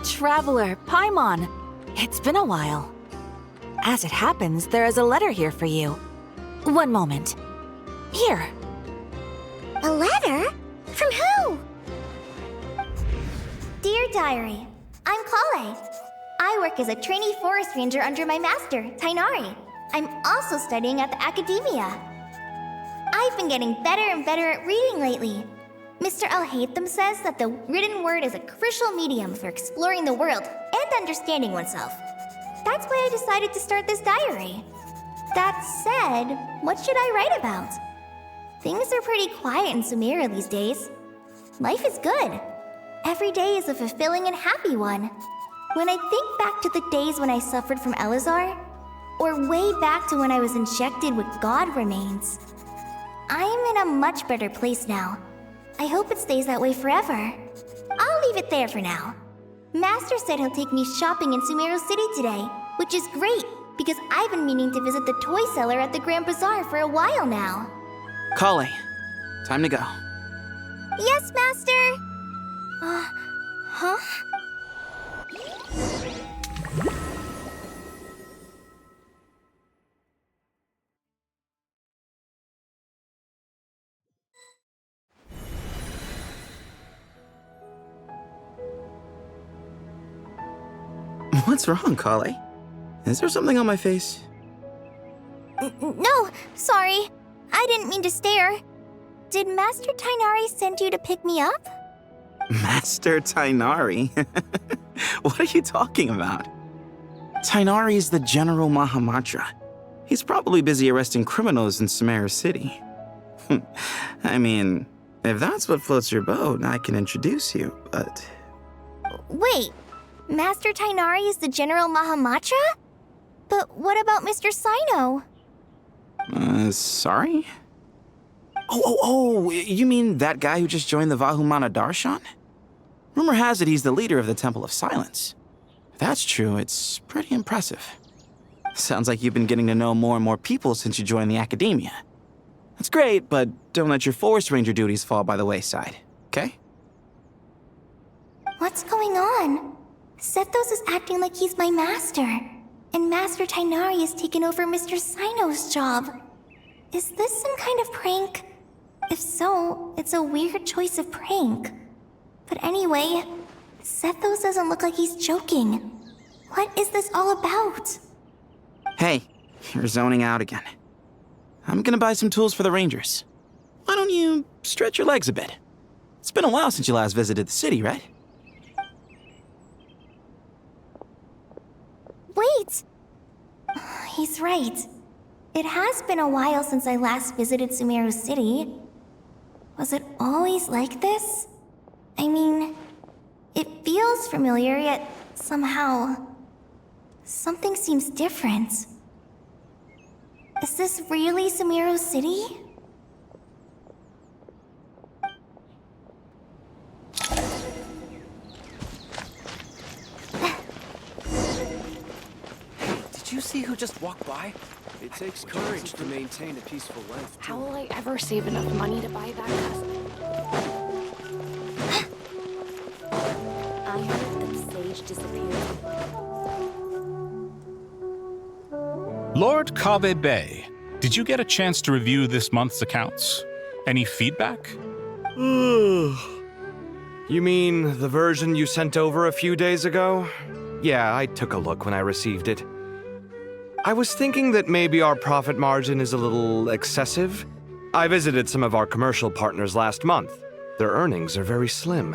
Traveler, Paimon. It's been a while. As it happens, there is a letter here for you. One moment. Here. A letter? From who? Dear Diary, I'm Kale. I work as a trainee forest ranger under my master, Tainari. I'm also studying at the academia. I've been getting better and better at reading lately. Mr. Al-Haytham says that the written word is a crucial medium for exploring the world and understanding oneself. That's why I decided to start this diary. That said, what should I write about? Things are pretty quiet in Sumeru these days. Life is good. Every day is a fulfilling and happy one. When I think back to the days when I suffered from Elazar, or way back to when I was injected with God remains, I am in a much better place now. I hope it stays that way forever. I'll leave it there for now. Master said he'll take me shopping in Sumeru City today, which is great, because I've been meaning to visit the toy seller at the Grand Bazaar for a while now. Kale, time to go. Yes, Master! Huh? What's wrong, Kale? Is there something on my face? No, sorry. I didn't mean to stare. Did Master Tainari send you to pick me up? Master Tainari? What are you talking about? Tainari is the General Mahamatra. He's probably busy arresting criminals in Sumeru City. I mean, if that's what floats your boat, I can introduce you, but... Wait, Master Tainari is the General Mahamatra? But what about Mr. Sino? Sorry? Oh, you mean that guy who just joined the Vahumana Darshan? Rumor has it he's the leader of the Temple of Silence. If that's true, it's pretty impressive. Sounds like you've been getting to know more and more people since you joined the academia. That's great, but don't let your forest ranger duties fall by the wayside, okay? What's going on? Sethos is acting like he's my master, and Master Tainari has taken over Mr. Sino's job. Is this some kind of prank? If so, it's a weird choice of prank. But anyway, Sethos doesn't look like he's joking. What is this all about? Hey, you're zoning out again. I'm gonna buy some tools for the rangers. Why don't you stretch your legs a bit? It's been a while since you last visited the city, right? Wait! He's right. It has been a while since I last visited Sumeru City. Was it always like this? I mean, it feels familiar, yet somehow... something seems different. Is this really Sumeru City? Did you see who just walked by? It takes courage to maintain a peaceful life. How will I ever save enough money to buy that castle? I heard that the sage disappeared. Lord Kabe Bay, did you get a chance to review this month's accounts? Any feedback? You mean the version you sent over a few days ago? Yeah, I took a look when I received it. I was thinking that maybe our profit margin is a little excessive. I visited some of our commercial partners last month. Their earnings are very slim.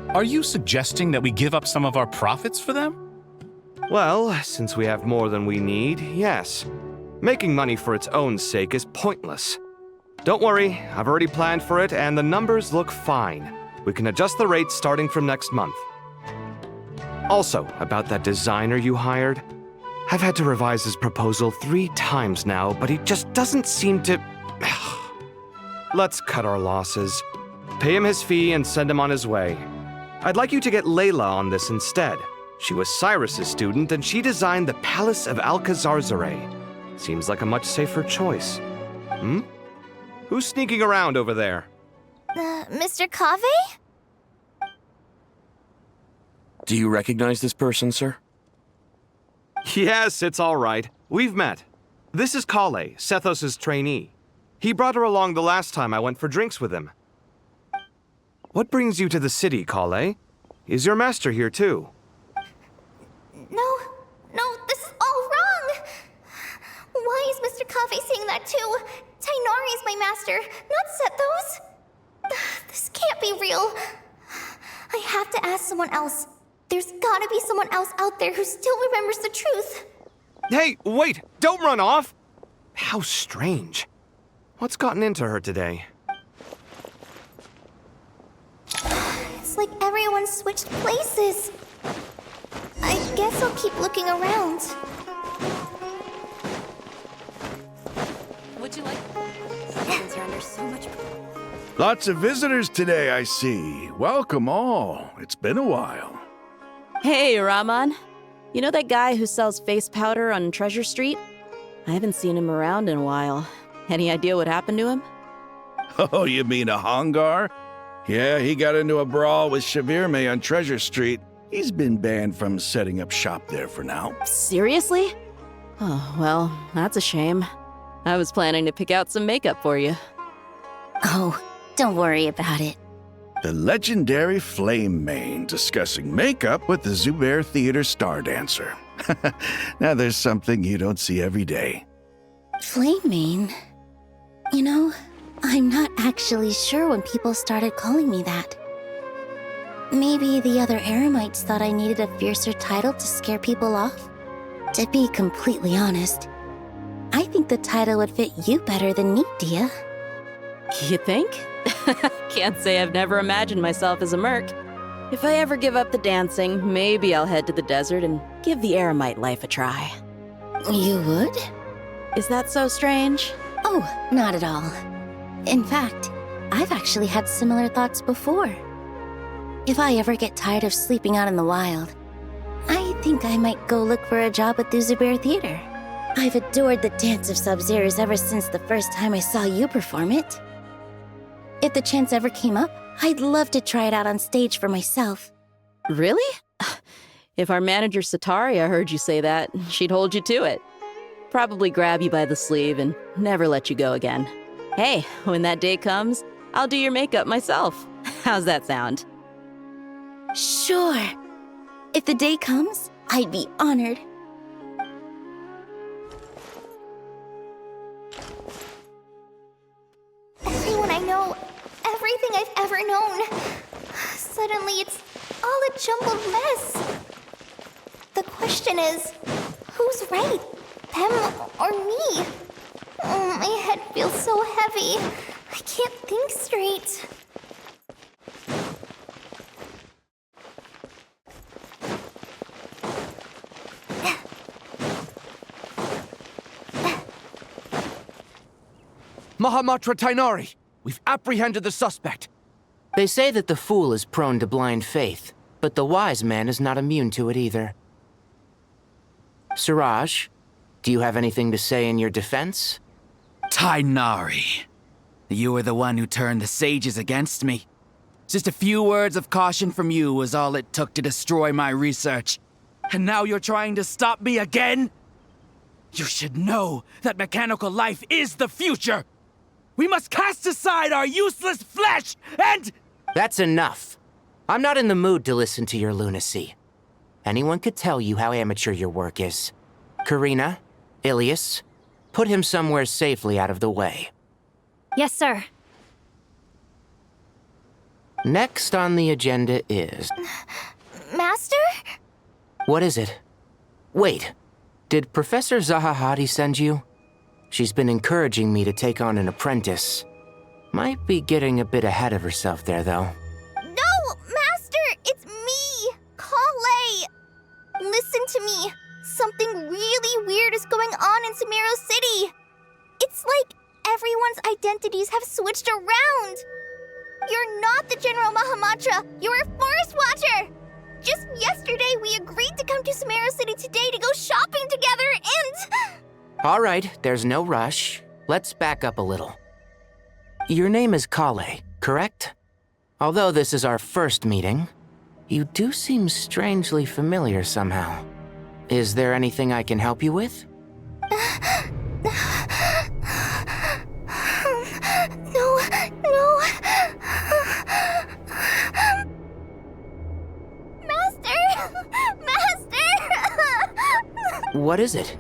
Are you suggesting that we give up some of our profits for them? Well, since we have more than we need, yes. Making money for its own sake is pointless. Don't worry, I've already planned for it and the numbers look fine. We can adjust the rates starting from next month. Also, about that designer you hired, I've had to revise his proposal 3 times now, but he just doesn't seem to... Let's cut our losses. Pay him his fee and send him on his way. I'd like you to get Layla on this instead. She was Cyrus's student, and she designed the Palace of Alcazarzare. Seems like a much safer choice. Who's sneaking around over there? Mr. Kave? Do you recognize this person, sir? Yes, it's all right. We've met. This is Kale, Sethos' trainee. He brought her along the last time I went for drinks with him. What brings you to the city, Kale? Is your master here too? No, this is all wrong! Why is Mr. Kave saying that too? Tainari is my master, not Sethos! This can't be real. I have to ask someone else. There's gotta be someone else out there who still remembers the truth. Hey, wait! Don't run off! How strange. What's gotten into her today? It's like everyone switched places. I guess I'll keep looking around. Would you like... Students are under so much... Lots of visitors today, I see. Welcome all. It's been a while. Hey, Rahman. You know that guy who sells face powder on Treasure Street? I haven't seen him around in a while. Any idea what happened to him? Oh, you mean a Hongar? Yeah, he got into a brawl with Shavirme on Treasure Street. He's been banned from setting up shop there for now. Seriously? Oh, well, that's a shame. I was planning to pick out some makeup for you. Oh, don't worry about it. The legendary Flame Mane discussing makeup with the Zubair Theater star dancer. Now there's something you don't see every day. Flame Mane? You know, I'm not actually sure when people started calling me that. Maybe the other Eremites thought I needed a fiercer title to scare people off? To be completely honest, I think the title would fit you better than me, Dia. You think? Can't say I've never imagined myself as a merc. If I ever give up the dancing, maybe I'll head to the desert and give the Eremite life a try. You would? Is that so strange? Oh, not at all. In fact, I've actually had similar thoughts before. If I ever get tired of sleeping out in the wild, I think I might go look for a job at the Zubair Theater. I've adored the dance of Sub-Zeros ever since the first time I saw you perform it. If the chance ever came up, I'd love to try it out on stage for myself. Really? If our manager Sataria heard you say that, she'd hold you to it. Probably grab you by the sleeve and never let you go again. Hey, when that day comes, I'll do your makeup myself. How's that sound? Sure. If the day comes, I'd be honored. Everyone I know, everything I've ever known. Suddenly it's all a jumbled mess. The question is, who's right? Them or me? Oh, my head feels so heavy. I can't think straight. Mahamatra Tainari, we've apprehended the suspect. They say that the fool is prone to blind faith, but the wise man is not immune to it either. Suraj, do you have anything to say in your defense? Tainari, you were the one who turned the sages against me. Just a few words of caution from you was all it took to destroy my research. And now you're trying to stop me again? You should know that mechanical life is the future! We must cast aside our useless flesh and... That's enough. I'm not in the mood to listen to your lunacy. Anyone could tell you how amateur your work is. Karina, Ilias, put him somewhere safely out of the way. Yes, sir. Next on the agenda is... Master? What is it? Wait, did Professor Zahahati send you? She's been encouraging me to take on an apprentice. Might be getting a bit ahead of herself there, though. No, Master! It's me! Kale! Listen to me. Something really Sumeru City! It's like everyone's identities have switched around! You're not the General Mahamatra, you're a Forest Watcher! Just yesterday, we agreed to come to Sumeru City today to go shopping together and... All right, there's no rush. Let's back up a little. Your name is Kale, correct? Although this is our first meeting, you do seem strangely familiar somehow. Is there anything I can help you with? No. Master! What is it?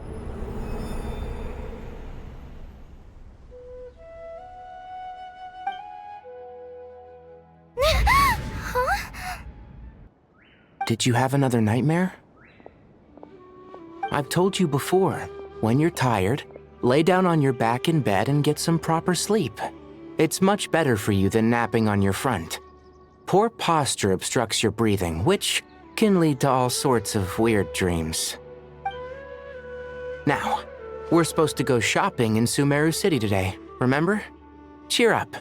Did you have another nightmare? I've told you before, when you're tired, lay down on your back in bed and get some proper sleep. It's much better for you than napping on your front. Poor posture obstructs your breathing, which can lead to all sorts of weird dreams. Now, we're supposed to go shopping in Sumeru City today, remember? Cheer up.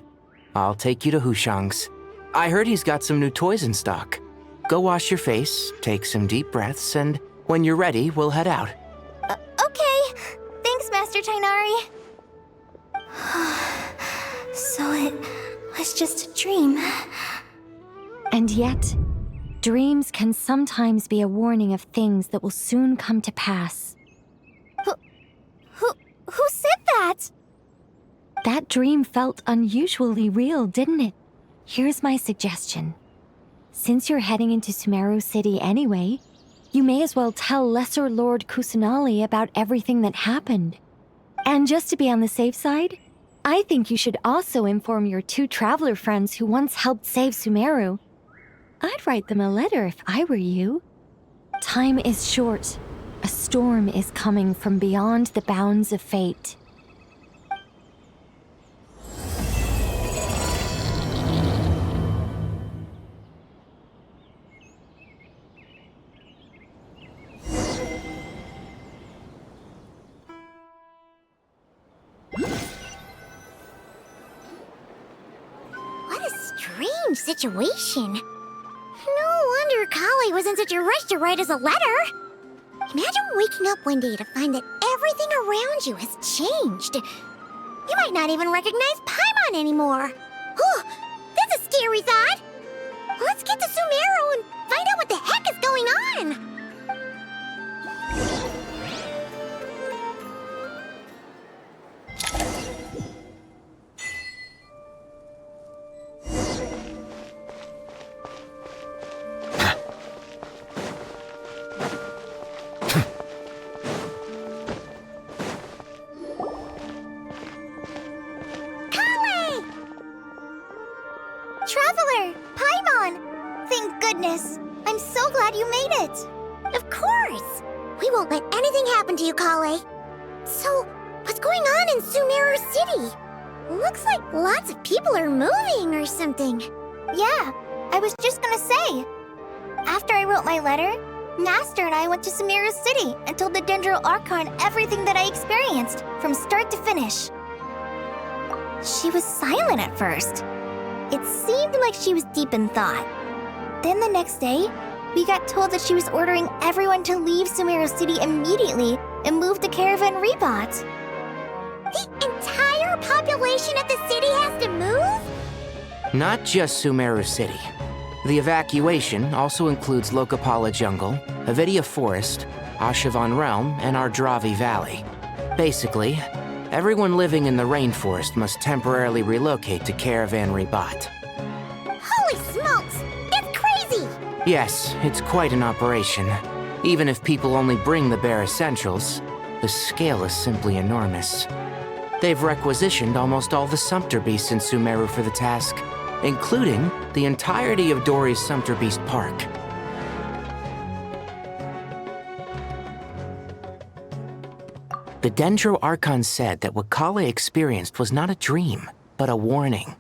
I'll take you to Hushang's. I heard he's got some new toys in stock. Go wash your face, take some deep breaths, and when you're ready, we'll head out. Okay. Thanks, Master Tainari. So it was just a dream. And yet, dreams can sometimes be a warning of things that will soon come to pass. Who said that? That dream felt unusually real, didn't it? Here's my suggestion. Since you're heading into Sumeru City anyway, you may as well tell Lesser Lord Kusanali about everything that happened. And just to be on the safe side, I think you should also inform your 2 traveler friends who once helped save Sumeru. I'd write them a letter if I were you. Time is short. A storm is coming from beyond the bounds of fate. What a strange situation. No wonder Kale was in such a rush to write us a letter. Imagine waking up one day to find that everything around you has changed. You might not even recognize Paimon anymore. Oh, that's a scary thought. Let's get to Sumeru and find out what the heck is going on. Traveler! Paimon! Thank goodness. I'm so glad you made it. Of course. We won't let anything happen to you, Kale. So, what's going on in Sumeru City? Looks like lots of people are moving or something. Yeah, I was just gonna say. After I wrote my letter, Master and I went to Sumeru City and told the Dendro Archon everything that I experienced, from start to finish. She was silent at first. It seemed like she was deep in thought. Then the next day, we got told that she was ordering everyone to leave Sumeru City immediately and move to Caravan Rebot. The entire population of the city has to move? Not just Sumeru City. The evacuation also includes Lokapala Jungle, Avidia Forest, Ashavan Realm, and Ardravi Valley. Basically, everyone living in the rainforest must temporarily relocate to Caravan Rebot. Holy smokes! It's crazy! Yes, it's quite an operation. Even if people only bring the bare essentials, the scale is simply enormous. They've requisitioned almost all the Sumpter Beasts in Sumeru for the task, including the entirety of Dori's Sumpter Beast Park. The Dendro Archon said that what Kale experienced was not a dream, but a warning.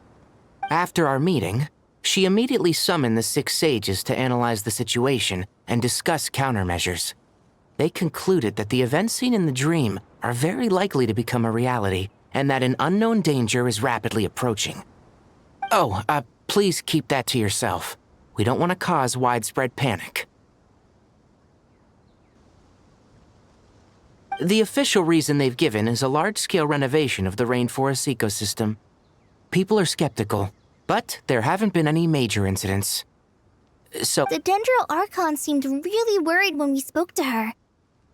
After our meeting, she immediately summoned the 6 sages to analyze the situation and discuss countermeasures. They concluded that the events seen in the dream are very likely to become a reality, and that an unknown danger is rapidly approaching. Oh, please keep that to yourself. We don't want to cause widespread panic. The official reason they've given is a large-scale renovation of the rainforest ecosystem. People are skeptical, but there haven't been any major incidents. So The Dendro Archon seemed really worried when we spoke to her.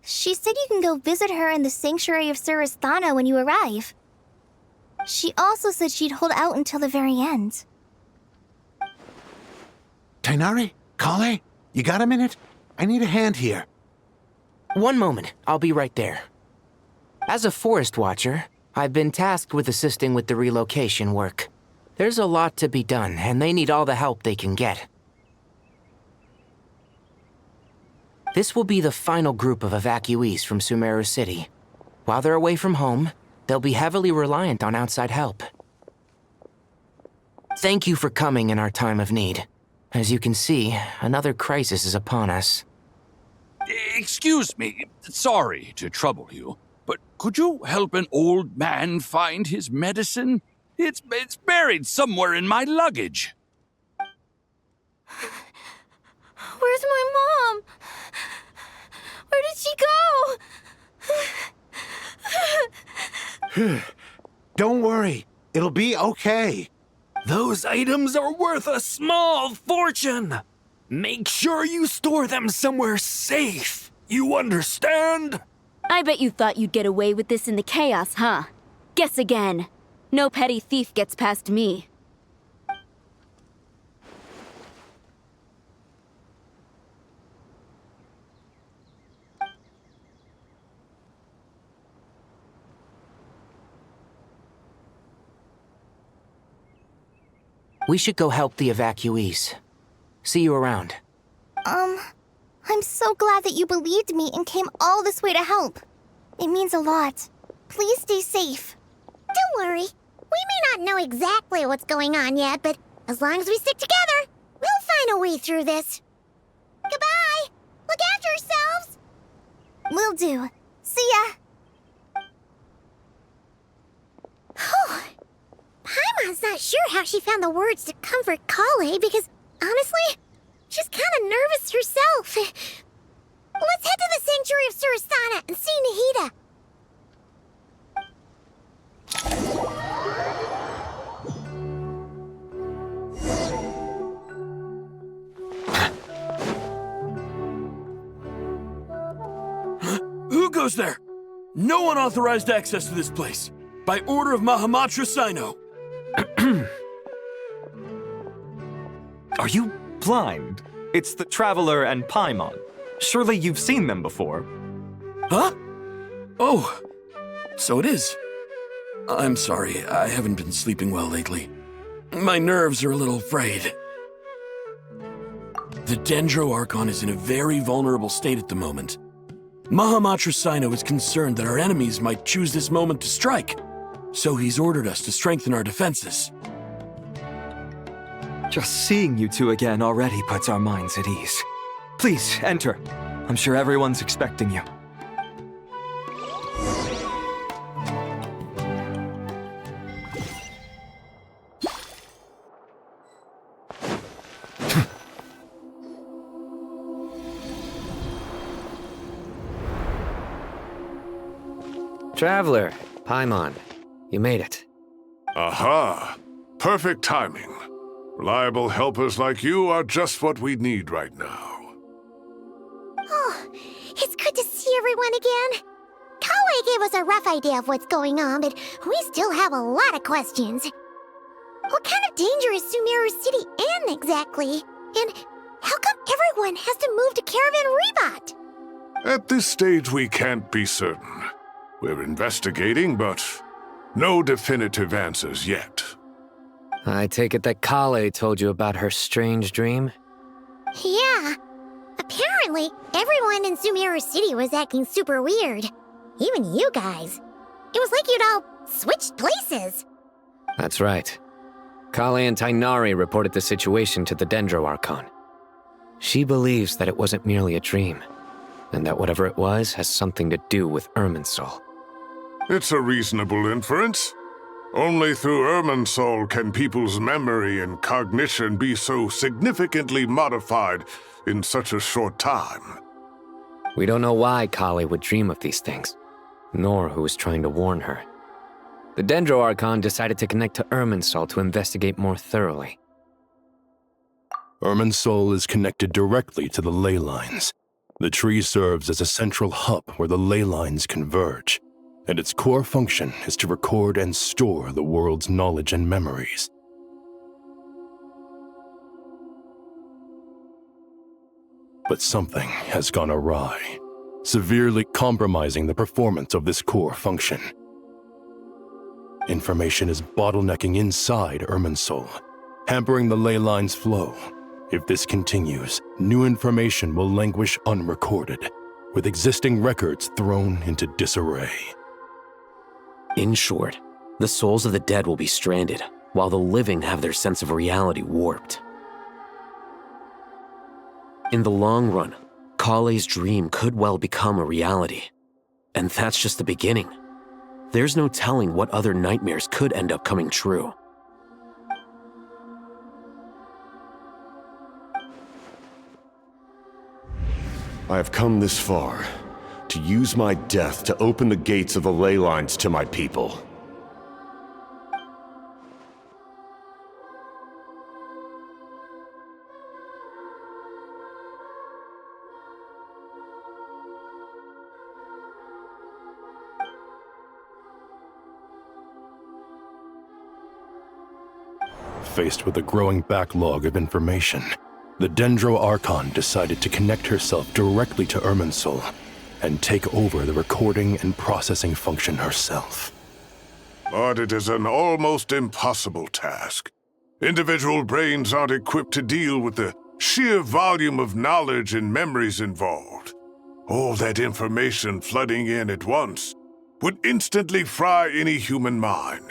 She said you can go visit her in the Sanctuary of Surasthana when you arrive. She also said she'd hold out until the very end. Tighnari? Kale? You got a minute? I need a hand here. One moment, I'll be right there. As a forest watcher, I've been tasked with assisting with the relocation work. There's a lot to be done, and they need all the help they can get. This will be the final group of evacuees from Sumeru City. While they're away from home, they'll be heavily reliant on outside help. Thank you for coming in our time of need. As you can see, another crisis is upon us. Excuse me, sorry to trouble you, but could you help an old man find his medicine? It's buried somewhere in my luggage. Where's my mom? Where did she go? Don't worry. It'll be okay. Those items are worth a small fortune. Make sure you store them somewhere safe. You understand? I bet you thought you'd get away with this in the chaos, huh? Guess again. No petty thief gets past me. We should go help the evacuees. See you around. I'm so glad that you believed me and came all this way to help. It means a lot. Please stay safe. Don't worry. We may not know exactly what's going on yet, but as long as we stick together, we'll find a way through this. Goodbye! Look after yourselves! Will do. See ya! Paimon's not sure how she found the words to comfort Kale because, honestly, she's kind of nervous herself. Let's head to the Sanctuary of Surasthana and see Nahida. Who goes there? No unauthorized access to this place. By order of Mahamatra Sino. Are you blind? It's the Traveler and Paimon. Surely you've seen them before. Huh? Oh, so it is. I'm sorry, I haven't been sleeping well lately. My nerves are a little frayed. The Dendro Archon is in a very vulnerable state at the moment. Mahamatra Sino is concerned that our enemies might choose this moment to strike, so he's ordered us to strengthen our defenses. Just seeing you two again already puts our minds at ease. Please, enter. I'm sure everyone's expecting you. Traveler, Paimon, you made it. Aha! Perfect timing. Reliable helpers like you are just what we need right now. Oh, it's good to see everyone again. Kale gave us a rough idea of what's going on, but we still have a lot of questions. What kind of danger is Sumeru City in exactly? And how come everyone has to move to Caravan Rebot? At this stage, we can't be certain. We're investigating, but no definitive answers yet. I take it that Kale told you about her strange dream? Yeah. Apparently, everyone in Sumeru City was acting super weird. Even you guys. It was like you'd all switched places. That's right. Kale and Tighnari reported the situation to the Dendro Archon. She believes that it wasn't merely a dream. and that whatever it was has something to do with Irminsul. It's a reasonable inference. Only through Irminsul can people's memory and cognition be so significantly modified in such a short time. We don't know why Kali would dream of these things, nor who was trying to warn her. The Dendro Archon decided to connect to Irminsul to investigate more thoroughly. Irminsul is connected directly to the ley lines. The tree serves as a central hub where the ley lines converge, and its core function is to record and store the world's knowledge and memories. But something has gone awry, severely compromising the performance of this core function. Information is bottlenecking inside Irminsul, hampering the ley line's flow. If this continues, new information will languish unrecorded, with existing records thrown into disarray. In short, the souls of the dead will be stranded, while the living have their sense of reality warped. In the long run, Kale's dream could well become a reality. And that's just the beginning. There's no telling what other nightmares could end up coming true. I have come this far, to use my death to open the gates of the ley lines to my people. Faced with a growing backlog of information, the Dendro Archon decided to connect herself directly to Irminsul and take over the recording and processing function herself. But it is an almost impossible task. Individual brains aren't equipped to deal with the sheer volume of knowledge and memories involved. All that information flooding in at once would instantly fry any human mind.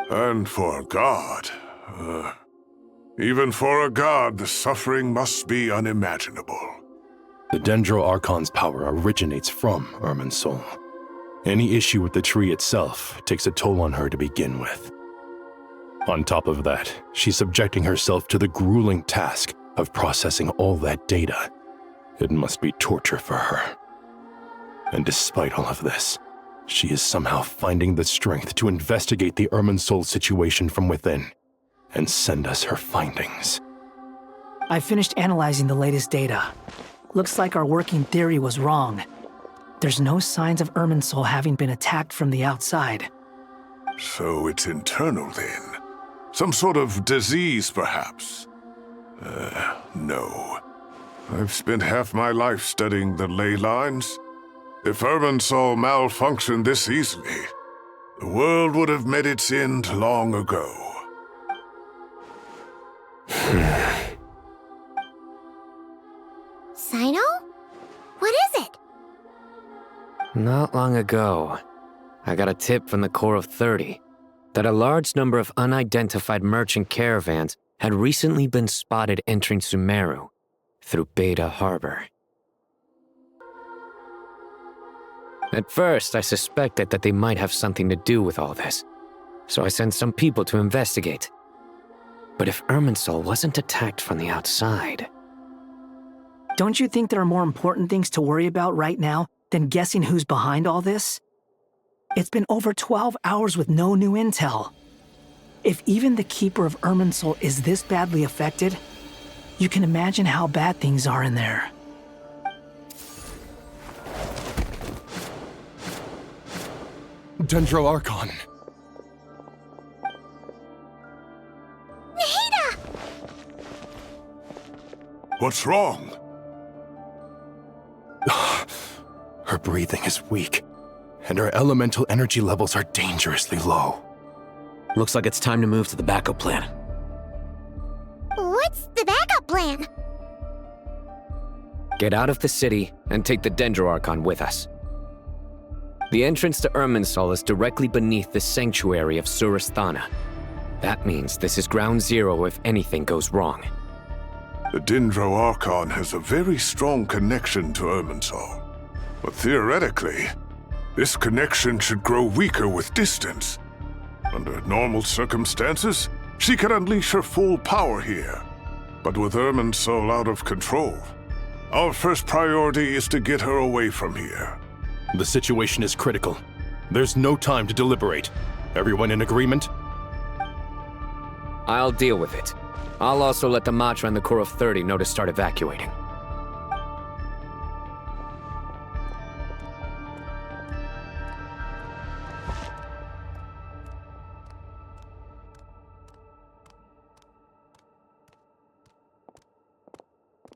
And for a god, even for a god, the suffering must be unimaginable. The Dendro Archon's power originates from Irminsul. Any issue with the tree itself takes a toll on her to begin with. On top of that, she's subjecting herself to the grueling task of processing all that data. It must be torture for her. And despite all of this, she is somehow finding the strength to investigate the Irminsul situation from within and send us her findings. I finished analyzing the latest data. Looks like our working theory was wrong. There's no signs of Irminsul having been attacked from the outside. So it's internal then? Some sort of disease, perhaps? No. I've spent half my life studying the ley lines. If Irminsul malfunctioned this easily, the world would have met its end long ago. Sino? What is it? Not long ago, I got a tip from the Core of 30 that a large number of unidentified merchant caravans had recently been spotted entering Sumeru through Beta Harbor. At first, I suspected that they might have something to do with all this, so I sent some people to investigate. But if Irminsul wasn't attacked from the outside... Don't you think there are more important things to worry about right now than guessing who's behind all this? It's been over 12 hours with no new intel. If even the Keeper of Irminsul is this badly affected, you can imagine how bad things are in there. Dendro Archon. Nahida! What's wrong? Her breathing is weak, and her elemental energy levels are dangerously low. Looks like it's time to move to the backup plan. What's the backup plan? Get out of the city and take the Dendro Archon with us. The entrance to Irminsul is directly beneath the sanctuary of Surasthana. That means this is ground zero if anything goes wrong. The Dendro Archon has a very strong connection to Irminsul. But theoretically, this connection should grow weaker with distance. Under normal circumstances, she could unleash her full power here. But with Irminsul out of control, our first priority is to get her away from here. The situation is critical. There's no time to deliberate. Everyone in agreement? I'll deal with it. I'll also let the Matra and the Core of 30 know to start evacuating.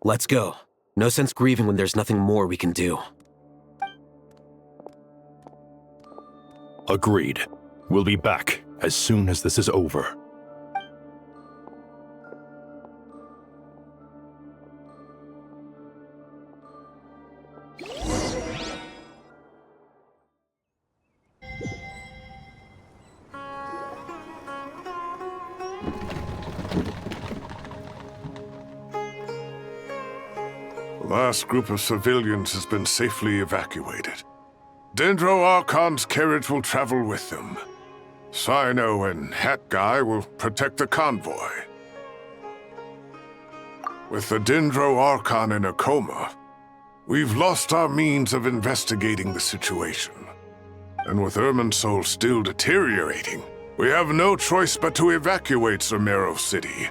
Let's go. No sense grieving when there's nothing more we can do. Agreed. We'll be back as soon as this is over. The last group of civilians has been safely evacuated. Dendro Archon's carriage will travel with them. Sino and Hat Guy will protect the convoy. With the Dendro Archon in a coma, we've lost our means of investigating the situation. And with Irminsul still deteriorating, we have no choice but to evacuate Sumeru City.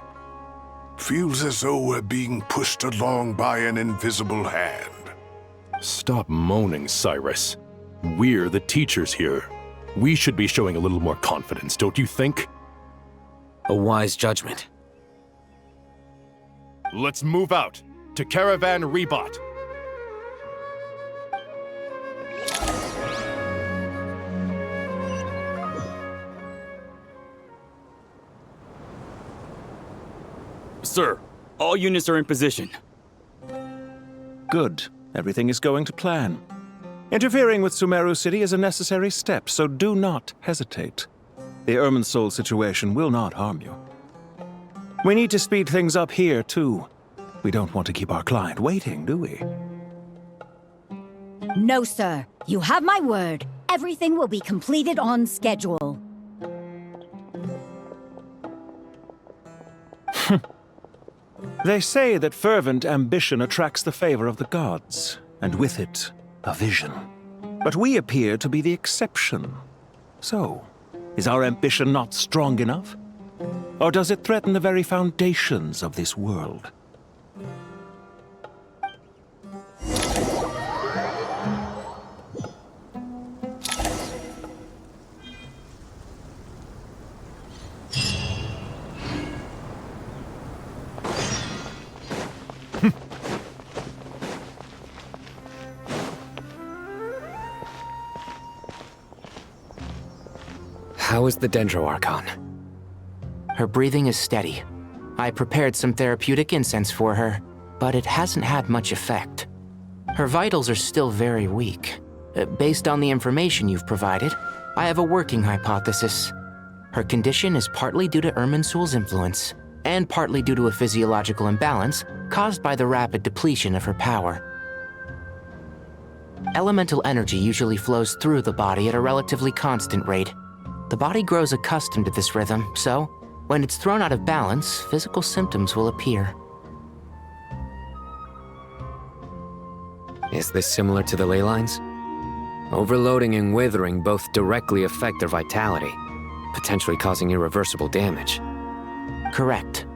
Feels as though we're being pushed along by an invisible hand. Stop moaning, Cyrus. We're the teachers here. We should be showing a little more confidence, don't you think? A wise judgment. Let's move out to Caravan Rebot. Sir, all units are in position. Good. Everything is going to plan. Interfering with Sumeru City is a necessary step, so do not hesitate. The Irminsul situation will not harm you. We need to speed things up here, too. We don't want to keep our client waiting, do we? No, sir. You have my word. Everything will be completed on schedule. They say that fervent ambition attracts the favor of the gods, and with it, a vision. But we appear to be the exception. So, is our ambition not strong enough? Or does it threaten the very foundations of this world? How is the Dendro Archon? Her breathing is steady. I prepared some therapeutic incense for her, but it hasn't had much effect. Her vitals are still very weak. Based on the information you've provided, I have a working hypothesis. Her condition is partly due to Irminsul's influence, and partly due to a physiological imbalance caused by the rapid depletion of her power. Elemental energy usually flows through the body at a relatively constant rate. The body grows accustomed to this rhythm, so when it's thrown out of balance, physical symptoms will appear. Is this similar to the ley lines? Overloading and withering both directly affect their vitality, potentially causing irreversible damage. Correct.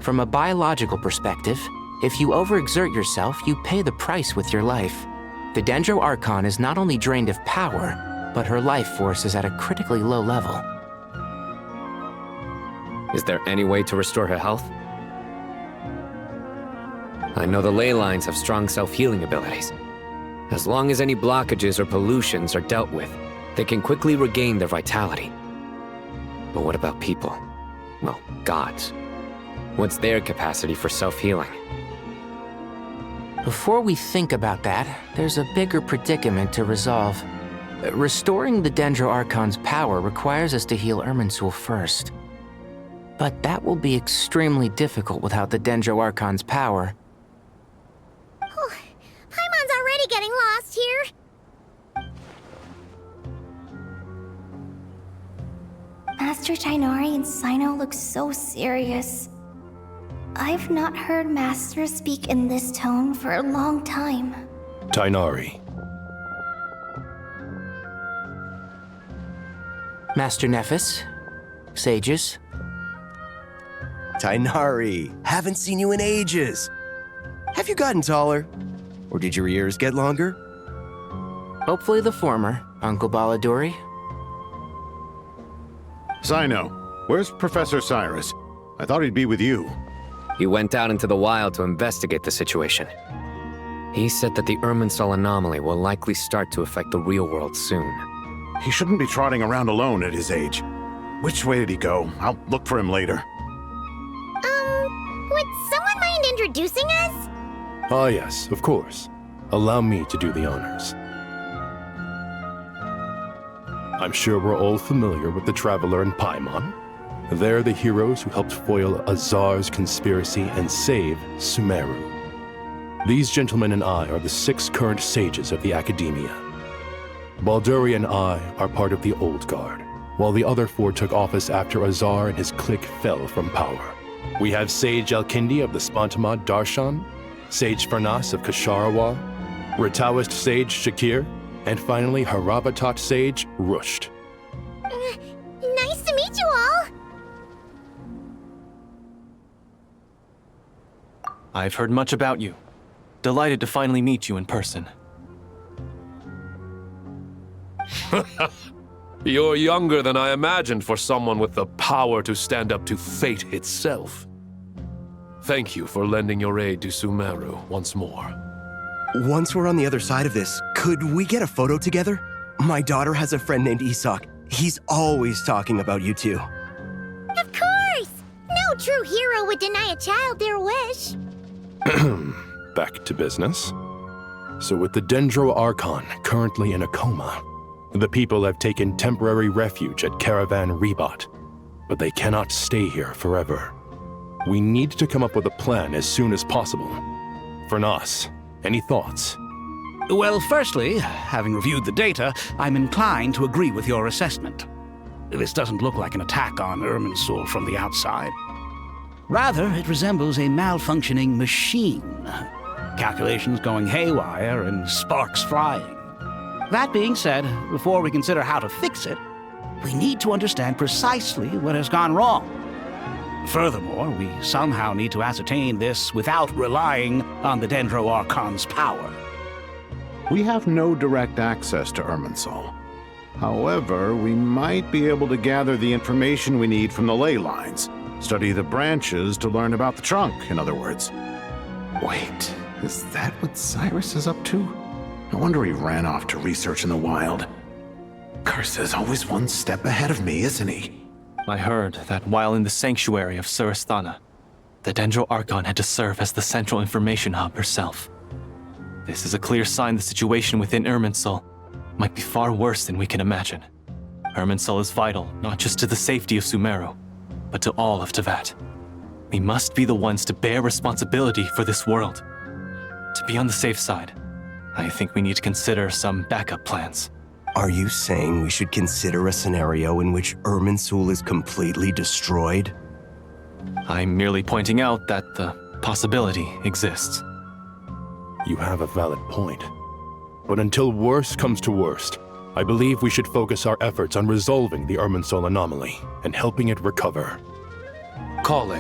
From a biological perspective, if you overexert yourself, you pay the price with your life. The Dendro Archon is not only drained of power, but her life force is at a critically low level. Is there any way to restore her health? I know the ley lines have strong self-healing abilities. As long as any blockages or pollutions are dealt with, they can quickly regain their vitality. But what about people? Well, gods. What's their capacity for self-healing? Before we think about that, there's a bigger predicament to resolve. Restoring the Dendro Archon's power requires us to heal Irminsul first. But that will be extremely difficult without the Dendro Archon's power. Paimon's already getting lost here. Master Tighnari and Cyno look so serious. I've not heard Master speak in this tone for a long time. Tighnari. Master Nephis? Sages? Tighnari, haven't seen you in ages. Have you gotten taller? Or did your ears get longer? Hopefully the former, Uncle Baladuri. Cyno, where's Professor Cyrus? I thought he'd be with you. He went out into the wild to investigate the situation. He said that the Irminsul anomaly will likely start to affect the real world soon. He shouldn't be trotting around alone at his age. Which way did he go? I'll look for him later. Would someone mind introducing us? Ah, yes, of course. Allow me to do the honors. I'm sure we're all familiar with the Traveler and Paimon. They're the heroes who helped foil Azar's conspiracy and save Sumeru. These gentlemen and I are the 6 current sages of the Academia. Balduri and I are part of the Old Guard, while the other 4 took office after Azar and his clique fell from power. We have Sage Alkindi of the Spantamad Darshan, Sage Farnas of Kasharawar, Ritaoist Sage Shakir, and finally Haravatat Sage Rusht. Nice to meet you all! I've heard much about you. Delighted to finally meet you in person. You're younger than I imagined for someone with the power to stand up to fate itself. Thank you for lending your aid to Sumeru once more. Once we're on the other side of this, could we get a photo together? My daughter has a friend named Isak. He's always talking about you two. Of course! No true hero would deny a child their wish. Back to business. So with the Dendro Archon currently in a coma, the people have taken temporary refuge at Caravan Rebot, but they cannot stay here forever. We need to come up with a plan as soon as possible. Farnas, any thoughts? Well, firstly, having reviewed the data, I'm inclined to agree with your assessment. This doesn't look like an attack on Irminsul from the outside. Rather, it resembles a malfunctioning machine. Calculations going haywire and sparks flying. That being said, before we consider how to fix it, we need to understand precisely what has gone wrong. Furthermore, we somehow need to ascertain this without relying on the Dendro Archon's power. We have no direct access to Irminsul. However, we might be able to gather the information we need from the ley lines. Study the branches to learn about the trunk, in other words. Wait, is that what Cyrus is up to? No wonder he ran off to research in the wild. Curse always one step ahead of me, isn't he? I heard that while in the sanctuary of Surasthana, the Dendro Archon had to serve as the central information hub herself. This is a clear sign the situation within Irminsul might be far worse than we can imagine. Irminsul is vital not just to the safety of Sumeru, but to all of Teyvat. We must be the ones to bear responsibility for this world. To be on the safe side, I think we need to consider some backup plans. Are you saying we should consider a scenario in which Irminsul is completely destroyed? I'm merely pointing out that the possibility exists. You have a valid point. But until worst comes to worst, I believe we should focus our efforts on resolving the Irminsul anomaly and helping it recover. Kale,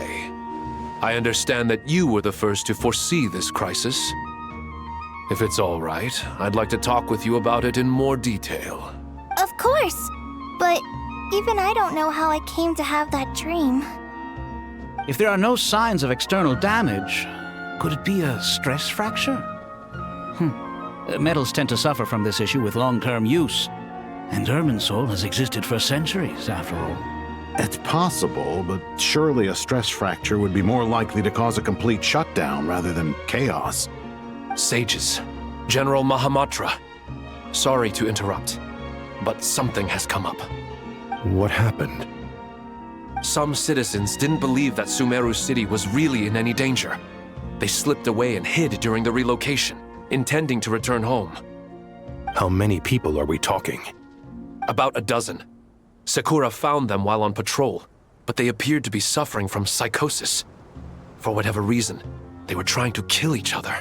I understand that you were the first to foresee this crisis. If it's all right, I'd like to talk with you about it in more detail. Of course! But even I don't know how I came to have that dream. If there are no signs of external damage, could it be a stress fracture? Metals tend to suffer from this issue with long-term use, and Irminsul has existed for centuries, after all. It's possible, but surely a stress fracture would be more likely to cause a complete shutdown rather than chaos. Sages, General Mahamatra, sorry to interrupt, but something has come up. What happened? Some citizens didn't believe that Sumeru City was really in any danger. They slipped away and hid during the relocation, intending to return home. How many people are we talking? About a dozen. Sakura found them while on patrol, but they appeared to be suffering from psychosis. For whatever reason, they were trying to kill each other.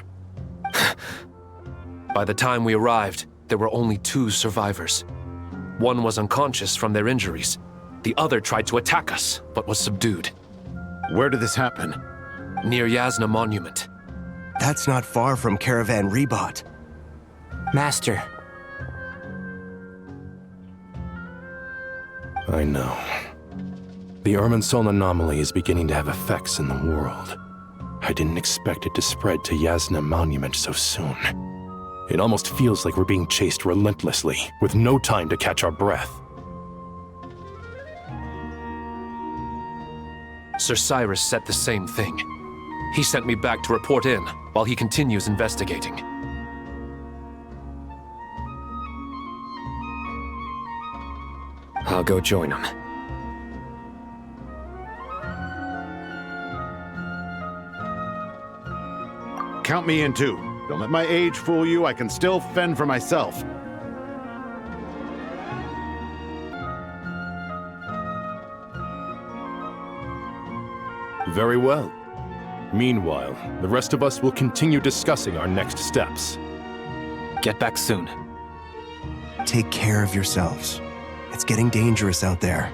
By the time we arrived, there were only 2 survivors. One was unconscious from their injuries. The other tried to attack us, but was subdued. Where did this happen? Near Yasna Monument. That's not far from Caravan Rebot. Master. I know. The Irminsul anomaly is beginning to have effects in the world. I didn't expect it to spread to Yasna Monument so soon. It almost feels like we're being chased relentlessly, with no time to catch our breath. Sir Cyrus said the same thing. He sent me back to report in, while he continues investigating. I'll go join him. Count me in too. Don't let my age fool you. I can still fend for myself. Very well. Meanwhile, the rest of us will continue discussing our next steps. Get back soon. Take care of yourselves. It's getting dangerous out there.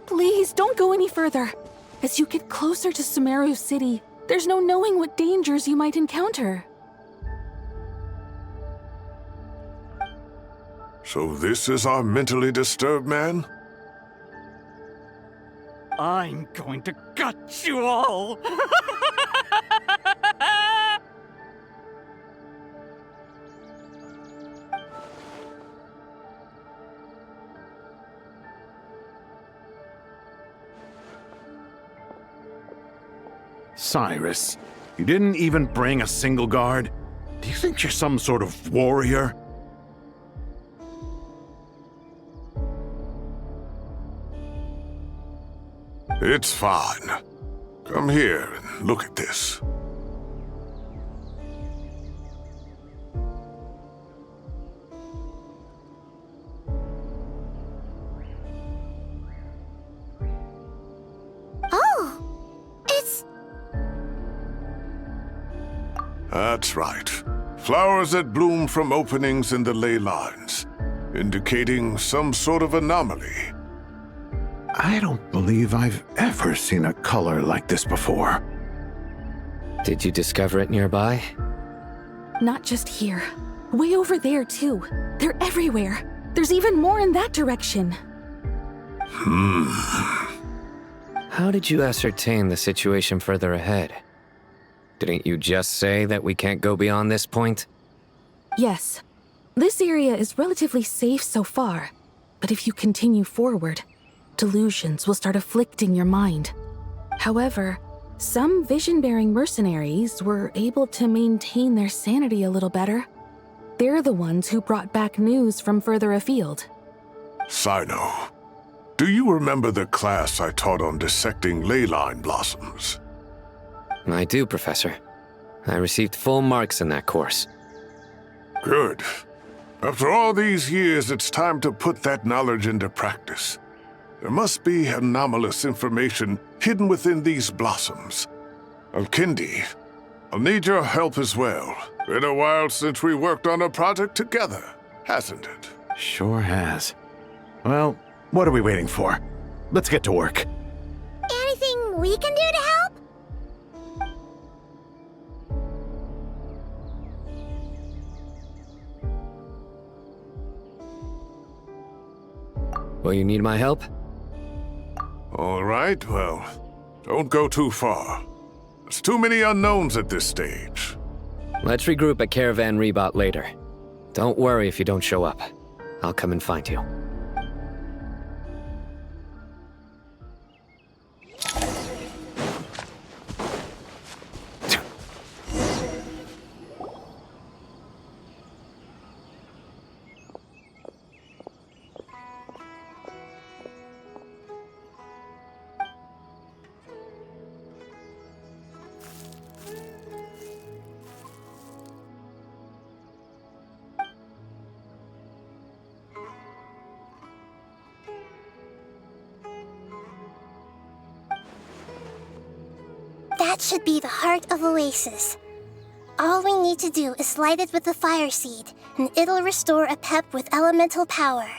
Please, don't go any further. As you get closer to Sumeru City, there's no knowing what dangers you might encounter. So this is our mentally disturbed man? I'm going to gut you all! Cyrus, you didn't even bring a single guard? Do you think you're some sort of warrior? It's fine. Come here and look at this. That's right. Flowers that bloom from openings in the ley lines, indicating some sort of anomaly. I don't believe I've ever seen a color like this before. Did you discover it nearby? Not just here. Way over there, too. They're everywhere. There's even more in that direction. How did you ascertain the situation further ahead? Didn't you just say that we can't go beyond this point? Yes. This area is relatively safe so far. But if you continue forward, delusions will start afflicting your mind. However, some vision-bearing mercenaries were able to maintain their sanity a little better. They're the ones who brought back news from further afield. Sino, do you remember the class I taught on dissecting ley line blossoms? I do, Professor. I received full marks in that course. Good. After all these years, it's time to put that knowledge into practice. There must be anomalous information hidden within these blossoms. Alkindi, I'll need your help as well. Been a while since we worked on a project together, hasn't it? Sure has. Well, what are we waiting for? Let's get to work. Anything we can do to help? Will you need my help? All right, well, don't go too far. There's too many unknowns at this stage. Let's regroup at Caravan Rebot later. Don't worry if you don't show up. I'll come and find you. That should be the heart of Oasis. All we need to do is light it with the fire seed, and it'll restore a pep with elemental power.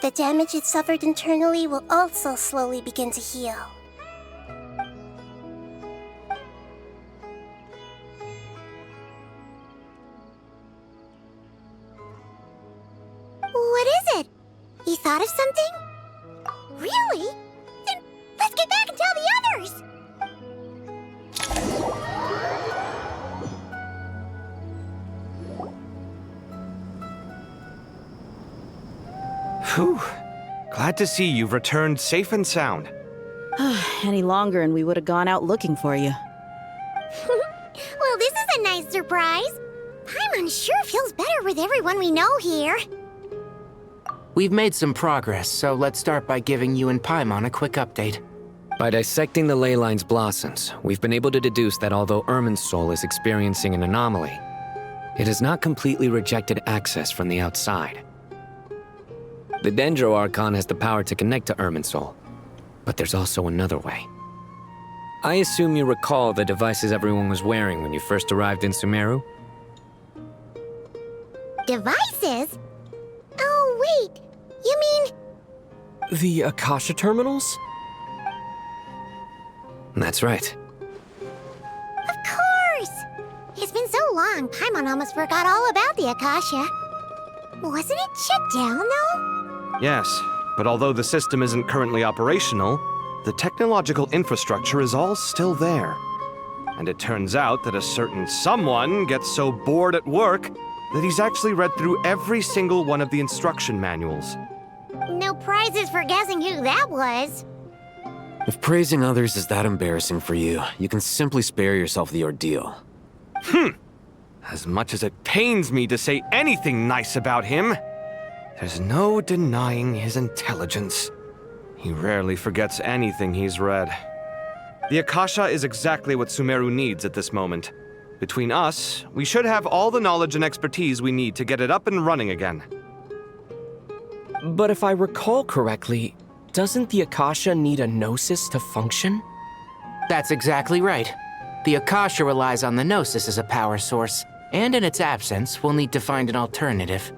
The damage it suffered internally will also slowly begin to heal. What is it? You thought of something? Really? Then let's get back and tell the others! Whew. Glad to see you've returned safe and sound. Any longer and we would have gone out looking for you. Well, this is a nice surprise. Paimon sure feels better with everyone we know here. We've made some progress, so let's start by giving you and Paimon a quick update. By dissecting the ley line's blossoms, we've been able to deduce that although Irmin's soul is experiencing an anomaly, it has not completely rejected access from the outside. The Dendro Archon has the power to connect to Irmin's soul, but there's also another way. I assume you recall the devices everyone was wearing when you first arrived in Sumeru? Devices? Oh, wait. You mean... The Akasha terminals? That's right. Of course! It's been so long, Paimon almost forgot all about the Akasha. Wasn't it shut down, though? Yes, but although the system isn't currently operational, the technological infrastructure is all still there. And it turns out that a certain someone gets so bored at work that he's actually read through every single one of the instruction manuals. No prizes for guessing who that was. If praising others is that embarrassing for you, you can simply spare yourself the ordeal. As much as it pains me to say anything nice about him, there's no denying his intelligence. He rarely forgets anything he's read. The Akasha is exactly what Sumeru needs at this moment. Between us, we should have all the knowledge and expertise we need to get it up and running again. But if I recall correctly, doesn't the Akasha need a Gnosis to function? That's exactly right. The Akasha relies on the Gnosis as a power source, and in its absence, we'll need to find an alternative.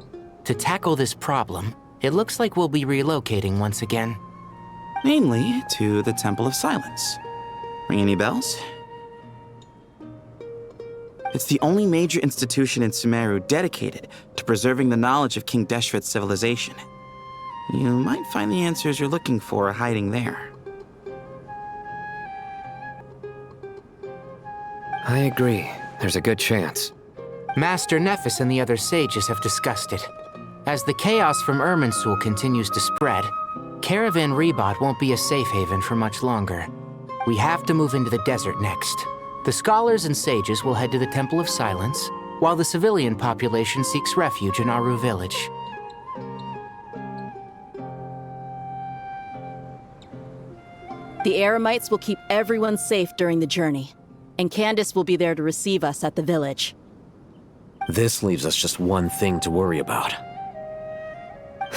To tackle this problem, it looks like we'll be relocating once again. Namely, to the Temple of Silence. Ring any bells? It's the only major institution in Sumeru dedicated to preserving the knowledge of King Deshret's civilization. You might find the answers you're looking for hiding there. I agree. There's a good chance. Master Nephis and the other sages have discussed it. As the chaos from Irminsul continues to spread, Caravan Rebot won't be a safe haven for much longer. We have to move into the desert next. The scholars and sages will head to the Temple of Silence, while the civilian population seeks refuge in Aru village. The Eremites will keep everyone safe during the journey, and Candace will be there to receive us at the village. This leaves us just one thing to worry about.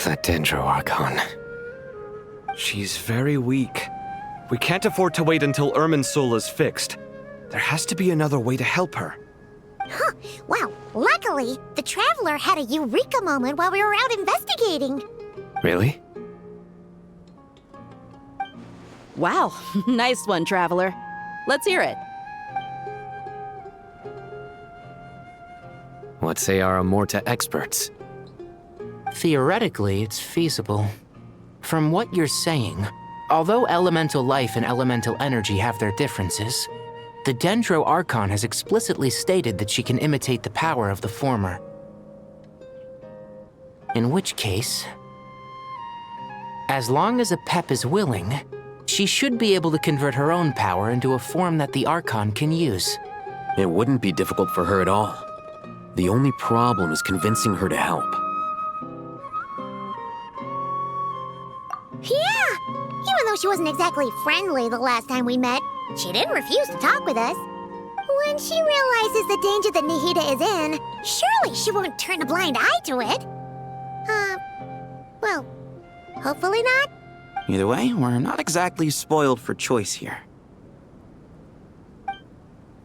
That Dendro Archon. She's very weak. We can't afford to wait until Irminsul is fixed. There has to be another way to help her. Huh. Wow, luckily, the Traveler had a eureka moment while we were out investigating. Really? Wow, nice one, Traveler. Let's hear it. What say our Amorta experts? Theoretically, it's feasible. From what you're saying, although elemental life and elemental energy have their differences, the Dendro Archon has explicitly stated that she can imitate the power of the former. In which case, as long as a Pep is willing, she should be able to convert her own power into a form that the Archon can use. It wouldn't be difficult for her at all. The only problem is convincing her to help. Yeah! Even though she wasn't exactly friendly the last time we met, she didn't refuse to talk with us. When she realizes the danger that Nihida is in, surely she won't turn a blind eye to it. Well, hopefully not. Either way, we're not exactly spoiled for choice here.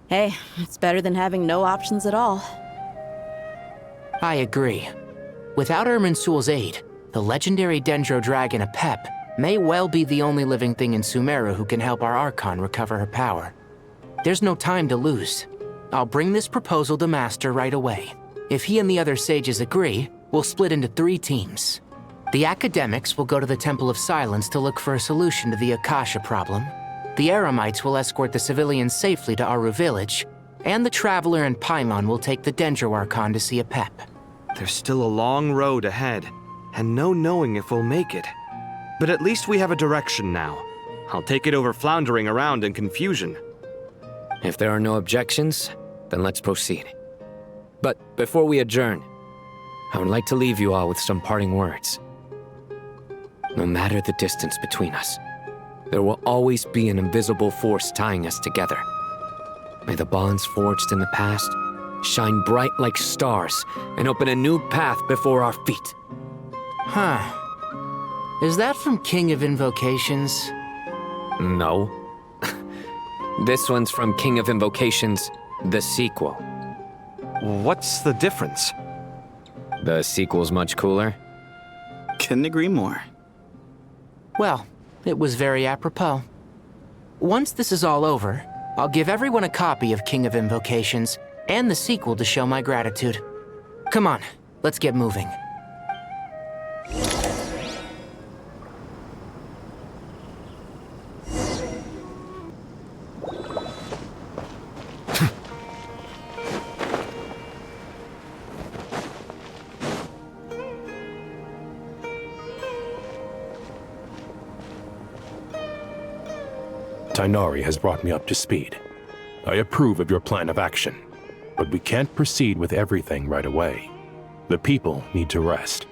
Hey, it's better than having no options at all. I agree. Without Irminsul's aid, the legendary Dendro Dragon Apep may well be the only living thing in Sumeru who can help our Archon recover her power. There's no time to lose. I'll bring this proposal to Master right away. If he and the other sages agree, we'll split into 3 teams. The academics will go to the Temple of Silence to look for a solution to the Akasha problem. The Eremites will escort the civilians safely to Aru Village, and the Traveler and Paimon will take the Dendro Archon to see Apep. There's still a long road ahead, and no knowing if we'll make it. But at least we have a direction now. I'll take it over floundering around in confusion. If there are no objections, then let's proceed. But before we adjourn, I would like to leave you all with some parting words. No matter the distance between us, there will always be an invisible force tying us together. May the bonds forged in the past shine bright like stars and open a new path before our feet. Huh. Is that from King of Invocations? No. This one's from King of Invocations, the sequel. What's the difference? The sequel's much cooler. Couldn't agree more. Well, it was very apropos. Once this is all over, I'll give everyone a copy of King of Invocations and the sequel to show my gratitude. Come on, let's get moving. Tighnari has brought me up to speed. I approve of your plan of action, but we can't proceed with everything right away. The people need to rest.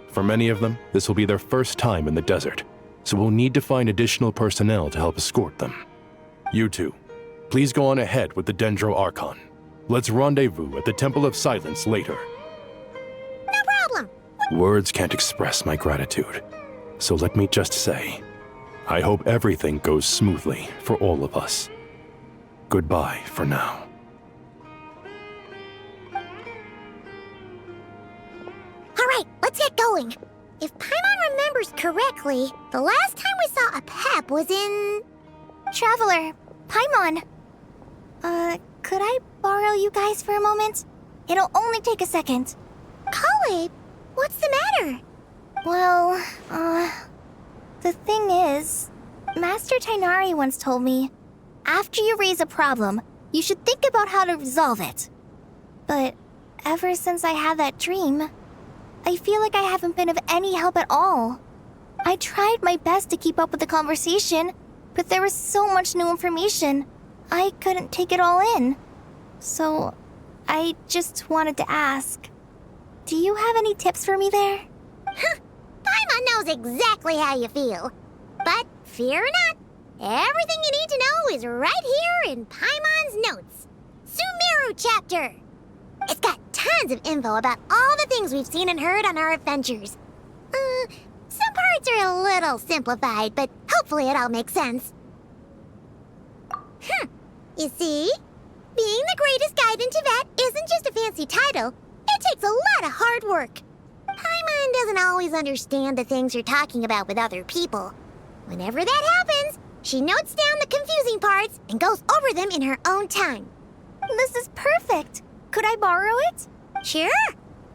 For many of them, this will be their first time in the desert, so we'll need to find additional personnel to help escort them. You two, please go on ahead with the Dendro Archon. Let's rendezvous at the Temple of Silence later. No problem. Words can't express my gratitude, so let me just say, I hope everything goes smoothly for all of us. Goodbye for now. All right, let's get going. If Paimon remembers correctly, the last time we saw a Pep was in... Traveler, Paimon. Could I borrow you guys for a moment? It'll only take a second. Kale, what's the matter? Well, the thing is, Master Tighnari once told me, after you raise a problem, you should think about how to resolve it. But ever since I had that dream, I feel like I haven't been of any help at all. I tried my best to keep up with the conversation, but there was so much new information, I couldn't take it all in. So, I just wanted to ask, do you have any tips for me there? Huh, Paimon knows exactly how you feel. But fear not, everything you need to know is right here in Paimon's notes. Sumeru chapter. It's got tons of info about all the things we've seen and heard on our adventures. Some parts are a little simplified, but hopefully it all makes sense. You see? Being the greatest guide in Tibet isn't just a fancy title. It takes a lot of hard work. Paimon doesn't always understand the things you're talking about with other people. Whenever that happens, she notes down the confusing parts and goes over them in her own time. This is perfect. Could I borrow it? Sure.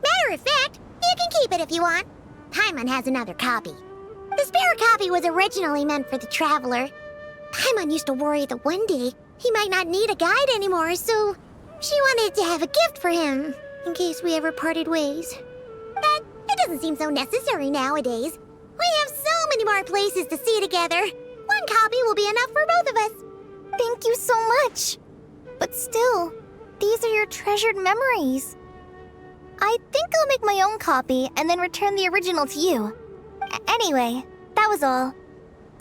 Matter of fact, you can keep it if you want. Paimon has another copy. The spare copy was originally meant for the Traveler. Paimon used to worry that one day he might not need a guide anymore, so she wanted to have a gift for him, in case we ever parted ways. But it doesn't seem so necessary nowadays. We have so many more places to see together. One copy will be enough for both of us. Thank you so much. But still, these are your treasured memories. I think I'll make my own copy and then return the original to you. Anyway, that was all.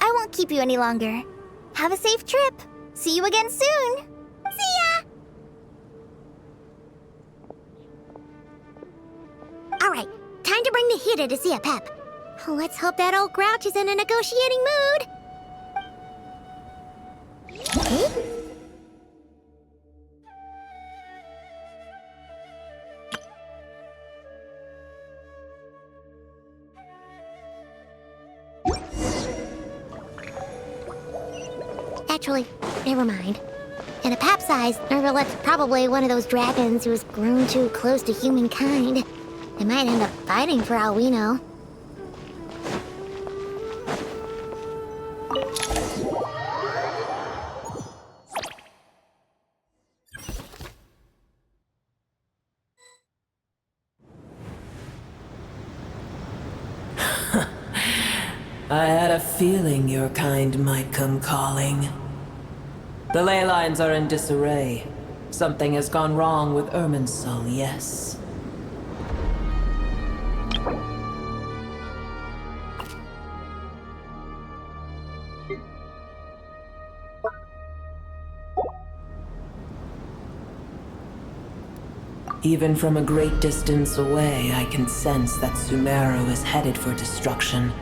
I won't keep you any longer. Have a safe trip. See you again soon. See ya! Alright, time to bring the Hida to see a Pep. Let's hope that old grouch is in a negotiating mood. Actually, never mind. In a pap size, Nervalet's probably one of those dragons who has grown too close to humankind. They might end up fighting for all we know. I had a feeling your kind might come calling. The ley lines are in disarray. Something has gone wrong with Irminsul, yes. Even from a great distance away, I can sense that Sumeru is headed for destruction.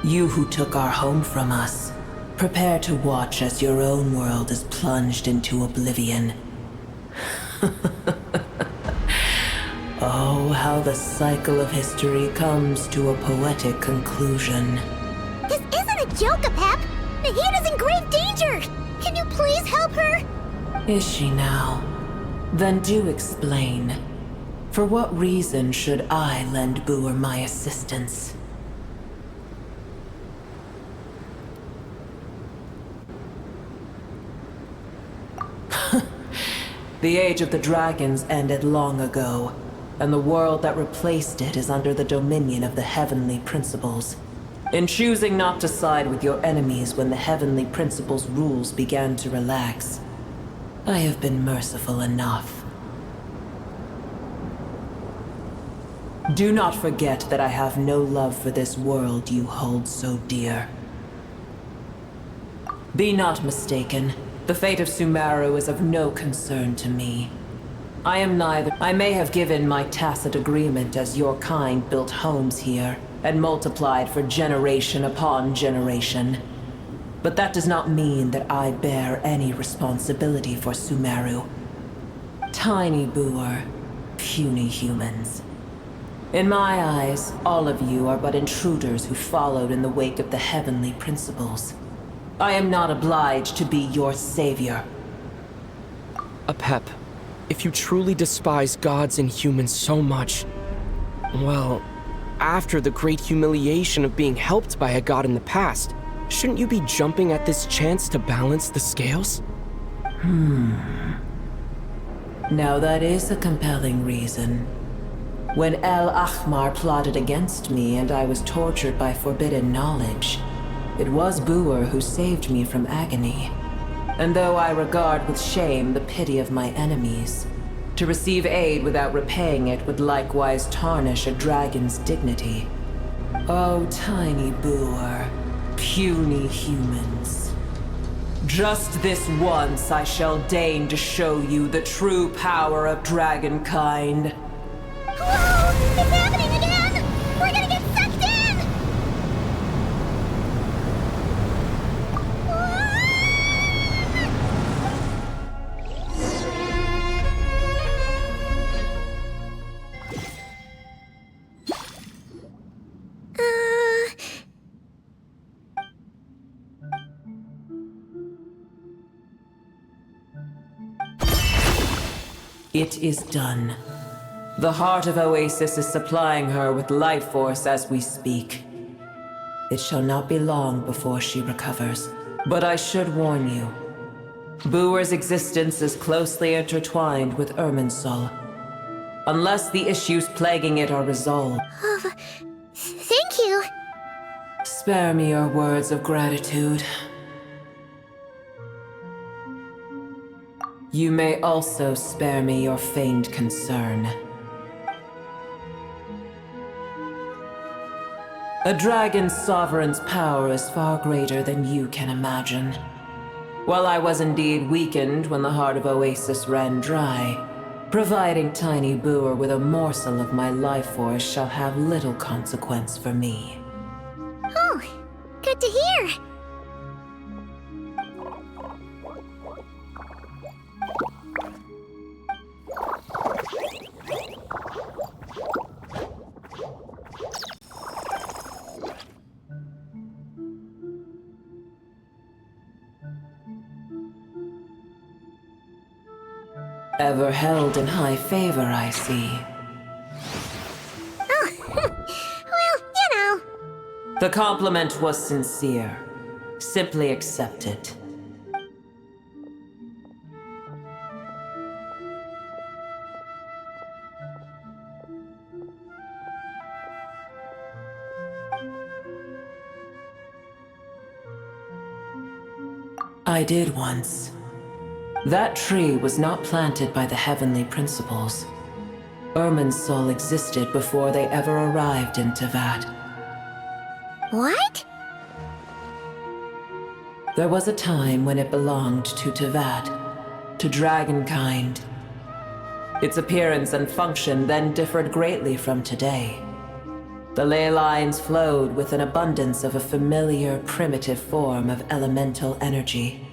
You who took our home from us, prepare to watch as your own world is plunged into oblivion. Oh, how the cycle of history comes to a poetic conclusion. This isn't a joke, Pep! Nahida's in grave danger! Can you please help her? Is she now? Then do explain. For what reason should I lend Booer my assistance? The Age of the Dragons ended long ago, and the world that replaced it is under the dominion of the Heavenly Principles. In choosing not to side with your enemies when the Heavenly Principles' rules began to relax, I have been merciful enough. Do not forget that I have no love for this world you hold so dear. Be not mistaken. The fate of Sumeru is of no concern to me. I may have given my tacit agreement as your kind built homes here and multiplied for generation upon generation. But that does not mean that I bear any responsibility for Sumeru. Tiny Boer, puny humans. In my eyes, all of you are but intruders who followed in the wake of the Heavenly Principles. I am not obliged to be your savior. Apep, if you truly despise gods and humans so much, well, after the great humiliation of being helped by a god in the past, shouldn't you be jumping at this chance to balance the scales? Now that is a compelling reason. When El Ahmar plotted against me and I was tortured by forbidden knowledge, it was Boer who saved me from agony. And though I regard with shame the pity of my enemies, to receive aid without repaying it would likewise tarnish a dragon's dignity. Oh, tiny Boer, puny humans. Just this once I shall deign to show you the true power of dragonkind. Whoa! It's happening again! We're gonna get sucked in! It is done. The heart of Oasis is supplying her with life force as we speak. It shall not be long before she recovers. But I should warn you. Booer's existence is closely intertwined with Irminsul. Unless the issues plaguing it are resolved. Thank you. Spare me your words of gratitude. You may also spare me your feigned concern. A dragon's sovereign's power is far greater than you can imagine. While I was indeed weakened when the heart of Oasis ran dry, providing Tiny Booer with a morsel of my life force shall have little consequence for me. Oh, good to hear. Ever held in high favor, I see. Oh, well, you know. The compliment was sincere. Simply accept it. I did once. That tree was not planted by the heavenly principles. Irminsul existed before they ever arrived in Tevat. What? There was a time when it belonged to Tevat, to dragonkind. Its appearance and function then differed greatly from today. The ley lines flowed with an abundance of a familiar, primitive form of elemental energy.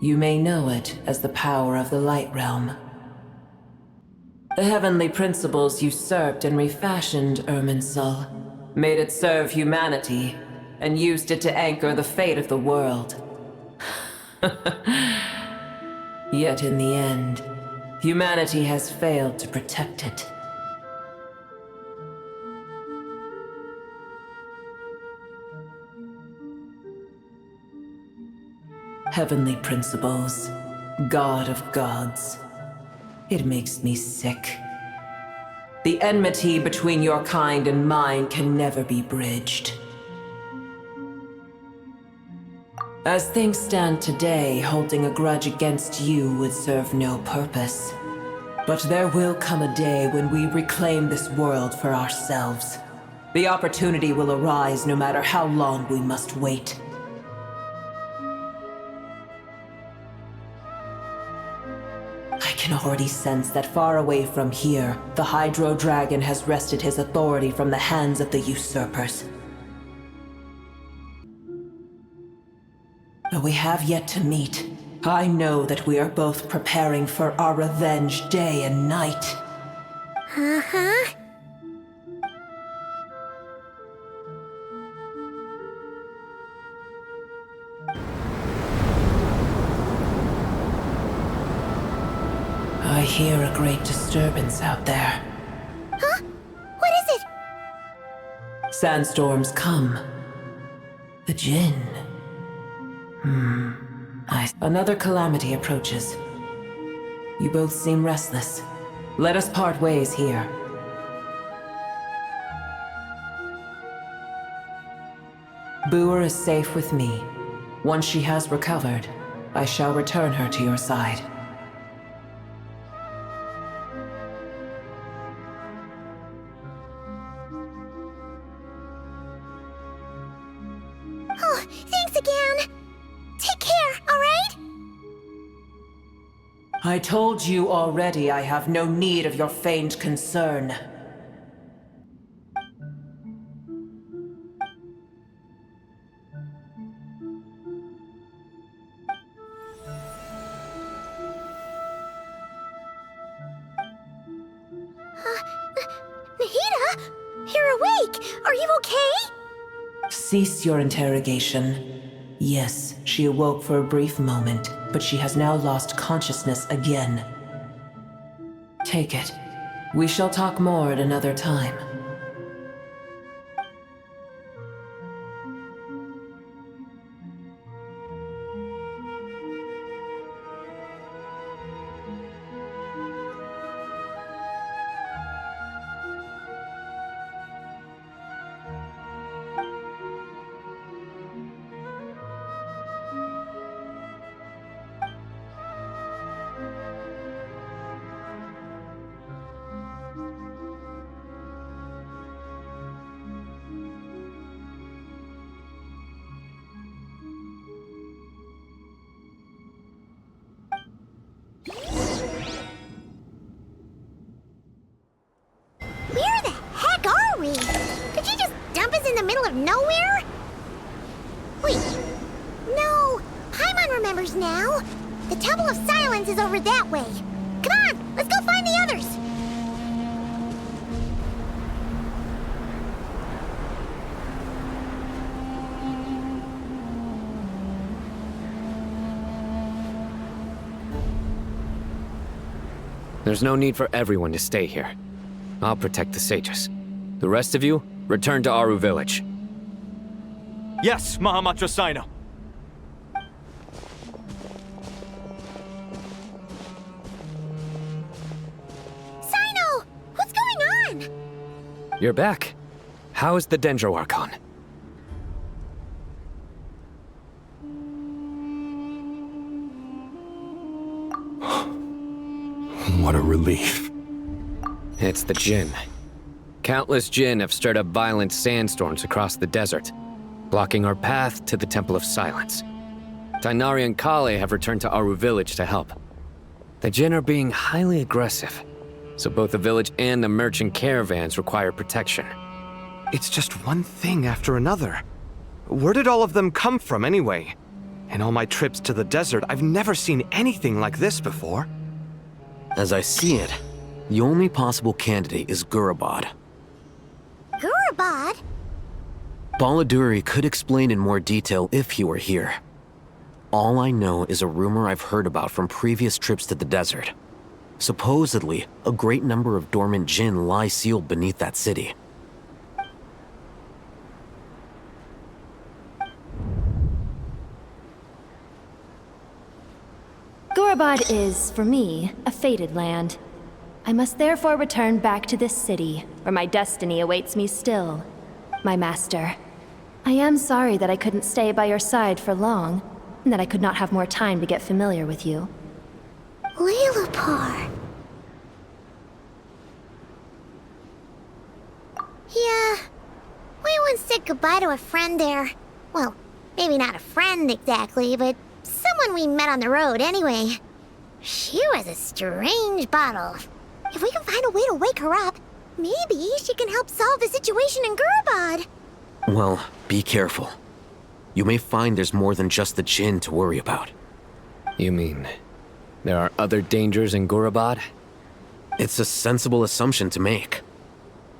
You may know it as the power of the Light Realm. The heavenly principles usurped and refashioned Irminsul, made it serve humanity, and used it to anchor the fate of the world. Yet in the end, humanity has failed to protect it. Heavenly principles, God of gods. It makes me sick. The enmity between your kind and mine can never be bridged. As things stand today, holding a grudge against you would serve no purpose. But there will come a day when we reclaim this world for ourselves. The opportunity will arise no matter how long we must wait. I can already sense that far away from here, the Hydro Dragon has wrested his authority from the hands of the usurpers. Though we have yet to meet, I know that we are both preparing for our revenge day and night. Uh-huh. I hear a great disturbance out there. Huh? What is it? Sandstorms come. The Jinn. Another calamity approaches. You both seem restless. Let us part ways here. Booer is safe with me. Once she has recovered, I shall return her to your side. Oh, thanks again. Take care, all right? I told you already I have no need of your feigned concern. Nahida? You're awake! Are you okay? Cease your interrogation. Yes, she awoke for a brief moment, but she has now lost consciousness again. Take it. We shall talk more at another time. nowhere? Wait. No. Paimon remembers now. The Temple of Silence is over that way. Come on, let's go find the others. There's no need for everyone to stay here. I'll protect the sages. The rest of you, return to Aru Village. Yes, Mahamatra Sino. Sino! What's going on? You're back. How is the Dendro Archon? What a relief. It's the Jinn. Countless Jinn have stirred up violent sandstorms across the desert, blocking our path to the Temple of Silence. Tighnari and Kale have returned to Aru Village to help. The Jinn are being highly aggressive, so both the village and the merchant caravans require protection. It's just one thing after another. Where did all of them come from anyway? In all my trips to the desert, I've never seen anything like this before. As I see it, the only possible candidate is Gurabad. Gurabad? Baladuri could explain in more detail if he were here. All I know is a rumor I've heard about from previous trips to the desert. Supposedly, a great number of dormant Jinn lie sealed beneath that city. Gurabad is, for me, a fated land. I must therefore return back to this city, where my destiny awaits me still. My master. I am sorry that I couldn't stay by your side for long, and that I could not have more time to get familiar with you. Lilipar. Yeah, we once said goodbye to a friend there. Well, maybe not a friend exactly, but someone we met on the road anyway. She was a strange bottle. If we can find a way to wake her up, maybe she can help solve the situation in Gurabad. Well, be careful. You may find there's more than just the Jinn to worry about. You mean, there are other dangers in Gurabad? It's a sensible assumption to make.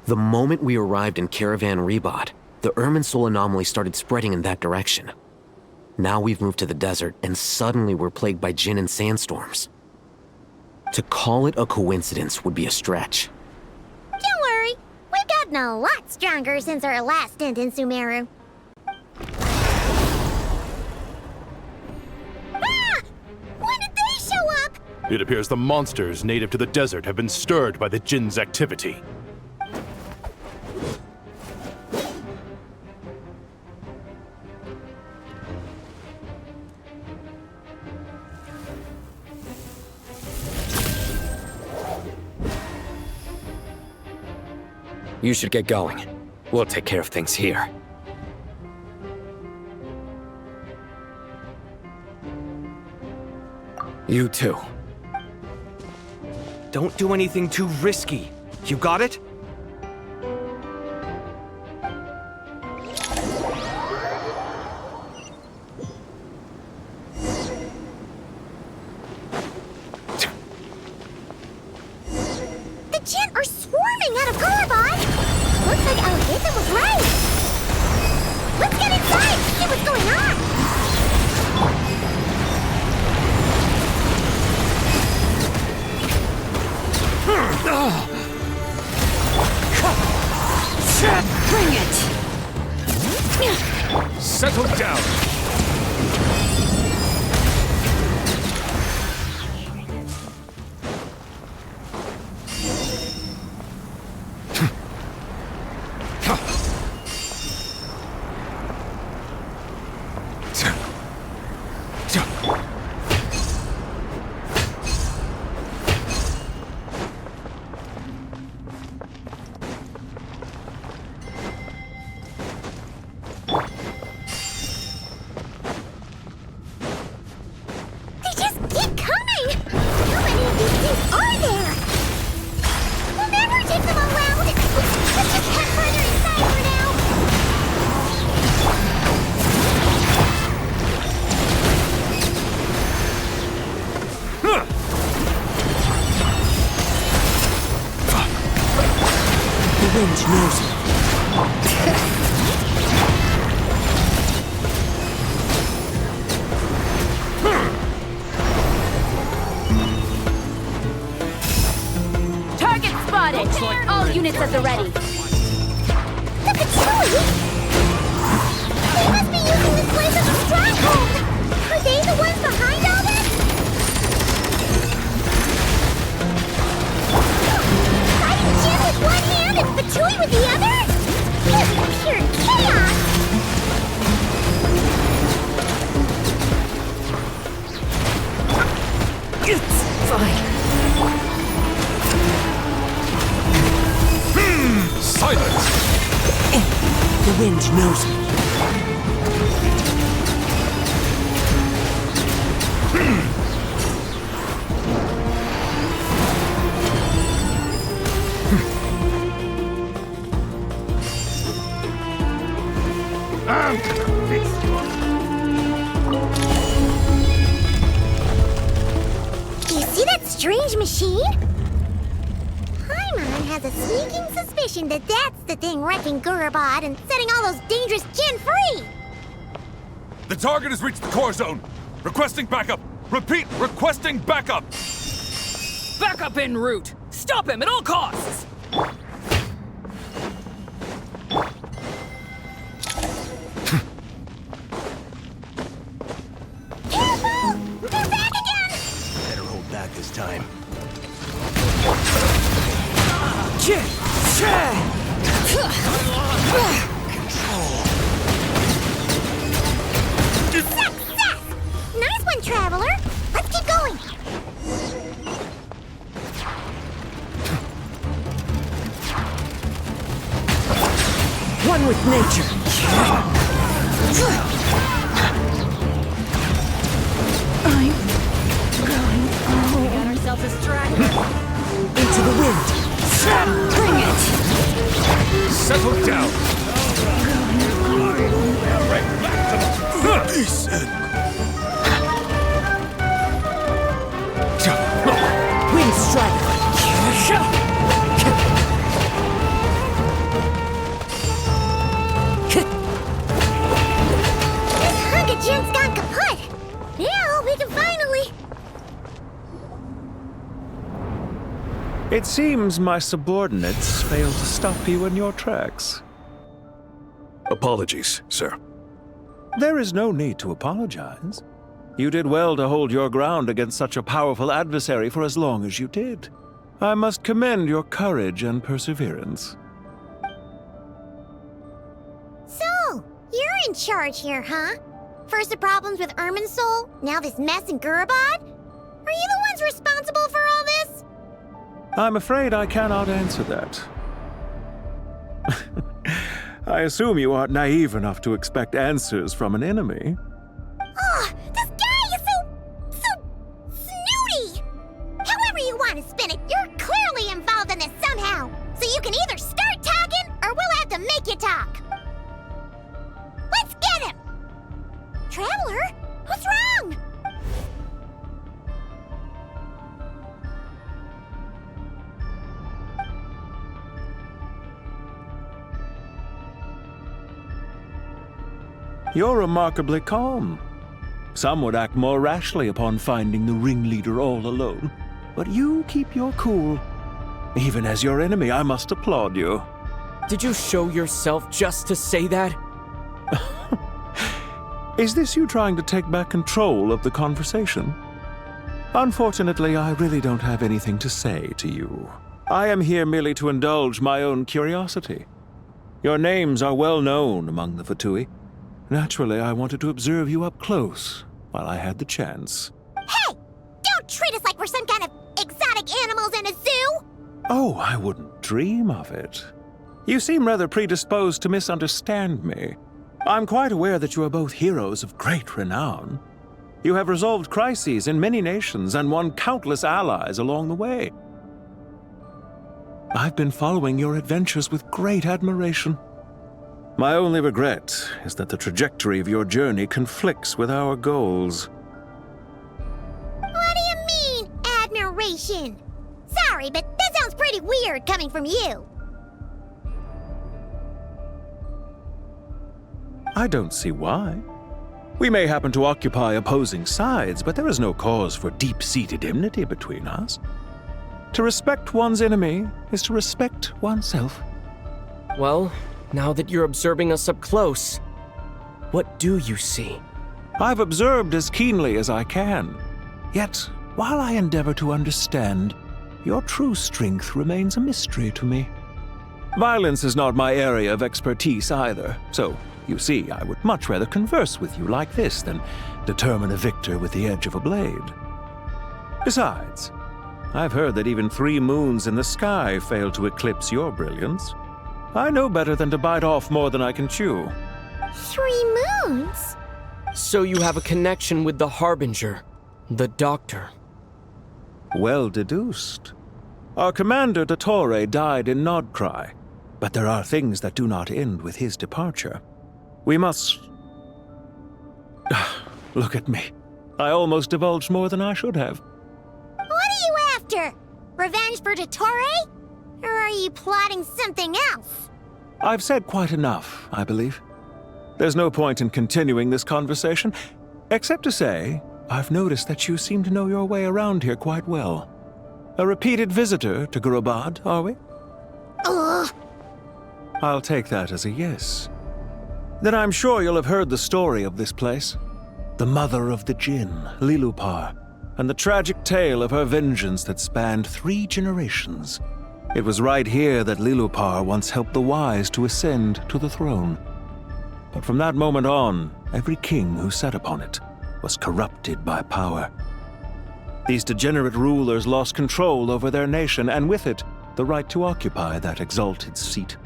The moment we arrived in Caravan Rebad, the Irminsul anomaly started spreading in that direction. Now we've moved to the desert, and suddenly we're plagued by Jinn and sandstorms. To call it a coincidence would be a stretch. Don't worry, we've gotten a lot stronger since our last stint in Sumeru. Ah! When did they show up? It appears the monsters native to the desert have been stirred by the Jinn's activity. You should get going. We'll take care of things here. You too. Don't do anything too risky. You got it? The Jinn are swarming out of Gurabad! Looks like Alhazen was right! Let's get inside and see what's going on! Bring it! Settle down! knows it. Target spotted! All units at the ready. The Patui! They must be using this place as a stronghold! Are they the ones behind all this? Fighting Jin with one hand and Patui with the other? This is pure chaos! It's fine. Silence! The wind knows me. I'm gonna fix you. Do you see that strange machine? Paimon has a sneaking suspicion that that's the thing wrecking Gurabad and setting all those dangerous Jin free! The target has reached the core zone. Requesting backup. Repeat, requesting backup. Backup en route. Stop him at all costs. Careful! They're back again! Better hold back this time. Success! Nice one, Traveler! Let's keep going! One with nature. I'm going home. We got ourselves a striker. Into the wind. Bring it! Settle down. Wind striker. This hunk of Jin's gone kaput! Now we can finally... It seems my subordinates failed to stop you in your tracks. Apologies, sir. There is no need to apologize. You did well to hold your ground against such a powerful adversary for as long as you did. I must commend your courage and perseverance. So, you're in charge here, huh? First the problems with Irminsul, now this mess in Gurabad? Are you the ones responsible for all this? I'm afraid I cannot answer that. I assume you aren't naive enough to expect answers from an enemy. Oh, this guy is so snooty! However you want to spin it, you're clearly involved in this somehow. So you can either start talking, or we'll have to make you talk. Let's get him! Traveler, what's wrong? You're remarkably calm. Some would act more rashly upon finding the ringleader all alone. But you keep your cool. Even as your enemy, I must applaud you. Did you show yourself just to say that? Is this you trying to take back control of the conversation? Unfortunately, I really don't have anything to say to you. I am here merely to indulge my own curiosity. Your names are well known among the Fatui. Naturally, I wanted to observe you up close while I had the chance. Hey! Don't treat us like we're some kind of exotic animals in a zoo! Oh, I wouldn't dream of it. You seem rather predisposed to misunderstand me. I'm quite aware that you are both heroes of great renown. You have resolved crises in many nations and won countless allies along the way. I've been following your adventures with great admiration. My only regret is that the trajectory of your journey conflicts with our goals. What do you mean, admiration? Sorry, but that sounds pretty weird coming from you. I don't see why. We may happen to occupy opposing sides, but there is no cause for deep-seated enmity between us. To respect one's enemy is to respect oneself. Well, now that you're observing us up close, what do you see? I've observed as keenly as I can. Yet, while I endeavor to understand, your true strength remains a mystery to me. Violence is not my area of expertise either, so, you see, I would much rather converse with you like this than determine a victor with the edge of a blade. Besides, I've heard that even 3 moons in the sky fail to eclipse your brilliance. I know better than to bite off more than I can chew. 3 moons? So you have a connection with the Harbinger, the Doctor. Well deduced. Our commander, Dottore, died in Nodcry, but there are things that do not end with his departure. We must... Look at me. I almost divulged more than I should have. What are you after? Revenge for Dottore? Or are you plotting something else? I've said quite enough, I believe. There's no point in continuing this conversation, except to say, I've noticed that you seem to know your way around here quite well. A repeated visitor to Gurubad, are we? Ugh. I'll take that as a yes. Then I'm sure you'll have heard the story of this place. The mother of the Jinn, Lilupar, and the tragic tale of her vengeance that spanned 3 generations. It was right here that Lilupar once helped the wise to ascend to the throne. But from that moment on, every king who sat upon it was corrupted by power. These degenerate rulers lost control over their nation, and with it, the right to occupy that exalted seat.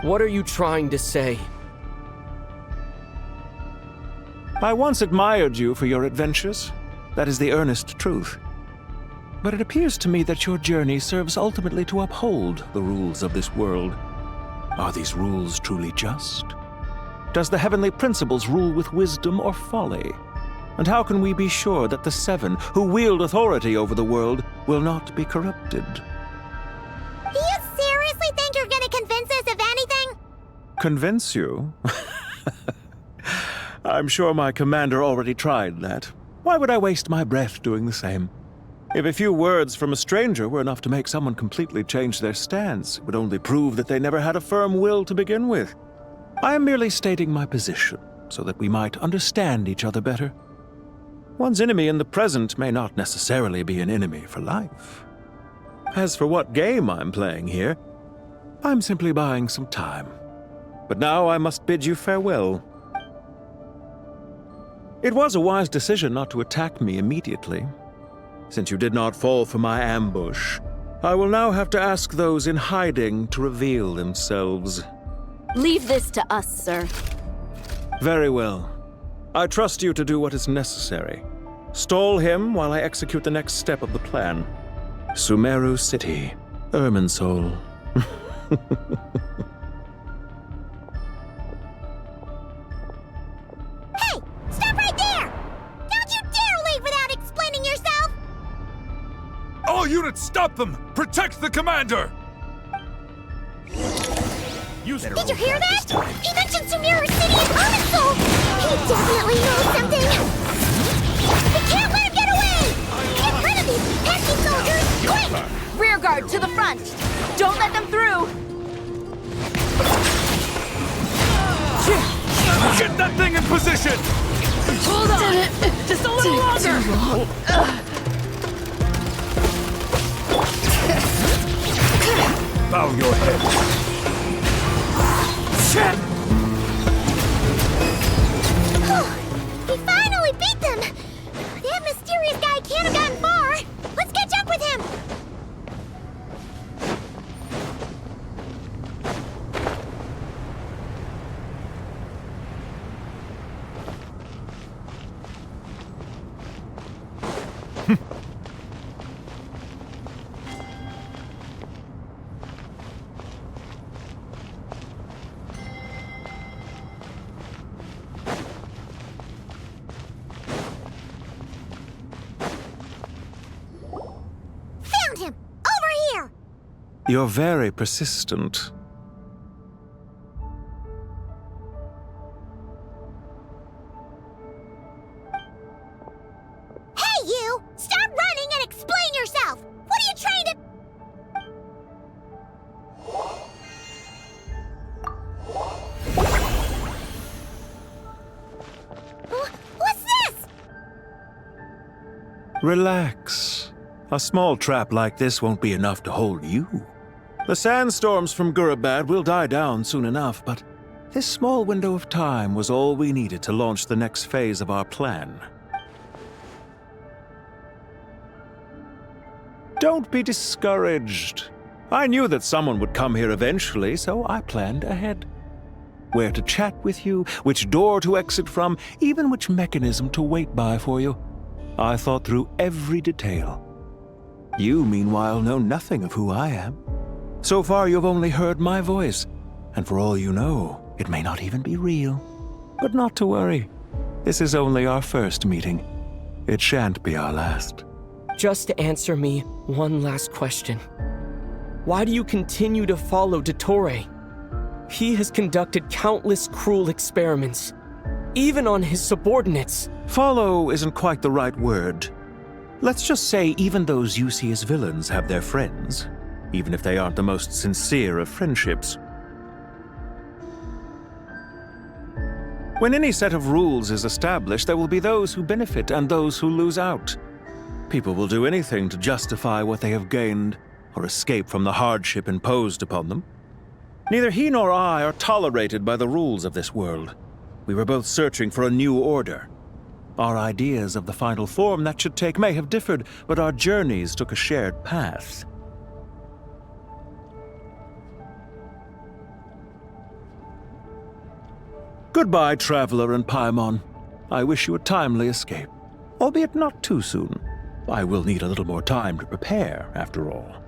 What are you trying to say? I once admired you for your adventures. That is the earnest truth. But it appears to me that your journey serves ultimately to uphold the rules of this world. Are these rules truly just? Does the heavenly principles rule with wisdom or folly? And how can we be sure that the 7 who wield authority over the world will not be corrupted? Do you seriously think you're gonna convince us of anything? Convince you? I'm sure my commander already tried that. Why would I waste my breath doing the same? If a few words from a stranger were enough to make someone completely change their stance, it would only prove that they never had a firm will to begin with. I am merely stating my position, so that we might understand each other better. One's enemy in the present may not necessarily be an enemy for life. As for what game I'm playing here, I'm simply buying some time. But now I must bid you farewell. It was a wise decision not to attack me immediately. Since you did not fall for my ambush, I will now have to ask those in hiding to reveal themselves. Leave this to us, sir. Very well. I trust you to do what is necessary. Stall him while I execute the next step of the plan. Sumeru City, Irminsul. Hey! Stop right there! Don't you dare leave without explaining yourself! All units, stop them! Protect the commander! Did you hear that? He mentioned Sumeru City and Irminsul! He definitely knows something! We can't let him get away! Get rid of these pesky soldiers, quick! Rear guard to the front! Don't let them through! Get that thing in position! Hold on! Just a little longer! Bow your head. We finally beat them! That mysterious guy can't have gotten far! Let's catch up with him! You're very persistent. Relax. A small trap like this won't be enough to hold you. The sandstorms from Gurabad will die down soon enough, but this small window of time was all we needed to launch the next phase of our plan. Don't be discouraged. I knew that someone would come here eventually, so I planned ahead. Where to chat with you, which door to exit from, even which mechanism to wait by for you. I thought through every detail. You, meanwhile, know nothing of who I am. So far, you've only heard my voice, and for all you know, it may not even be real. But not to worry. This is only our first meeting. It shan't be our last. Just answer me one last question. Why do you continue to follow Dottore? He has conducted countless cruel experiments, even on his subordinates. Follow isn't quite the right word. Let's just say even those you see as villains have their friends, even if they aren't the most sincere of friendships. When any set of rules is established, there will be those who benefit and those who lose out. People will do anything to justify what they have gained or escape from the hardship imposed upon them. Neither he nor I are tolerated by the rules of this world. We were both searching for a new order. Our ideas of the final form that should take may have differed, but our journeys took a shared path. Goodbye, Traveler and Paimon. I wish you a timely escape, albeit not too soon. I will need a little more time to prepare, after all.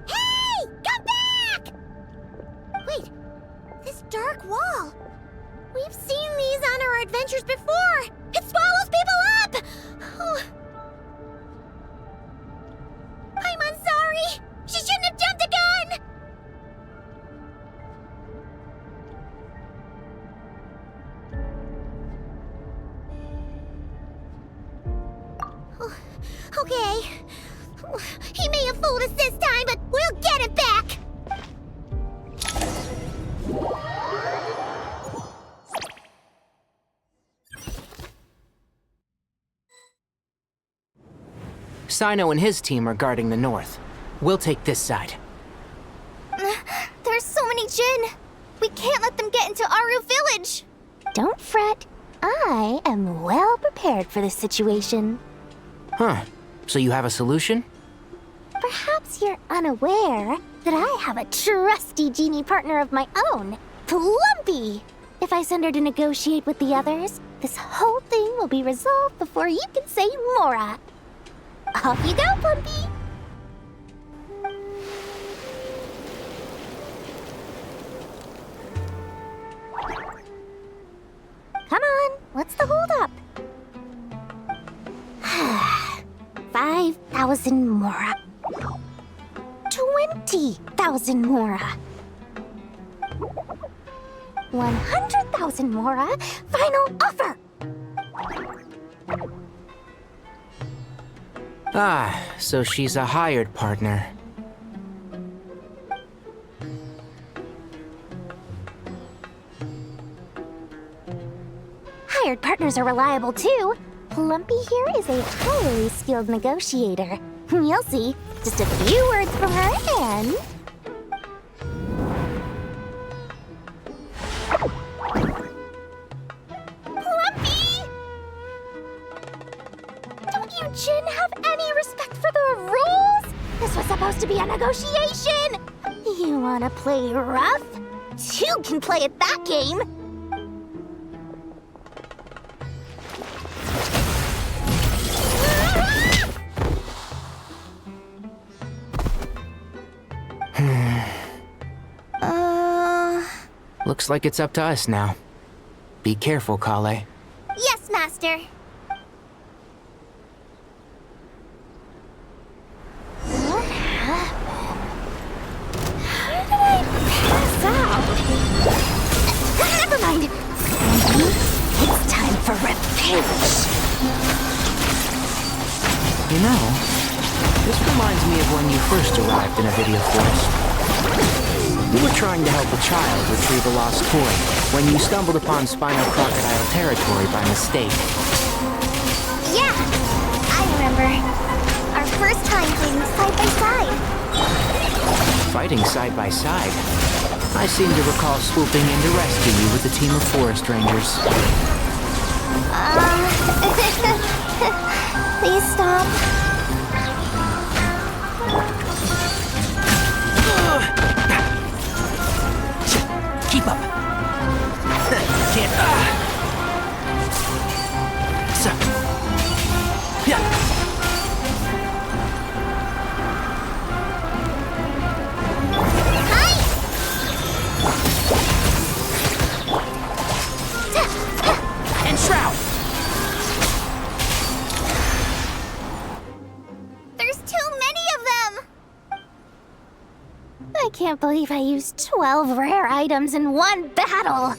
Hey! Come back! Wait, this dark wall. We've seen these on our adventures before. It swallows people up! Oh. I'm sorry. She shouldn't have jumped the gun! Okay. He may have fooled us this time, but we'll get it back! Sino and his team are guarding the north. We'll take this side. There's so many Jin! We can't let them get into Aru Village! Don't fret. I am well prepared for this situation. Huh. So you have a solution? Perhaps you're unaware that I have a trusty genie partner of my own, Plumpy. If I send her to negotiate with the others, this whole thing will be resolved before you can say Mora. Off you go, Plumpy! Come on, what's the holdup? 5,000 Mora. 20,000 Mora. 100,000 Mora. Final offer! Ah, so she's a hired partner. Hired partners are reliable too. Plumpy here is a highly skilled negotiator. You'll see. Just a few words from her and... Plumpy! Don't you Jin have any respect for the rules? This was supposed to be a negotiation! You wanna play rough? Two can play at that game! Looks like it's up to us now. Be careful, Kale. Yes, Master. What happened? How did I pass out? Never mind. It's time for revenge. You know, this reminds me of when you first arrived in a video forest. You were trying to help a child retrieve a lost toy when you stumbled upon Spinal Crocodile territory by mistake. Yeah, I remember. Our first time fighting side by side. Fighting side by side? I seem to recall swooping in to rescue you with a team of forest rangers. Please stop. Keep up. Can't. So. Yeah. And shroud. There's too many of them. I can't believe I used 12 rare items in one battle.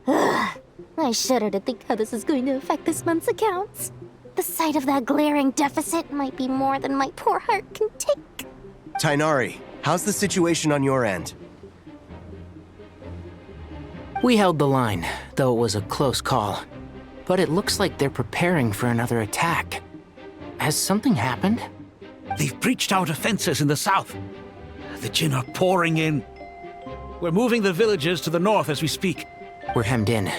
Ugh. I shudder to think how this is going to affect this month's accounts. The sight of that glaring deficit might be more than my poor heart can take. Tainari, how's the situation on your end? We held the line, though it was a close call. But it looks like they're preparing for another attack. Has something happened? They've breached our defenses in the south. The Jinn are pouring in. We're moving the villages to the north as we speak. We're hemmed in.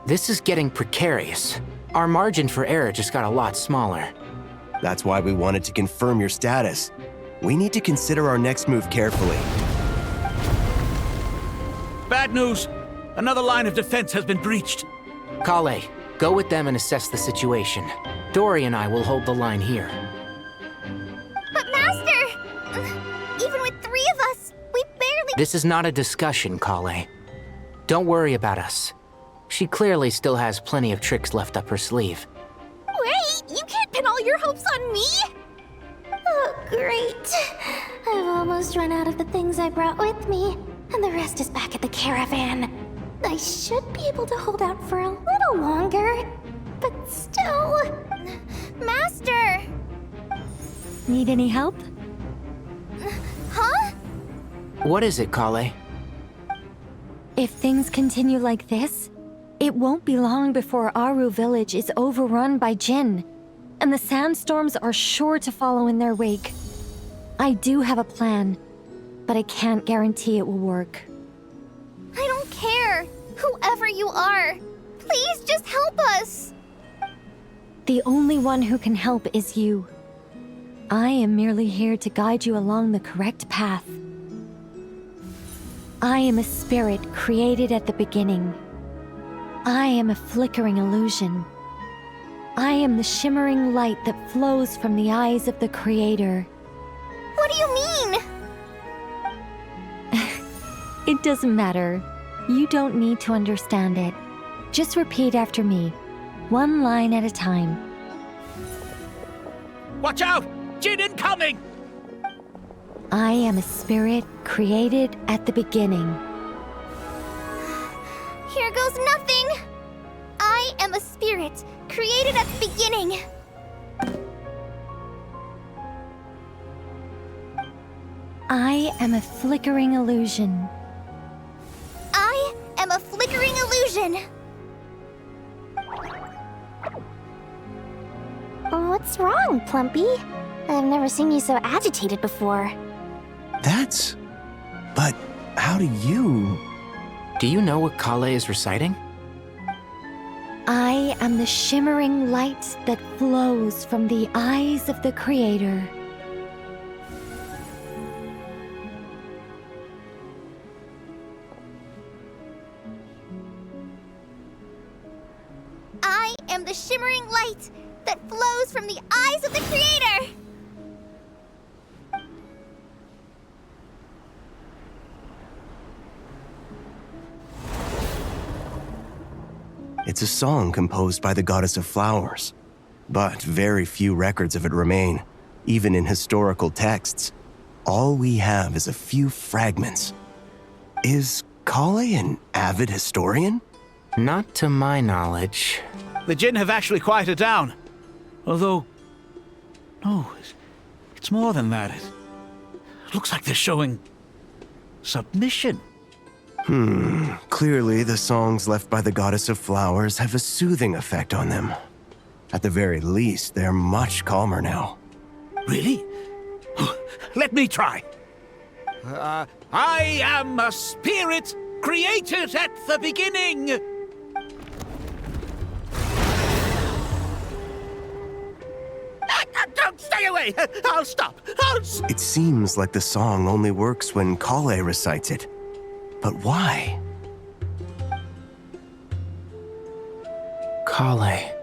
This is getting precarious. Our margin for error just got a lot smaller. That's why we wanted to confirm your status. We need to consider our next move carefully. Bad news! Another line of defense has been breached. Kale, go with them and assess the situation. Dory and I will hold the line here. But Master! Even with 3 of us, we barely— This is not a discussion, Kale. Don't worry about us. She clearly still has plenty of tricks left up her sleeve. Wait! You can't pin all your hopes on me! Oh, great. I've almost run out of the things I brought with me, and the rest is back at the caravan. I should be able to hold out for a little longer, but still... Master! Need any help? Huh? What is it, Kale? If things continue like this, it won't be long before Aru village is overrun by Jinn, and the sandstorms are sure to follow in their wake. I do have a plan, but I can't guarantee it will work. I don't care. Whoever you are, please just help us. The only one who can help is you. I am merely here to guide you along the correct path. I am a spirit created at the beginning. I am a flickering illusion. I am the shimmering light that flows from the eyes of the Creator. What do you mean? It doesn't matter. You don't need to understand it. Just repeat after me, one line at a time. Watch out! Jinn incoming! I am a spirit created at the beginning. Here goes nothing! I am a spirit created at the beginning. I am a flickering illusion. I am a flickering illusion. What's wrong, Plumpy? I've never seen you so agitated before. But how do you... Do you know what Kale is reciting? I am the shimmering light that flows from the eyes of the Creator. I am the shimmering light that flows from the eyes of the Creator! It's a song composed by the goddess of flowers, but very few records of it remain, even in historical texts. All we have is a few fragments. Is Kale an avid historian? Not to my knowledge. The Jinn have actually quieted down. Although... no, it's more than that. It looks like they're showing... submission. Clearly the songs left by the Goddess of Flowers have a soothing effect on them. At the very least, they're much calmer now. Really? Let me try. I am a spirit created at the beginning. Stay away! I'll stop! It seems like the song only works when Kale recites it. But why? Kale.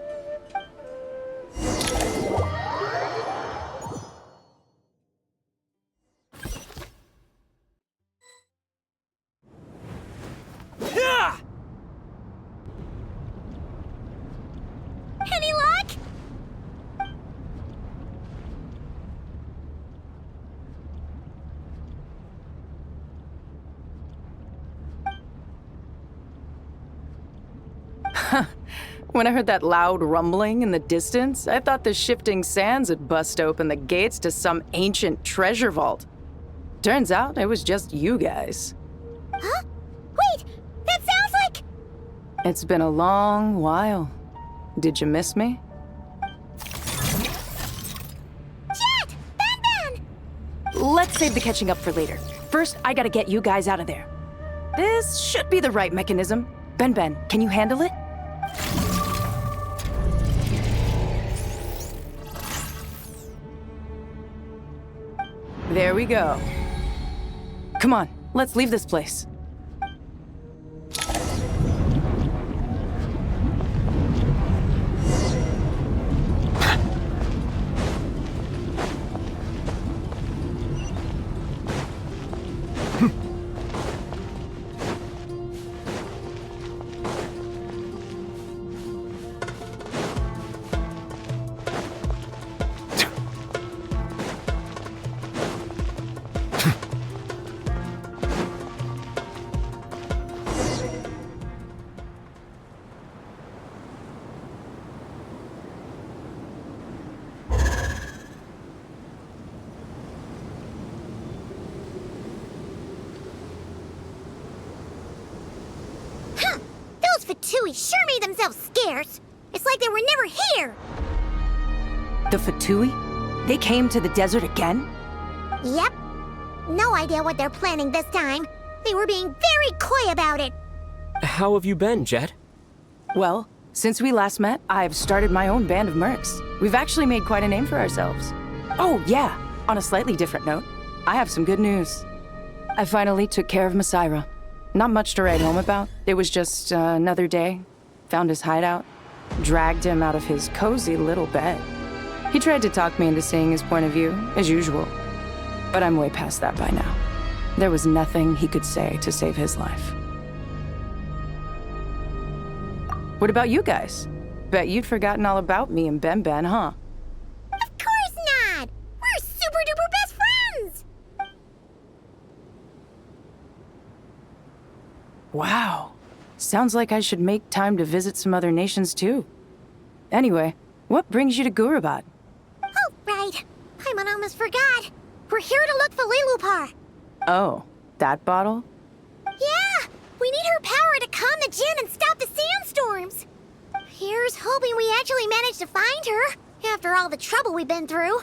Any luck? When I heard that loud rumbling in the distance, I thought the shifting sands had bust open the gates to some ancient treasure vault. Turns out it was just you guys. Huh? Wait, that sounds like... It's been a long while. Did you miss me? Jet! Ben! Let's save the catching up for later. First, I gotta get you guys out of there. This should be the right mechanism. Ben, can you handle it? There we go. Come on, let's leave this place. Fatui sure made themselves scarce. It's like they were never here. The Fatui? They came to the desert again? Yep. No idea what they're planning this time. They were being very coy about it. How have you been, Jet? Well, since we last met, I've started my own band of mercs. We've actually made quite a name for ourselves. Oh, yeah. On a slightly different note, I have some good news. I finally took care of Myra. Not much to write home about. It was just another day. Found his hideout. Dragged him out of his cozy little bed. He tried to talk me into seeing his point of view, as usual. But I'm way past that by now. There was nothing he could say to save his life. What about you guys? Bet you'd forgotten all about me and Ben, huh? Of course not! We're super duper best friends! Wow. Sounds like I should make time to visit some other nations too. Anyway, what brings you to Gurabad? Oh, right. I almost forgot. We're here to look for Lilupar. Oh, that bottle? Yeah! We need her power to calm the Jinn and stop the sandstorms. Here's hoping we actually manage to find her, after all the trouble we've been through.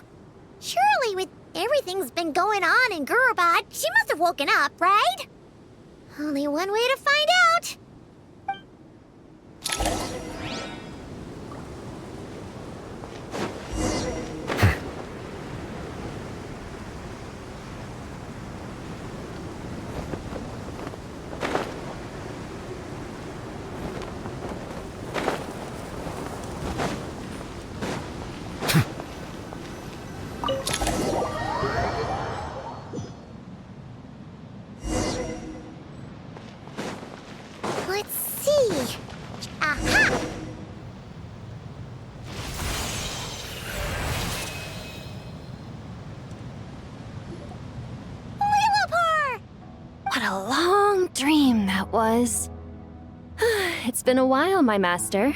Surely, with everything's been going on in Gurabad, she must have woken up, right? Only one way to find out. Let's see. Aha! Lilupar! What a long dream that was. It's been a while, my master.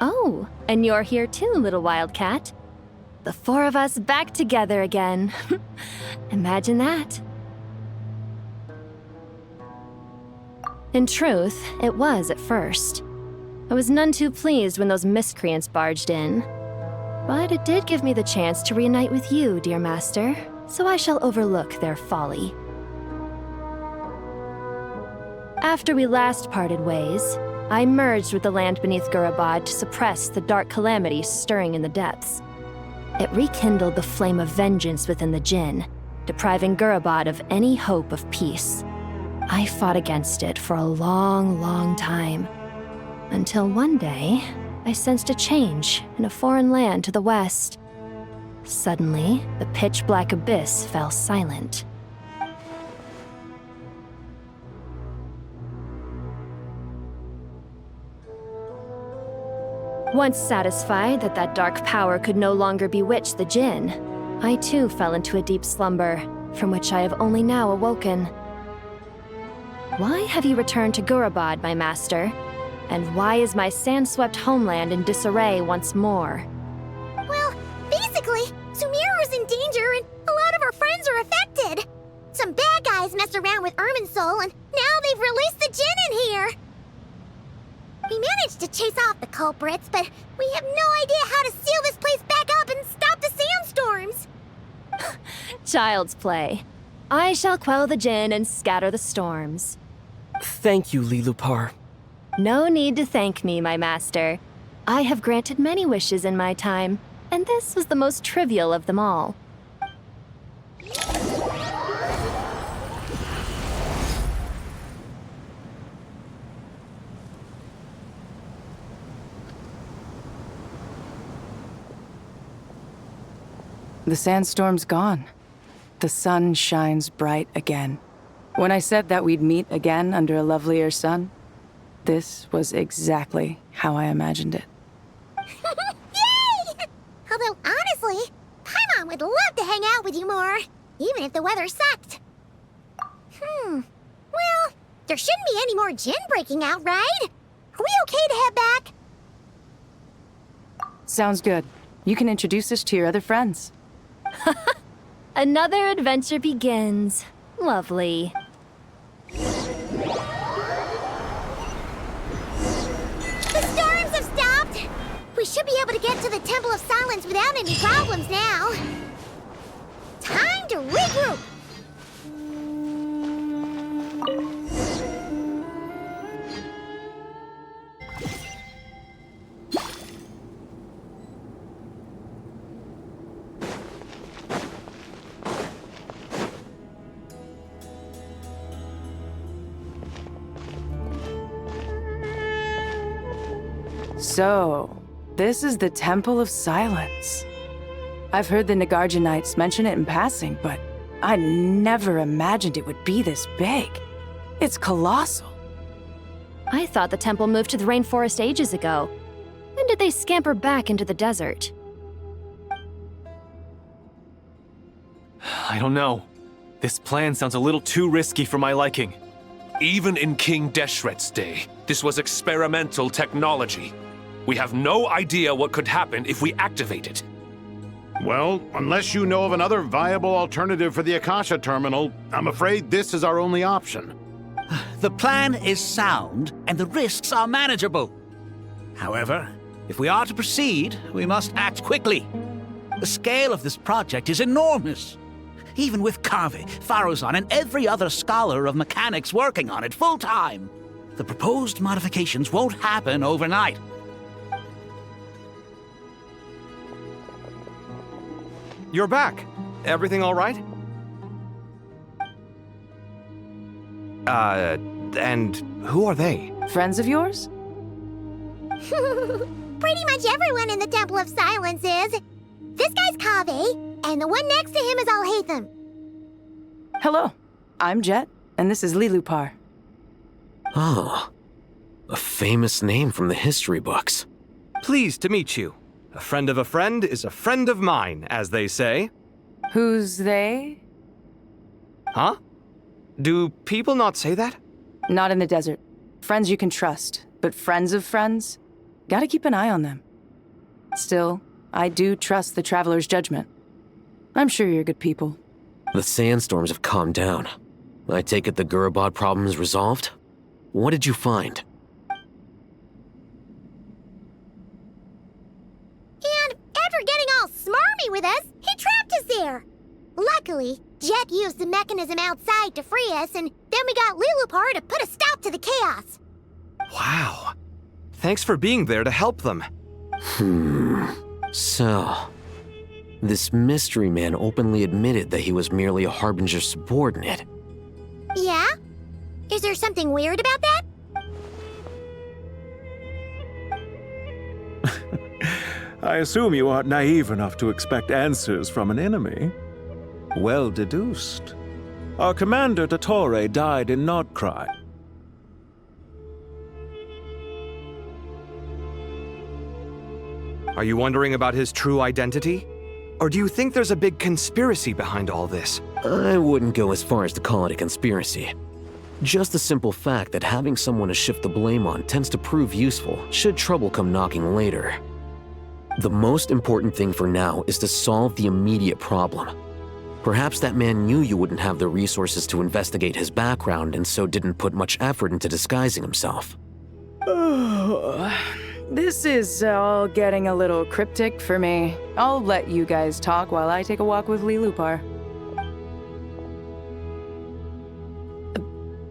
Oh, and you're here too, little wildcat. The four of us back together again. Imagine that. In truth, it was at first. I was none too pleased when those miscreants barged in. But it did give me the chance to reunite with you, dear master, so I shall overlook their folly. After we last parted ways, I merged with the land beneath Gurabad to suppress the dark calamity stirring in the depths. It rekindled the flame of vengeance within the Jinn, depriving Gurabad of any hope of peace. I fought against it for a long, long time, until one day, I sensed a change in a foreign land to the west. Suddenly, the pitch-black abyss fell silent. Once satisfied that that dark power could no longer bewitch the Jinn, I too fell into a deep slumber, from which I have only now awoken. Why have you returned to Gurabad, my master? And why is my sand-swept homeland in disarray once more? Well, basically, Sumeru's in danger and a lot of our friends are affected. Some bad guys messed around with Irminsul and now they've released the Jinn in here. We managed to chase off the culprits, but we have no idea how to seal this place back up and stop the sandstorms. Child's play. I shall quell the Jinn and scatter the storms. Thank you, Lilupar. No need to thank me, my master. I have granted many wishes in my time, and this was the most trivial of them all. The sandstorm's gone. The sun shines bright again. When I said that we'd meet again under a lovelier sun, this was exactly how I imagined it. Yay! Although, honestly, Paimon would love to hang out with you more, even if the weather sucked. Well, there shouldn't be any more Jinn breaking out, right? Are we okay to head back? Sounds good. You can introduce us to your other friends. Another adventure begins. Lovely. The storms have stopped! We should be able to get to the Temple of Silence without any problems now. Time to regroup! So, this is the Temple of Silence. I've heard the Nagarjanites mention it in passing, but I never imagined it would be this big. It's colossal. I thought the temple moved to the rainforest ages ago. When did they scamper back into the desert? I don't know. This plan sounds a little too risky for my liking. Even in King Deshret's day, this was experimental technology. We have no idea what could happen if we activate it. Well, unless you know of another viable alternative for the Akasha terminal, I'm afraid this is our only option. The plan is sound, and the risks are manageable. However, if we are to proceed, we must act quickly. The scale of this project is enormous. Even with Carvey, Faruzan, and every other scholar of mechanics working on it full-time, the proposed modifications won't happen overnight. You're back. Everything all right? And who are they? Friends of yours? Pretty much everyone in the Temple of Silence is. This guy's Kaveh, and the one next to him is Alhaitham. Hello, I'm Jet, and this is Lilupar. Oh, a famous name from the history books. Pleased to meet you. A friend of a friend is a friend of mine, as they say. Who's they? Huh? Do people not say that? Not in the desert. Friends you can trust, but friends of friends? Gotta keep an eye on them. Still, I do trust the Traveler's judgment. I'm sure you're good people. The sandstorms have calmed down. I take it the Gurabad problem is resolved? What did you find? And after getting all smarmy with us, he trapped us there. Luckily, Jet used the mechanism outside to free us, and then we got Lilupar to put a stop to the chaos. Wow. Thanks for being there to help them. So, this mystery man openly admitted that he was merely a Harbinger's subordinate. Yeah? Is there something weird about that? I assume you aren't naive enough to expect answers from an enemy. Well deduced. Our commander, Dottore, died in Nordcry. Are you wondering about his true identity? Or do you think there's a big conspiracy behind all this? I wouldn't go as far as to call it a conspiracy. Just the simple fact that having someone to shift the blame on tends to prove useful should trouble come knocking later. The most important thing for now is to solve the immediate problem. Perhaps that man knew you wouldn't have the resources to investigate his background and so didn't put much effort into disguising himself. This is all getting a little cryptic for me. I'll let you guys talk while I take a walk with Lilupar.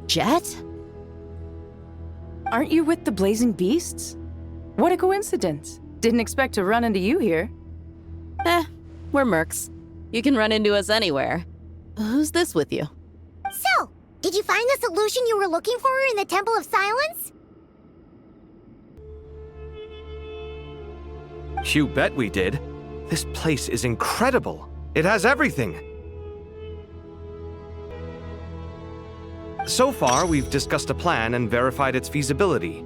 Jet? Aren't you with the Blazing Beasts? What a coincidence. Didn't expect to run into you here. We're mercs. You can run into us anywhere. Who's this with you? So, did you find the solution you were looking for in the Temple of Silence? You bet we did. This place is incredible. It has everything. So far, we've discussed a plan and verified its feasibility.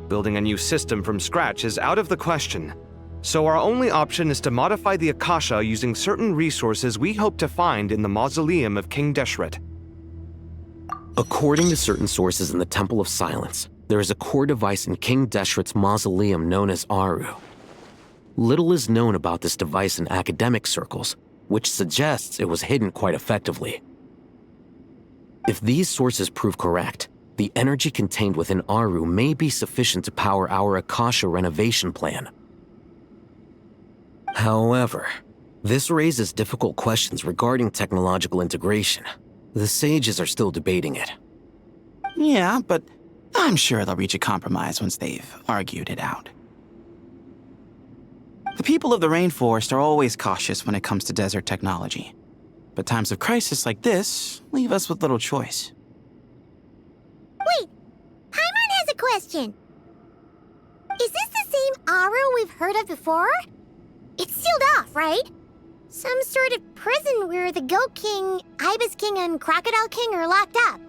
Building a new system from scratch is out of the question. So our only option is to modify the Akasha using certain resources we hope to find in the mausoleum of King Deshret. According to certain sources in the Temple of Silence, there is a core device in King Deshret's mausoleum known as Aru. Little is known about this device in academic circles, which suggests it was hidden quite effectively. If these sources prove correct, the energy contained within Aru may be sufficient to power our Akasha renovation plan. However, this raises difficult questions regarding technological integration. The sages are still debating it. Yeah, but I'm sure they'll reach a compromise once they've argued it out. The people of the rainforest are always cautious when it comes to desert technology. But times of crisis like this leave us with little choice. Wait, Paimon has a question. Is this the same Aru we've heard of before? It's sealed off, right? Some sort of prison where the Goat King, Ibis King, and Crocodile King are locked up.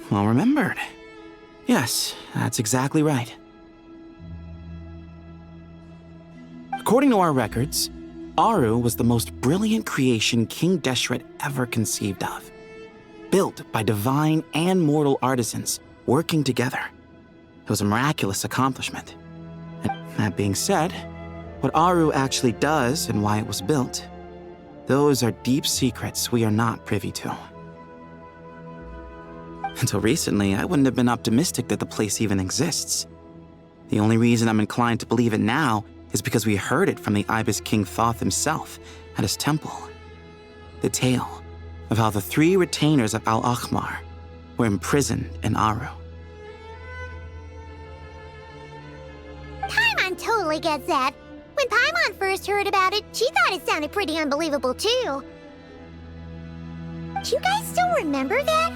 Well remembered. Yes, that's exactly right. According to our records, Aru was the most brilliant creation King Deshret ever conceived of. Built by divine and mortal artisans working together. It was a miraculous accomplishment. And that being said, what Aru actually does and why it was built, those are deep secrets we are not privy to. Until recently, I wouldn't have been optimistic that the place even exists. The only reason I'm inclined to believe it now is because we heard it from the Ibis King Thoth himself at his temple. The tale of how the 3 retainers of Al-Akhmar were imprisoned in Aru. Paimon totally gets that. When Paimon first heard about it, she thought it sounded pretty unbelievable too. Do you guys still remember that?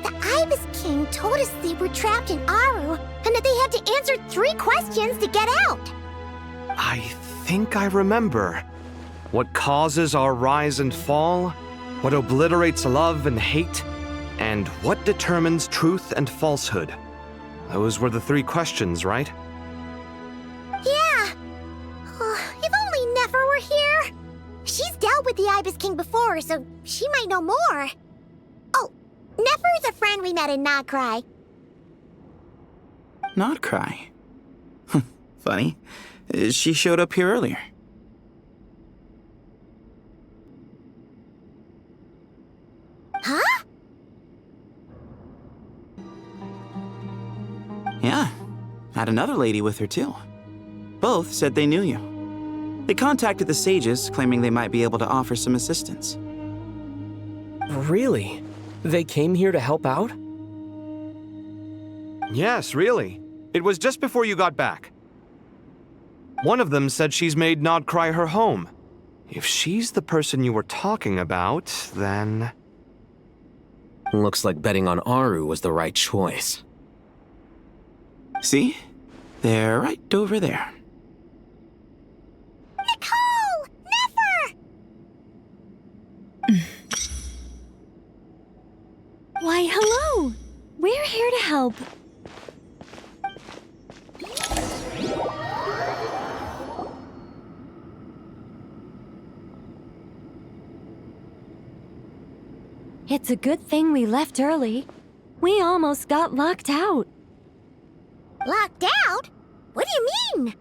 The Ibis King told us they were trapped in Aru and that they had to answer 3 questions to get out. I think I remember. What causes our rise and fall? What obliterates love and hate? And what determines truth and falsehood? Those were the 3 questions, right? Yeah. Oh, if only Nefer were here. She's dealt with the Ibis King before, so she might know more. Oh, Nefer's a friend we met in Nodcry. Nodcry? Funny. She showed up here earlier. Huh? Yeah, had another lady with her too. Both said they knew you. They contacted the sages, claiming they might be able to offer some assistance. Really? They came here to help out? Yes, really. It was just before you got back. One of them said she's made Nod Cry her home. If she's the person you were talking about, then... Looks like betting on Aru was the right choice. See? They're right over there. Nicole! Never! Why, hello! We're here to help. It's a good thing we left early. We almost got locked out. Locked out? What do you mean?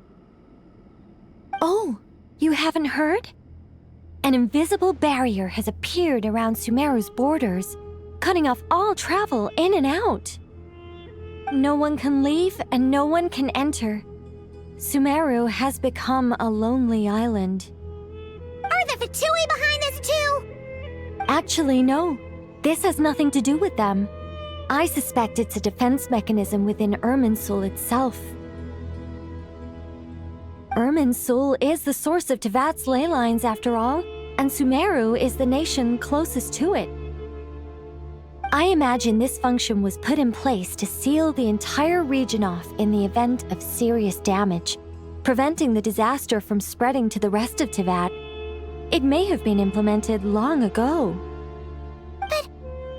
Oh, you haven't heard? An invisible barrier has appeared around Sumeru's borders, cutting off all travel in and out. No one can leave and no one can enter. Sumeru has become a lonely island. Are the Fatui behind this too? Actually, no. This has nothing to do with them. I suspect it's a defense mechanism within Irminsul itself. Irminsul is the source of Tevat's ley lines after all, and Sumeru is the nation closest to it. I imagine this function was put in place to seal the entire region off in the event of serious damage, preventing the disaster from spreading to the rest of Tevat. It may have been implemented long ago.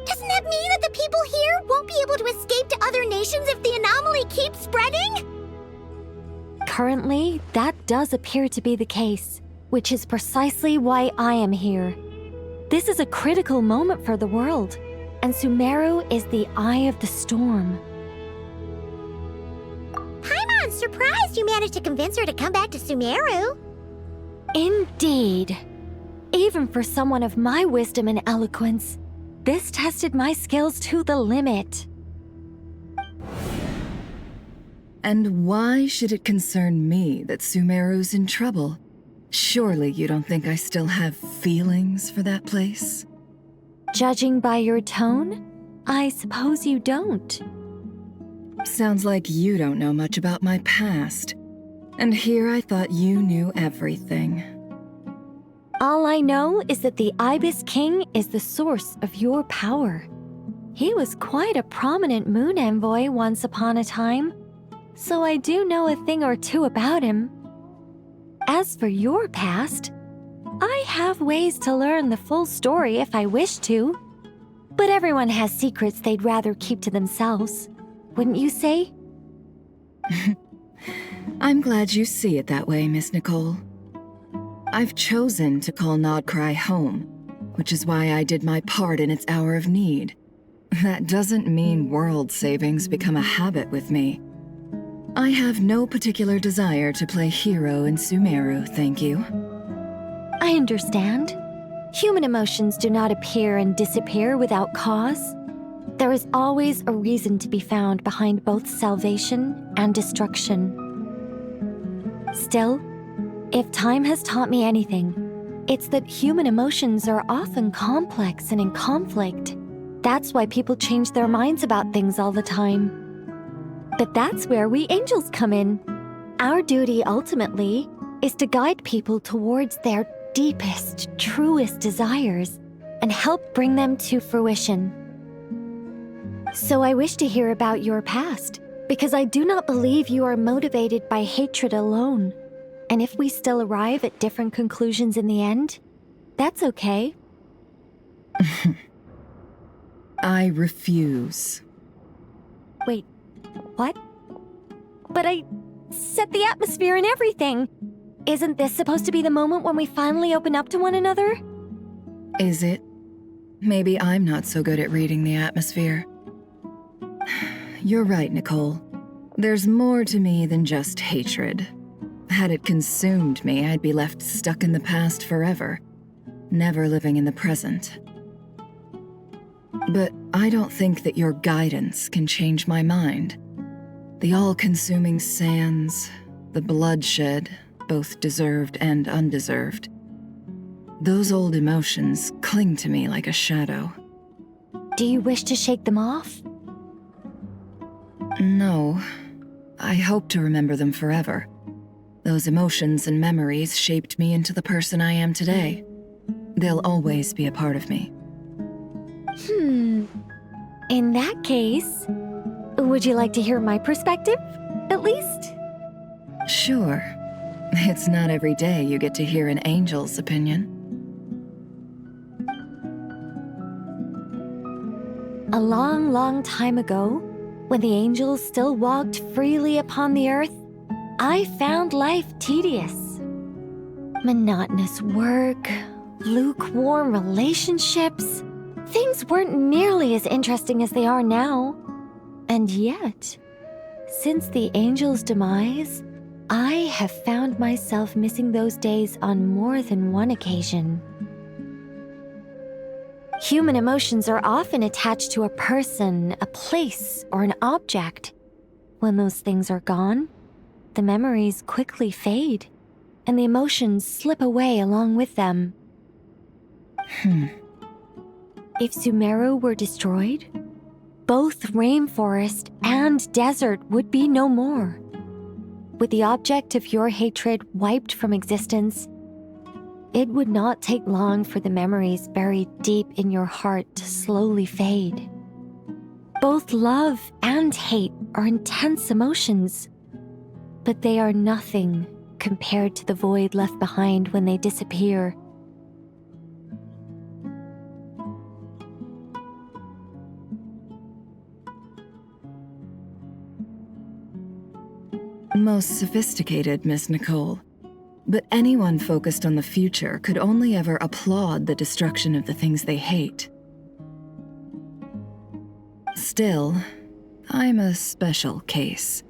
Doesn't that mean that the people here won't be able to escape to other nations if the anomaly keeps spreading? Currently, that does appear to be the case, which is precisely why I am here. This is a critical moment for the world, and Sumeru is the eye of the storm. Paimon's surprised you managed to convince her to come back to Sumeru. Indeed. Even for someone of my wisdom and eloquence, this tested my skills to the limit. And why should it concern me that Sumeru's in trouble? Surely you don't think I still have feelings for that place? Judging by your tone, I suppose you don't. Sounds like you don't know much about my past. And here I thought you knew everything. All I know is that the Ibis King is the source of your power. He was quite a prominent moon envoy once upon a time, so I do know a thing or two about him. As for your past, I have ways to learn the full story if I wish to. But everyone has secrets they'd rather keep to themselves, wouldn't you say? I'm glad you see it that way, Miss Nicole. I've chosen to call Nod Cry home, which is why I did my part in its hour of need. That doesn't mean world savings become a habit with me. I have no particular desire to play hero in Sumeru, thank you. I understand. Human emotions do not appear and disappear without cause. There is always a reason to be found behind both salvation and destruction. Still, if time has taught me anything, it's that human emotions are often complex and in conflict. That's why people change their minds about things all the time. But that's where we angels come in. Our duty, ultimately, is to guide people towards their deepest, truest desires and help bring them to fruition. So I wish to hear about your past, because I do not believe you are motivated by hatred alone. And if we still arrive at different conclusions in the end, that's okay. I refuse. Wait, what? But I set the atmosphere and everything. Isn't this supposed to be the moment when we finally open up to one another? Is it? Maybe I'm not so good at reading the atmosphere. You're right, Nicole. There's more to me than just hatred. Had it consumed me, I'd be left stuck in the past forever, never living in the present. But I don't think that your guidance can change my mind. The all-consuming sands, the bloodshed, both deserved and undeserved. Those old emotions cling to me like a shadow. Do you wish to shake them off? No. I hope to remember them forever. Those emotions and memories shaped me into the person I am today. They'll always be a part of me. In that case, would you like to hear my perspective, at least? Sure. It's not every day you get to hear an angel's opinion. A long, long time ago, when the angels still walked freely upon the earth, I found life tedious. Monotonous work, lukewarm relationships. Things weren't nearly as interesting as they are now. And yet, since the angels' demise, I have found myself missing those days on more than one occasion. Human emotions are often attached to a person, a place, or an object. When those things are gone, the memories quickly fade, and the emotions slip away along with them. If Sumeru were destroyed, both rainforest and desert would be no more. With the object of your hatred wiped from existence, it would not take long for the memories buried deep in your heart to slowly fade. Both love and hate are intense emotions, but they are nothing compared to the void left behind when they disappear. Most sophisticated, Miss Nicole. But anyone focused on the future could only ever applaud the destruction of the things they hate. Still, I'm a special case.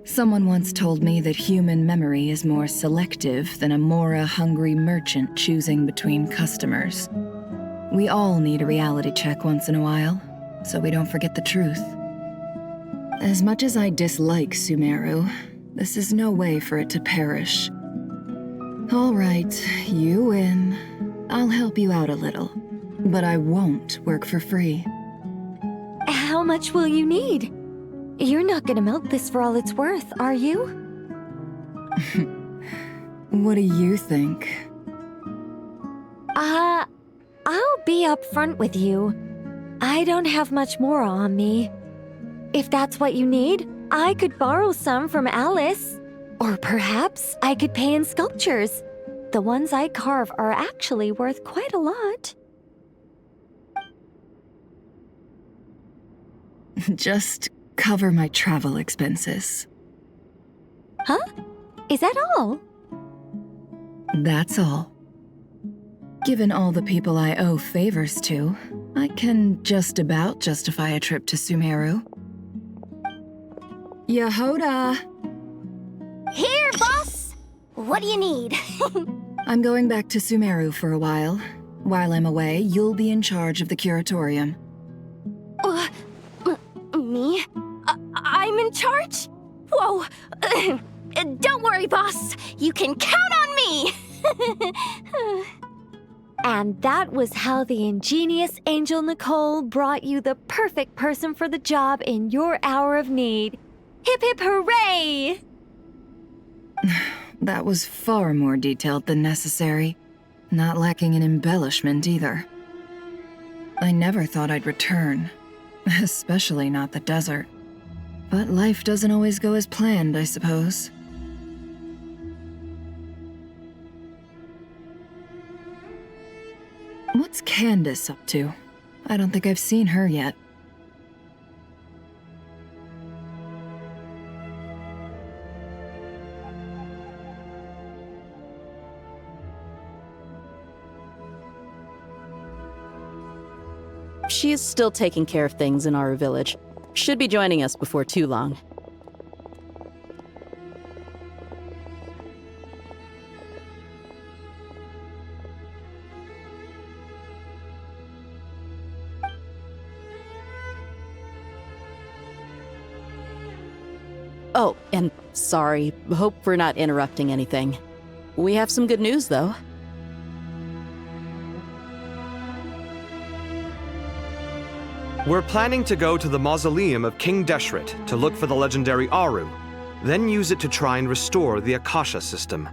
Someone once told me that human memory is more selective than a Mora-hungry merchant choosing between customers. We all need a reality check once in a while, so we don't forget the truth. As much as I dislike Sumeru, this is no way for it to perish. All right, you win. I'll help you out a little, but I won't work for free. How much will you need? You're not gonna milk this for all it's worth, are you? What do you think? I'll be upfront with you. I don't have much more on me. If that's what you need, I could borrow some from Alice. Or perhaps I could pay in sculptures. The ones I carve are actually worth quite a lot. Just cover my travel expenses. Huh? Is that all? That's all. Given all the people I owe favors to, I can just about justify a trip to Sumeru. Yehoda! Here, boss! What do you need? I'm going back to Sumeru for a while. While I'm away, you'll be in charge of the curatorium. Me? I'm in charge? Whoa! Don't worry, boss. You can count on me! And that was how the ingenious Angel Nicole brought you the perfect person for the job in your hour of need. Hip hip hooray! That was far more detailed than necessary. Not lacking in embellishment either. I never thought I'd return. Especially not the desert. But life doesn't always go as planned, I suppose. What's Candace up to? I don't think I've seen her yet. She is still taking care of things in our village. Should be joining us before too long. Oh, and sorry, hope we're not interrupting anything. We have some good news, though. We're planning to go to the mausoleum of King Deshret to look for the legendary Aru, then use it to try and restore the Akasha system.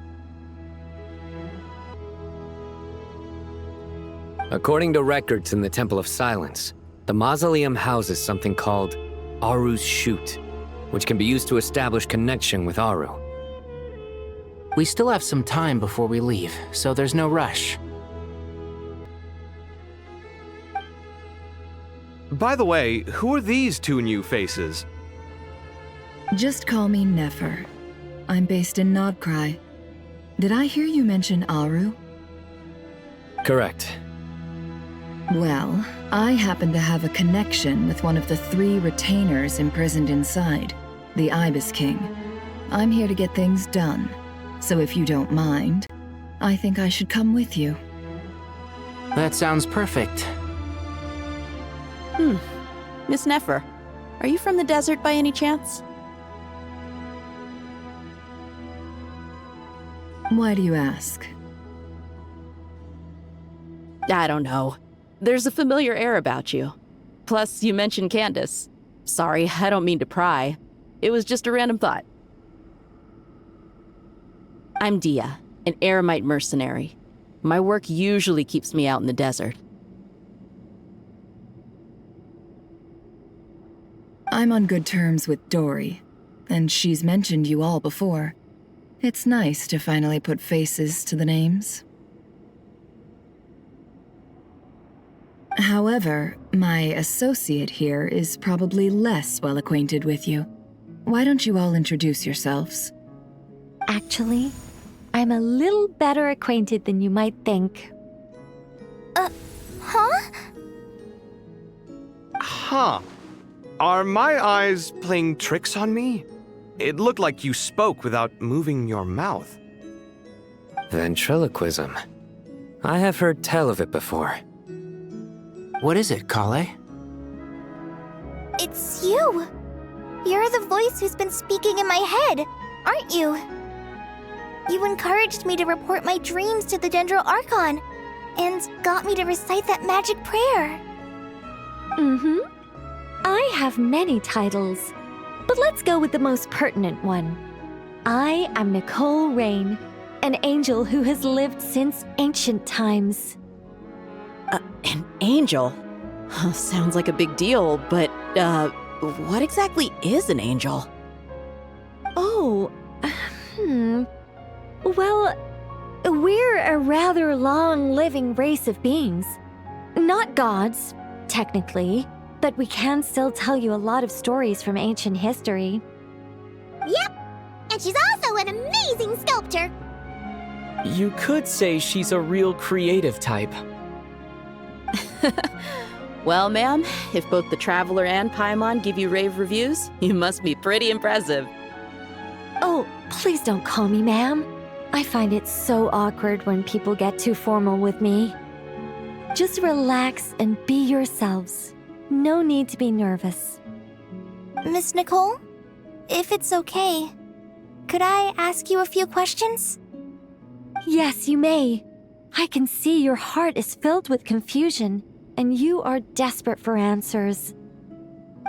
According to records in the Temple of Silence, the mausoleum houses something called Aru's Chute, which can be used to establish connection with Aru. We still have some time before we leave, so there's no rush. By the way, who are these two new faces? Just call me Nefer. I'm based in Nodcry. Did I hear you mention Aru? Correct. Well, I happen to have a connection with one of the 3 retainers imprisoned inside, the Ibis King. I'm here to get things done, so if you don't mind, I think I should come with you. That sounds perfect. Miss Nefer, are you from the desert by any chance? Why do you ask? I don't know. There's a familiar air about you. Plus, you mentioned Candace. Sorry, I don't mean to pry. It was just a random thought. I'm Dia, an Eremite mercenary. My work usually keeps me out in the desert. I'm on good terms with Dory, and she's mentioned you all before. It's nice to finally put faces to the names. However, my associate here is probably less well acquainted with you. Why don't you all introduce yourselves? Actually, I'm a little better acquainted than you might think. Huh? Huh. Are my eyes playing tricks on me? It looked like you spoke without moving your mouth. Ventriloquism. I have heard tell of it before. What is it, Kale? It's you! You're the voice who's been speaking in my head, aren't you? You encouraged me to report my dreams to the Dendro Archon, and got me to recite that magic prayer. Mm-hmm. I have many titles, but let's go with the most pertinent one. I am Nicole Rain, an angel who has lived since ancient times. An angel? Sounds like a big deal, but, what exactly is an angel? Oh, Well, we're a rather long-living race of beings. Not gods, technically, but we can still tell you a lot of stories from ancient history. Yep, and she's also an amazing sculptor. You could say she's a real creative type. Well, ma'am, if both the Traveler and Paimon give you rave reviews, you must be pretty impressive. Oh, please don't call me ma'am. I find it so awkward when people get too formal with me. Just relax and be yourselves. No need to be nervous. Miss Nicole, if it's okay, could I ask you a few questions? Yes, you may. I can see your heart is filled with confusion, and you are desperate for answers.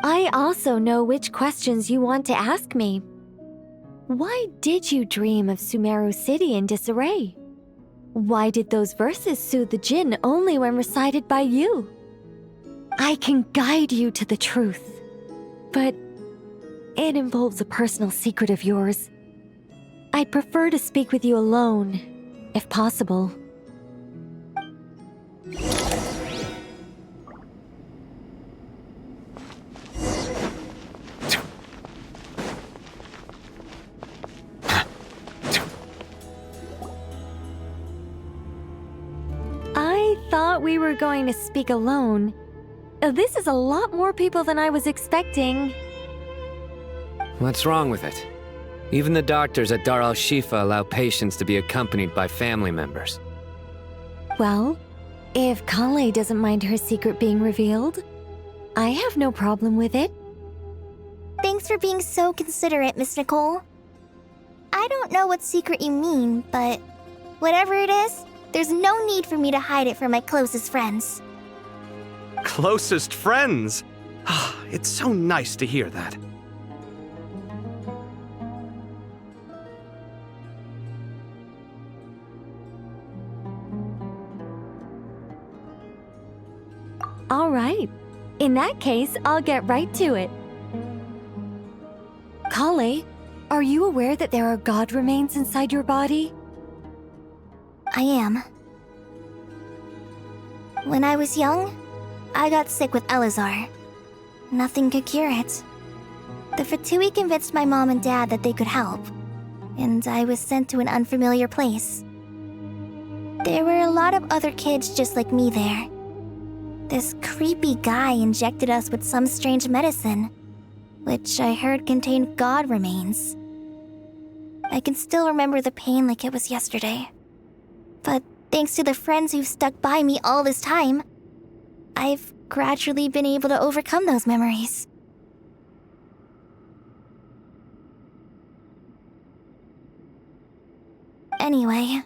I also know which questions you want to ask me. Why did you dream of Sumeru City in disarray? Why did those verses soothe the Jinn only when recited by you? I can guide you to the truth, but it involves a personal secret of yours. I'd prefer to speak with you alone, if possible. I thought we were going to speak alone. This is a lot more people than I was expecting. What's wrong with it? Even the doctors at Dar al-Shifa allow patients to be accompanied by family members. Well, if Kale doesn't mind her secret being revealed, I have no problem with it. Thanks Thanks for being so considerate, Miss Nicole. I don't know what secret you mean, but whatever it is, there's no need for me to hide it from my closest friends. Closest friends? It's so nice to hear that. All right. In that case, I'll get right to it. Kale, are you aware that there are god remains inside your body? I am. When I was young, I got sick with Elazar. Nothing could cure it. The Fatui convinced my mom and dad that they could help, and I was sent to an unfamiliar place. There were a lot of other kids just like me there. This creepy guy injected us with some strange medicine, which I heard contained god remains. I can still remember the pain like it was yesterday. But thanks to the friends who've stuck by me all this time, I've gradually been able to overcome those memories. Anyway,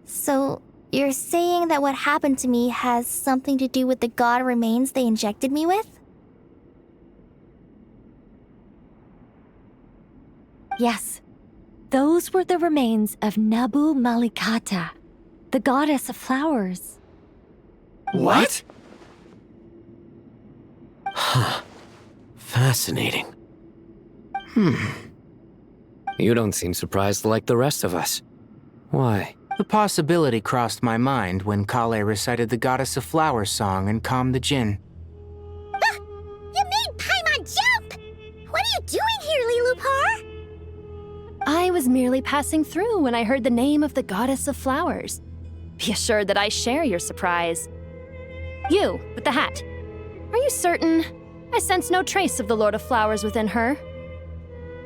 so you're saying that what happened to me has something to do with the god remains they injected me with? Yes. Those were the remains of Nabu Malikata, the goddess of flowers. What? Huh. Fascinating. You don't seem surprised like the rest of us. Why? The possibility crossed my mind when Kale recited the Goddess of Flowers song and calmed the Jinn. You made Paimon jump! What are you doing here, Lilupar? I was merely passing through when I heard the name of the Goddess of Flowers. Be assured that I share your surprise. You, with the hat. Are you certain? I sense no trace of the Lord of Flowers within her.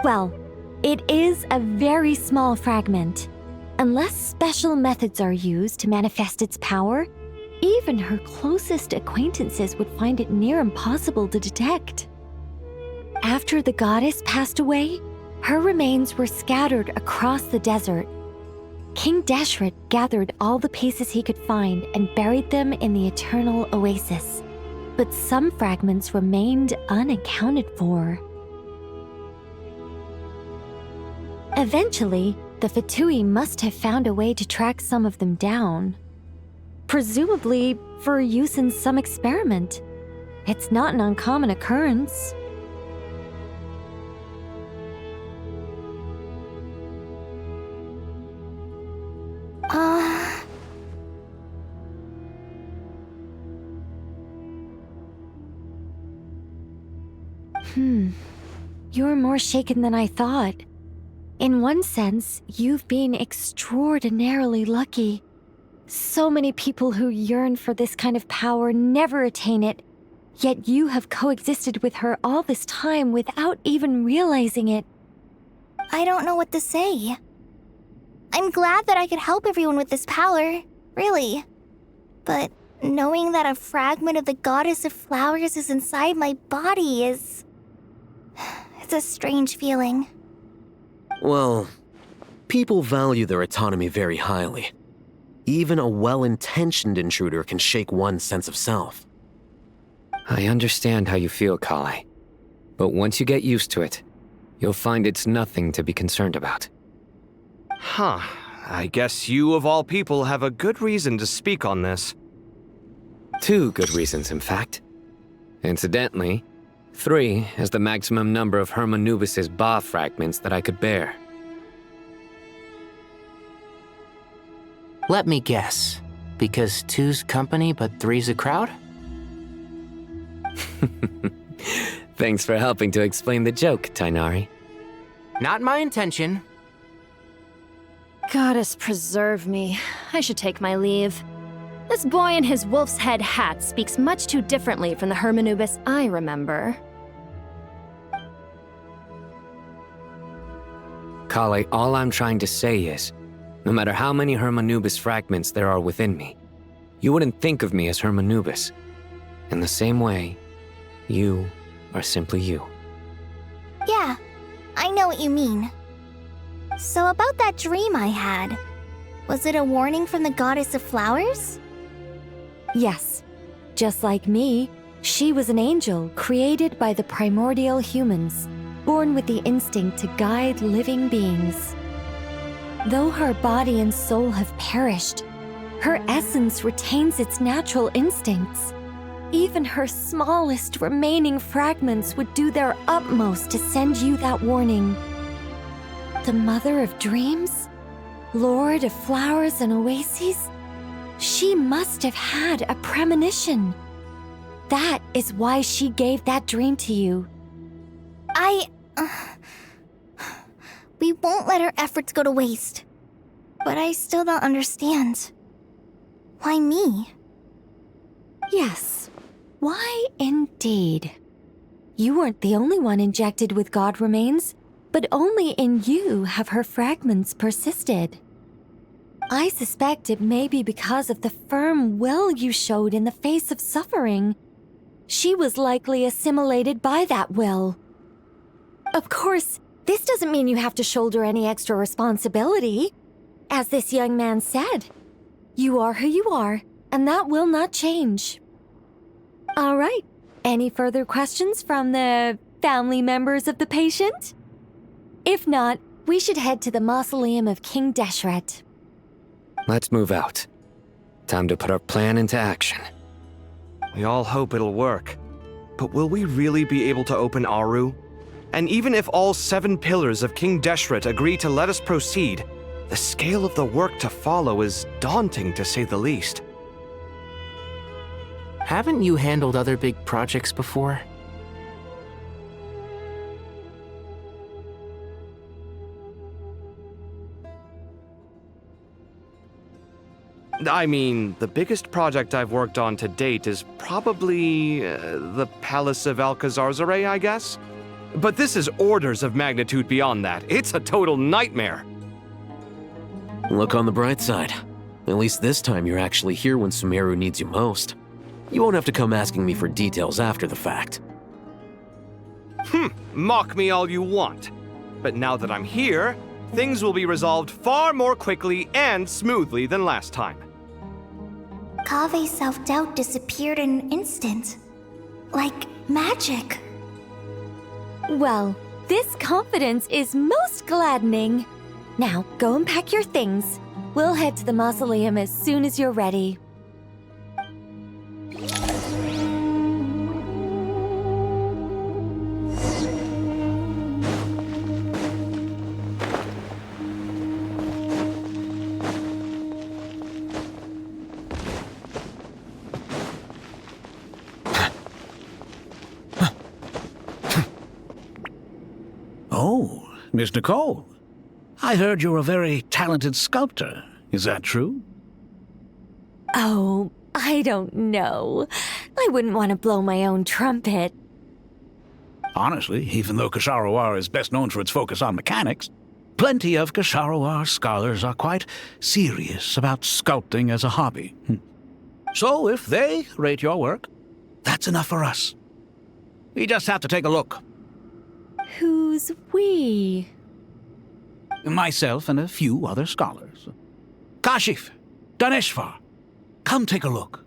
Well, it is a very small fragment. Unless special methods are used to manifest its power, even her closest acquaintances would find it near impossible to detect. After the goddess passed away, her remains were scattered across the desert. King Deshret gathered all the pieces he could find and buried them in the Eternal Oasis. But some fragments remained unaccounted for. Eventually, the Fatui must have found a way to track some of them down. Presumably for use in some experiment. It's not an uncommon occurrence. You're more shaken than I thought. In one sense, you've been extraordinarily lucky. So many people who yearn for this kind of power never attain it, yet you have coexisted with her all this time without even realizing it. I don't know what to say. I'm glad that I could help everyone with this power, really. But knowing that a fragment of the Goddess of Flowers is inside my body is... it's a strange feeling. Well, people value their autonomy very highly. Even a well-intentioned intruder can shake one's sense of self. I understand how you feel, Kale. But once you get used to it, you'll find it's nothing to be concerned about. Huh. I guess you, of all people, have a good reason to speak on this. 2 good reasons, in fact. Incidentally, 3 is the maximum number of Hermanubis' Ba fragments that I could bear. Let me guess. Because 2's company, but 3's a crowd? Thanks for helping to explain the joke, Tainari. Not my intention. Goddess preserve me. I should take my leave. This boy in his wolf's head hat speaks much too differently from the Hermanubis I remember. Kale, all I'm trying to say is, no matter how many Hermanubis fragments there are within me, you wouldn't think of me as Hermanubis. In the same way, you are simply you. I know what you mean. So about that dream I had, was it a warning from the goddess of flowers? Yes. Just like me, she was an angel created by the primordial humans, born with the instinct to guide living beings. Though her body and soul have perished, her essence retains its natural instincts. Even her smallest remaining fragments would do their utmost to send you that warning. The Mother of Dreams? Lord of Flowers and Oases? She must have had a premonition. That is why she gave that dream to you. We won't let our efforts go to waste. But I still don't understand. Why me? Yes. Why indeed? You weren't the only one injected with god remains, but only in you have her fragments persisted. I suspect it may be because of the firm will you showed in the face of suffering. She was likely assimilated by that will. Of course, this doesn't mean you have to shoulder any extra responsibility. As this young man said, you are who you are, and that will not change. All right, any further questions from the family members of the patient? If not, we should head to the mausoleum of King Deshret. Let's move out. Time to put our plan into action. We all hope it'll work. But will we really be able to open Aru? And even if all 7 pillars of King Deshret agree to let us proceed, the scale of the work to follow is daunting to say the least. Haven't you handled other big projects before? I mean, the biggest project I've worked on to date is probably the Palace of Alcazarzaray, I guess? But this is orders of magnitude beyond that. It's a total nightmare. Look on the bright side. At least this time you're actually here when Sumeru needs you most. You won't have to come asking me for details after the fact. Mock me all you want. But now that I'm here, things will be resolved far more quickly and smoothly than last time. Kave's self-doubt disappeared in an instant. Like magic. Well, this confidence is most gladdening. Now, go and pack your things. We'll head to the mausoleum as soon as you're ready. Oh, Miss Nicole. I heard you're a very talented sculptor. Is that true? Oh, I don't know. I wouldn't want to blow my own trumpet. Honestly, even though Kasharawar is best known for its focus on mechanics, plenty of Kasharawar scholars are quite serious about sculpting as a hobby. So if they rate your work, that's enough for us. We just have to take a look. Who's we? Myself and a few other scholars. Kashif, Daneshvar, come take a look.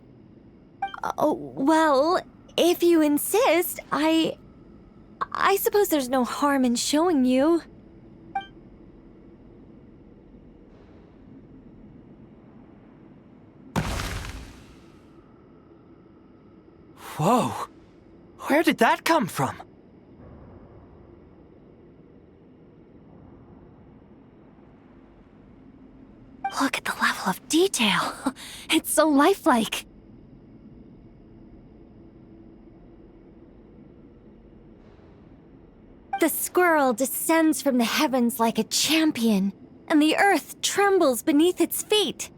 Oh, well, if you insist, I suppose there's no harm in showing you. Whoa! Where did that come from? Look at the level of detail. It's so lifelike. The squirrel descends from the heavens like a champion, and the earth trembles beneath its feet.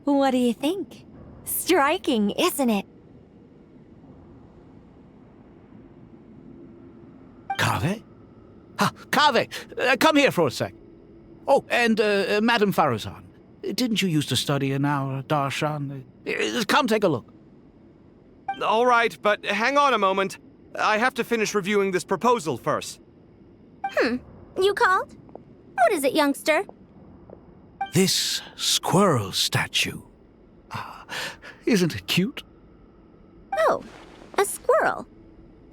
What do you think? Striking, isn't it? Kaveh? Kaveh, come here for a sec. Oh, and Madame Farazan, didn't you used to study in our darshan? Come take a look. All right, but hang on a moment. I have to finish reviewing this proposal first. You called? What is it, youngster? This squirrel statue. Isn't it cute? Oh, a squirrel.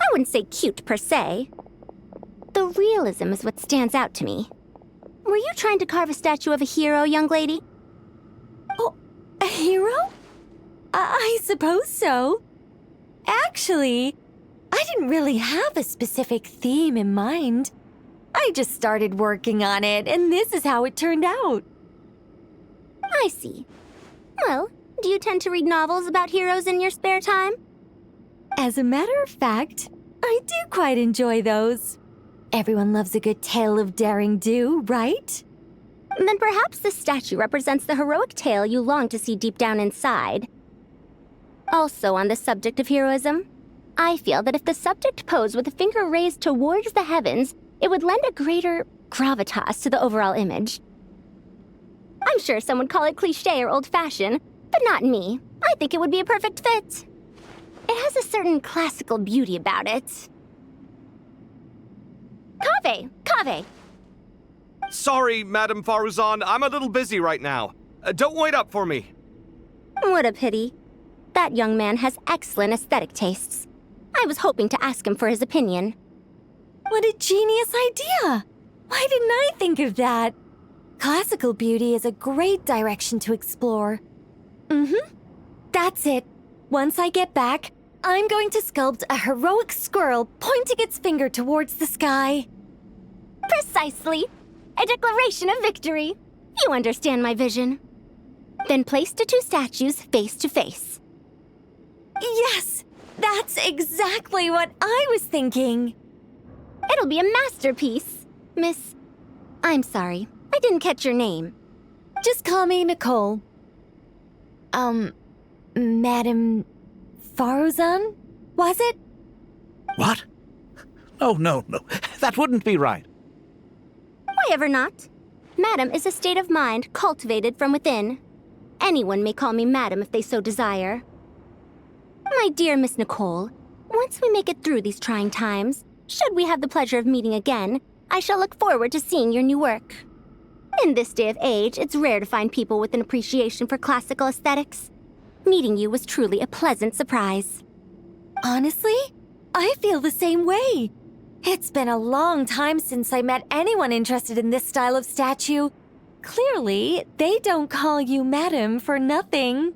I wouldn't say cute per se. The realism is what stands out to me. Were you trying to carve a statue of a hero, young lady? Oh, a hero? I suppose so. Actually, I didn't really have a specific theme in mind. I just started working on it, and this is how it turned out. I see. Well, do you tend to read novels about heroes in your spare time? As a matter of fact, I do quite enjoy those. Everyone loves a good tale of daring do, right? Then perhaps this statue represents the heroic tale you long to see deep down inside. Also on the subject of heroism, I feel that if the subject posed with a finger raised towards the heavens, it would lend a greater gravitas to the overall image. I'm sure some would call it cliché or old-fashioned, but not me. I think it would be a perfect fit. It has a certain classical beauty about it. Kaveh! Sorry, Madame Faruzan, I'm a little busy right now. Don't wait up for me. What a pity. That young man has excellent aesthetic tastes. I was hoping to ask him for his opinion. What a genius idea! Why didn't I think of that? Classical beauty is a great direction to explore. That's it. Once I get back, I'm going to sculpt a heroic squirrel pointing its finger towards the sky. Precisely. A declaration of victory. You understand my vision. Then place the two statues face to face. Yes! That's exactly what I was thinking. It'll be a masterpiece. Miss... I'm sorry. I didn't catch your name. Just call me Nicole. Madame Faruzan? Was it? What? Oh, no. That wouldn't be right. Why ever not? Madam is a state of mind cultivated from within. Anyone may call me Madam if they so desire. My dear Miss Nicole, once we make it through these trying times, should we have the pleasure of meeting again, I shall look forward to seeing your new work. In this day of age, it's rare to find people with an appreciation for classical aesthetics. Meeting you was truly a pleasant surprise. Honestly, I feel the same way. It's been a long time since I met anyone interested in this style of statue. Clearly, they don't call you Madam for nothing.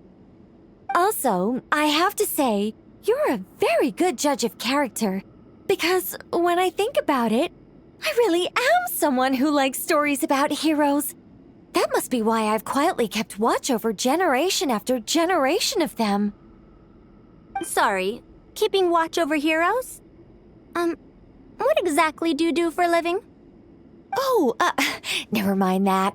Also, I have to say, you're a very good judge of character. Because when I think about it, I really am someone who likes stories about heroes. That must be why I've quietly kept watch over generation after generation of them. Sorry, keeping watch over heroes? What exactly do you do for a living? Oh, never mind that.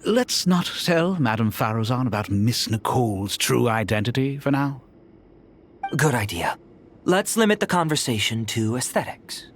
Let's not tell Madame Faruzan about Miss Nicole's true identity for now. Good idea. Let's limit the conversation to aesthetics.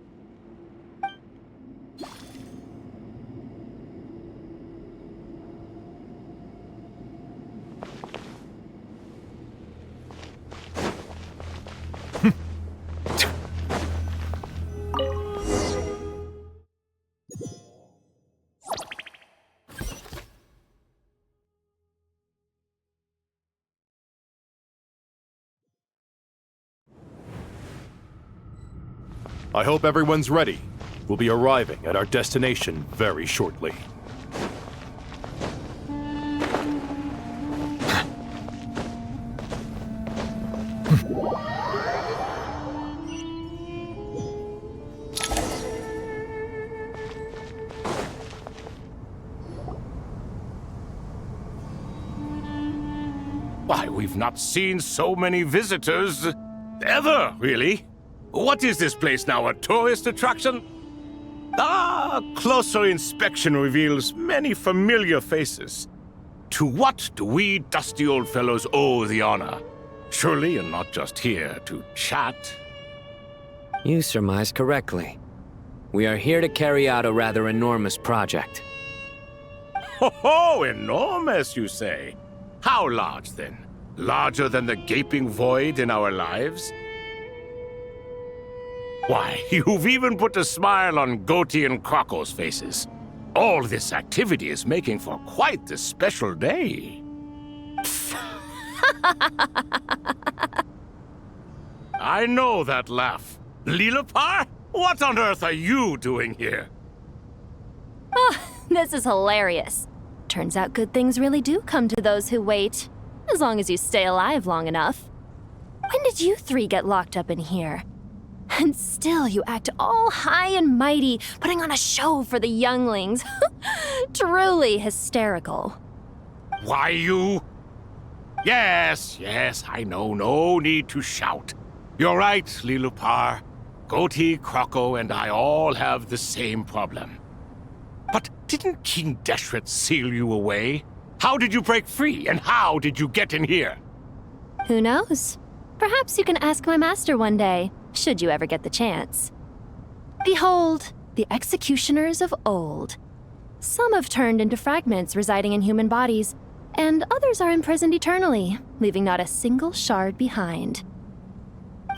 I hope everyone's ready. We'll be arriving at our destination very shortly. Why, we've not seen so many visitors ever, really. What is this place now, a tourist attraction? Closer inspection reveals many familiar faces. To what do we dusty old fellows owe the honor? Surely you're not just here to chat. You surmise correctly. We are here to carry out a rather enormous project. Ho, enormous, you say? How large, then? Larger than the gaping void in our lives? Why, you've even put a smile on Goatee and Croco's faces. All this activity is making for quite the special day. I know that laugh. Lilipar? What on earth are you doing here? Oh, this is hilarious. Turns out good things really do come to those who wait, as long as you stay alive long enough. When did you three get locked up in here? And still you act all high and mighty, putting on a show for the younglings. Truly hysterical. Why, you... Yes, I know. No need to shout. You're right, Lilipar. Goatee, Croco, and I all have the same problem. But didn't King Deshret seal you away? How did you break free, and how did you get in here? Who knows? Perhaps you can ask my master one day, should you ever get the chance. Behold, the executioners of old. Some have turned into fragments residing in human bodies, and others are imprisoned eternally, leaving not a single shard behind.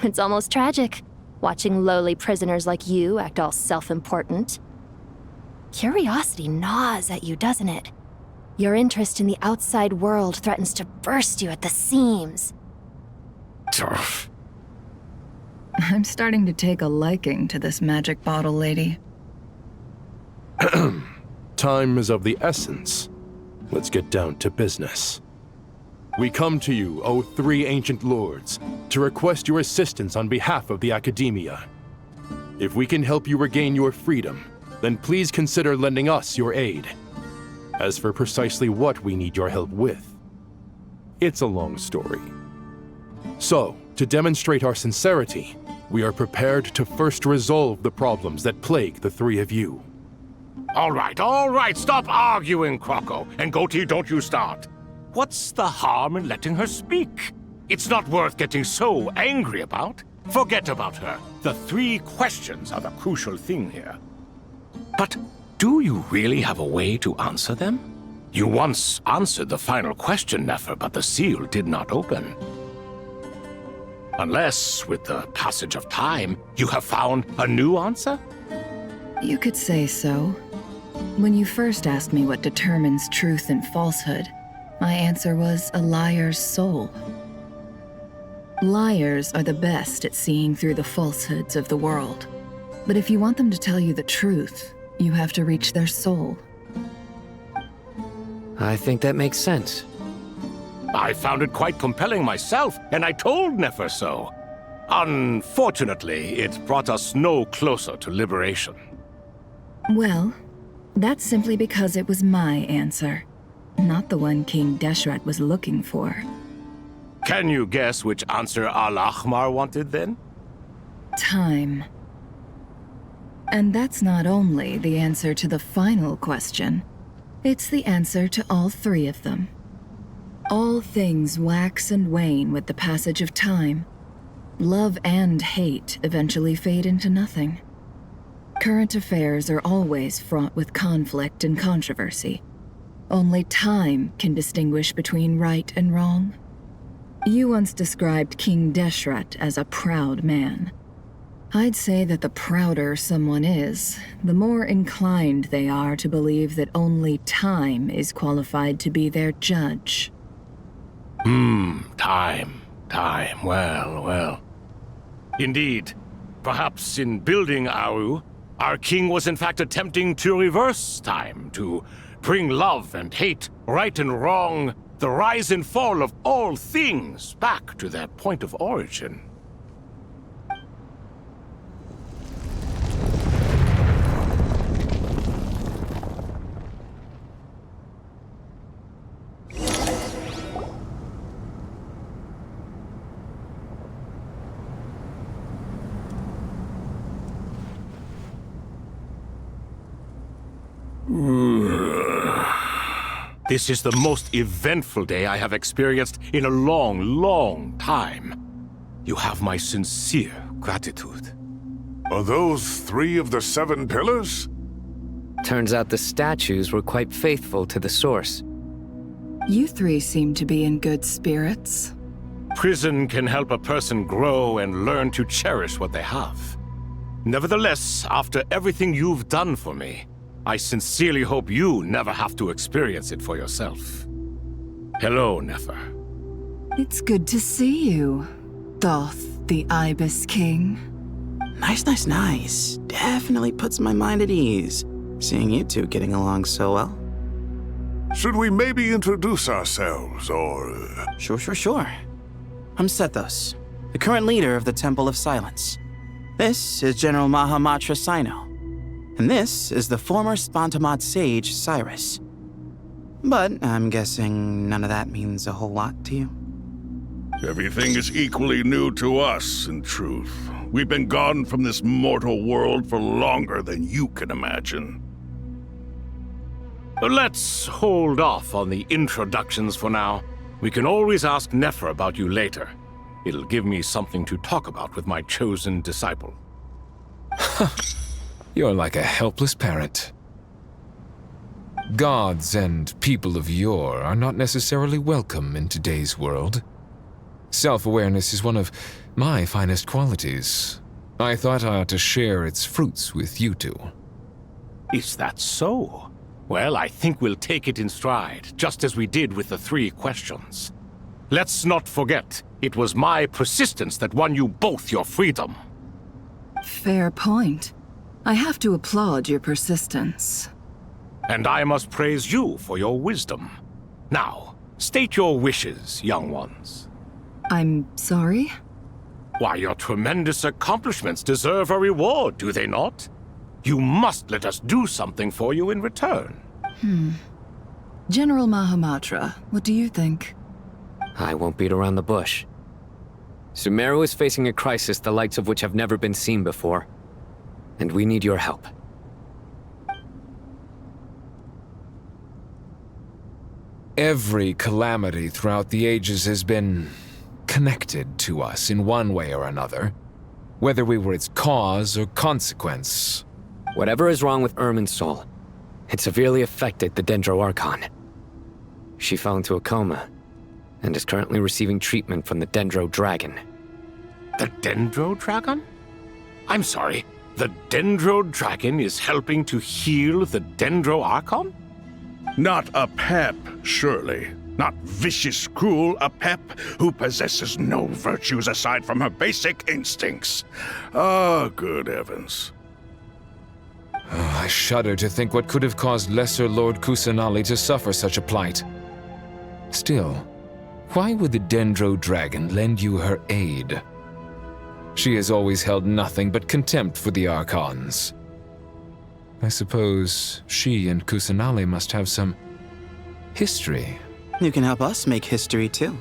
It's almost tragic, watching lowly prisoners like you act all self-important. Curiosity gnaws at you, doesn't it? Your interest in the outside world threatens to burst you at the seams. I'm starting to take a liking to this magic bottle lady. Time is of the essence. Let's get down to business. We come to you, O three ancient lords, to request your assistance on behalf of the Academia. If we can help you regain your freedom, then please consider lending us your aid. As for precisely what we need your help with, it's a long story. So, to demonstrate our sincerity, we are prepared to first resolve the problems that plague the three of you. All right, stop arguing, Croco. And Goatee, don't you start. What's the harm in letting her speak? It's not worth getting so angry about. Forget about her. The three questions are the crucial thing here. But do you really have a way to answer them? You once answered the final question, Nefer, but the seal did not open. Unless, with the passage of time, you have found a new answer? You could say so. When you first asked me what determines truth and falsehood, my answer was a liar's soul. Liars are the best at seeing through the falsehoods of the world. But if you want them to tell you the truth, you have to reach their soul. I think that makes sense. I found it quite compelling myself, and I told Nefer so. Unfortunately, it brought us no closer to liberation. Well, that's simply because it was my answer, not the one King Deshret was looking for. Can you guess which answer Al-Ahmar wanted then? Time. And that's not only the answer to the final question, it's the answer to all three of them. All things wax and wane with the passage of time. Love and hate eventually fade into nothing. Current affairs are always fraught with conflict and controversy. Only time can distinguish between right and wrong. You once described King Deshret as a proud man. I'd say that the prouder someone is, the more inclined they are to believe that only time is qualified to be their judge. Time. Well. Indeed. Perhaps in building Aru, our king was in fact attempting to reverse time, to bring love and hate, right and wrong, the rise and fall of all things back to their point of origin. This is the most eventful day I have experienced in a long time. You have my sincere gratitude. Are those 3 of the 7 pillars? Turns out the statues were quite faithful to the source. You three seem to be in good spirits. Prison can help a person grow and learn to cherish what they have. Nevertheless, after everything you've done for me, I sincerely hope you never have to experience it for yourself. Hello, Nefer. It's good to see you, Thoth the Ibis King. Nice. Definitely puts my mind at ease, seeing you two getting along so well. Should we maybe introduce ourselves, or... Sure. I'm Sethos, the current leader of the Temple of Silence. This is General Mahamatra Sino, and this is the former Spantamad sage, Cyrus. But I'm guessing none of that means a whole lot to you. Everything is equally new to us, in truth. We've been gone from this mortal world for longer than you can imagine. Let's hold off on the introductions for now. We can always ask Nefer about you later. It'll give me something to talk about with my chosen disciple. You're like a helpless parent. Gods and people of yore are not necessarily welcome in today's world. Self-awareness is one of my finest qualities. I thought I ought to share its fruits with you two. Is that so? Well, I think we'll take it in stride, just as we did with the 3 questions. Let's not forget, it was my persistence that won you both your freedom. Fair point. I have to applaud your persistence. And I must praise you for your wisdom. Now, state your wishes, young ones. I'm sorry? Why, your tremendous accomplishments deserve a reward, do they not? You must let us do something for you in return. General Mahamatra, what do you think? I won't beat around the bush. Sumeru is facing a crisis the likes of which have never been seen before. And we need your help. Every calamity throughout the ages has been connected to us in one way or another, whether we were its cause or consequence. Whatever is wrong with Irminsul, it severely affected the Dendro Archon. She fell into a coma and is currently receiving treatment from the Dendro Dragon. The Dendro Dragon? I'm sorry, the Dendro Dragon is helping to heal the Dendro Archon? Not a pep, surely. Not vicious, cruel a pep who possesses no virtues aside from her basic instincts. Ah, good heavens. I shudder to think what could have caused Lesser Lord Kusanali to suffer such a plight. Still, why would the Dendro Dragon lend you her aid? She has always held nothing but contempt for the Archons. I suppose she and Kusanali must have some history. You can help us make history too.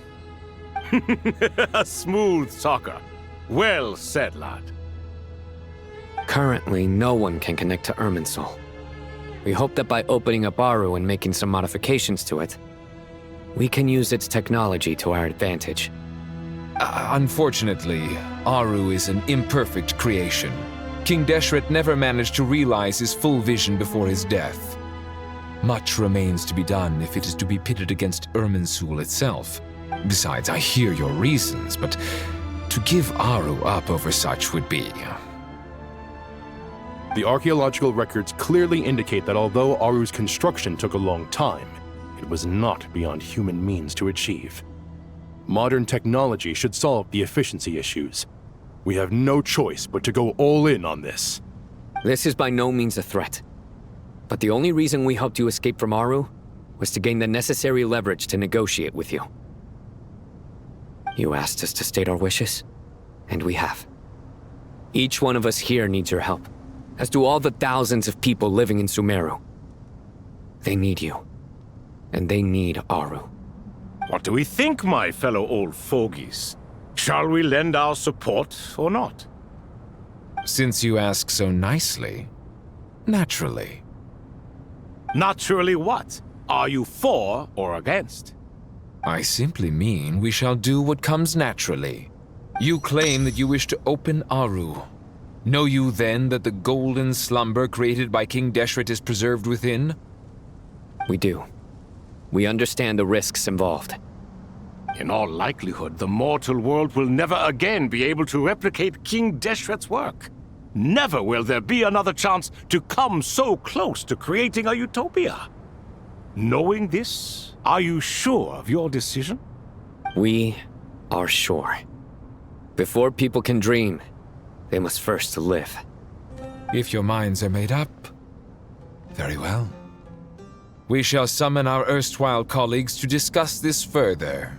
A smooth talker. Well said, lad. Currently, no one can connect to Irminsul. We hope that by opening up Aru and making some modifications to it, we can use its technology to our advantage. Unfortunately, Aru is an imperfect creation. King Deshret never managed to realize his full vision before his death. Much remains to be done if it is to be pitted against Irminsul itself. Besides, I hear your reasons, but to give Aru up over such would be... The archaeological records clearly indicate that although Aru's construction took a long time, it was not beyond human means to achieve. Modern technology should solve the efficiency issues. We have no choice but to go all in on this. This is by no means a threat. But the only reason we helped you escape from Aru was to gain the necessary leverage to negotiate with you. You asked us to state our wishes, and we have. Each one of us here needs your help, as do all the thousands of people living in Sumeru. They need you, and they need Aru. What do we think, my fellow old fogies? Shall we lend our support or not? Since you ask so nicely, naturally. Naturally what? Are you for or against? I simply mean we shall do what comes naturally. You claim that you wish to open Aru. Know you then that the golden slumber created by King Deshret is preserved within? We do. We understand the risks involved. In all likelihood, the mortal world will never again be able to replicate King Deshret's work. Never will there be another chance to come so close to creating a utopia. Knowing this, are you sure of your decision? We are sure. Before people can dream, they must first live. If your minds are made up, very well. We shall summon our erstwhile colleagues to discuss this further.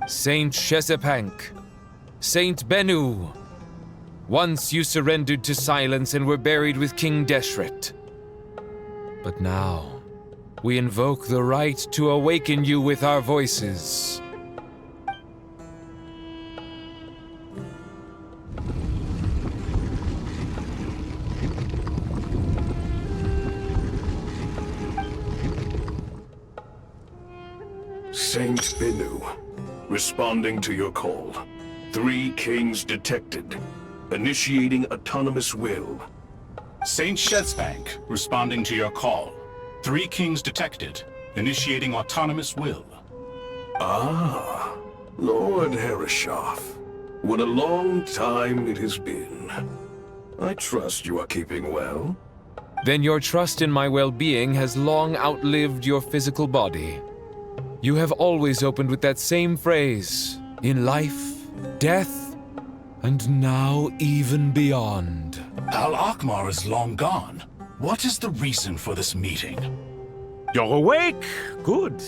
Saint Chesapank, Saint Bennu, once you surrendered to silence and were buried with King Deshret. But now, we invoke the right to awaken you with our voices. Saint Bennu, responding to your call. 3 kings detected. Initiating autonomous will. Saint Shezbank, responding to your call. 3 kings detected. Initiating autonomous will. Ah, Lord Herreshoff. What a long time it has been. I trust you are keeping well. Then your trust in my well-being has long outlived your physical body. You have always opened with that same phrase, in life, death, and now even beyond. Al-Akmar is long gone. What is the reason for this meeting? You're awake? Good.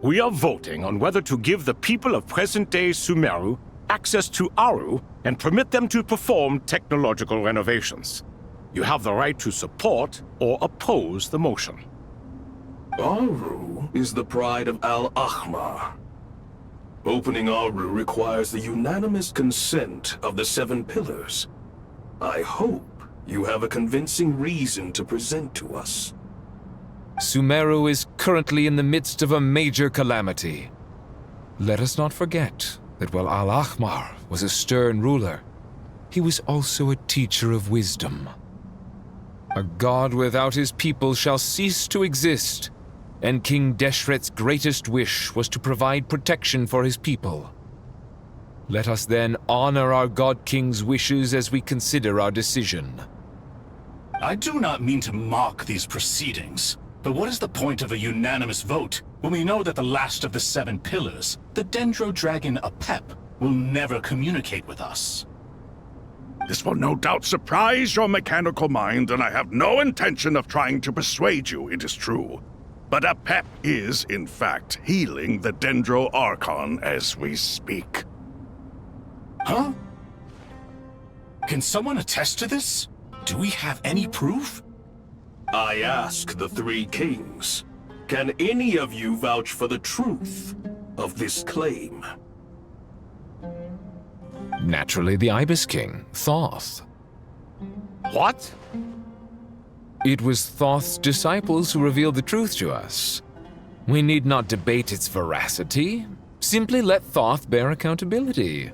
We are voting on whether to give the people of present-day Sumeru access to Aru and permit them to perform technological renovations. You have the right to support or oppose the motion. Aru is the pride of Al-Ahmar. Opening Aru requires the unanimous consent of the 7 pillars. I hope you have a convincing reason to present to us. Sumeru is currently in the midst of a major calamity. Let us not forget that while Al-Ahmar was a stern ruler, he was also a teacher of wisdom. A god without his people shall cease to exist, and King Deshret's greatest wish was to provide protection for his people. Let us then honor our God King's wishes as we consider our decision. I do not mean to mock these proceedings, but what is the point of a unanimous vote when we know that the last of the 7 pillars, the Dendro Dragon Apep, will never communicate with us? This will no doubt surprise your mechanical mind, and I have no intention of trying to persuade you it is true. But Apep is, in fact, healing the Dendro Archon as we speak. Huh? Can someone attest to this? Do we have any proof? I ask the 3 kings, can any of you vouch for the truth of this claim? Naturally, the Ibis King, Thoth. What? It was Thoth's disciples who revealed the truth to us. We need not debate its veracity. Simply let Thoth bear accountability.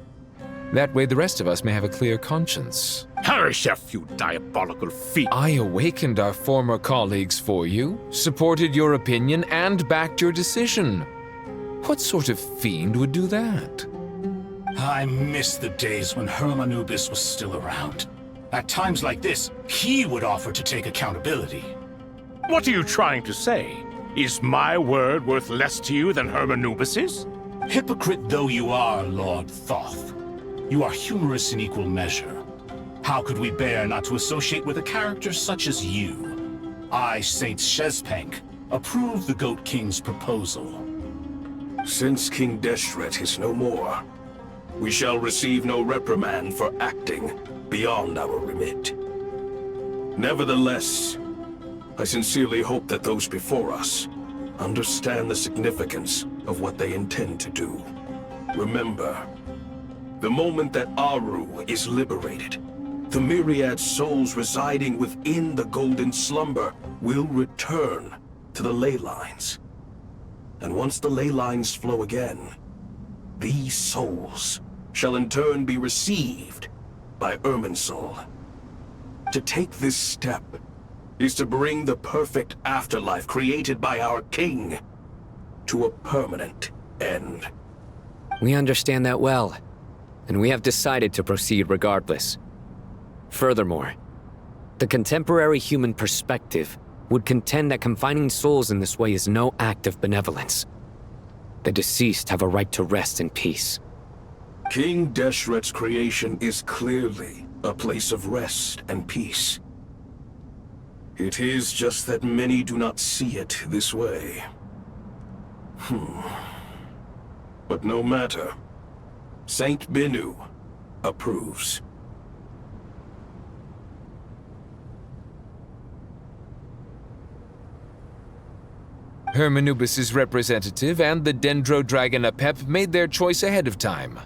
That way the rest of us may have a clear conscience. Herreshoff, you diabolical fiend! I awakened our former colleagues for you, supported your opinion, and backed your decision. What sort of fiend would do that? I miss the days when Hermanubis was still around. At times like this, he would offer to take accountability. What are you trying to say? Is my word worth less to you than Hermanubis's? Hypocrite though you are, Lord Thoth, you are humorous in equal measure. How could we bear not to associate with a character such as you? I, Saint Shezpank, approve the Goat King's proposal. Since King Deshret is no more, we shall receive no reprimand for acting beyond our remit. Nevertheless, I sincerely hope that those before us understand the significance of what they intend to do. Remember, the moment that Aru is liberated, the myriad souls residing within the Golden Slumber will return to the ley lines. And once the ley lines flow again, these souls shall in turn be received by Irminsul. To take this step is to bring the perfect afterlife created by our king to a permanent end. We understand that well, and we have decided to proceed regardless. Furthermore, the contemporary human perspective would contend that confining souls in this way is no act of benevolence. The deceased have a right to rest in peace. King Deshret's creation is clearly a place of rest and peace. It is just that many do not see it this way. But no matter. Saint Binu approves. Hermanubis' representative and the Dendro Dragon Apep made their choice ahead of time,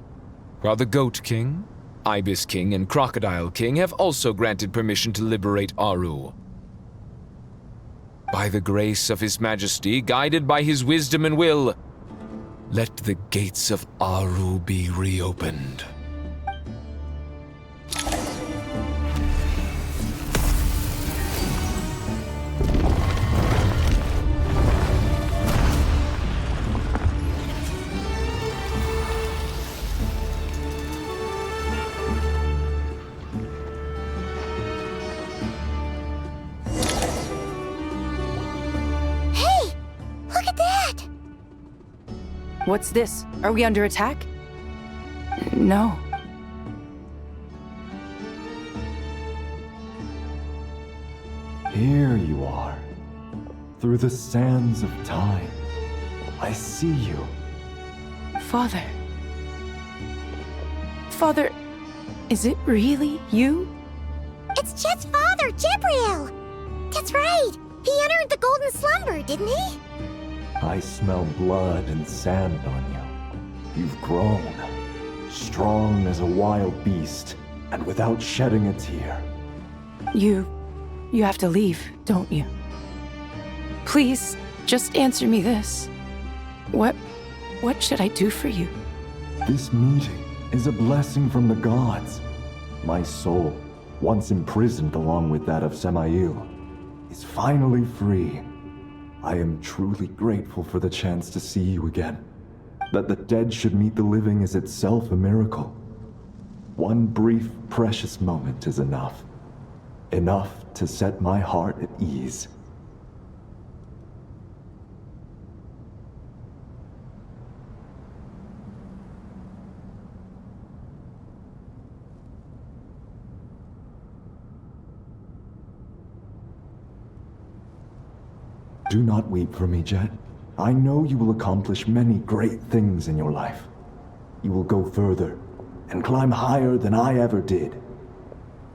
while the Goat King, Ibis King, and Crocodile King have also granted permission to liberate Aru. By the grace of His Majesty, guided by his wisdom and will, let the gates of Aru be reopened. What's this? Are we under attack? No. Here you are. Through the sands of time. I see you. Father. Father, is it really you? It's Jet's father, Jibril! That's right! He entered the golden slumber, didn't he? I smell blood and sand on you. You've grown. Strong as a wild beast, and without shedding a tear. You have to leave, don't you? Please, just answer me this. What should I do for you? This meeting is a blessing from the gods. My soul, once imprisoned along with that of Samael, is finally free. I am truly grateful for the chance to see you again. That the dead should meet the living is itself a miracle. One brief, precious moment is enough. Enough to set my heart at ease. Do not weep for me, Jet. I know you will accomplish many great things in your life. You will go further and climb higher than I ever did.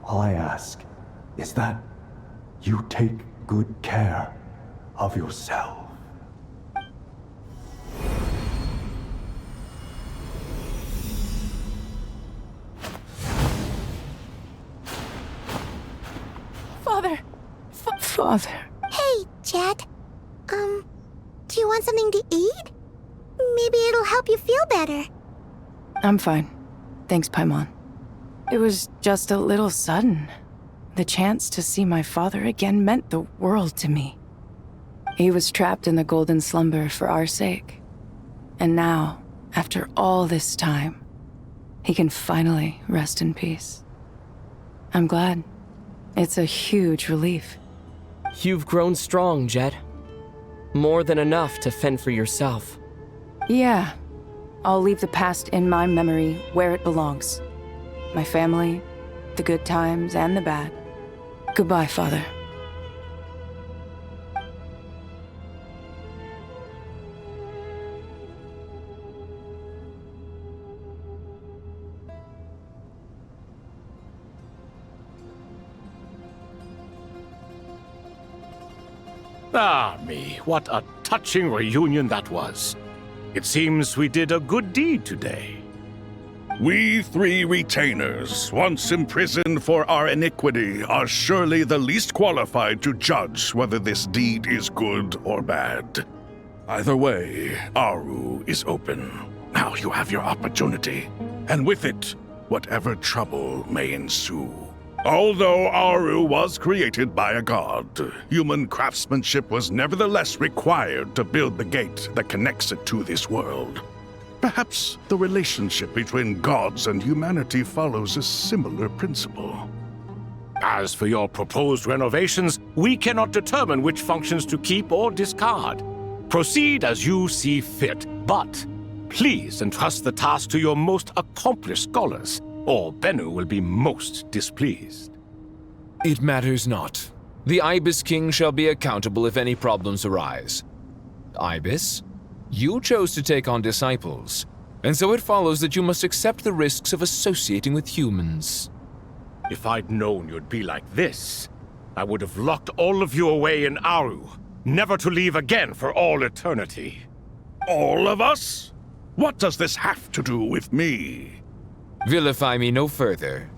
All I ask is that you take good care of yourself. Father! Father! Hey, Jet. Do you want something to eat? Maybe it'll help you feel better. I'm fine. Thanks, Paimon. It was just a little sudden. The chance to see my father again meant the world to me. He was trapped in the golden slumber for our sake. And now, after all this time, he can finally rest in peace. I'm glad. It's a huge relief. You've grown strong, Jet. More than enough to fend for yourself. Yeah. I'll leave the past in my memory where it belongs. My family, the good times and the bad. Goodbye, Father. Ah, me, what a touching reunion that was. It seems we did a good deed today. We three retainers, once imprisoned for our iniquity, are surely the least qualified to judge whether this deed is good or bad. Either way, Aru is open. Now you have your opportunity, and with it, whatever trouble may ensue. Although Aru was created by a god, human craftsmanship was nevertheless required to build the gate that connects it to this world. Perhaps the relationship between gods and humanity follows a similar principle. As for your proposed renovations, we cannot determine which functions to keep or discard. Proceed as you see fit, but please entrust the task to your most accomplished scholars, or Bennu will be most displeased. It matters not. The Ibis King shall be accountable if any problems arise. Ibis, you chose to take on disciples, and so it follows that you must accept the risks of associating with humans. If I'd known you'd be like this, I would have locked all of you away in Aru, never to leave again for all eternity. All of us? What does this have to do with me? Vilify me no further.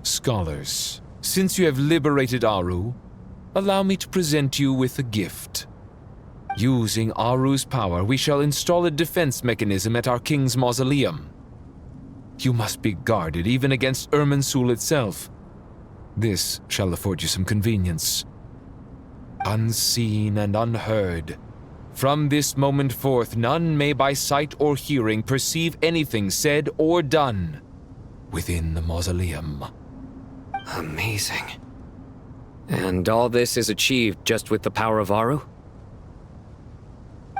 Scholars, since you have liberated Aru, allow me to present you with a gift. Using Aru's power, we shall install a defense mechanism at our king's mausoleum. You must be guarded even against Irminsul itself. This shall afford you some convenience. Unseen and unheard, from this moment forth, none may by sight or hearing perceive anything said or done within the mausoleum. Amazing. And all this is achieved just with the power of Aru?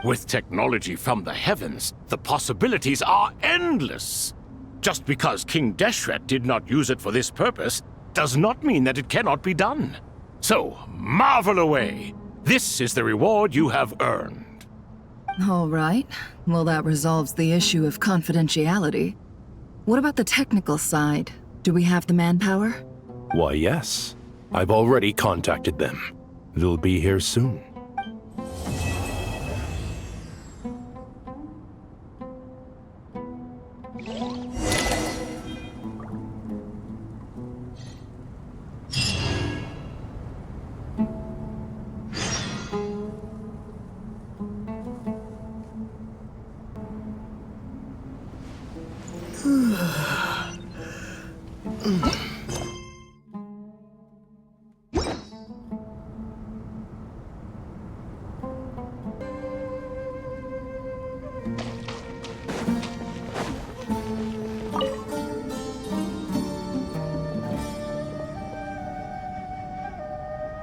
With technology from the heavens, the possibilities are endless. Just because King Deshret did not use it for this purpose does not mean that it cannot be done. So, marvel away. This is the reward you have earned. All right. Well, that resolves the issue of confidentiality. What about the technical side? Do we have the manpower? Why, yes. I've already contacted them. They'll be here soon.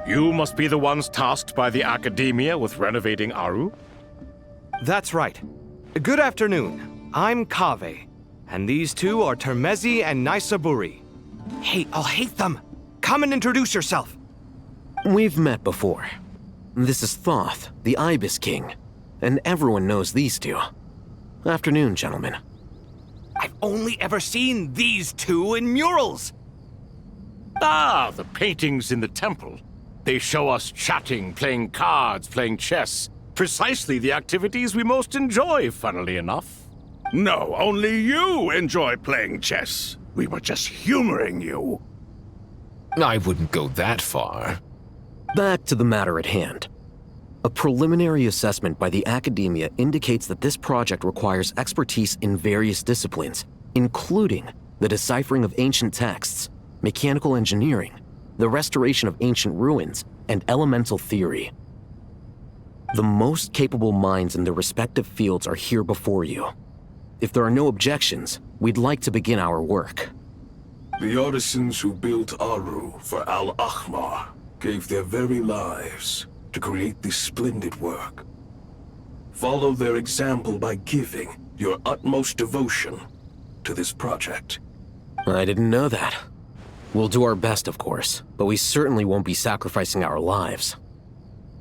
You must be the ones tasked by the Academia with renovating Aru? That's right. Good afternoon. I'm Kaveh, and these two are Termezi and Naisaburi. Hey, I'll hate them. Come and introduce yourself. We've met before. This is Thoth, the Ibis King, and everyone knows these two. Afternoon, gentlemen. I've only ever seen these two in murals. Ah, the paintings in the temple. They show us chatting, playing cards, playing chess. Precisely the activities we most enjoy, funnily enough. No, only you enjoy playing chess. We were just humoring you. I wouldn't go that far. Back to the matter at hand. A preliminary assessment by the Academia indicates that this project requires expertise in various disciplines, including the deciphering of ancient texts, mechanical engineering, the restoration of ancient ruins, and elemental theory. The most capable minds in their respective fields are here before you. If there are no objections, we'd like to begin our work. The artisans who built Aru for Al-Ahmar gave their very lives to create this splendid work. Follow their example by giving your utmost devotion to this project. I didn't know that. We'll do our best, of course, but we certainly won't be sacrificing our lives.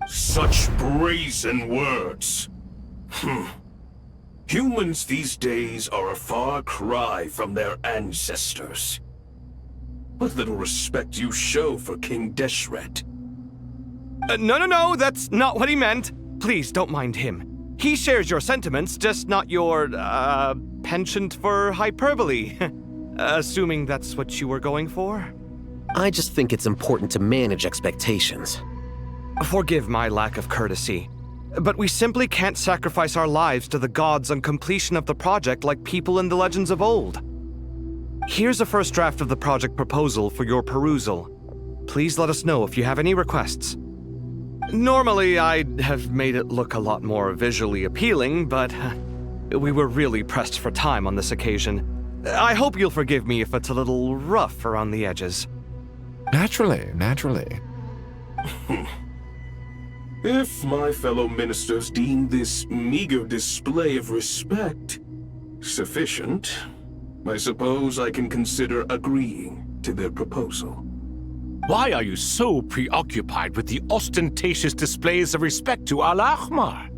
Such brazen words. Humans these days are a far cry from their ancestors. What little respect you show for King Deshret. No, that's not what he meant. Please don't mind him. He shares your sentiments, just not your, penchant for hyperbole. Assuming that's what you were going for? I just think it's important to manage expectations. Forgive my lack of courtesy, but we simply can't sacrifice our lives to the gods on completion of the project like people in the legends of old. Here's a first draft of the project proposal for your perusal. Please let us know if you have any requests. Normally, I'd have made it look a lot more visually appealing, but We were really pressed for time on this occasion. I hope you'll forgive me if it's a little rough around the edges. Naturally, naturally. If my fellow ministers deem this meager display of respect sufficient, I suppose I can consider agreeing to their proposal. Why are you so preoccupied with the ostentatious displays of respect to Al-Ahmar?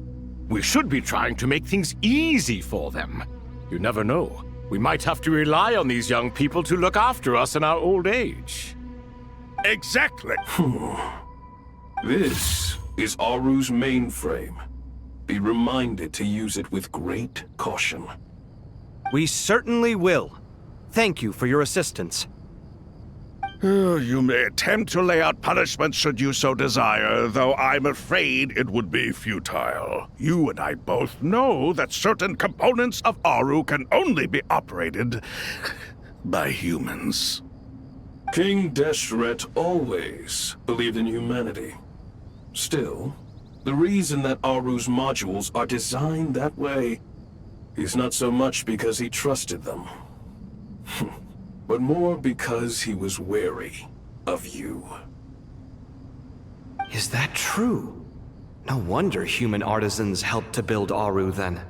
We should be trying to make things easy for them. You never know. We might have to rely on these young people to look after us in our old age. Exactly. This is Aru's mainframe. Be reminded to use it with great caution. We certainly will. Thank you for your assistance. You may attempt to lay out punishment should you so desire, though I'm afraid it would be futile. You and I both know that certain components of Aru can only be operated by humans. King Deshret always believed in humanity. Still, the reason that Aru's modules are designed that way is not so much because he trusted them, but more because he was wary of you. Is that true? No wonder human artisans helped to build Aru then.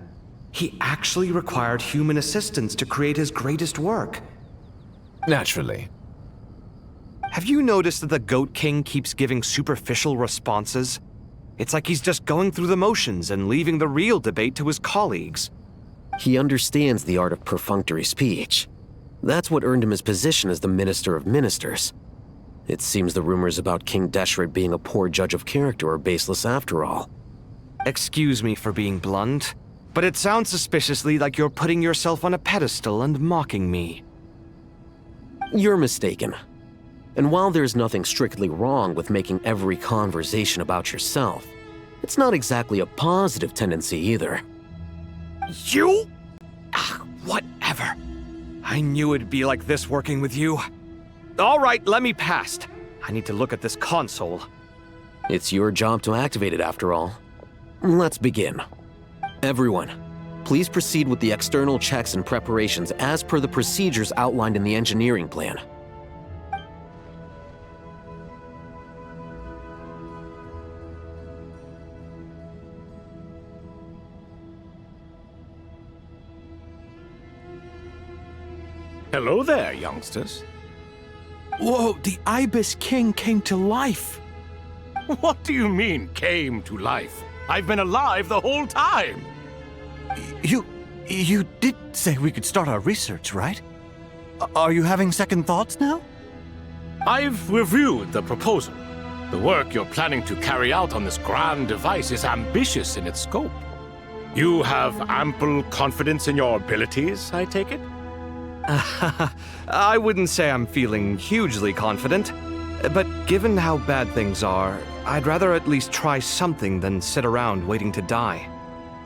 He actually required human assistance to create his greatest work. Naturally. Have you noticed that the Goat King keeps giving superficial responses? It's like he's just going through the motions and leaving the real debate to his colleagues. He understands the art of perfunctory speech. That's what earned him his position as the Minister of Ministers. It seems the rumors about King Deshret being a poor judge of character are baseless after all. Excuse me for being blunt, but it sounds suspiciously like you're putting yourself on a pedestal and mocking me. You're mistaken. And while there's nothing strictly wrong with making every conversation about yourself, it's not exactly a positive tendency either. You? Whatever. I knew it'd be like this working with you. All right, let me past. I need to look at this console. It's your job to activate it after all. Let's begin. Everyone, please proceed with the external checks and preparations as per the procedures outlined in the engineering plan. Hello there, youngsters. Whoa, the Ibis King came to life. What do you mean, came to life? I've been alive the whole time. You did say we could start our research, right? Are you having second thoughts now? I've reviewed the proposal. The work you're planning to carry out on this grand device is ambitious in its scope. You have ample confidence in your abilities, I take it? I wouldn't say I'm feeling hugely confident, but given how bad things are, I'd rather at least try something than sit around waiting to die.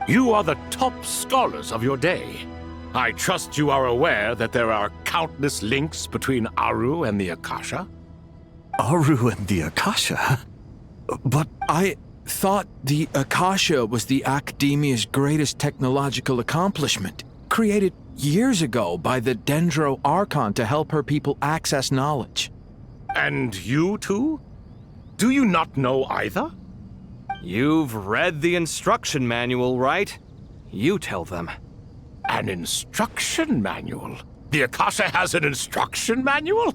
You are the top scholars of your day. I trust you are aware that there are countless links between Aru and the Akasha? Aru and the Akasha? But I thought the Akasha was the Academia's greatest technological accomplishment, created years ago by the Dendro Archon to help her people access knowledge. And you too? Do you not know either? You've read the instruction manual, right? You tell them. An instruction manual? The Akasha has an instruction manual?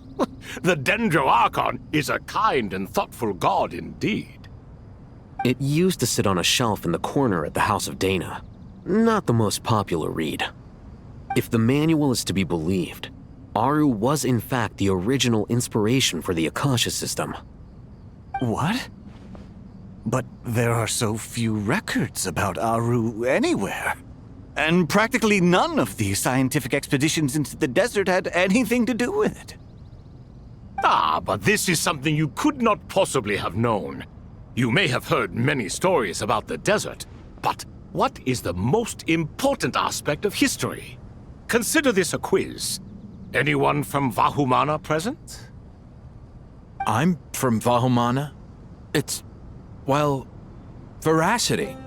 The Dendro Archon is a kind and thoughtful god indeed. It used to sit on a shelf in the corner at the House of Dana. Not the most popular read. If the manual is to be believed, Aru was in fact the original inspiration for the Akasha system. What? But there are so few records about Aru anywhere. And practically none of these scientific expeditions into the desert had anything to do with it. Ah, but this is something you could not possibly have known. You may have heard many stories about the desert, but what is the most important aspect of history? Consider this a quiz. Anyone from Vahumana present? I'm from Vahumana. It's, well, veracity.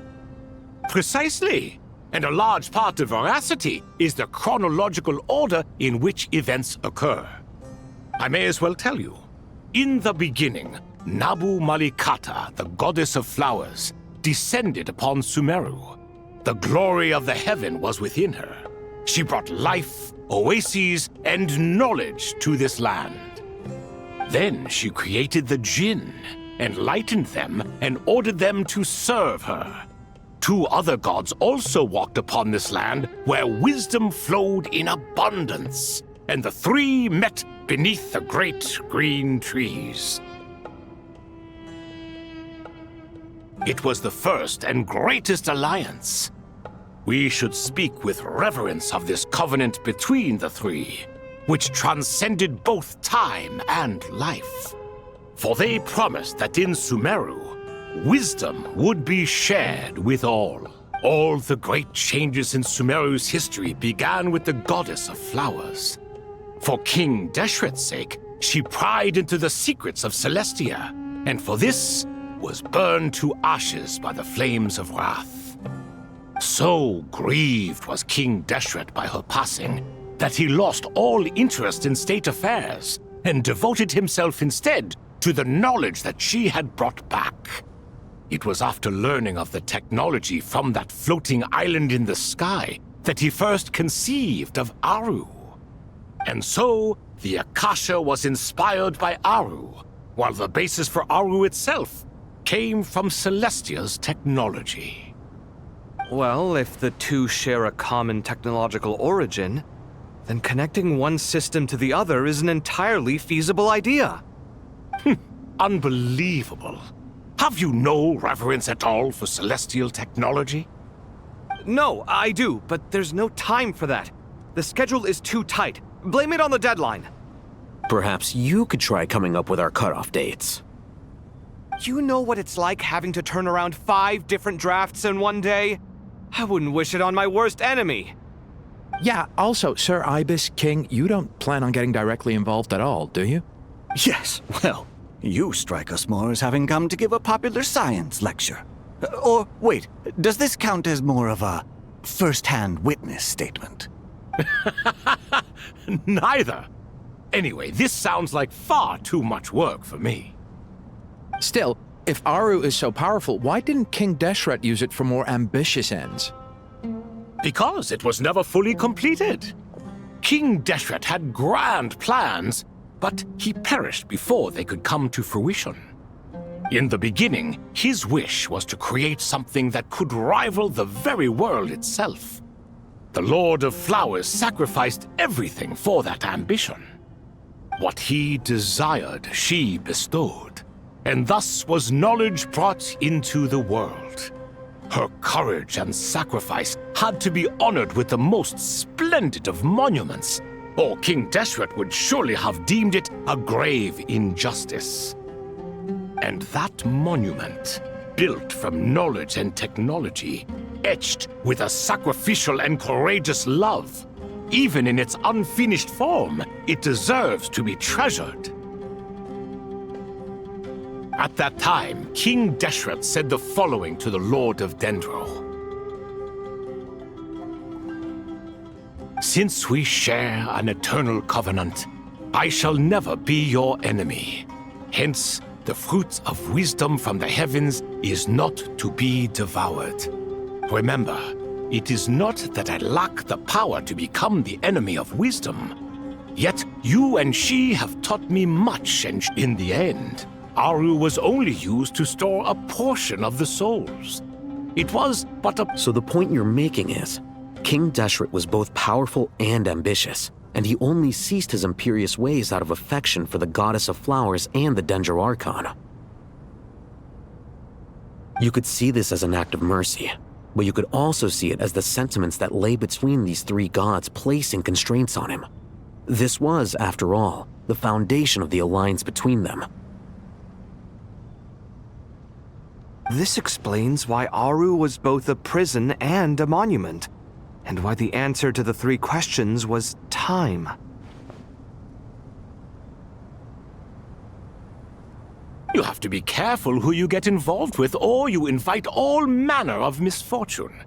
Precisely. And a large part of veracity is the chronological order in which events occur. I may as well tell you. In the beginning, Nabu Malikata, the goddess of flowers, descended upon Sumeru. The glory of the heaven was within her. She brought life, oases, and knowledge to this land. Then she created the Jinn, enlightened them, and ordered them to serve her. 2 other gods also walked upon this land where wisdom flowed in abundance, and the 3 met beneath the great green trees. It was the first and greatest alliance. We should speak with reverence of this covenant between the 3, which transcended both time and life. For they promised that in Sumeru, wisdom would be shared with all. All the great changes in Sumeru's history began with the goddess of flowers. For King Deshret's sake, she pried into the secrets of Celestia, and for this was burned to ashes by the flames of wrath. So grieved was King Deshret by her passing that he lost all interest in state affairs and devoted himself instead to the knowledge that she had brought back. It was after learning of the technology from that floating island in the sky that he first conceived of Aru. And so, the Akasha was inspired by Aru, while the basis for Aru itself came from Celestia's technology. Well, if the 2 share a common technological origin, then connecting one system to the other is an entirely feasible idea. Unbelievable. Have you no reverence at all for celestial technology? No, I do, but there's no time for that. The schedule is too tight. Blame it on the deadline. Perhaps you could try coming up with our cutoff dates. You know what it's like having to turn around 5 different drafts in one day? I wouldn't wish it on my worst enemy. Yeah, also, Sir Ibis King, you don't plan on getting directly involved at all, do you? Yes, well, you strike us more as having come to give a popular science lecture. Or, wait, does this count as more of a first-hand witness statement? Neither. Anyway, this sounds like far too much work for me. Still, if Aru is so powerful, why didn't King Deshret use it for more ambitious ends? Because it was never fully completed. King Deshret had grand plans, but he perished before they could come to fruition. In the beginning, his wish was to create something that could rival the very world itself. The Lord of Flowers sacrificed everything for that ambition. What he desired, she bestowed, and thus was knowledge brought into the world. Her courage and sacrifice had to be honored with the most splendid of monuments, or King Deshret would surely have deemed it a grave injustice. And that monument, built from knowledge and technology, etched with a sacrificial and courageous love, even in its unfinished form, it deserves to be treasured. At that time, King Deshret said the following to the Lord of Dendro. Since we share an eternal covenant, I shall never be your enemy. Hence, the fruit of wisdom from the heavens is not to be devoured. Remember, it is not that I lack the power to become the enemy of wisdom. Yet you and she have taught me much, and in the end, Aru was only used to store a portion of the souls. It was but a... So the point you're making is, King Deshret was both powerful and ambitious, and he only ceased his imperious ways out of affection for the Goddess of Flowers and the Dendro Archon. You could see this as an act of mercy, but you could also see it as the sentiments that lay between these 3 gods placing constraints on him. This was, after all, the foundation of the alliance between them. This explains why Aru was both a prison and a monument, and why the answer to the 3 questions was time. You have to be careful who you get involved with, or you invite all manner of misfortune.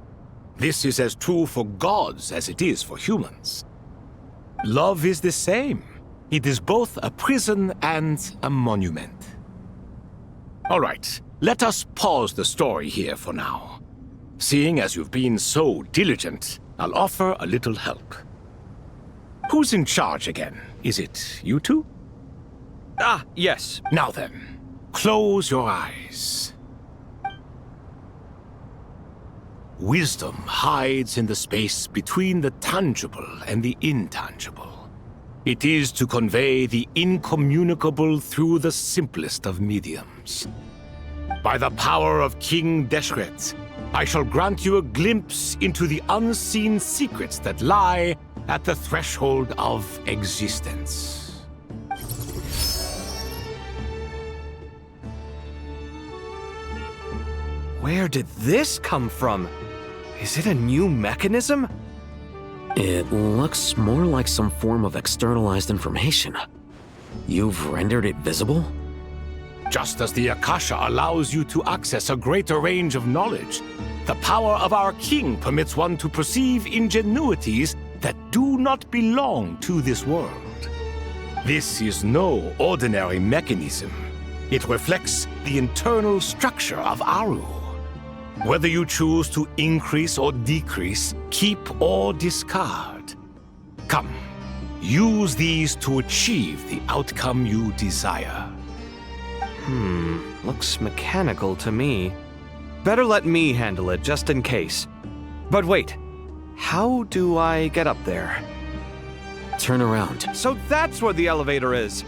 This is as true for gods as it is for humans. Love is the same. It is both a prison and a monument. All right, let us pause the story here for now. Seeing as you've been so diligent, I'll offer a little help. Who's in charge again? Is it you two? Ah, yes. Now then, close your eyes. Wisdom hides in the space between the tangible and the intangible. It is to convey the incommunicable through the simplest of mediums. By the power of King Deshret, I shall grant you a glimpse into the unseen secrets that lie at the threshold of existence. Where did this come from? Is it a new mechanism? It looks more like some form of externalized information. You've rendered it visible? Just as the Akasha allows you to access a greater range of knowledge, the power of our king permits one to perceive ingenuities that do not belong to this world. This is no ordinary mechanism. It reflects the internal structure of Aru. Whether you choose to increase or decrease, keep or discard. Come, use these to achieve the outcome you desire. Looks mechanical to me. Better let me handle it, just in case. But wait, how do I get up there? Turn around. So that's where the elevator is.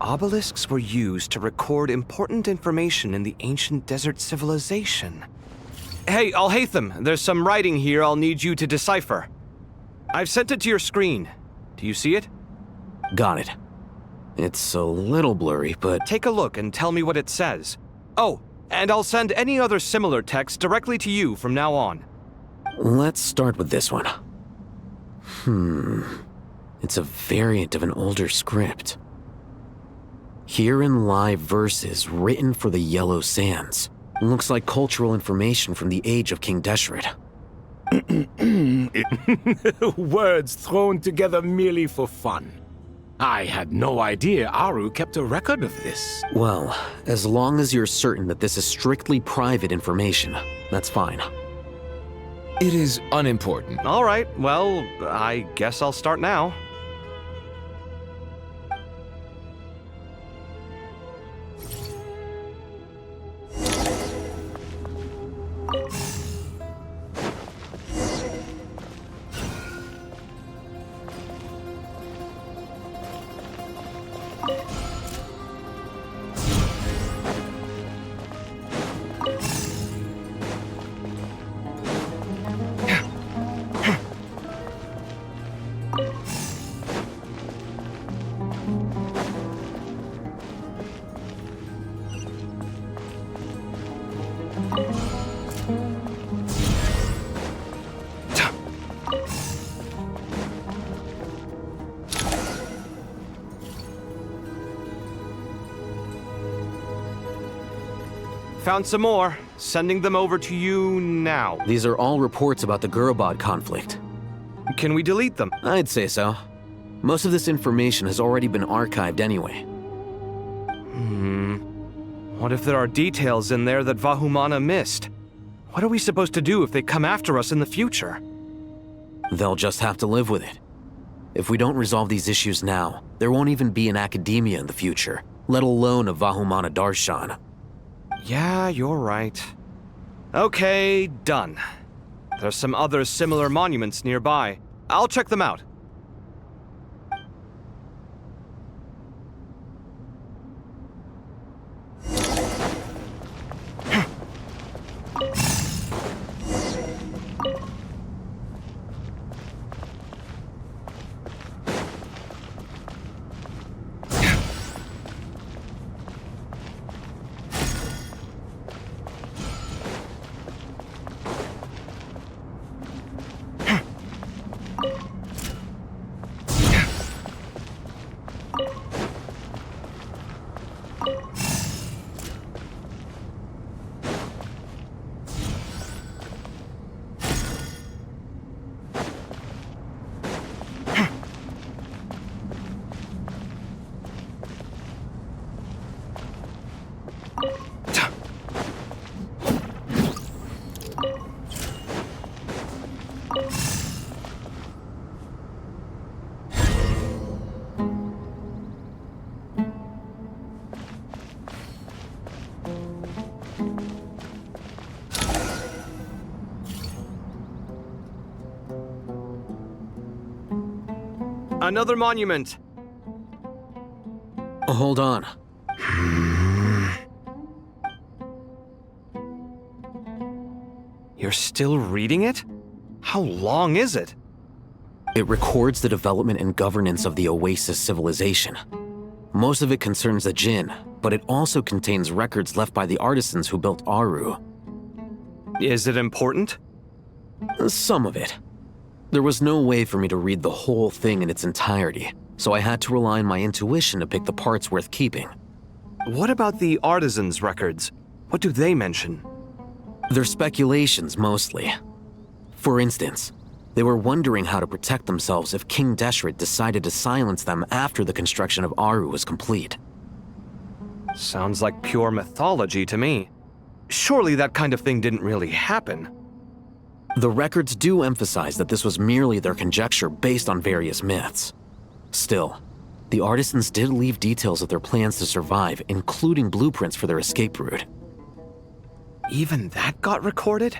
Obelisks were used to record important information in the ancient desert civilization. Hey, Al-Haytham, there's some writing here I'll need you to decipher. I've sent it to your screen. Do you see it? Got it. It's a little blurry, but... Take a look and tell me what it says. Oh, and I'll send any other similar text directly to you from now on. Let's start with this one. It's a variant of an older script. Herein lie verses written for the Yellow Sands. Looks like cultural information from the age of King Deshret. Words thrown together merely for fun. I had no idea Aru kept a record of this. Well, as long as you're certain that this is strictly private information, that's fine. It is unimportant. All right, well, I guess I'll start now. Found some more. Sending them over to you now. These are all reports about the Gurubad conflict. Can we delete them? I'd say so. Most of this information has already been archived anyway. What if there are details in there that Vahumana missed? What are we supposed to do if they come after us in the future? They'll just have to live with it. If we don't resolve these issues now, there won't even be an academia in the future, let alone a Vahumana Darshan. Yeah, you're right. Okay, done. There's some other similar monuments nearby. I'll check them out. Another monument. Hold on. You're still reading it? How long is it? It records the development and governance of the Oasis civilization. Most of it concerns the Jinn, but it also contains records left by the artisans who built Aru. Is it important? Some of it. There was no way for me to read the whole thing in its entirety, so I had to rely on my intuition to pick the parts worth keeping. What about the artisans' records? What do they mention? They're speculations, mostly. For instance, they were wondering how to protect themselves if King Deshret decided to silence them after the construction of Aru was complete. Sounds like pure mythology to me. Surely that kind of thing didn't really happen. The records do emphasize that this was merely their conjecture based on various myths. Still, the artisans did leave details of their plans to survive, including blueprints for their escape route. Even that got recorded?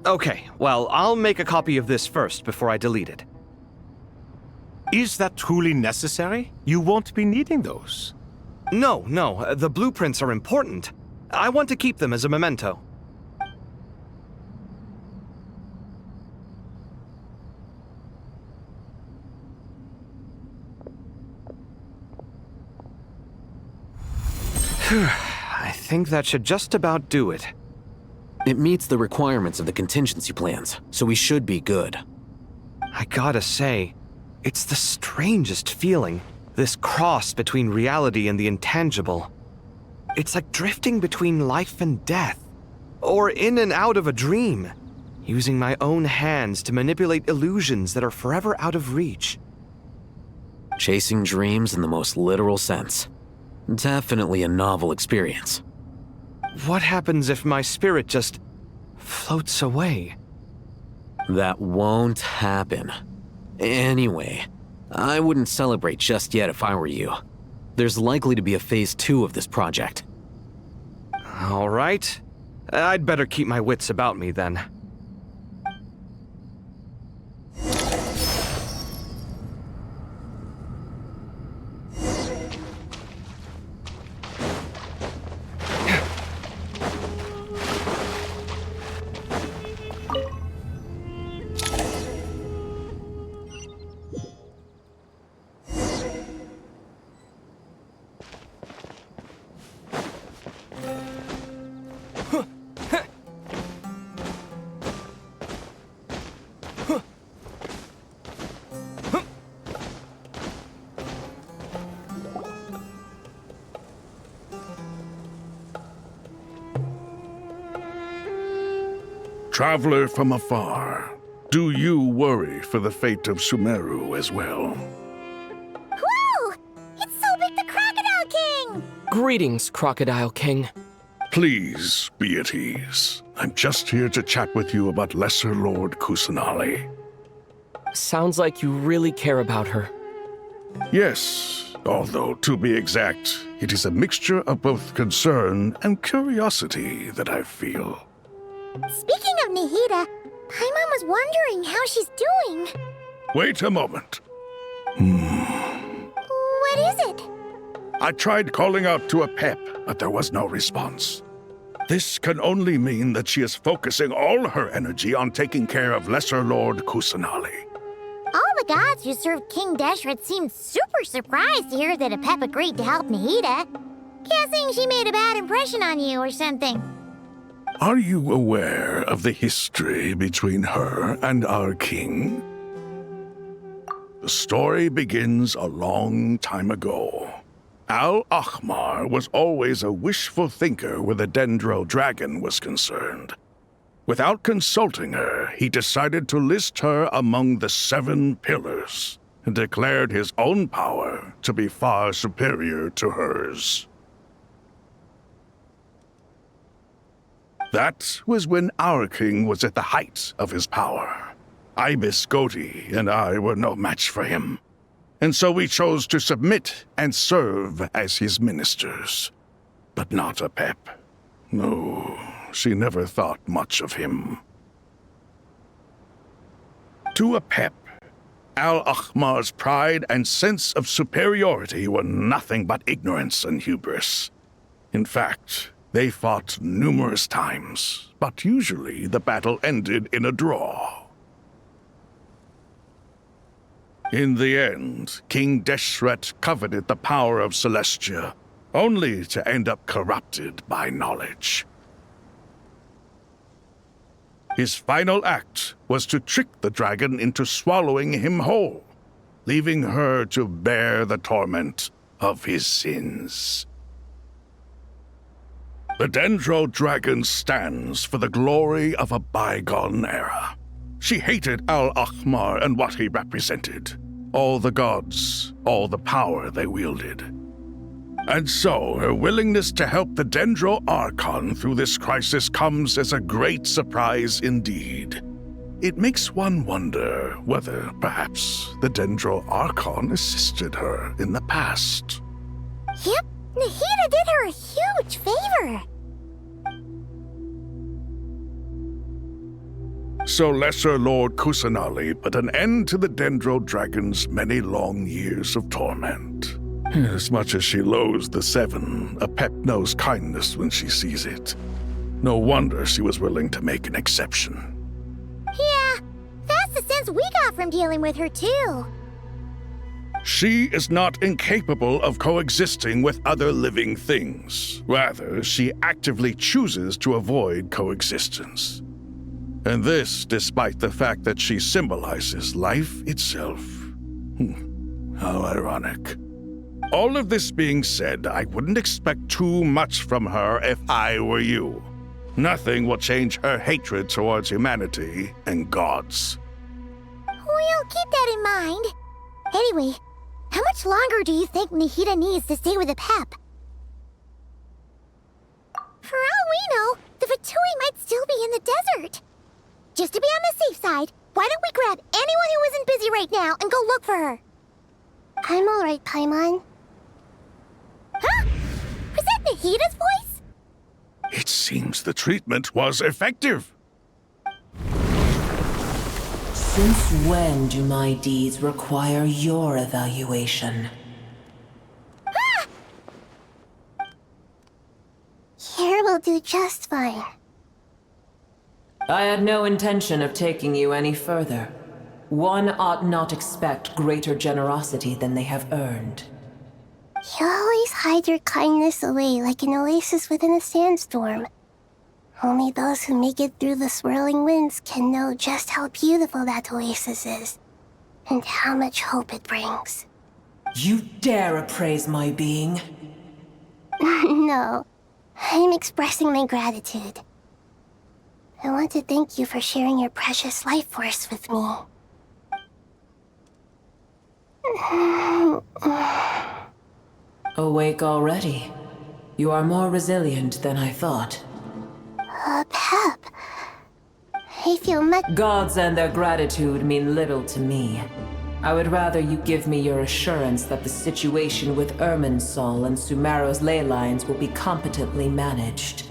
Okay, well, I'll make a copy of this first before I delete it. Is that truly necessary? You won't be needing those. No, the blueprints are important. I want to keep them as a memento. I think that should just about do it. It meets the requirements of the contingency plans, so we should be good. I gotta say, it's the strangest feeling, this cross between reality and the intangible. It's like drifting between life and death, or in and out of a dream, using my own hands to manipulate illusions that are forever out of reach. Chasing dreams in the most literal sense. Definitely a novel experience. What happens if my spirit just floats away? That won't happen. Anyway, I wouldn't celebrate just yet if I were you. There's likely to be a phase 2 of this project. All right. I'd better keep my wits about me then. Traveler from afar, do you worry for the fate of Sumeru as well? Whoa! It's Sobek the Crocodile King! Greetings, Crocodile King. Please be at ease. I'm just here to chat with you about Lesser Lord Kusanali. Sounds like you really care about her. Yes, although to be exact, it is a mixture of both concern and curiosity that I feel. Speaking of Nahida, Paimon was wondering how she's doing. Wait a moment. What is it? I tried calling out to Apep, but there was no response. This can only mean that she is focusing all her energy on taking care of Lesser Lord Kusanali. All the gods who served King Deshret seemed super surprised to hear that Apep agreed to help Nahida. Guessing she made a bad impression on you or something. Are you aware of the history between her and our king? The story begins a long time ago. Al-Ahmar was always a wishful thinker where the Dendro dragon was concerned. Without consulting her, he decided to list her among the 7 pillars and declared his own power to be far superior to hers. That was when our king was at the height of his power. Ibis Goti and I were no match for him, and so we chose to submit and serve as his ministers. But not Apep. No, she never thought much of him. To Apep, Al-Ahmar's pride and sense of superiority were nothing but ignorance and hubris. In fact, they fought numerous times, but usually the battle ended in a draw. In the end, King Deshret coveted the power of Celestia, only to end up corrupted by knowledge. His final act was to trick the dragon into swallowing him whole, leaving her to bear the torment of his sins. The Dendro dragon stands for the glory of a bygone era. She hated Al-Ahmar and what he represented. All the gods, all the power they wielded. And so, her willingness to help the Dendro Archon through this crisis comes as a great surprise indeed. It makes one wonder whether, perhaps, the Dendro Archon assisted her in the past. Yep, Nahida did her a huge favor. So Lesser Lord Kusanali put an end to the Dendro Dragon's many long years of torment. As much as she loathes the 7, Apep knows kindness when she sees it. No wonder she was willing to make an exception. Yeah, that's the sense we got from dealing with her too. She is not incapable of coexisting with other living things. Rather, she actively chooses to avoid coexistence. And this despite the fact that she symbolizes life itself. How ironic. All of this being said, I wouldn't expect too much from her if I were you. Nothing will change her hatred towards humanity and gods. We'll keep that in mind. Anyway, how much longer do you think Nahida needs to stay with Apep? For all we know, the Fatui might still be in the desert. Just to be on the safe side, why don't we grab anyone who isn't busy right now and go look for her? I'm alright, Paimon. Huh? Was that Nahida's voice? It seems the treatment was effective. Since when do my deeds require your evaluation? Ah! Here will do just fine. I had no intention of taking you any further. One ought not expect greater generosity than they have earned. You always hide your kindness away like an oasis within a sandstorm. Only those who make it through the swirling winds can know just how beautiful that oasis is, and how much hope it brings. You dare appraise my being? No, I'm expressing my gratitude. I want to thank you for sharing your precious life force with me. Awake already? You are more resilient than I thought. Pep. I feel much— Gods and their gratitude mean little to me. I would rather you give me your assurance that the situation with Irminsul and Sumeru's ley lines will be competently managed.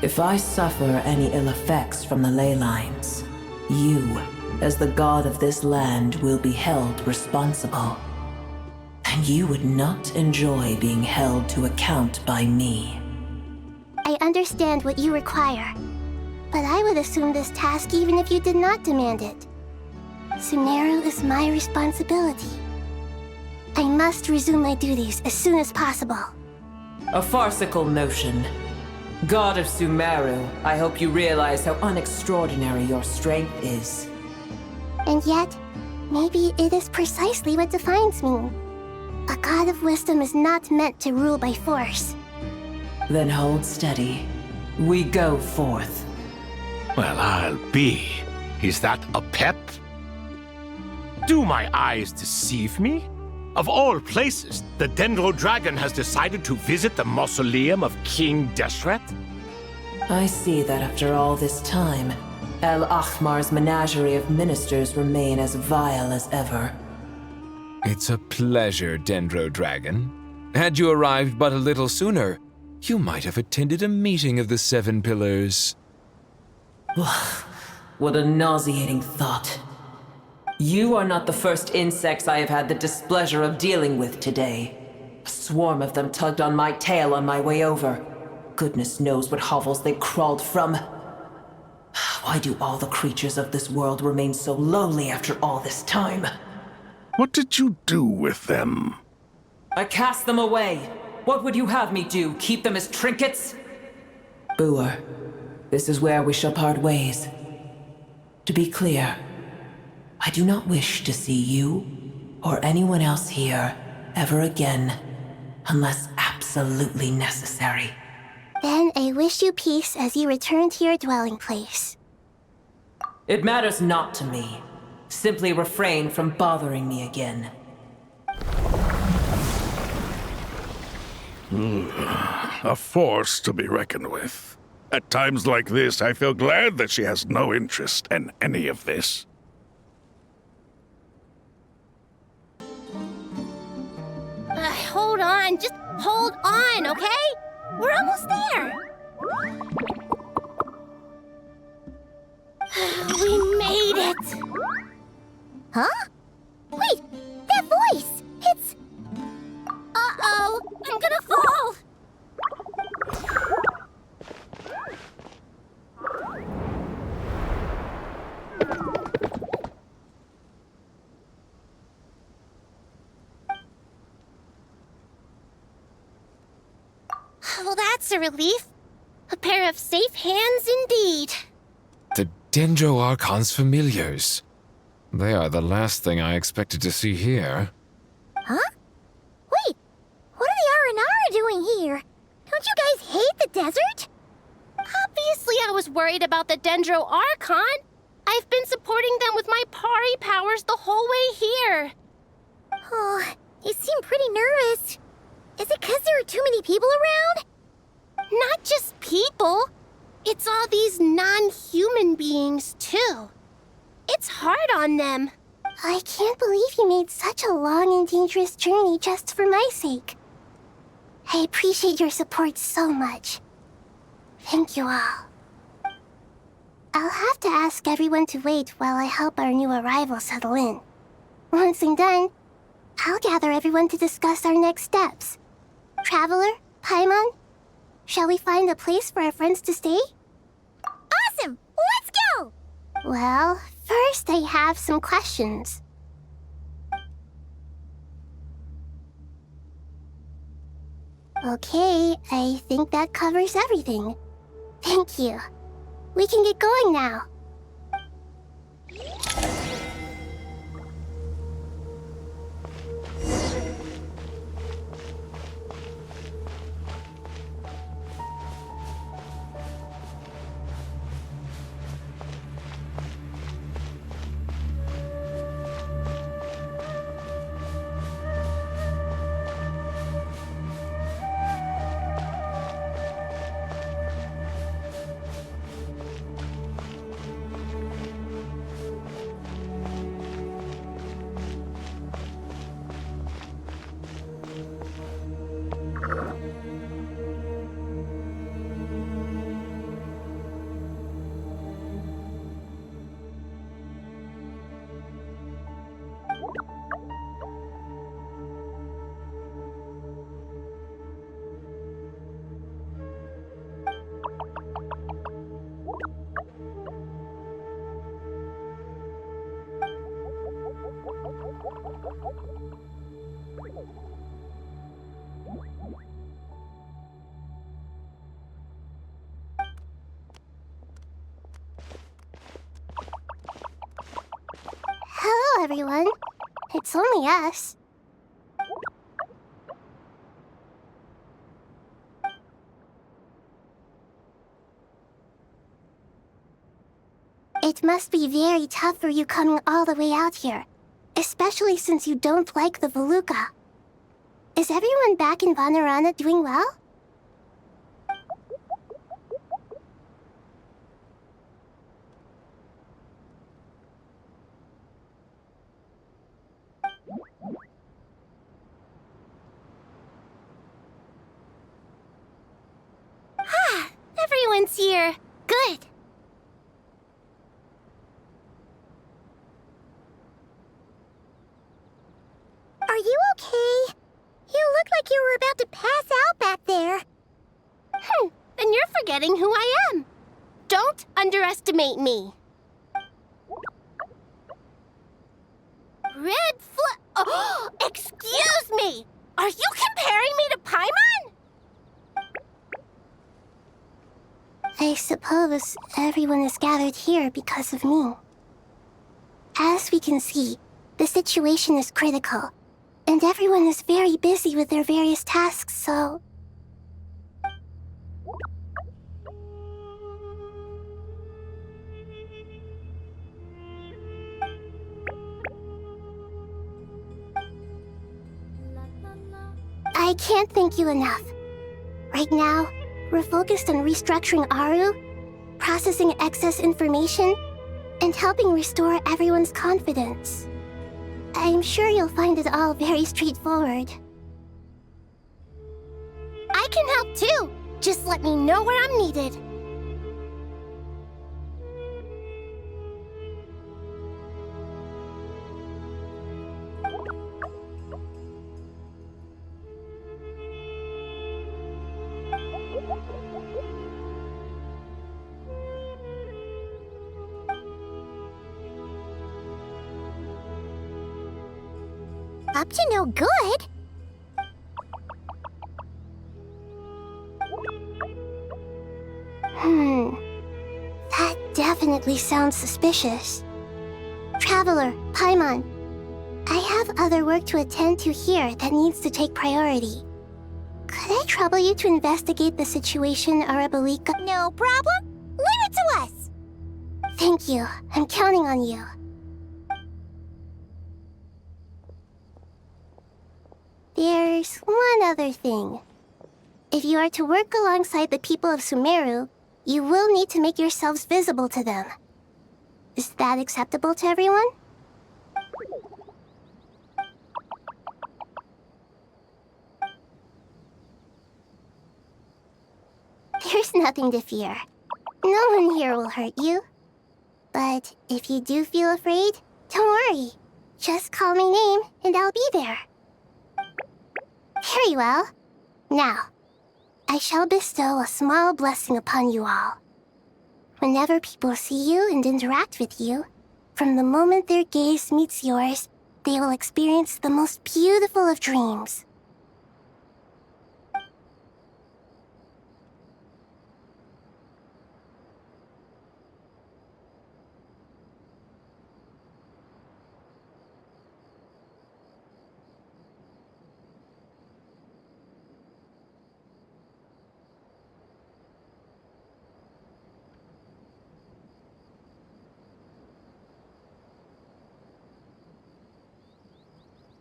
If I suffer any ill effects from the ley lines, you, as the god of this land, will be held responsible. And you would not enjoy being held to account by me. I understand what you require, but I would assume this task even if you did not demand it. Sumeru is my responsibility. I must resume my duties as soon as possible. A farcical notion. God of Sumeru, I hope you realize how unextraordinary your strength is. And yet, maybe it is precisely what defines me. A god of wisdom is not meant to rule by force. Then hold steady. We go forth. Well, I'll be. Is that a pep? Do my eyes deceive me? Of all places, the Dendro Dragon has decided to visit the mausoleum of King Deshret? I see that after all this time, El Ahmar's menagerie of ministers remain as vile as ever. It's a pleasure, Dendro Dragon. Had you arrived but a little sooner, you might have attended a meeting of the Seven Pillars. What a nauseating thought. You are not the first insects I have had the displeasure of dealing with today. A swarm of them tugged on my tail on my way over. Goodness knows what hovels they crawled from. Why do all the creatures of this world remain so lowly after all this time? What did you do with them? I cast them away. What would you have me do? Keep them as trinkets? Boer, this is where we shall part ways. To be clear, I do not wish to see you or anyone else here ever again, unless absolutely necessary. Then I wish you peace as you return to your dwelling place. It matters not to me. Simply refrain from bothering me again. A force to be reckoned with. At times like this, I feel glad that she has no interest in any of this. Hold on, just hold on, okay? We're almost there. We made it! Huh? Wait, that voice! It's... Uh-oh, I'm gonna fall! Well, that's a relief. A pair of safe hands indeed. The Dendro Archon's familiars. They are the last thing I expected to see here. Huh? Wait, what are the Aranara doing here? Don't you guys hate the desert? Obviously I was worried about the Dendro Archon. I've been supporting them with my Pari powers the whole way here. Oh, you seem pretty nervous. Is it because there are too many people around? Not just people. It's all these non-human beings, too. It's hard on them. I can't believe you made such a long and dangerous journey just for my sake. I appreciate your support so much. Thank you all. I'll have to ask everyone to wait while I help our new arrival settle in. Once I'm done, I'll gather everyone to discuss our next steps. Traveler, Paimon, shall we find a place for our friends to stay? Awesome! Let's go! Well, first I have some questions. Okay, I think that covers everything. Thank you. We can get going now. Hello, everyone. It's only us. It must be very tough for you coming all the way out here, especially since you don't like the Veluca. Is everyone back in Vanarana doing well? Ah, everyone's here. Good. Are you okay? You look like you were about to pass out back there. And you're forgetting who I am. Don't underestimate me. Red Flux. Oh, excuse me! Are you comparing me to Paimon? I suppose everyone is gathered here because of me. As we can see, the situation is critical, and everyone is very busy with their various tasks, so... I can't thank you enough. Right now, we're focused on restructuring Aru, processing excess information, and helping restore everyone's confidence. I'm sure you'll find it all very straightforward. I can help too. Just let me know where I'm needed. Up to no good? That definitely sounds suspicious. Traveler, Paimon, I have other work to attend to here that needs to take priority. Could I trouble you to investigate the situation, Arabalika? No problem. Leave it to us! Thank you. I'm counting on you. There's one other thing. If you are to work alongside the people of Sumeru, you will need to make yourselves visible to them. Is that acceptable to everyone? There's nothing to fear. No one here will hurt you. But if you do feel afraid, don't worry. Just call my name and I'll be there. Very well. Now, I shall bestow a small blessing upon you all. Whenever people see you and interact with you, from the moment their gaze meets yours, they will experience the most beautiful of dreams.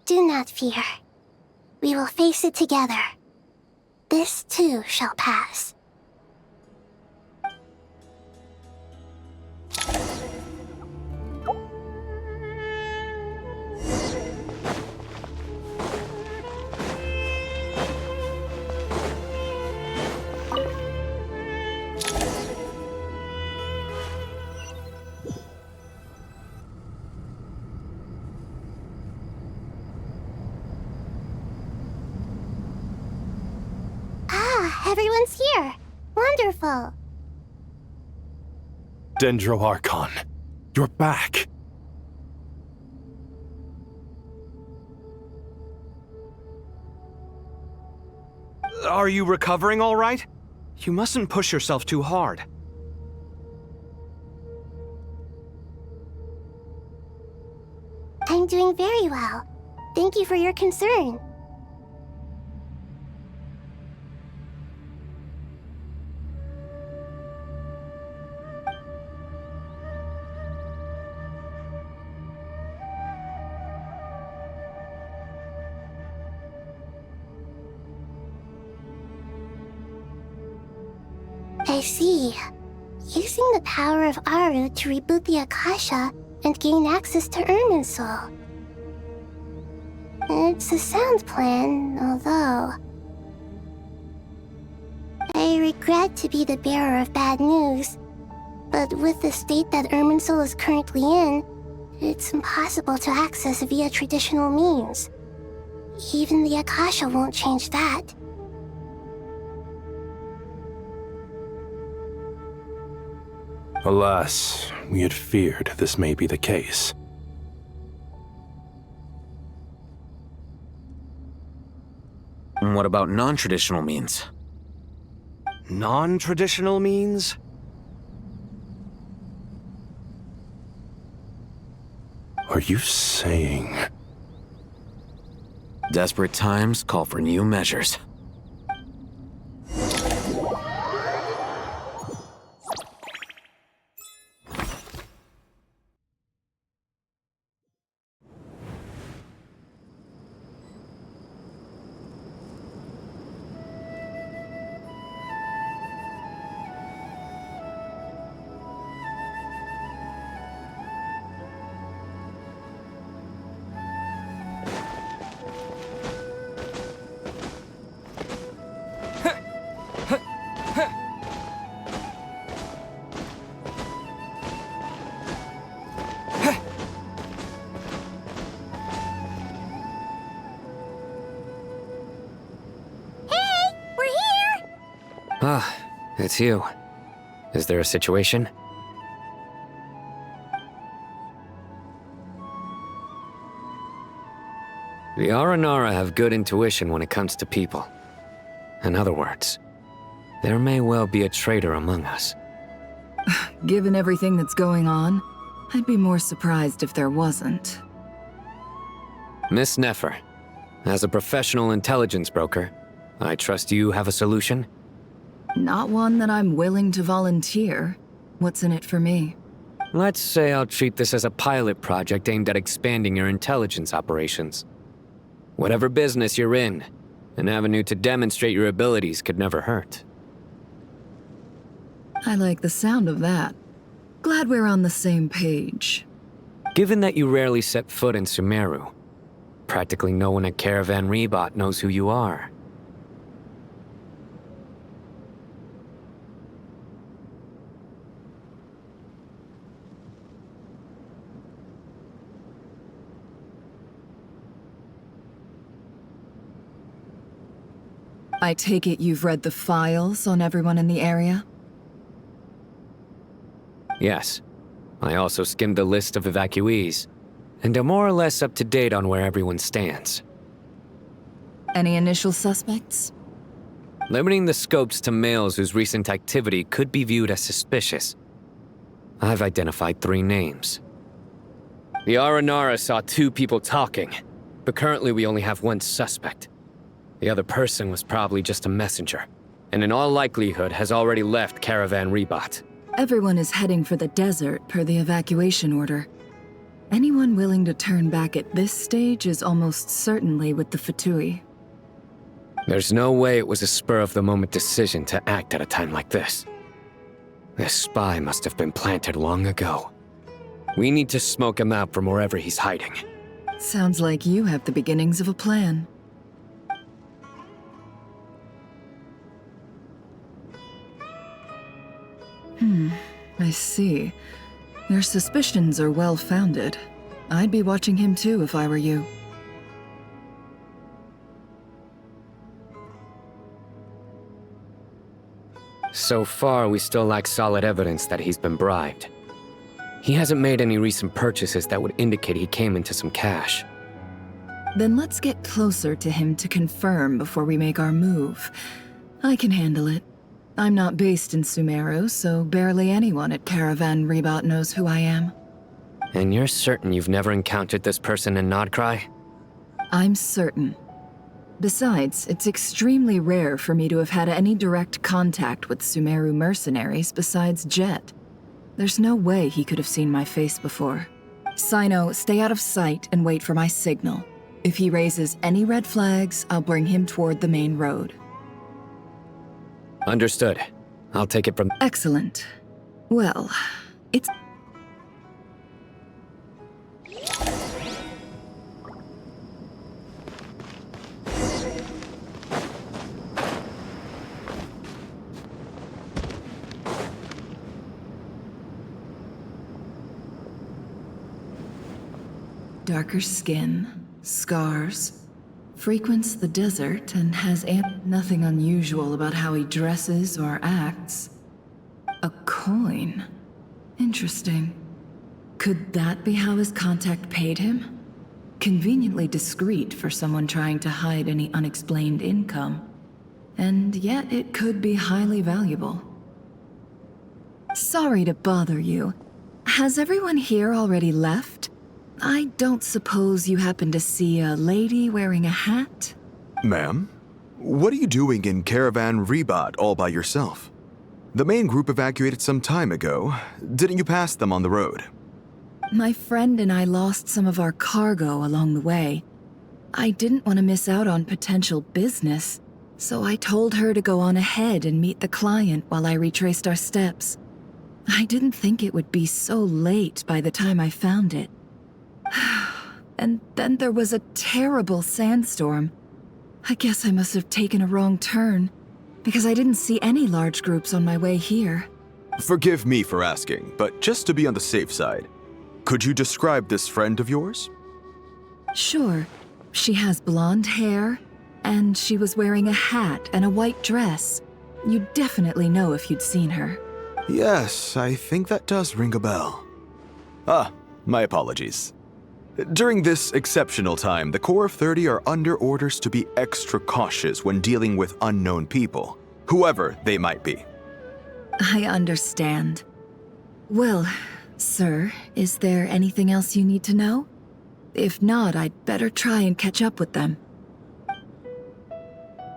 Do not fear. We will face it together. This too shall pass. Everyone's here. Wonderful. Dendro Archon, you're back. Are you recovering all right? You mustn't push yourself too hard. I'm doing very well. Thank you for your concern. I see. Using the power of Aru to reboot the Akasha and gain access to Ermin's soul. It's a sound plan, although... I regret to be the bearer of bad news, but with the state that Ermin's soul is currently in, it's impossible to access via traditional means. Even the Akasha won't change that. Alas, we had feared this may be the case. What about non-traditional means? Non-traditional means? Are you saying... Desperate times call for new measures. Ah, it's you. Is there a situation? The Aranara have good intuition when it comes to people. In other words, there may well be a traitor among us. Given everything that's going on, I'd be more surprised if there wasn't. Miss Nefer, as a professional intelligence broker, I trust you have a solution? Not one that I'm willing to volunteer. What's in it for me? Let's say I'll treat this as a pilot project aimed at expanding your intelligence operations. Whatever business you're in, an avenue to demonstrate your abilities could never hurt. I like the sound of that. Glad we're on the same page. Given that you rarely set foot in Sumeru, practically no one at Caravan Rebot knows who you are. I take it you've read the files on everyone in the area? Yes. I also skimmed the list of evacuees, and am more or less up to date on where everyone stands. Any initial suspects? Limiting the scopes to males whose recent activity could be viewed as suspicious. I've identified 3 names. The Aranara saw 2 people talking, but currently we only have 1 suspect. The other person was probably just a messenger, and in all likelihood has already left Caravan Rebot. Everyone is heading for the desert per the evacuation order. Anyone willing to turn back at this stage is almost certainly with the Fatui. There's no way it was a spur-of-the-moment decision to act at a time like this. This spy must have been planted long ago. We need to smoke him out from wherever he's hiding. Sounds like you have the beginnings of a plan. I see. Your suspicions are well-founded. I'd be watching him too if I were you. So far, we still lack solid evidence that he's been bribed. He hasn't made any recent purchases that would indicate he came into some cash. Then let's get closer to him to confirm before we make our move. I can handle it. I'm not based in Sumeru, so barely anyone at Caravan Rebot knows who I am. And you're certain you've never encountered this person in Nodcry? I'm certain. Besides, it's extremely rare for me to have had any direct contact with Sumeru mercenaries besides Jet. There's no way he could have seen my face before. Sino, stay out of sight and wait for my signal. If he raises any red flags, I'll bring him toward the main road. Understood. I'll take it from... Excellent. Well, it's... Darker skin, scars, frequents the desert and has nothing unusual about how he dresses or acts. A coin. Interesting. Could that be how his contact paid him? Conveniently discreet for someone trying to hide any unexplained income. And yet it could be highly valuable. Sorry to bother you. Has everyone here already left? I don't suppose you happen to see a lady wearing a hat? Ma'am, what are you doing in Caravan Rebot all by yourself? The main group evacuated some time ago. Didn't you pass them on the road? My friend and I lost some of our cargo along the way. I didn't want to miss out on potential business, so I told her to go on ahead and meet the client while I retraced our steps. I didn't think it would be so late by the time I found it. And then there was a terrible sandstorm. I guess I must have taken a wrong turn, because I didn't see any large groups on my way here. Forgive me for asking, but just to be on the safe side, could you describe this friend of yours? Sure. She has blonde hair, and she was wearing a hat and a white dress. You'd definitely know if you'd seen her. Yes, I think that does ring a bell. Ah, my apologies. During this exceptional time, the Core of 30 are under orders to be extra cautious when dealing with unknown people, whoever they might be. I understand. Well, sir, is there anything else you need to know? If not, I'd better try and catch up with them.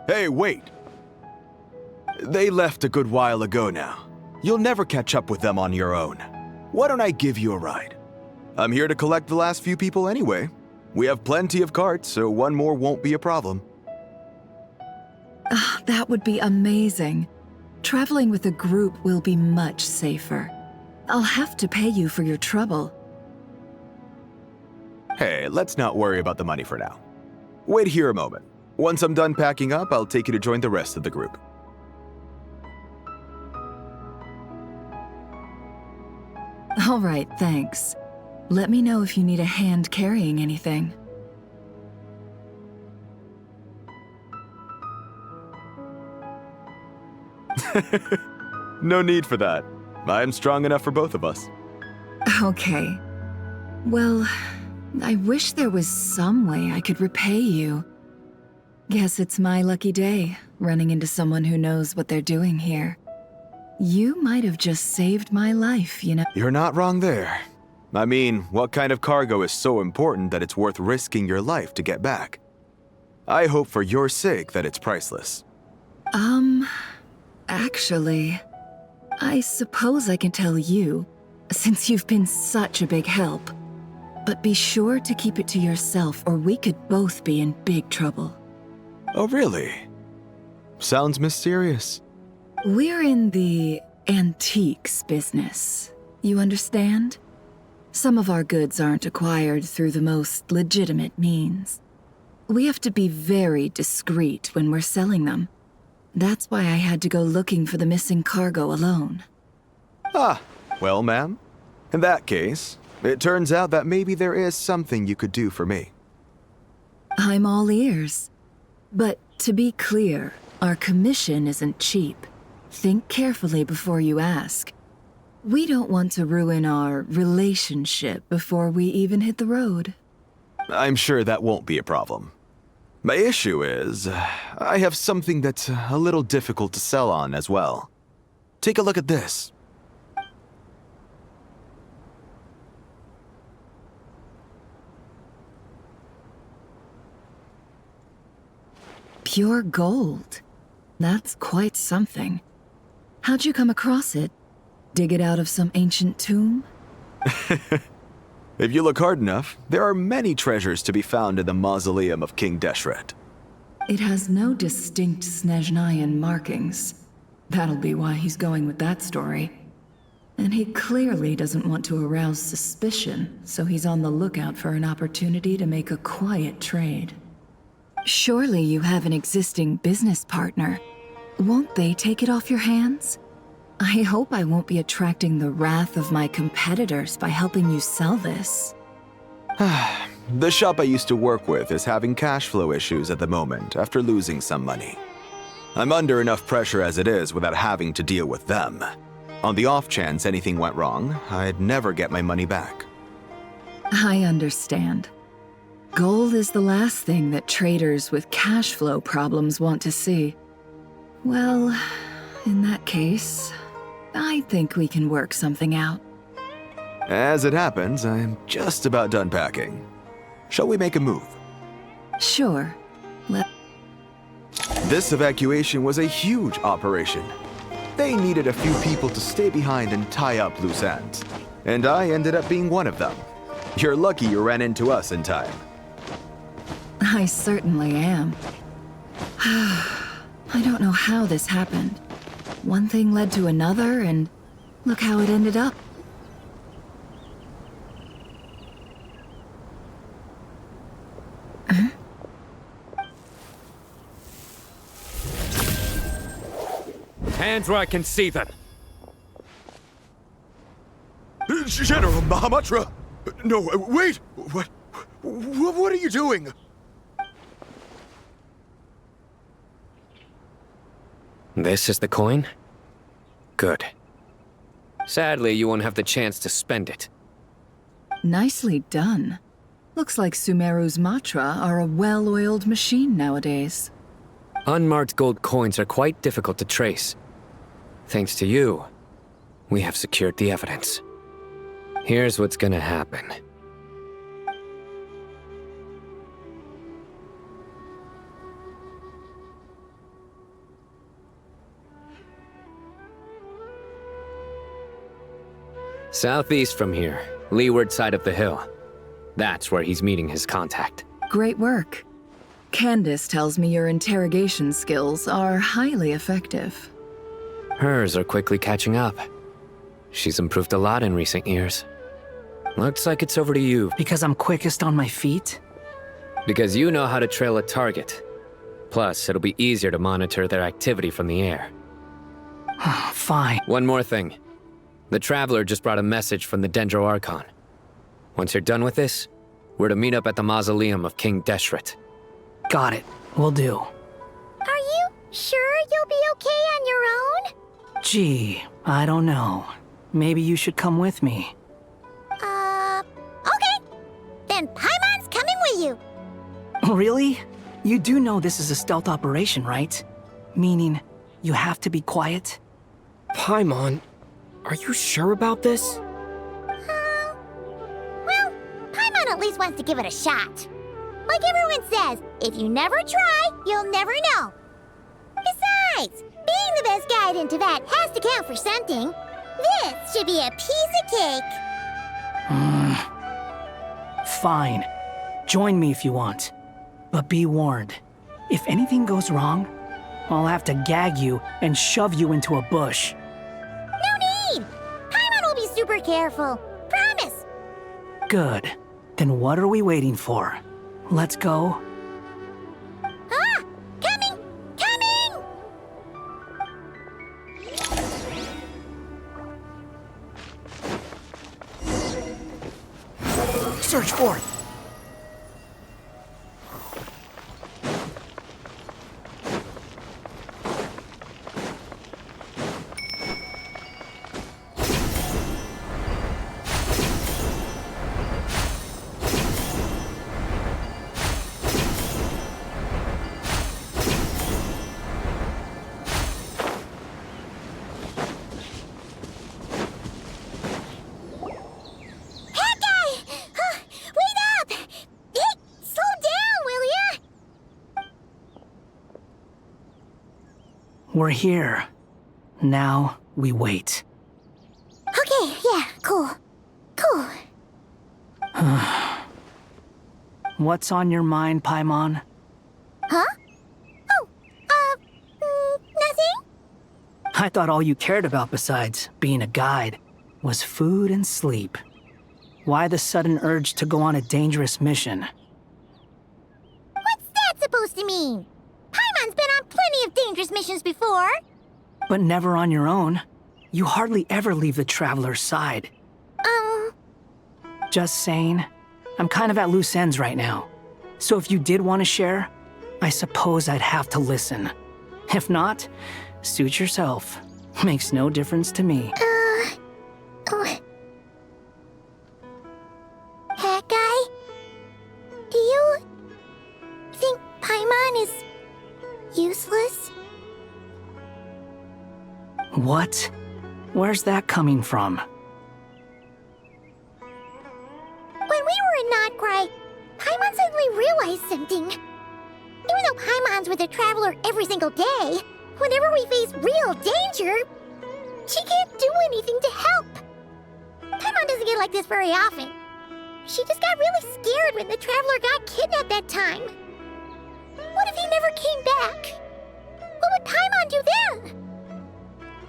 Hey, wait! They left a good while ago now. You'll never catch up with them on your own. Why don't I give you a ride? I'm here to collect the last few people anyway. We have plenty of carts, so one more won't be a problem. That would be amazing. Traveling with a group will be much safer. I'll have to pay you for your trouble. Hey, let's not worry about the money for now. Wait here a moment. Once I'm done packing up, I'll take you to join the rest of the group. All right, thanks. Let me know if you need a hand carrying anything. No need for that. I'm strong enough for both of us. Okay. Well, I wish there was some way I could repay you. Guess it's my lucky day, running into someone who knows what they're doing here. You might have just saved my life, you know. You're not wrong there. I mean, what kind of cargo is so important that it's worth risking your life to get back? I hope for your sake that it's priceless. Actually, I suppose I can tell you, since you've been such a big help. But be sure to keep it to yourself, or we could both be in big trouble. Oh, really? Sounds mysterious. We're in the antiques business. You understand? Some of our goods aren't acquired through the most legitimate means. We have to be very discreet when we're selling them. That's why I had to go looking for the missing cargo alone. Ah, well, ma'am. In that case, it turns out that maybe there is something you could do for me. I'm all ears. But to be clear, our commission isn't cheap. Think carefully before you ask. We don't want to ruin our relationship before we even hit the road. I'm sure that won't be a problem. My issue is, I have something that's a little difficult to sell on as well. Take a look at this. Pure gold. That's quite something. How'd you come across it? Dig it out of some ancient tomb? If you look hard enough, there are many treasures to be found in the mausoleum of King Deshret. It has no distinct Snezhnayan markings. That'll be why he's going with that story. And he clearly doesn't want to arouse suspicion, so he's on the lookout for an opportunity to make a quiet trade. Surely you have an existing business partner. Won't they take it off your hands? I hope I won't be attracting the wrath of my competitors by helping you sell this. The shop I used to work with is having cash flow issues at the moment after losing some money. I'm under enough pressure as it is without having to deal with them. On the off chance anything went wrong, I'd never get my money back. I understand. Gold is the last thing that traders with cash flow problems want to see. Well, in that case, I think we can work something out. As it happens, I'm just about done packing. Shall we make a move? Sure. This evacuation was a huge operation. They needed a few people to stay behind and tie up loose ends. And I ended up being one of them. You're lucky you ran into us in time. I certainly am. I don't know how this happened. One thing led to another, and look how it ended up. Hands where I can see them. General Mahamatra! No, wait! What are you doing? This is the coin? Good. Sadly, you won't have the chance to spend it. Nicely done. Looks like Sumeru's Matra are a well-oiled machine nowadays. Unmarked gold coins are quite difficult to trace. Thanks to you, we have secured the evidence. Here's what's gonna happen. Southeast from here, leeward side of the hill. That's where he's meeting his contact. Great work. Candace tells me your interrogation skills are highly effective. Hers are quickly catching up. She's improved a lot in recent years. Looks like it's over to you. Because I'm quickest on my feet? Because you know how to trail a target. Plus, it'll be easier to monitor their activity from the air. Fine. One more thing. The Traveler just brought a message from the Dendro Archon. Once you're done with this, we're to meet up at the mausoleum of King Deshret. Got it. Will do. Are you sure you'll be okay on your own? Gee, I don't know. Maybe you should come with me. Okay. Then Paimon's coming with you. Really? You do know this is a stealth operation, right? Meaning, you have to be quiet? Paimon, are you sure about this? Well, Paimon at least wants to give it a shot. Like everyone says, if you never try, you'll never know. Besides, being the best guide into that has to count for something. This should be a piece of cake. Fine. Join me if you want. But be warned, if anything goes wrong, I'll have to gag you and shove you into a bush. No need! Paimon will be super careful. Promise! Good. Then what are we waiting for? Let's go. Ah! Coming! Coming! Search for it! We're here. Now we wait. Okay, yeah, cool. Cool. What's on your mind, Paimon? Huh? Oh, nothing? I thought all you cared about besides being a guide was food and sleep. Why the sudden urge to go on a dangerous mission? What's that supposed to mean? Paimon's been on plenty of dangerous missions before. But never on your own. You hardly ever leave the Traveler's side. Just saying. I'm kind of at loose ends right now. So if you did want to share, I suppose I'd have to listen. If not, suit yourself. Makes no difference to me. That guy? Do you think Paimon is useless? What? Where's that coming from? When we were in Nodcry, Paimon suddenly realized something. Even though Paimon's with the Traveler every single day, whenever we face real danger, she can't do anything to help. Paimon doesn't get like this very often. She just got really scared when the Traveler got kidnapped that time. What if he never came back? What would Paimon do then?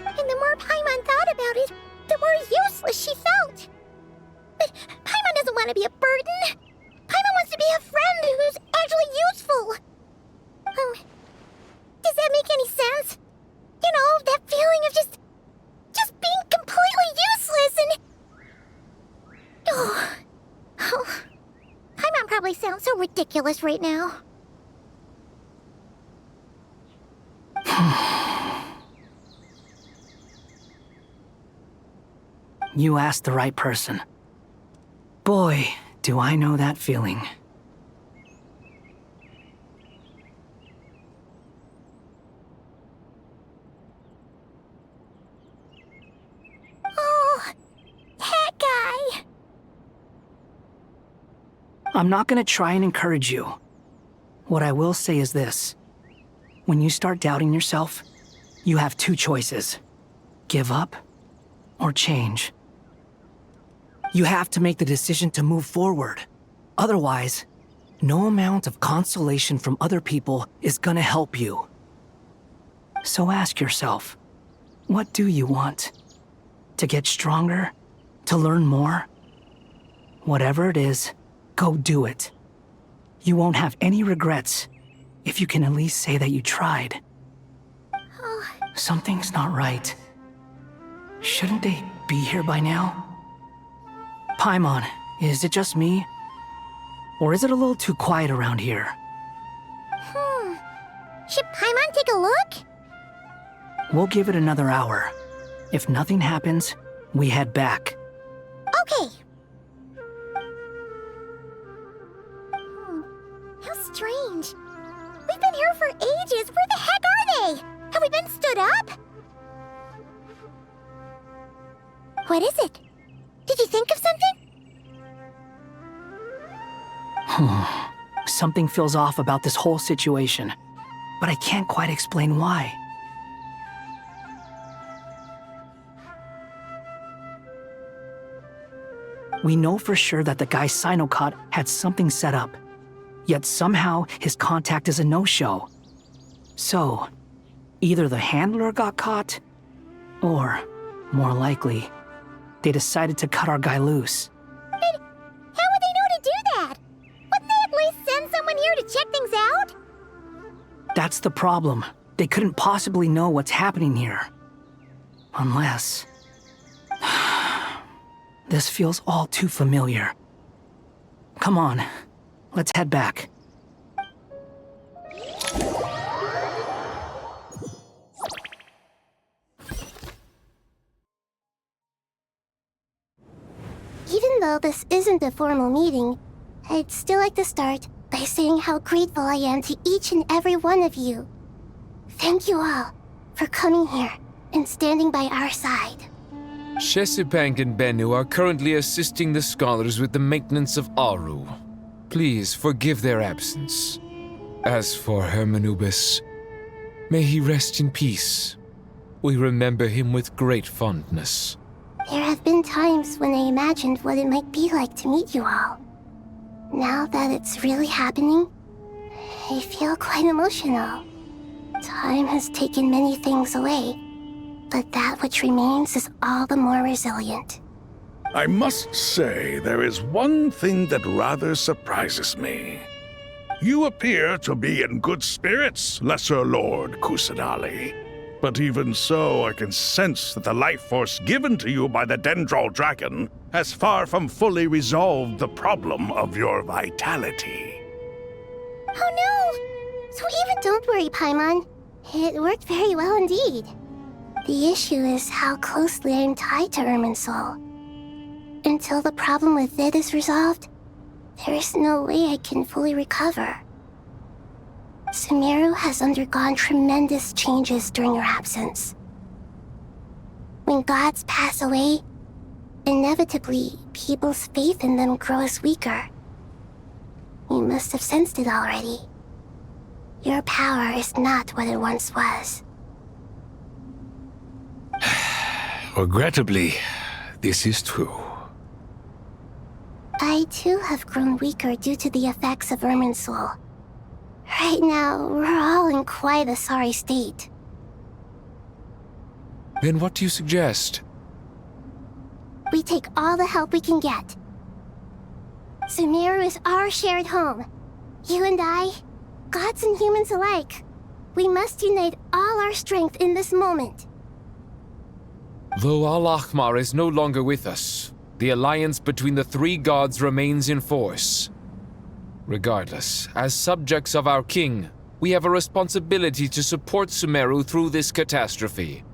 And the more Paimon thought about it, the more useless she felt. But Paimon doesn't want to be a burden. Paimon wants to be a friend who's actually useful. Does that make any sense? You know, that feeling of just being completely useless and... Oh, Paimon probably sounds so ridiculous right now. You asked the right person. Boy, do I know that feeling. Oh, that guy. I'm not gonna try and encourage you. What I will say is this. When you start doubting yourself, you have two choices. Give up or change. You have to make the decision to move forward. Otherwise, no amount of consolation from other people is gonna help you. So ask yourself, what do you want? To get stronger? To learn more? Whatever it is, go do it. You won't have any regrets if you can at least say that you tried. Something's not right. Shouldn't they be here by now? Paimon, is it just me? Or is it a little too quiet around here? Should Paimon take a look? We'll give it another hour. If nothing happens, we head back. Okay. How strange. We've been here for ages. Where the heck are they? Have we been stood up? What is it? Did you think of something? Something feels off about this whole situation, but I can't quite explain why. We know for sure that the guy Sinocot had something set up, yet somehow his contact is a no-show. So, either the handler got caught, or, more likely, they decided to cut our guy loose. But how would they know to do that? Wouldn't they at least send someone here to check things out? That's the problem. They couldn't possibly know what's happening here. Unless... This feels all too familiar. Come on, let's head back. Even though this isn't a formal meeting, I'd still like to start by saying how grateful I am to each and every one of you. Thank you all for coming here and standing by our side. Shesipank and Bennu are currently assisting the scholars with the maintenance of Aru. Please forgive their absence. As for Hermanubis, May he rest in peace. We remember him with great fondness. There have been times when I imagined what it might be like to meet you all. Now that it's really happening, I feel quite emotional. Time has taken many things away, but that which remains is all the more resilient. I must say, there is one thing that rather surprises me. You appear to be in good spirits, Lesser Lord Kusanali. But even so, I can sense that the life force given to you by the Dendral Dragon has far from fully resolved the problem of your vitality. Oh no! So even don't worry, Paimon. It worked very well indeed. The issue is how closely I am tied to Irminsul. Until the problem with it is resolved, there is no way I can fully recover. Sumeru has undergone tremendous changes during your absence. When gods pass away, inevitably, people's faith in them grows weaker. You must have sensed it already. Your power is not what it once was. Regrettably, this is true. I too have grown weaker due to the effects of Irminsul. Right now, we're all in quite a sorry state. Then what do you suggest? We take all the help we can get. Sumeru is our shared home. You and I, gods and humans alike. We must unite all our strength in this moment. Though Al-Ahmar is no longer with us, the alliance between the three gods remains in force. Regardless, as subjects of our king, we have a responsibility to support Sumeru through this catastrophe.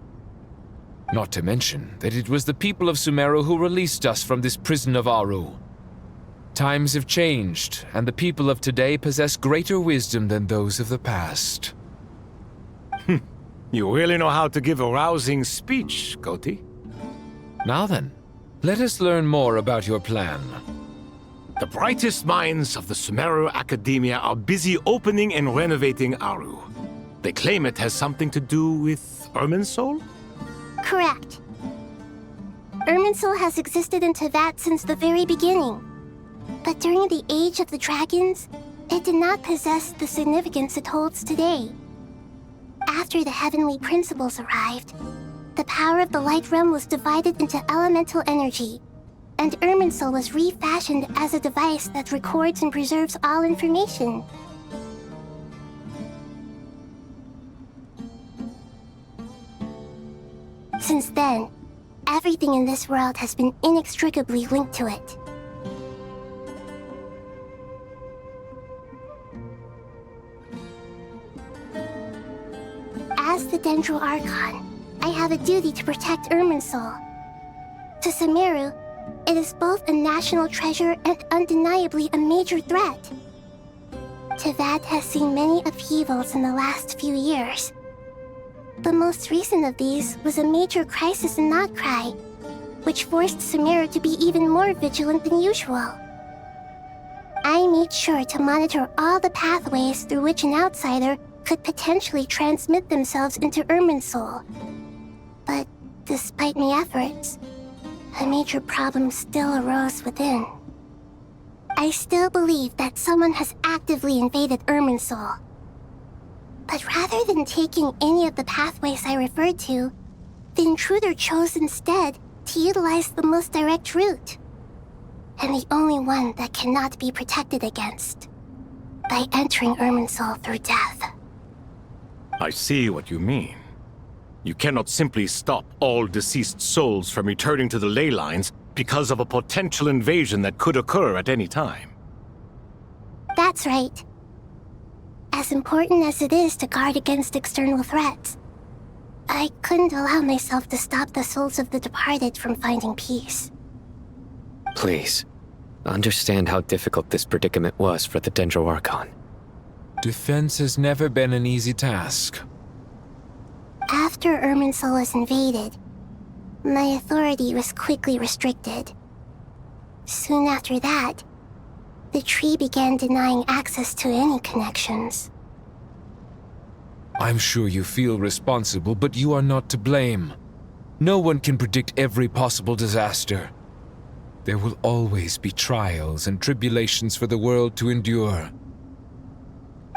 Not to mention that it was the people of Sumeru who released us from this prison of Aru. Times have changed, and the people of today possess greater wisdom than those of the past. You really know how to give a rousing speech, Koti. Now then, let us learn more about your plan. The brightest minds of the Sumeru Academia are busy opening and renovating Aru. They claim it has something to do with Irminsul? Correct. Irminsul has existed in Teyvat since the very beginning. But during the Age of the Dragons, it did not possess the significance it holds today. After the Heavenly Principles arrived, the power of the Light Realm was divided into elemental energy, and Irminsul was refashioned as a device that records and preserves all information. Since then, everything in this world has been inextricably linked to it. As the Dendral Archon, I have a duty to protect Irminsul. To Sumeru, it is both a national treasure and undeniably a major threat. Teyvat has seen many upheavals in the last few years. The most recent of these was a major crisis in Nodcry, which forced Sumeru to be even more vigilant than usual. I made sure to monitor all the pathways through which an outsider could potentially transmit themselves into Irminsul. But despite my efforts, a major problem still arose within. I still believe that someone has actively invaded Irminsul. But rather than taking any of the pathways I referred to, the intruder chose instead to utilize the most direct route, and the only one that cannot be protected against, by entering Irminsul through death. I see what you mean. You cannot simply stop all deceased souls from returning to the ley lines because of a potential invasion that could occur at any time. That's right. As important as it is to guard against external threats, I couldn't allow myself to stop the souls of the departed from finding peace. Please, understand how difficult this predicament was for the Dendral Archon. Defense has never been an easy task. After Irminsul was invaded, my authority was quickly restricted. Soon after that, the tree began denying access to any connections. I'm sure you feel responsible, but you are not to blame. No one can predict every possible disaster. There will always be trials and tribulations for the world to endure.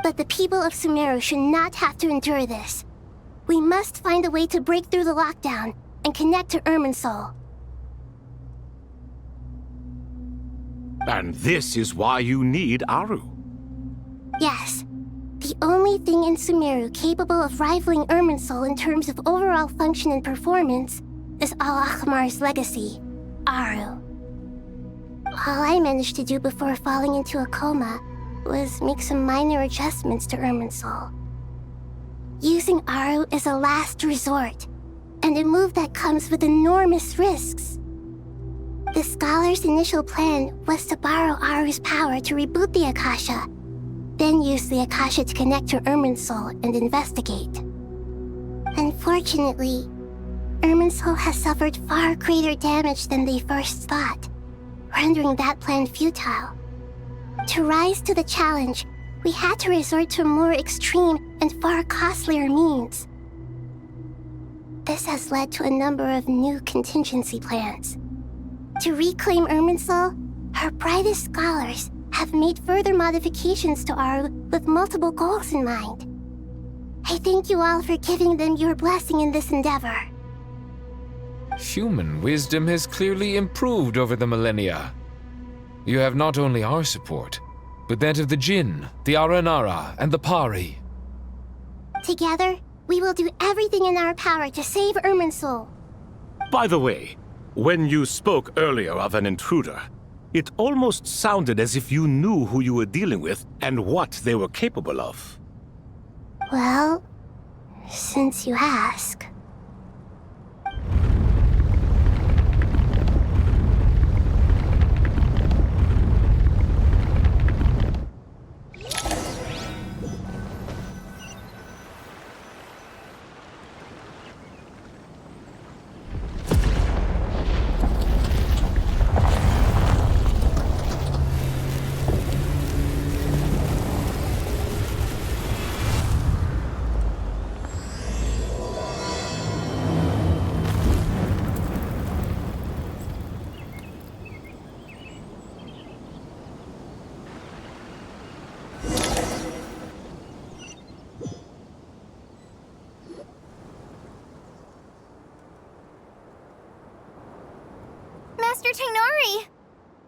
But the people of Sumeru should not have to endure this. We must find a way to break through the lockdown and connect to Irminsul. And this is why you need Aru. Yes. The only thing in Sumeru capable of rivaling Irminsul in terms of overall function and performance is Al-Akhmar's legacy, Aru. All I managed to do before falling into a coma was make some minor adjustments to Irminsul. Using Aru is a last resort, and a move that comes with enormous risks. The Scholar's initial plan was to borrow Aru's power to reboot the Akasha, then use the Akasha to connect to Irminsul and investigate. Unfortunately, Irminsul has suffered far greater damage than they first thought, rendering that plan futile. To rise to the challenge, we had to resort to more extreme and far costlier means. This has led to a number of new contingency plans. To reclaim Irminsul, our brightest scholars have made further modifications to Aru with multiple goals in mind. I thank you all for giving them your blessing in this endeavor. Human wisdom has clearly improved over the millennia. You have not only our support, but that of the Jinn, the Aranara, and the Pari. Together, we will do everything in our power to save Irminsul. By the way, when you spoke earlier of an intruder, it almost sounded as if you knew who you were dealing with and what they were capable of. Well, since you ask. Master Tainari!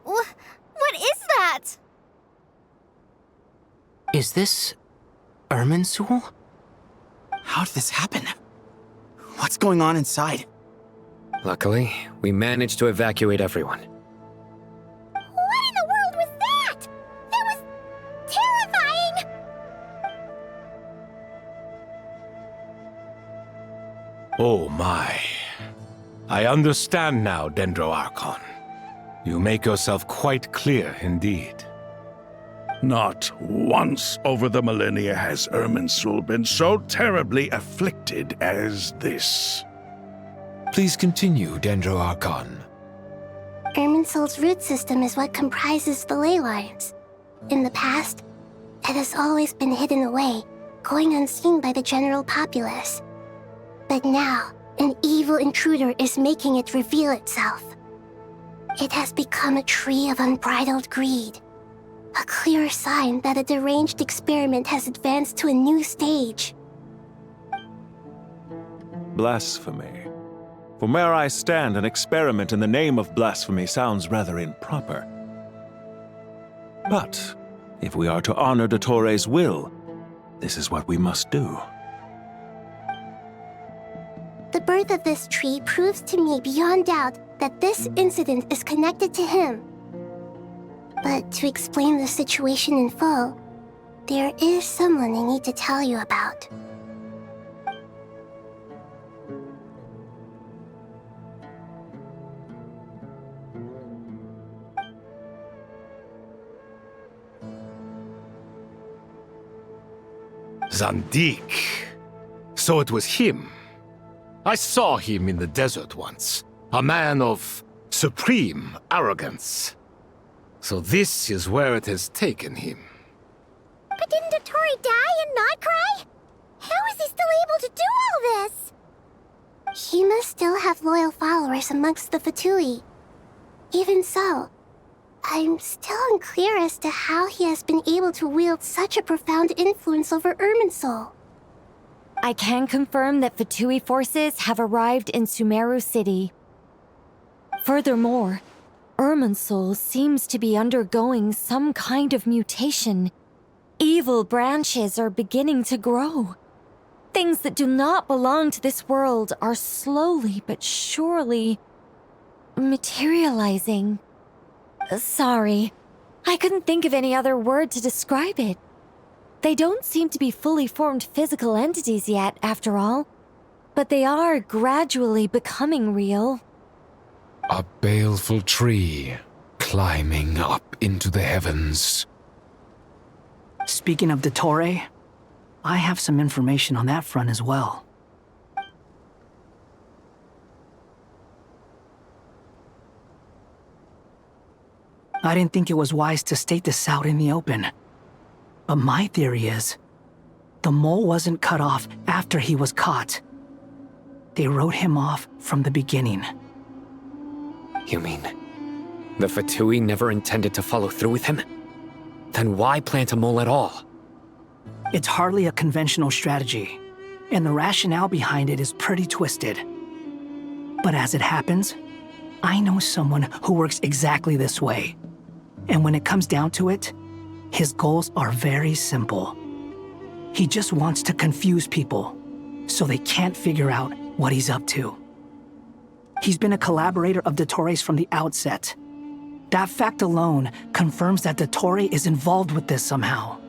What is that? Is this Irminsul? How did this happen? What's going on inside? Luckily, we managed to evacuate everyone. What in the world was that? That was terrifying! Oh my. I understand now, Dendro Archon. You make yourself quite clear indeed. Not once over the millennia has Irminsul been so terribly afflicted as this. Please continue, Dendro Archon. Irminsul's root system is what comprises the ley lines. In the past, it has always been hidden away, going unseen by the general populace. But now, an evil intruder is making it reveal itself. It has become a tree of unbridled greed. A clear sign that a deranged experiment has advanced to a new stage. Blasphemy. From where I stand, an experiment in the name of blasphemy sounds rather improper. But if we are to honor Dottores' will, this is what we must do. The birth of this tree proves to me beyond doubt that this incident is connected to him. But to explain the situation in full, there is someone I need to tell you about. Zandik. So it was him. I saw him in the desert once. A man of supreme arrogance. So this is where it has taken him. But didn't Dottori die in Nodcry? How is he still able to do all this? He must still have loyal followers amongst the Fatui. Even so, I'm still unclear as to how he has been able to wield such a profound influence over Irminsul. I can confirm that Fatui forces have arrived in Sumeru City. Furthermore, Irminsul seems to be undergoing some kind of mutation. Evil branches are beginning to grow. Things that do not belong to this world are slowly but surely materializing. Sorry, I couldn't think of any other word to describe it. They don't seem to be fully formed physical entities yet, after all, but they are gradually becoming real. A baleful tree climbing up into the heavens. Speaking of Dottore, I have some information on that front as well. I didn't think it was wise to state this out in the open. But my theory is, the mole wasn't cut off after he was caught. They wrote him off from the beginning. You mean, the Fatui never intended to follow through with him? Then why plant a mole at all? It's hardly a conventional strategy, and the rationale behind it is pretty twisted. But as it happens, I know someone who works exactly this way. And when it comes down to it, his goals are very simple. He just wants to confuse people, so they can't figure out what he's up to. He's been a collaborator of Dottore's from the outset. That fact alone confirms that Dottore is involved with this somehow.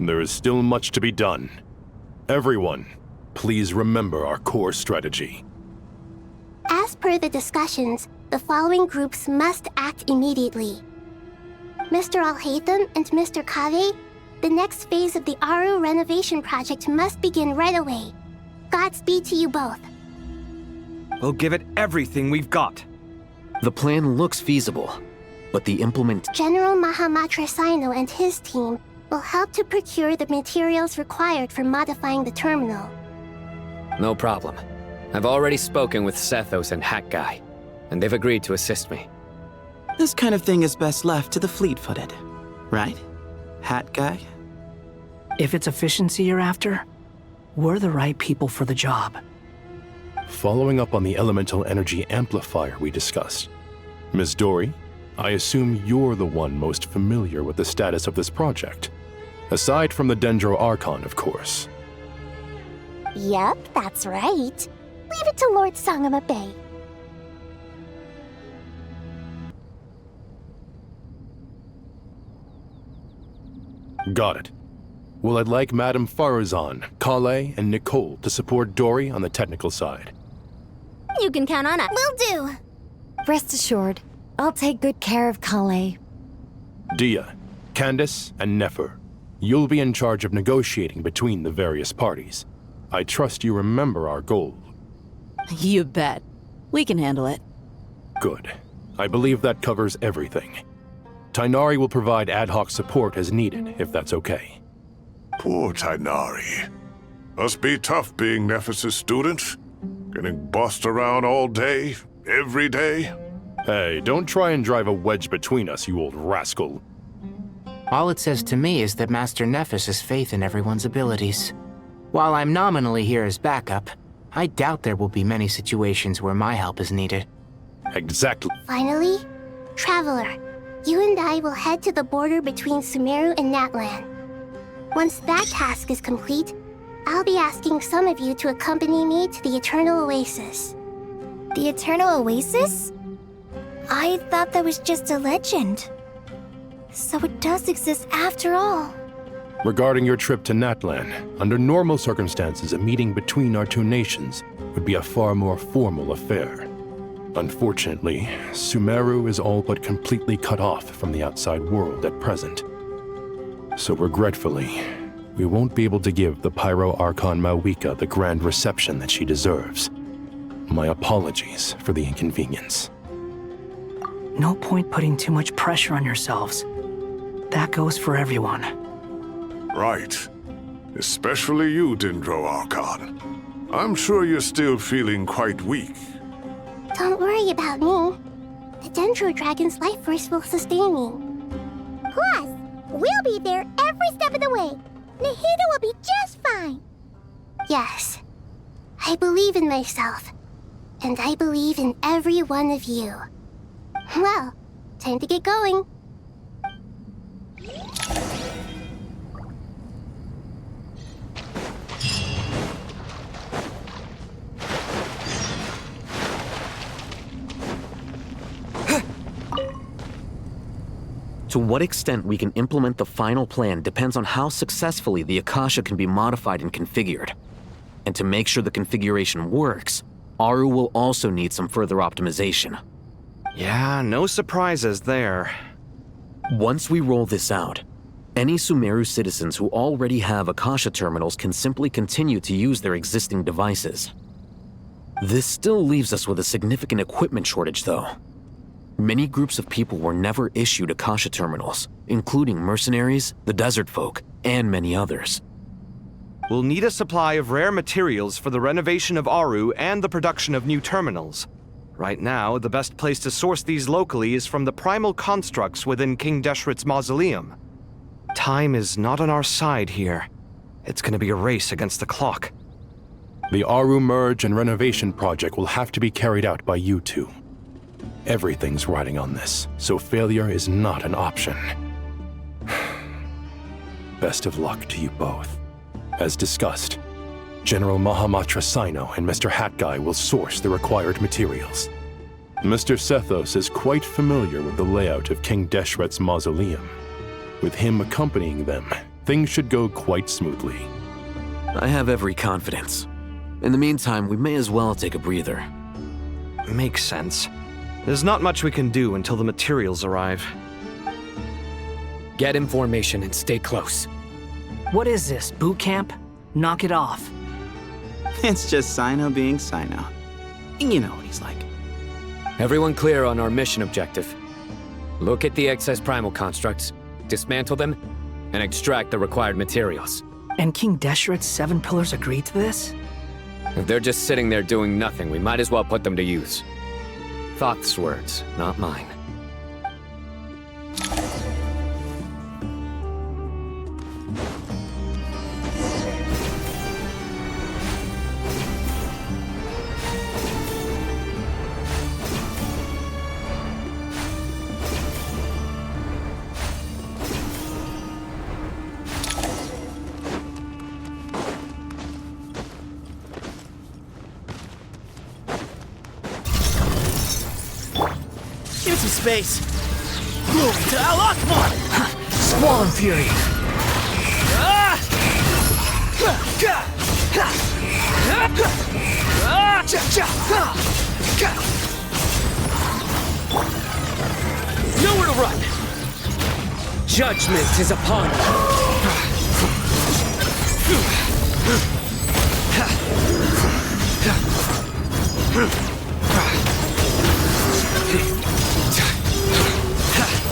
There is still much to be done. Everyone, please remember our core strategy. As per the discussions, the following groups must act immediately. Mr. Al-Haytham and Mr. Kaveh, the next phase of the Aru renovation project must begin right away. Godspeed to you both. We'll give it everything we've got. The plan looks feasible, but the General Mahamatra Sino and his team will help to procure the materials required for modifying the terminal. No problem. I've already spoken with Sethos and Hat Guy, and they've agreed to assist me. This kind of thing is best left to the fleet-footed, right? Hat Guy? If it's efficiency you're after, we're the right people for the job. Following up on the elemental energy amplifier we discussed, Ms. Dory, I assume you're the one most familiar with the status of this project. Aside from the Dendro Archon, of course. Yep, that's right. Leave it to Lord Sangama Bay. Got it. Well, I'd like Madame Farazan, Kale, and Nicole to support Dory on the technical side. You can count on us. Will do. Rest assured, I'll take good care of Kale. Dia, Candace, and Nefer, you'll be in charge of negotiating between the various parties. I trust you remember our goal. You bet. We can handle it. Good. I believe that covers everything. Tainari will provide ad hoc support as needed, if that's okay. Poor Tainari. Must be tough being Nephis' student. Getting bossed around all day, every day. Hey, don't try and drive a wedge between us, you old rascal. All it says to me is that Master Nephis has faith in everyone's abilities. While I'm nominally here as backup, I doubt there will be many situations where my help is needed. Exactly. Finally, Traveler, you and I will head to the border between Sumeru and Natlan. Once that task is complete, I'll be asking some of you to accompany me to the Eternal Oasis. The Eternal Oasis? I thought that was just a legend. So it does exist after all. Regarding your trip to Natlan, under normal circumstances, a meeting between our two nations would be a far more formal affair. Unfortunately, Sumeru is all but completely cut off from the outside world at present. So regretfully, we won't be able to give the Pyro Archon Mawika the grand reception that she deserves. My apologies for the inconvenience. No point putting too much pressure on yourselves. That goes for everyone. Right. Especially you, Dendro Archon. I'm sure you're still feeling quite weak. Don't worry about me. The Dendro Dragon's life force will sustain me. Plus, we'll be there every step of the way. Nahida will be just fine. Yes, I believe in myself. And I believe in every one of you. Well, time to get going. To what extent we can implement the final plan depends on how successfully the Akasha can be modified and configured. And to make sure the configuration works, Aru will also need some further optimization. Yeah, no surprises there. Once we roll this out, any Sumeru citizens who already have Akasha terminals can simply continue to use their existing devices. This still leaves us with a significant equipment shortage, though. Many groups of people were never issued Akasha terminals, including mercenaries, the desert folk, and many others. We'll need a supply of rare materials for the renovation of Aru and the production of new terminals. Right now, the best place to source these locally is from the primal constructs within King Deshret's mausoleum. Time is not on our side here. It's gonna be a race against the clock. The Aru merge and renovation project will have to be carried out by you two. Everything's riding on this, so failure is not an option. Best of luck to you both. As discussed, General Mahamatra Sino and Mr. Hat Guy will source the required materials. Mr. Sethos is quite familiar with the layout of King Deshret's mausoleum. With him accompanying them, things should go quite smoothly. I have every confidence. In the meantime, we may as well take a breather. Makes sense. There's not much we can do until the materials arrive. Get in formation and stay close. What is this, boot camp? Knock it off. It's just Sino being Sino. You know what he's like. Everyone clear on our mission objective. Look at the excess primal constructs, dismantle them, and extract the required materials. And King Deshret's 7 pillars agreed to this? If they're just sitting there doing nothing, we might as well put them to use. Thoth's words, not mine. Give some space. Glory to Al-Akbar! Squall and Fury! Nowhere to run! Judgment is upon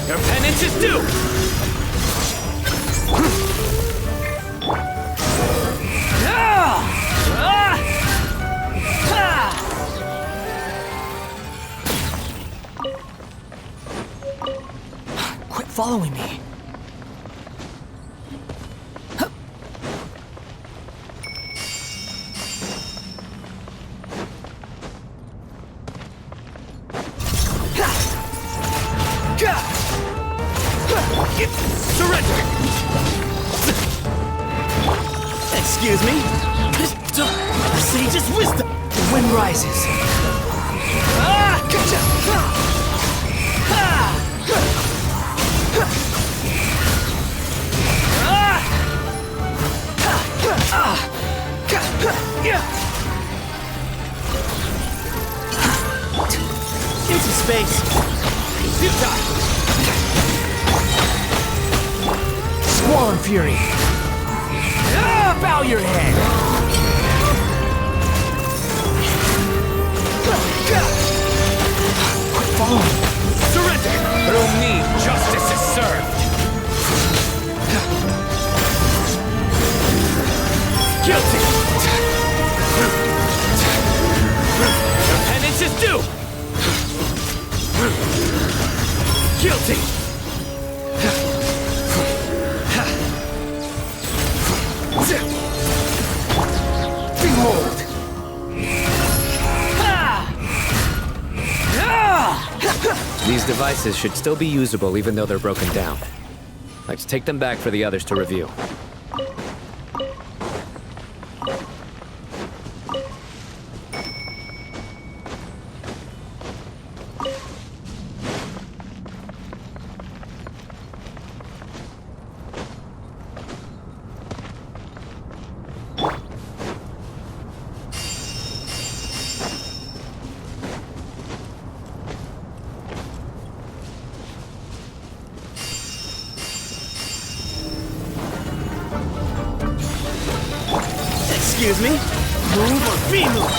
Your penance is due! Quit following me. Surrender! Excuse me? The sage's wisdom! The wind rises. Easy, Space! Squall and Fury! Bow your head! Quit falling! Surrender! Through me, justice is served! Guilty! Your penance is due! Guilty! Behold! These devices should still be usable even though they're broken down. Let's take them back for the others to review. Excuse me? Move or be moved!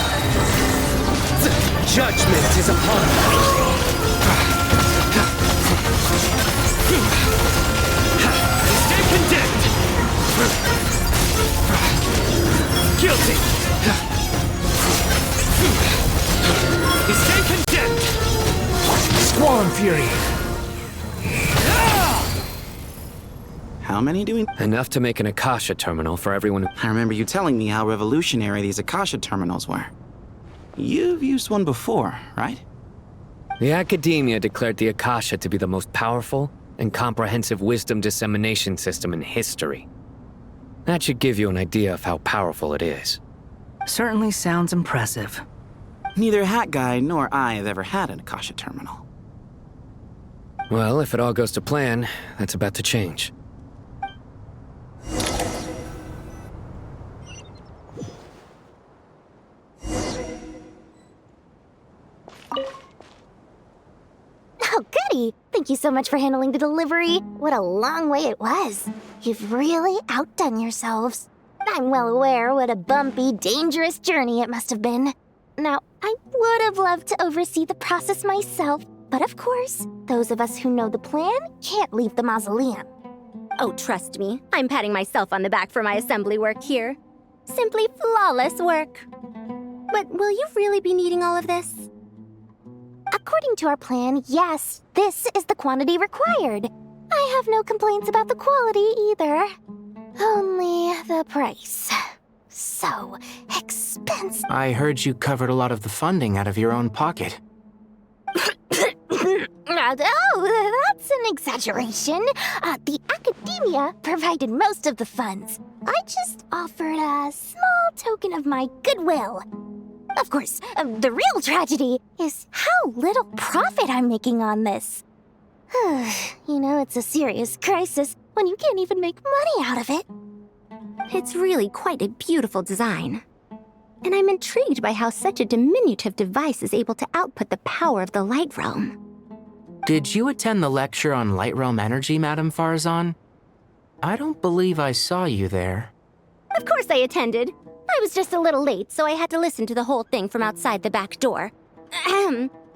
Judgment is upon me! Stay condemned! Guilty! Stay condemned! Squall and Fury! How many do we... Enough to make an Akasha terminal for everyone. I remember you telling me how revolutionary these Akasha terminals were. You've used one before, right? The Academia declared the Akasha to be the most powerful and comprehensive wisdom dissemination system in history. That should give you an idea of how powerful it is. Certainly sounds impressive. Neither Hat Guy nor I have ever had an Akasha terminal. Well, if it all goes to plan, that's about to change. Oh, goody! Thank you so much for handling the delivery. What a long way it was. You've really outdone yourselves. I'm well aware what a bumpy, dangerous journey it must have been. Now, I would have loved to oversee the process myself, but of course, those of us who know the plan can't leave the mausoleum. Oh, trust me, I'm patting myself on the back for my assembly work here. Simply flawless work. But will you really be needing all of this? According to our plan, yes, this is the quantity required. I have no complaints about the quality either. Only the price. So expensive. I heard you covered a lot of the funding out of your own pocket. Oh, that's an exaggeration. The Academia provided most of the funds. I just offered a small token of my goodwill. Of course, the real tragedy is how little profit I'm making on this. You know, it's a serious crisis when you can't even make money out of it. It's really quite a beautiful design. And I'm intrigued by how such a diminutive device is able to output the power of the Light Realm. Did you attend the lecture on Light Realm energy, Madame Farzan? I don't believe I saw you there. Of course I attended. I was just a little late, so I had to listen to the whole thing from outside the back door.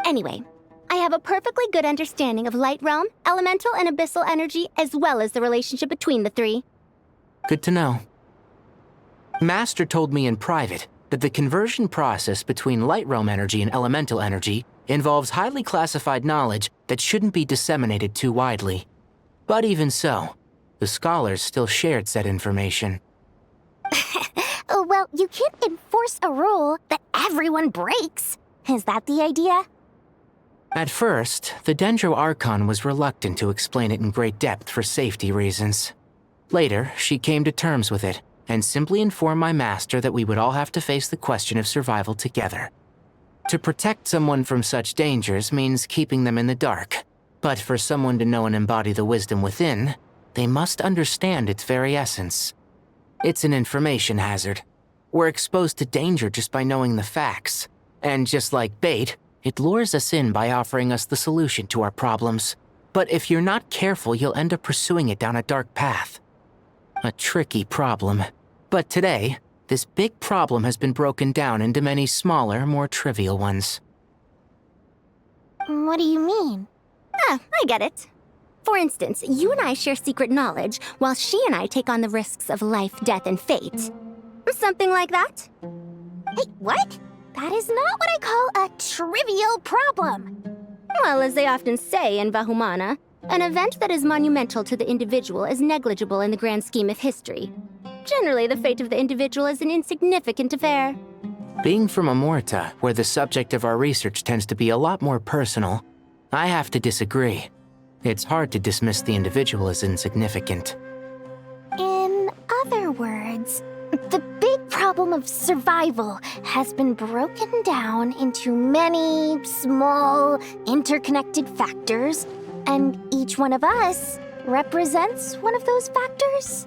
Anyway, I have a perfectly good understanding of Light Realm, elemental and abyssal energy, as well as the relationship between the three. Good to know. Master told me in private that the conversion process between Light Realm energy and elemental energy involves highly classified knowledge that shouldn't be disseminated too widely. But even so, the scholars still shared said information. Well, you can't enforce a rule that everyone breaks. Is that the idea? At first, the Dendro Archon was reluctant to explain it in great depth for safety reasons. Later, she came to terms with it, and simply informed my master that we would all have to face the question of survival together. To protect someone from such dangers means keeping them in the dark, but for someone to know and embody the wisdom within, they must understand its very essence. It's an information hazard. We're exposed to danger just by knowing the facts, and just like bait, It lures us in by offering us the solution to our problems. But if you're not careful, you'll end up pursuing it down a dark path. A tricky problem. But today, this big problem has been broken down into many smaller, more trivial ones. What do you mean? Ah, I get it. For instance, you and I share secret knowledge, while she and I take on the risks of life, death, and fate. Something like that? Hey, what? That is not what I call a trivial problem. Well, as they often say in Vahumana, an event that is monumental to the individual is negligible in the grand scheme of history. Generally, the fate of the individual is an insignificant affair. Being from Amorta, where the subject of our research tends to be a lot more personal, I have to disagree. It's hard to dismiss the individual as insignificant. In other words, the big problem of survival has been broken down into many small, interconnected factors, and each one of us represents one of those factors.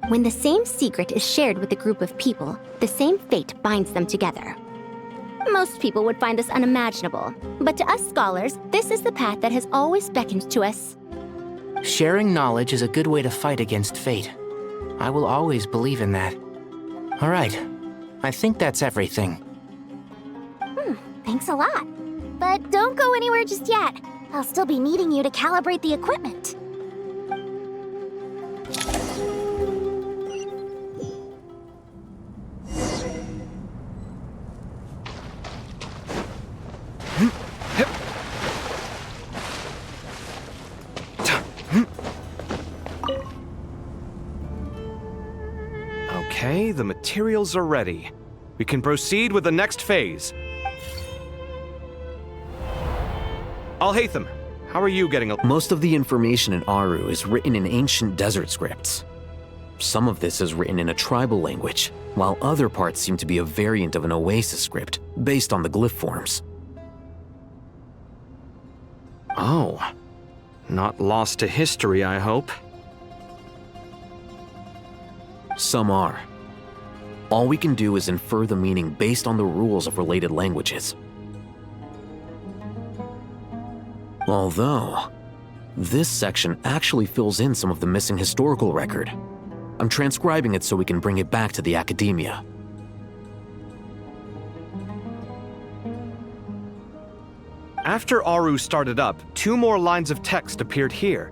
When the same secret is shared with a group of people, the same fate binds them together. Most people would find this unimaginable, but to us scholars, this is the path that has always beckoned to us. Sharing knowledge is a good way to fight against fate. I will always believe in that. All right, I think that's everything. Thanks a lot. But don't go anywhere just yet. I'll still be needing you to calibrate the equipment. Okay, the materials are ready. We can proceed with the next phase. Alhaitham, how are you getting along? Most of the information in Aru is written in ancient desert scripts. Some of this is written in a tribal language, while other parts seem to be a variant of an Oasis script, based on the glyph forms. Oh. Not lost to history, I hope. Some are. All we can do is infer the meaning based on the rules of related languages. Although, this section actually fills in some of the missing historical record. I'm transcribing it so we can bring it back to the academia. After Aru started up, 2 more lines of text appeared here.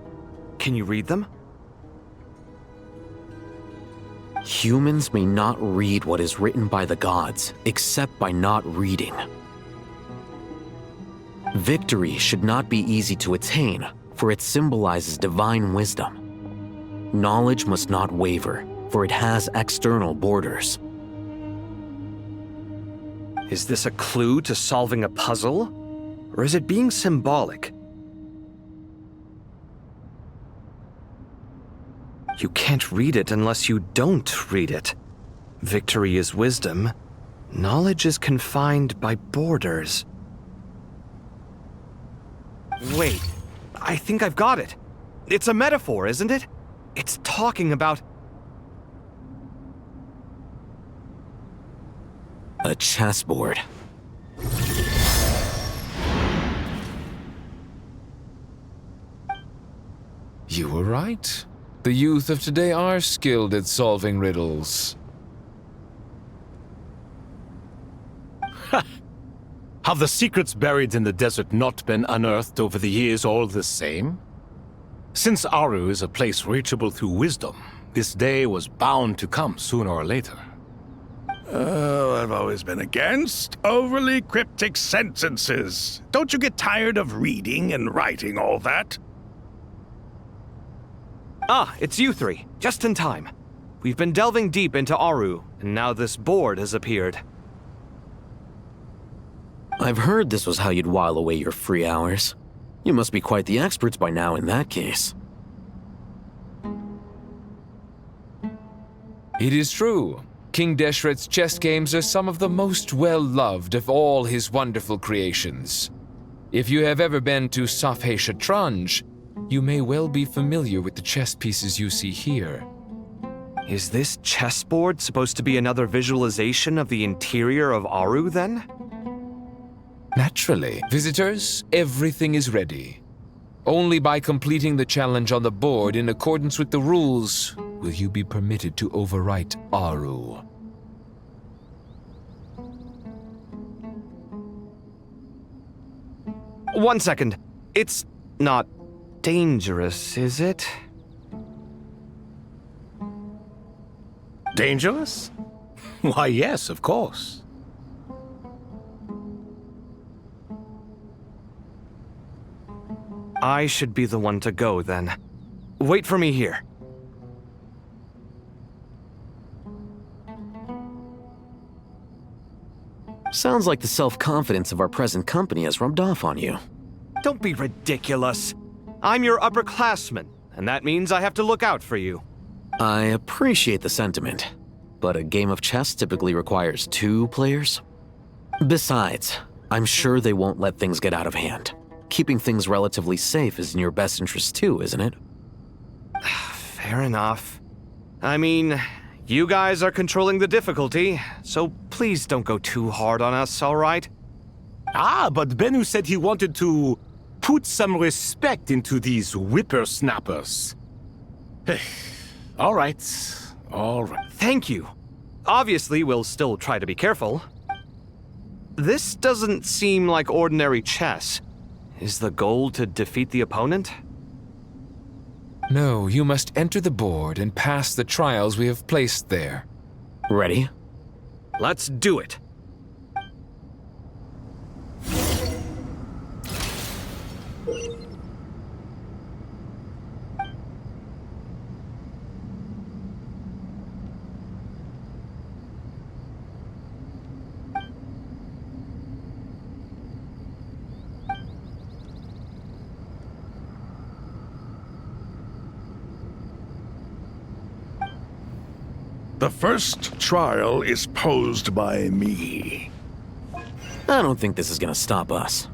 Can you read them? Humans may not read what is written by the gods, except by not reading. Victory should not be easy to attain, for it symbolizes divine wisdom. Knowledge must not waver, for it has external borders. Is this a clue to solving a puzzle? Or is it being symbolic? You can't read it unless you don't read it. Victory is wisdom. Knowledge is confined by borders. Wait, I think I've got it. It's a metaphor, isn't it? It's talking about... a chessboard. You were right. The youth of today are skilled at solving riddles. Have the secrets buried in the desert not been unearthed over the years all the same? Since Aru is a place reachable through wisdom, this day was bound to come sooner or later. Oh, I've always been against overly cryptic sentences. Don't you get tired of reading and writing all that? Ah, it's you 3. Just in time. We've been delving deep into Aru, and now this board has appeared. I've heard this was how you'd while away your free hours. You must be quite the experts by now in that case. It is true. King Deshret's chess games are some of the most well-loved of all his wonderful creations. If you have ever been to Safhe Shatranj, you may well be familiar with the chess pieces you see here. Is this chessboard supposed to be another visualization of the interior of Aru, then? Naturally. Visitors, everything is ready. Only by completing the challenge on the board in accordance with the rules will you be permitted to overwrite Aru. One second. It's not dangerous, is it? Dangerous? Why, yes, of course. I should be the one to go, then. Wait for me here. Sounds like the self-confidence of our present company has rubbed off on you. Don't be ridiculous. I'm your upperclassman, and that means I have to look out for you. I appreciate the sentiment, but a game of chess typically requires 2 players. Besides, I'm sure they won't let things get out of hand. Keeping things relatively safe is in your best interest too, isn't it? Fair enough. I mean, you guys are controlling the difficulty, so please don't go too hard on us, all right? Ah, but Bennu said he wanted to put some respect into these whippersnappers. All right, all right. Thank you. Obviously, we'll still try to be careful. This doesn't seem like ordinary chess. Is the goal to defeat the opponent? No, you must enter the board and pass the trials we have placed there. Ready? Let's do it. The first trial is posed by me. I don't think this is gonna stop us.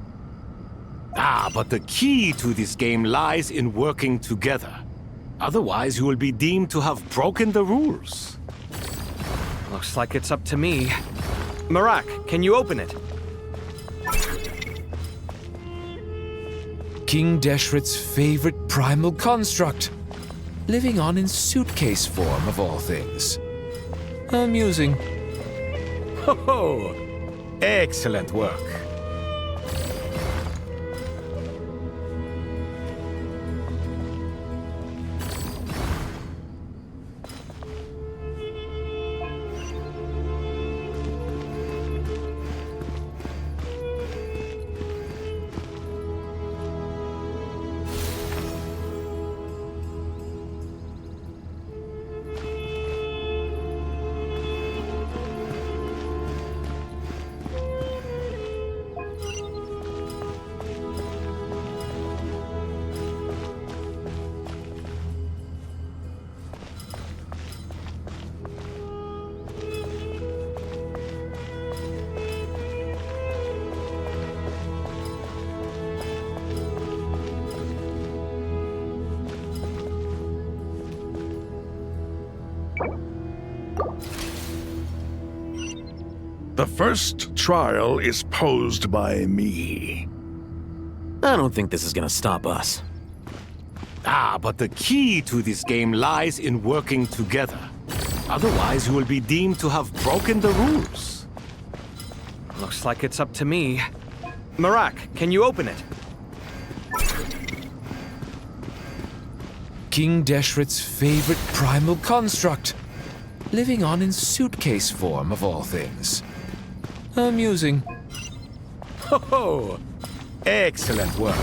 Ah, but the key to this game lies in working together. Otherwise, you will be deemed to have broken the rules. Looks like it's up to me. Marak, can you open it? King Deshret's favorite primal construct. Living on in suitcase form, of all things. Amusing. Ho ho! Excellent work. The first trial is posed by me. I don't think this is gonna stop us. Ah, but the key to this game lies in working together. Otherwise, you will be deemed to have broken the rules. Looks like it's up to me. Marak, can you open it? King Deshret's favorite primal construct. Living on in suitcase form, of all things. Amusing. Ho ho! Excellent work.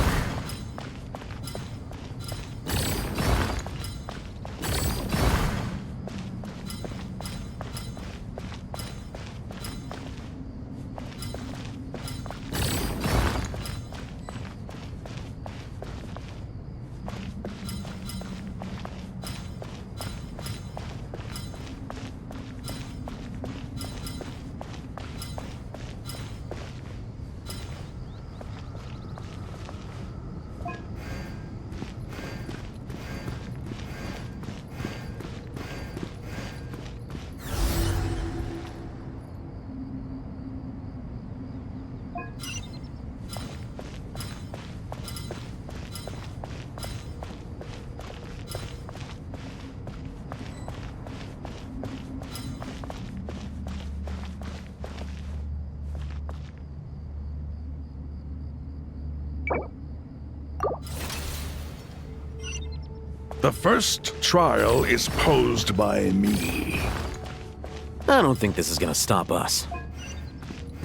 The first trial is posed by me. I don't think this is gonna stop us.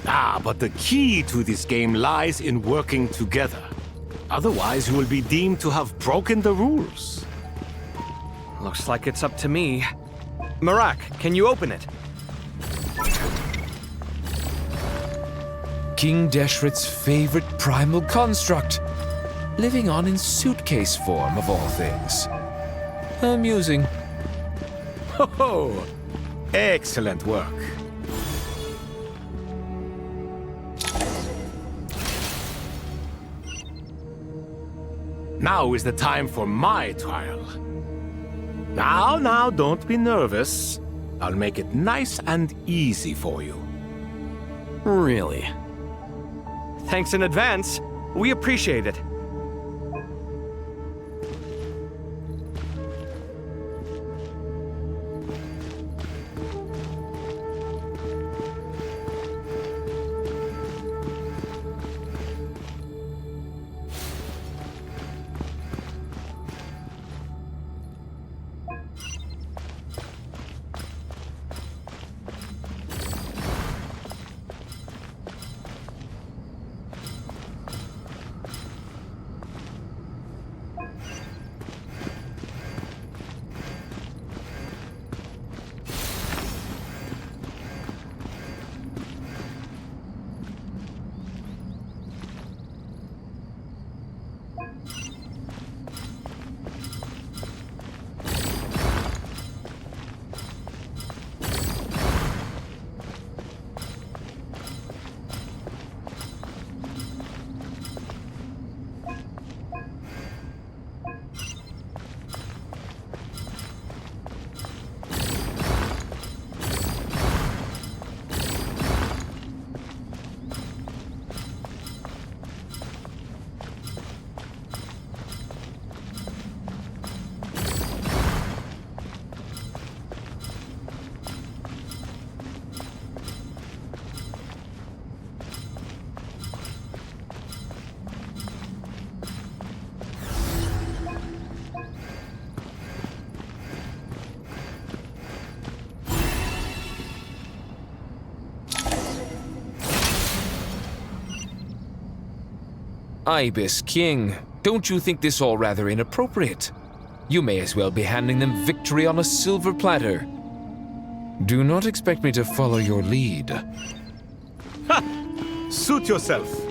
Ah, but the key to this game lies in working together. Otherwise, you will be deemed to have broken the rules. Looks like it's up to me. Marak, can you open it? King Deshret's favorite primal construct, living on in suitcase form of all things. Amusing. Ho-ho! Excellent work. Now is the time for my trial. Now, don't be nervous. I'll make it nice and easy for you. Really? Thanks in advance. We appreciate it. Ibis King, don't you think this all rather inappropriate? You may as well be handing them victory on a silver platter. Do not expect me to follow your lead. Ha! Suit yourself.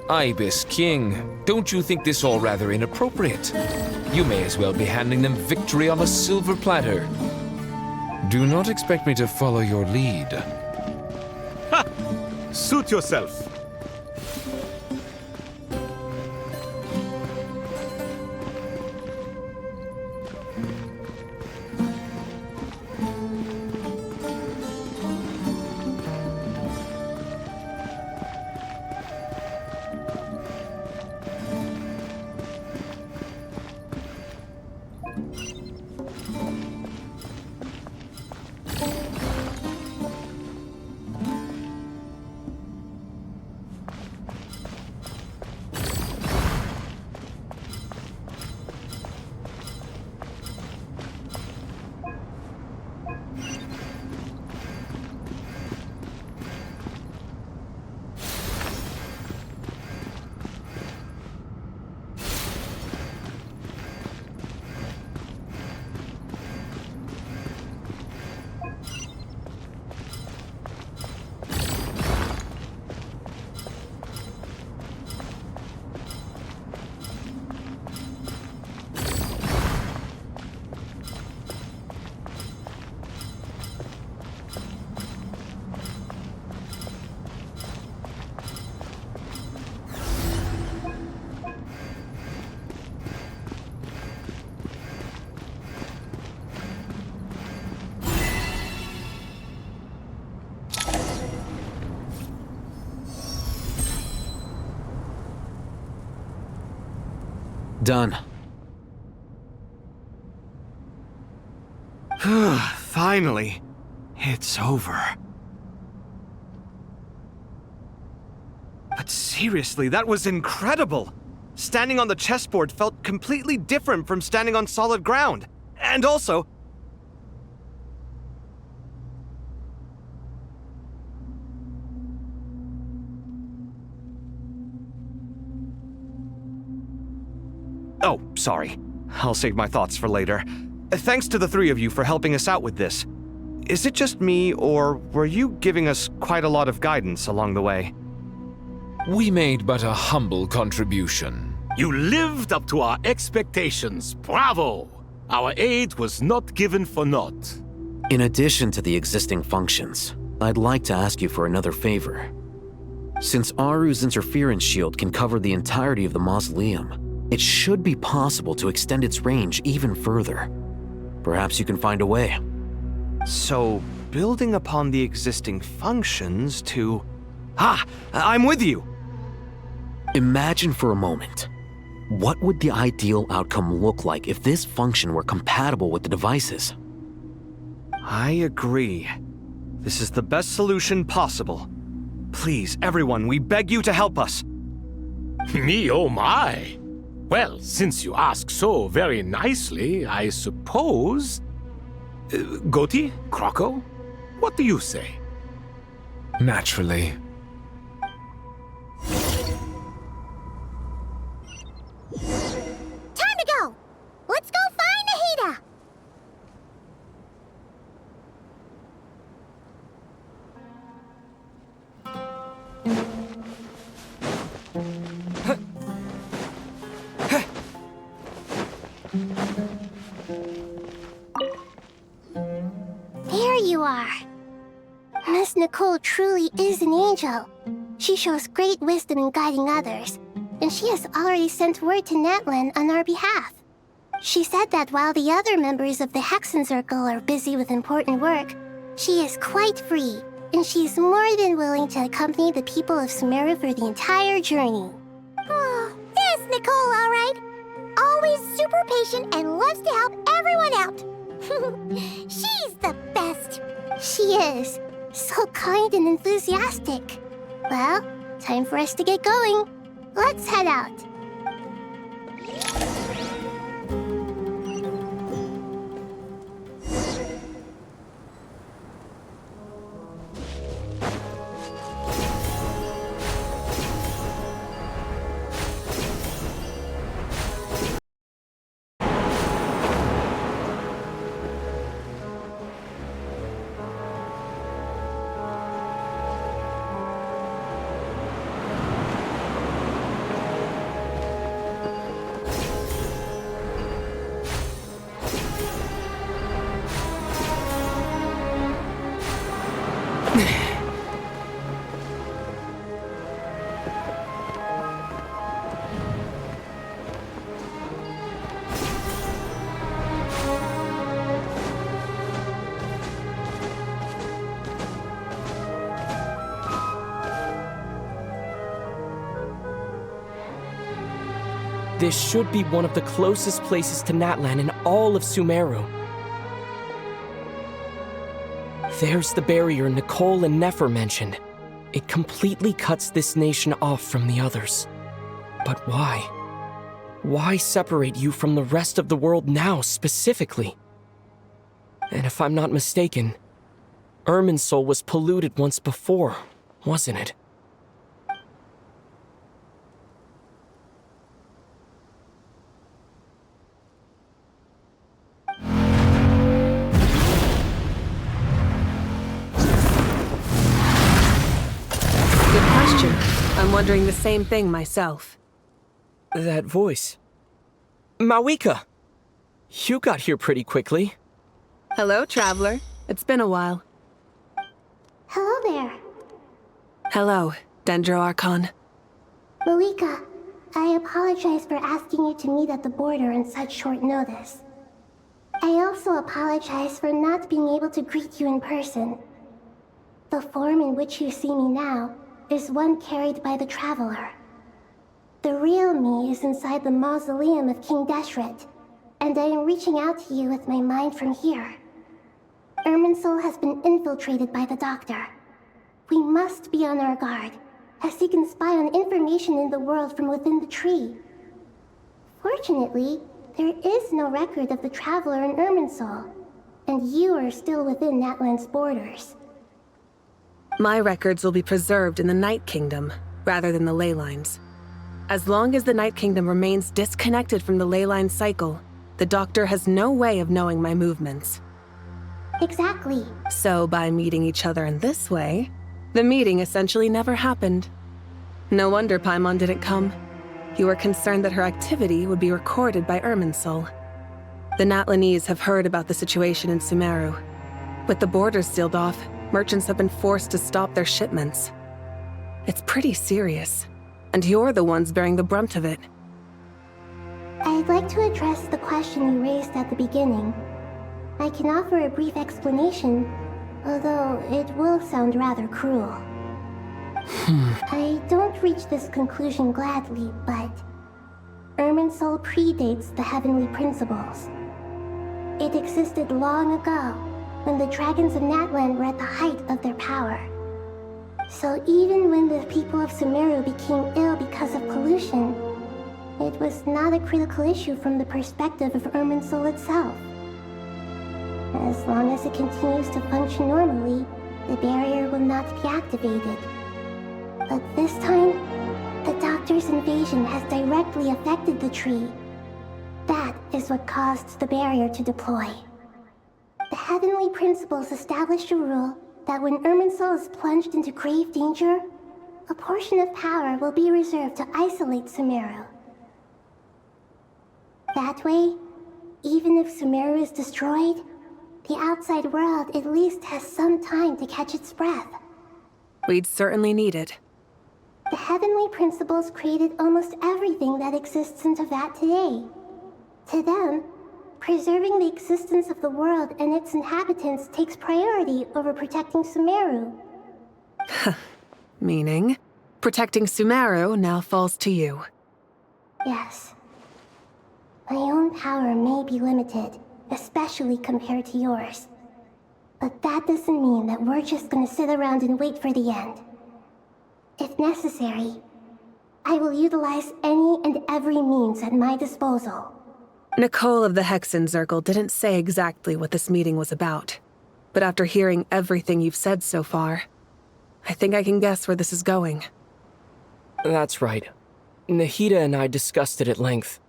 Ibis King, don't you think this all rather inappropriate? You may as well be handing them victory on a silver platter. Do not expect me to follow your lead. Ha! Suit yourself. Done. Finally, it's over. But seriously, that was incredible! Standing on the chessboard felt completely different from standing on solid ground. And also... Oh, sorry. I'll save my thoughts for later. Thanks to the three of you for helping us out with this. Is it just me, or were you giving us quite a lot of guidance along the way? We made but a humble contribution. You lived up to our expectations. Bravo! Our aid was not given for naught. In addition to the existing functions, I'd like to ask you for another favor. Since Aru's interference shield can cover the entirety of the mausoleum, it should be possible to extend its range even further. Perhaps you can find a way. So, building upon the existing functions to... I'm with you! Imagine for a moment. What would the ideal outcome look like if this function were compatible with the devices? I agree. This is the best solution possible. Please, everyone, we beg you to help us. Me, oh my! Well, since you ask so very nicely, I suppose... Goti? Croco? What do you say? Naturally. Time to go! Let's go find Nahida! There you are. Miss Nicole truly is an angel. She shows great wisdom in guiding others, and she has already sent word to Natlan on our behalf. She said that while the other members of the Hexen Circle are busy with important work, she is quite free, and she is more than willing to accompany the people of Sumeru for the entire journey. Oh, there's Nicole, all right. Always super patient and loves to help everyone out. She's the best. She is. So kind and enthusiastic. Well, time for us to get going. Let's head out. This should be one of the closest places to Natlan in all of Sumeru. There's the barrier Nicole and Nefer mentioned. It completely cuts this nation off from the others. But why? Why separate you from the rest of the world now, specifically? And if I'm not mistaken, Irminsul was polluted once before, wasn't it? Good question. I'm wondering the same thing myself. That voice. Mawika! You got here pretty quickly. Hello, traveler. It's been a while. Hello there. Hello, Dendro Archon. Mawika, I apologize for asking you to meet at the border on such short notice. I also apologize for not being able to greet you in person. The form in which you see me now is one carried by the Traveler. The real me is inside the mausoleum of King Deshret, and I am reaching out to you with my mind from here. Irminsul has been infiltrated by the Doctor. We must be on our guard, as he can spy on information in the world from within the tree. Fortunately, there is no record of the Traveler in Irminsul, and you are still within Natlan's borders. My records will be preserved in the Night Kingdom, rather than the ley lines. As long as the Night Kingdom remains disconnected from the ley line cycle, the Doctor has no way of knowing my movements. Exactly. So by meeting each other in this way, the meeting essentially never happened. No wonder Paimon didn't come. You were concerned that her activity would be recorded by Irminsul. The Natlanese have heard about the situation in Sumeru. With the borders sealed off, merchants have been forced to stop their shipments. It's pretty serious, and you're the ones bearing the brunt of it. I'd like to address the question you raised at the beginning. I can offer a brief explanation, although it will sound rather cruel. I don't reach this conclusion gladly, but Irminsul predates the heavenly principles. It existed long ago, when the dragons of Natlan were at the height of their power. So even when the people of Sumeru became ill because of pollution, it was not a critical issue from the perspective of Irminsul itself. As long as it continues to function normally, the barrier will not be activated. But this time, the Doctor's invasion has directly affected the tree. That is what caused the barrier to deploy. The heavenly principles established a rule that when Irminsul is plunged into grave danger, a portion of power will be reserved to isolate Sumeru. That way, even if Sumeru is destroyed, the outside world at least has some time to catch its breath. We'd certainly need it. The heavenly principles created almost everything that exists in Teyvat today. To them, preserving the existence of the world and its inhabitants takes priority over protecting Sumeru. Meaning, protecting Sumeru now falls to you. Yes. My own power may be limited, especially compared to yours. But that doesn't mean that we're just gonna sit around and wait for the end. If necessary, I will utilize any and every means at my disposal. Nicole of the Hexen Circle didn't say exactly what this meeting was about. But after hearing everything you've said so far, I think I can guess where this is going. That's right. Nahida and I discussed it at length.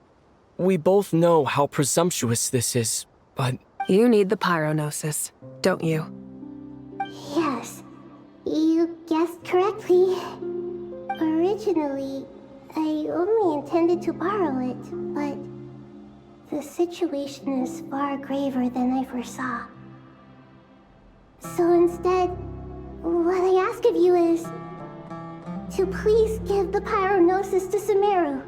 We both know how presumptuous this is, but... You need the pyronosis, don't you? Yes, you guessed correctly. Originally, I only intended to borrow it, but the situation is far graver than I foresaw. So instead, what I ask of you is to please give the pyronosis to Sumeru.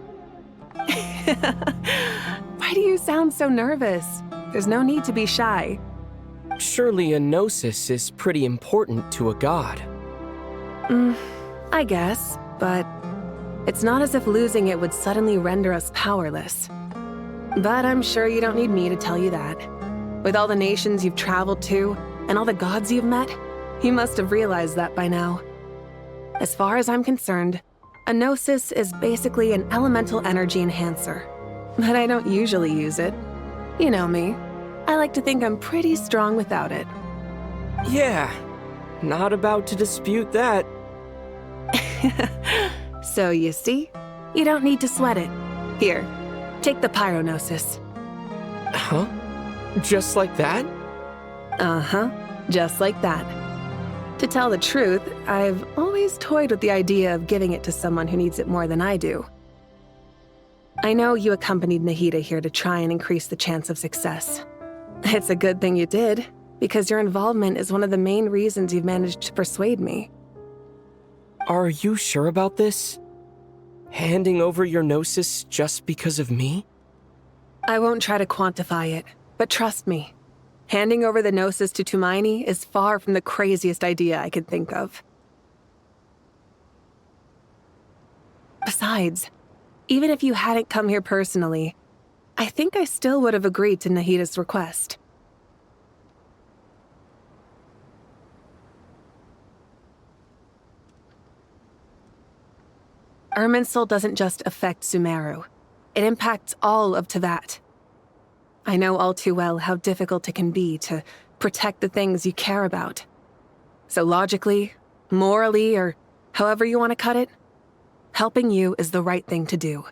Why do you sound so nervous? There's no need to be shy. Surely a gnosis is pretty important to a god. I guess, but It's not as if losing it would suddenly render us powerless. But I'm sure you don't need me to tell you that. With all the nations you've traveled to, and all the gods you've met, you must have realized that by now. As far as I'm concerned, a gnosis is basically an elemental energy enhancer. But I don't usually use it. You know me. I like to think I'm pretty strong without it. Yeah, not about to dispute that. So you see, you don't need to sweat it. Here, take the pyronosis. Huh? Just like that? Uh-huh, just like that. To tell the truth, I've always toyed with the idea of giving it to someone who needs it more than I do. I know you accompanied Nahida here to try and increase the chance of success. It's a good thing you did, because your involvement is one of the main reasons you've managed to persuade me. Are you sure about this? Handing over your gnosis just because of me? I won't try to quantify it, but trust me. Handing over the gnosis to Tumaini is far from the craziest idea I could think of. Besides, even if you hadn't come here personally, I think I still would have agreed to Nahida's request. Irminsul doesn't just affect Sumeru. It impacts all of Teyvat. I know all too well how difficult it can be to protect the things you care about. So logically, morally, or however you want to cut it, helping you is the right thing to do.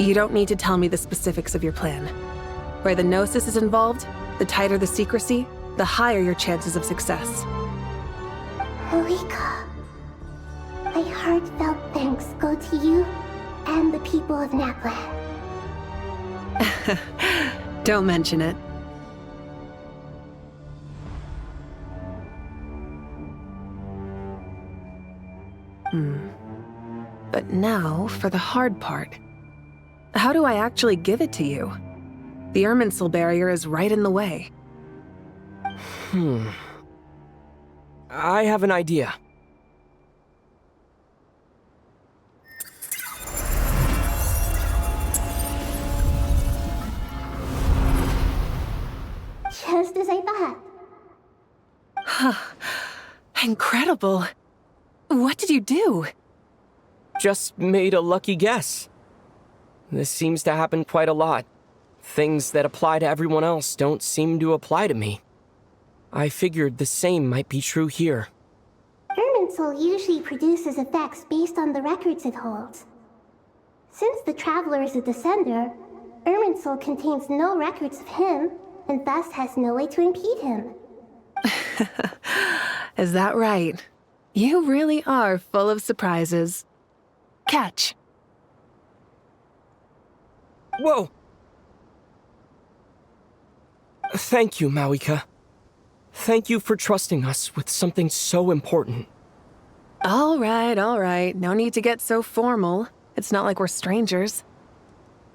You don't need to tell me the specifics of your plan. Where the gnosis is involved, the tighter the secrecy, the higher your chances of success. Marika, my heartfelt thanks go to you and the people of Natlan. Don't mention it. But now for the hard part. How do I actually give it to you? The Irminsul barrier is right in the way. I have an idea. Just as I thought. Incredible. What did you do? Just made a lucky guess. This seems to happen quite a lot. Things that apply to everyone else don't seem to apply to me. I figured the same might be true here. Irminsul usually produces effects based on the records it holds. Since the Traveler is a descender, Irminsul contains no records of him, and thus has no way to impede him. Is that right? You really are full of surprises. Catch. Whoa! Thank you, Mawika. Thank you for trusting us with something so important. All right. No need to get so formal. It's not like we're strangers.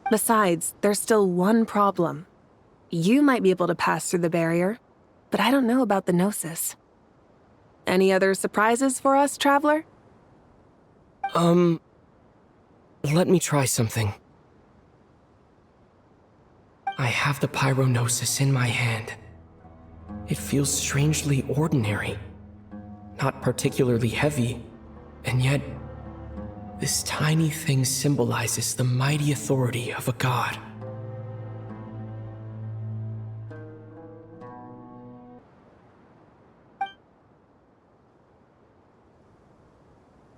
Besides, there's still one problem. You might be able to pass through the barrier, but I don't know about the Gnosis. Any other surprises for us, Traveler? Let me try something. I have the Pyronosis in my hand. It feels strangely ordinary, not particularly heavy, and yet this tiny thing symbolizes the mighty authority of a god.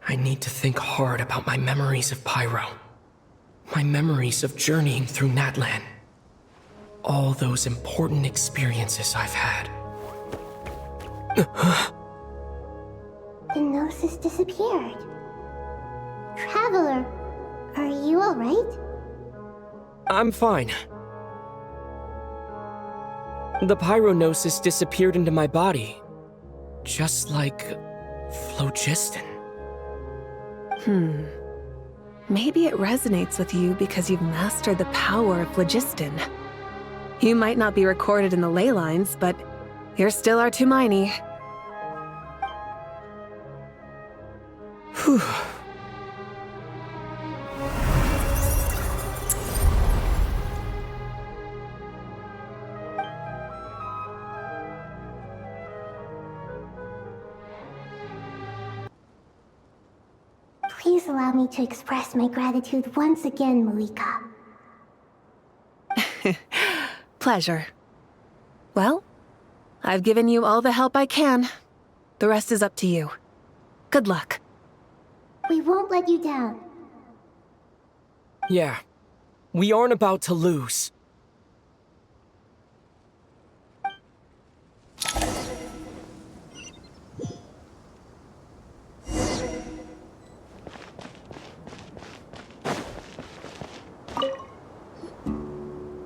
I need to think hard about my memories of Pyro, my memories of journeying through Natlan, all those important experiences I've had. The Gnosis disappeared. Traveler, are you alright? I'm fine. The Pyronosis disappeared into my body, just like phlogiston. Maybe it resonates with you because you've mastered the power of phlogiston. You might not be recorded in the ley lines, but you're still our Tumaini. Whew. Please allow me to express my gratitude once again, Malika. Pleasure. Well, I've given you all the help I can. The rest is up to you. Good luck. We won't let you down. Yeah. We aren't about to lose.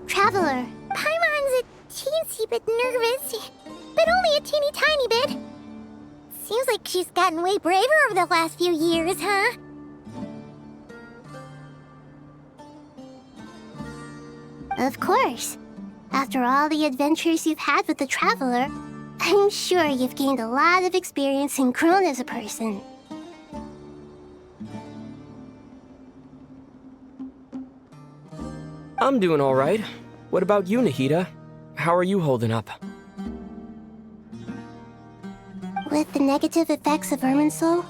Traveler, Paimon's a teensy bit nervous, but only a teeny tiny bit. Seems like she's gotten way braver over the last few years, huh? Of course. After all the adventures you've had with the Traveler, I'm sure you've gained a lot of experience and grown as a person. I'm doing all right. What about you, Nahida? How are you holding up? With the negative effects of Irminsul,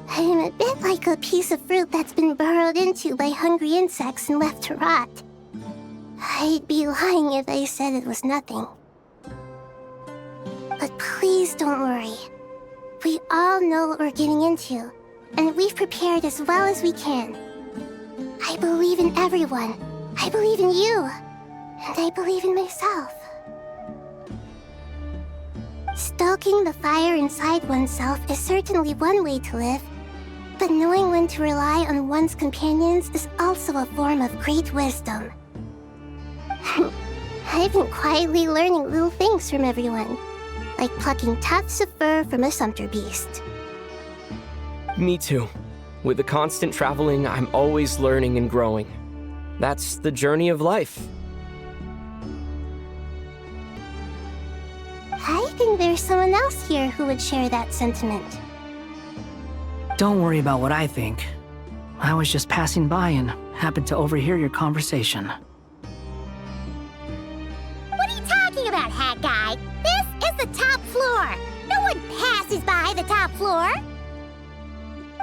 I'm a bit like a piece of fruit that's been burrowed into by hungry insects and left to rot. I'd be lying if I said it was nothing. But please don't worry. We all know what we're getting into, and we've prepared as well as we can. I believe in everyone. I believe in you. And I believe in myself. Stoking the fire inside oneself is certainly one way to live, but knowing when to rely on one's companions is also a form of great wisdom. I've been quietly learning little things from everyone, like plucking tufts of fur from a sumpter beast. Me too. With the constant traveling, I'm always learning and growing. That's the journey of life. I think there's someone else here who would share that sentiment. Don't worry about what I think. I was just passing by and happened to overhear your conversation. What are you talking about, Hat Guy? This is the top floor. No one passes by the top floor.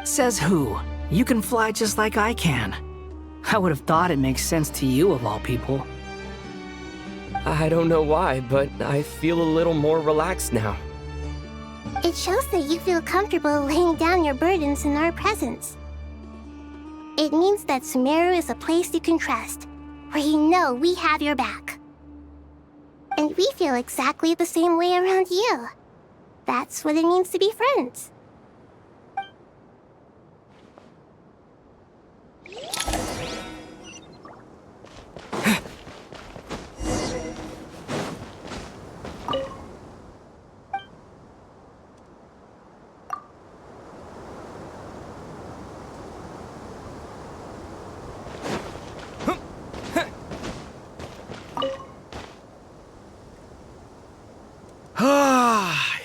Says who? You can fly just like I can. I would have thought it makes sense to you of all people. I don't know why, but I feel a little more relaxed now. It shows that you feel comfortable laying down your burdens in our presence. It means that Sumeru is a place you can trust, where you know we have your back. And we feel exactly the same way around you. That's what it means to be friends.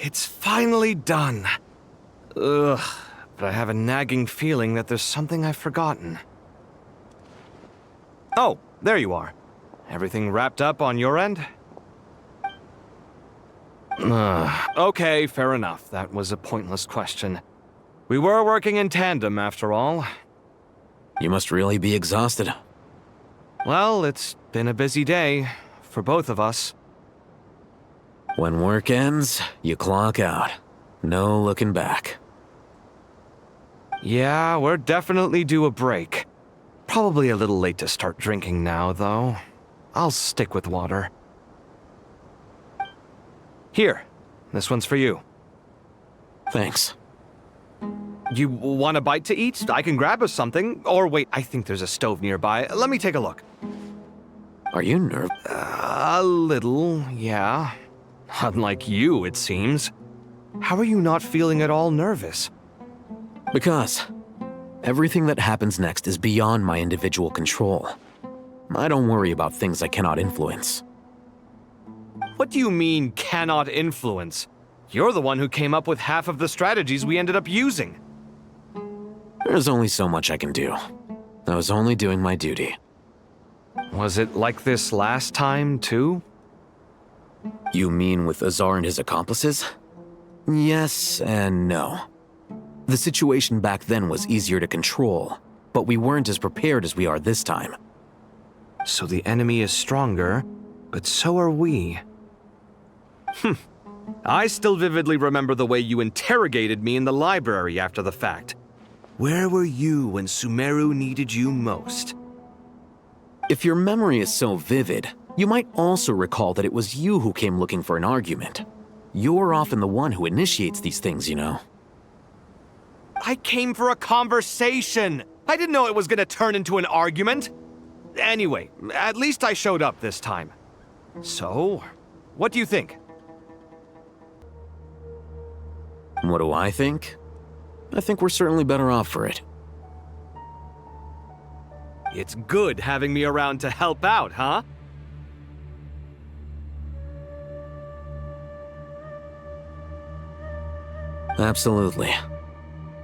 It's finally done. Ugh, but I have a nagging feeling that there's something I've forgotten. Oh, there you are. Everything wrapped up on your end? Okay, fair enough. That was a pointless question. We were working in tandem, after all. You must really be exhausted. Well, it's been a busy day for both of us. When work ends, you clock out. No looking back. Yeah, we're definitely due a break. Probably a little late to start drinking now, though. I'll stick with water. Here, this one's for you. Thanks. You want a bite to eat? I can grab us something. Or wait, I think there's a stove nearby. Let me take a look. Are you nervous? A little, yeah. Unlike you, it seems. How are you not feeling at all nervous? Because everything that happens next is beyond my individual control. I don't worry about things I cannot influence. What do you mean, cannot influence? You're the one who came up with half of the strategies we ended up using. There's only so much I can do. I was only doing my duty. Was it like this last time, too? You mean with Azar and his accomplices? Yes and no. The situation back then was easier to control, but we weren't as prepared as we are this time. So the enemy is stronger, but so are we. I still vividly remember the way you interrogated me in the library after the fact. Where were you when Sumeru needed you most? If your memory is so vivid, you might also recall that it was you who came looking for an argument. You're often the one who initiates these things, you know. I came for a conversation! I didn't know it was gonna turn into an argument! Anyway, at least I showed up this time. So, what do you think? What do I think? I think we're certainly better off for it. It's good having me around to help out, huh? Absolutely.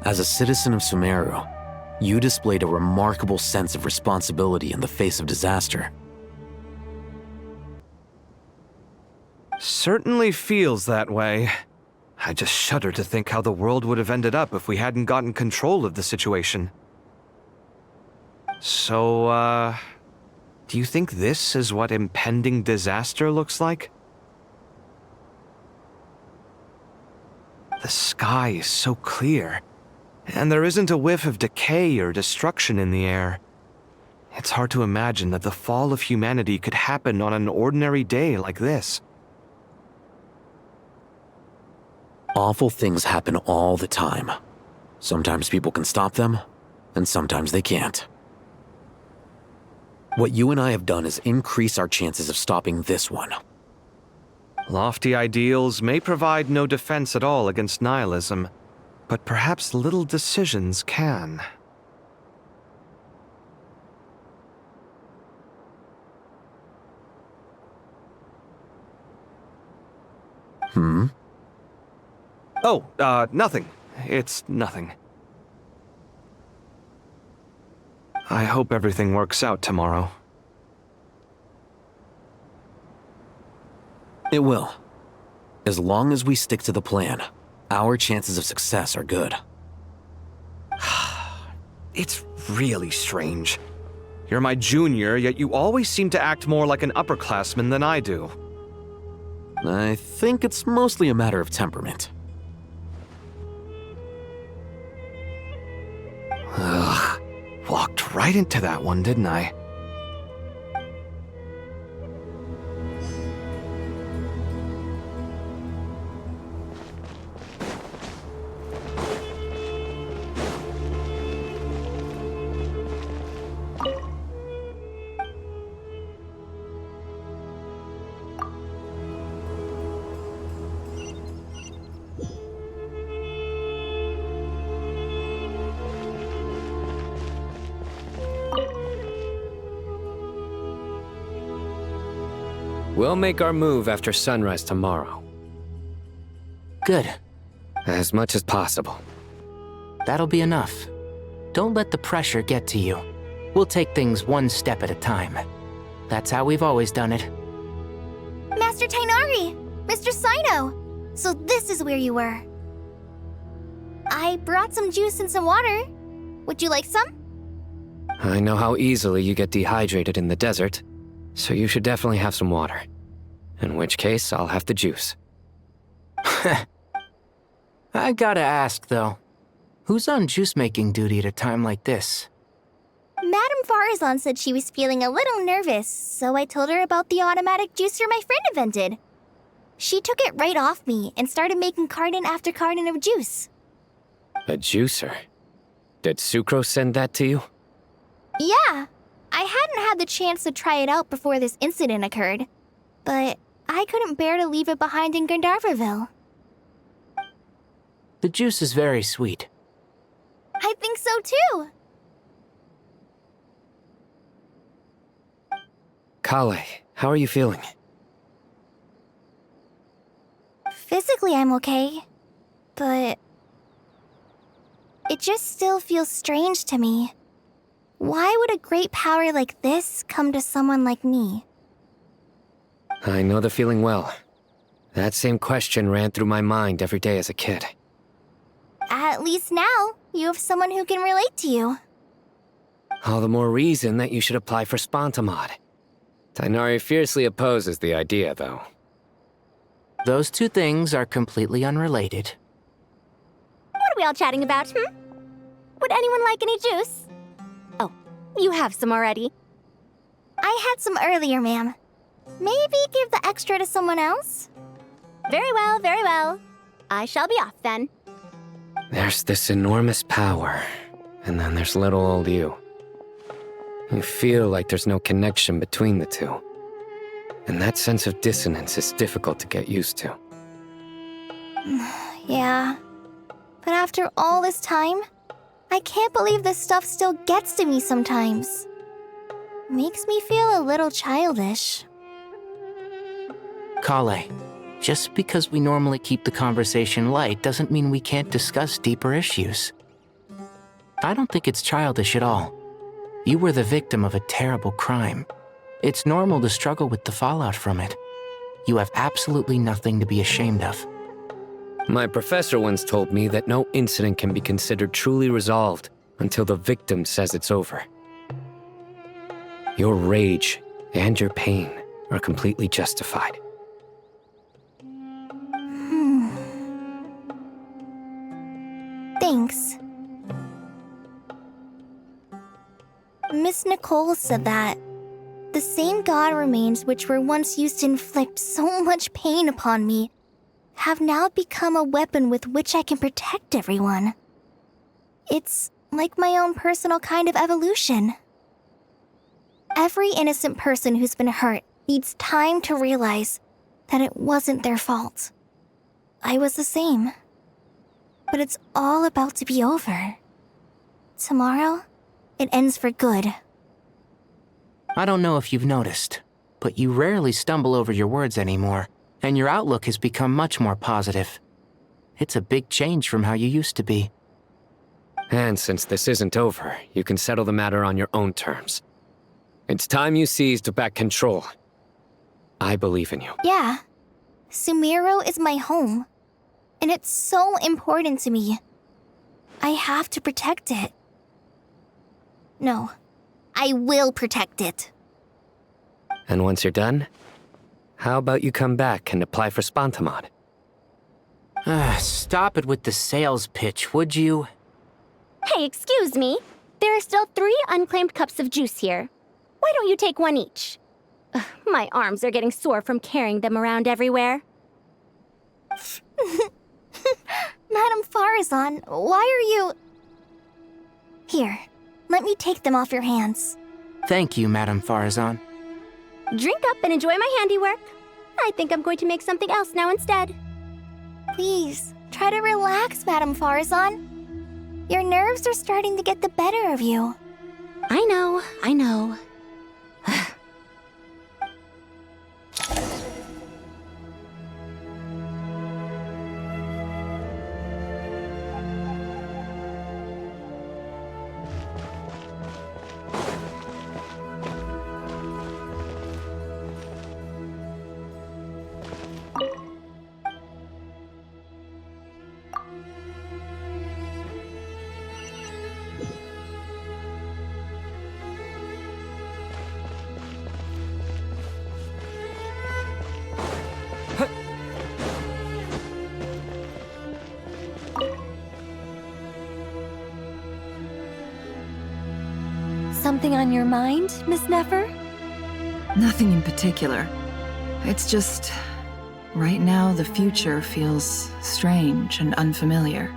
As a citizen of Sumeru, you displayed a remarkable sense of responsibility in the face of disaster. Certainly feels that way. I just shudder to think how the world would have ended up if we hadn't gotten control of the situation. So, do you think this is what impending disaster looks like? The sky is so clear, and there isn't a whiff of decay or destruction in the air. It's hard to imagine that the fall of humanity could happen on an ordinary day like this. Awful things happen all the time. Sometimes people can stop them, and sometimes they can't. What you and I have done is increase our chances of stopping this one. Lofty ideals may provide no defense at all against nihilism, but perhaps little decisions can. Oh, nothing. It's nothing. I hope everything works out tomorrow. It will. As long as we stick to the plan, our chances of success are good. It's really strange. You're my junior, yet you always seem to act more like an upperclassman than I do. I think it's mostly a matter of temperament. Ugh. Walked right into that one, didn't I? We'll make our move after sunrise tomorrow. Good. As much as possible. That'll be enough. Don't let the pressure get to you. We'll take things one step at a time. That's how we've always done it. Master Tainari! Mr. Sino! So this is where you were. I brought some juice and some water. Would you like some? I know how easily you get dehydrated in the desert, so you should definitely have some water. In which case, I'll have the juice. I gotta ask, though. Who's on juice-making duty at a time like this? Madame Farazan said she was feeling a little nervous, so I told her about the automatic juicer my friend invented. She took it right off me and started making carton after carton of juice. A juicer? Did Sucrose send that to you? Yeah. I hadn't had the chance to try it out before this incident occurred, but I couldn't bear to leave it behind in Gandharvaville. The juice is very sweet. I think so too. Kale, how are you feeling? Physically, I'm okay, but It just still feels strange to me. Why would a great power like this come to someone like me? I know the feeling well. That same question ran through my mind every day as a kid. At least now, you have someone who can relate to you. All the more reason that you should apply for Spontamod. Tighnari fiercely opposes the idea, though. Those two things are completely unrelated. What are we all chatting about, Would anyone like any juice? Oh, you have some already. I had some earlier, ma'am. Maybe give the extra to someone else? Very well, very well. I shall be off then. There's this enormous power, and then there's little old you. You feel like there's no connection between the two. And that sense of dissonance is difficult to get used to. Yeah. But after all this time, I can't believe this stuff still gets to me sometimes. Makes me feel a little childish. Kale, just because we normally keep the conversation light doesn't mean we can't discuss deeper issues. I don't think it's childish at all. You were the victim of a terrible crime. It's normal to struggle with the fallout from it. You have absolutely nothing to be ashamed of. My professor once told me that no incident can be considered truly resolved until the victim says it's over. Your rage and your pain are completely justified. Thanks. Miss Nicole said that the same god remains which were once used to inflict so much pain upon me have now become a weapon with which I can protect everyone. It's like my own personal kind of evolution. Every innocent person who's been hurt needs time to realize that it wasn't their fault. I was the same. But it's all about to be over. Tomorrow, it ends for good. I don't know if you've noticed, but you rarely stumble over your words anymore, and your outlook has become much more positive. It's a big change from how you used to be. And since this isn't over, you can settle the matter on your own terms. It's time you seized back control. I believe in you. Yeah. Sumeru is my home. And it's so important to me. I have to protect it. No, I will protect it. And once you're done, how about you come back and apply for Spontamod? Stop it with the sales pitch, would you? Hey, excuse me. There are still 3 unclaimed cups of juice here. Why don't you take one each? Ugh, my arms are getting sore from carrying them around everywhere. Madame Farazan, why are you... Here, let me take them off your hands. Thank you, Madame Farazan. Drink up and enjoy my handiwork. I think I'm going to make something else now instead. Please, try to relax, Madame Farazan. Your nerves are starting to get the better of you. I know, I know. Something on your mind, Miss Nefer? Nothing in particular. It's just... right now, the future feels strange and unfamiliar.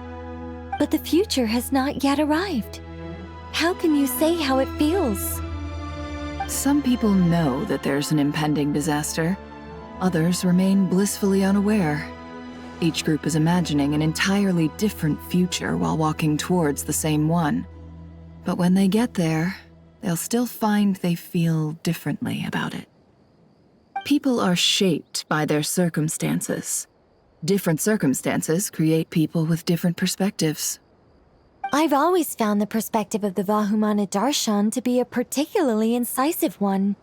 But the future has not yet arrived. How can you say how it feels? Some people know that there's an impending disaster. Others remain blissfully unaware. Each group is imagining an entirely different future while walking towards the same one. But when they get there, they'll still find they feel differently about it. People are shaped by their circumstances. Different circumstances create people with different perspectives. I've always found the perspective of the Vahumana Darshan to be a particularly incisive one.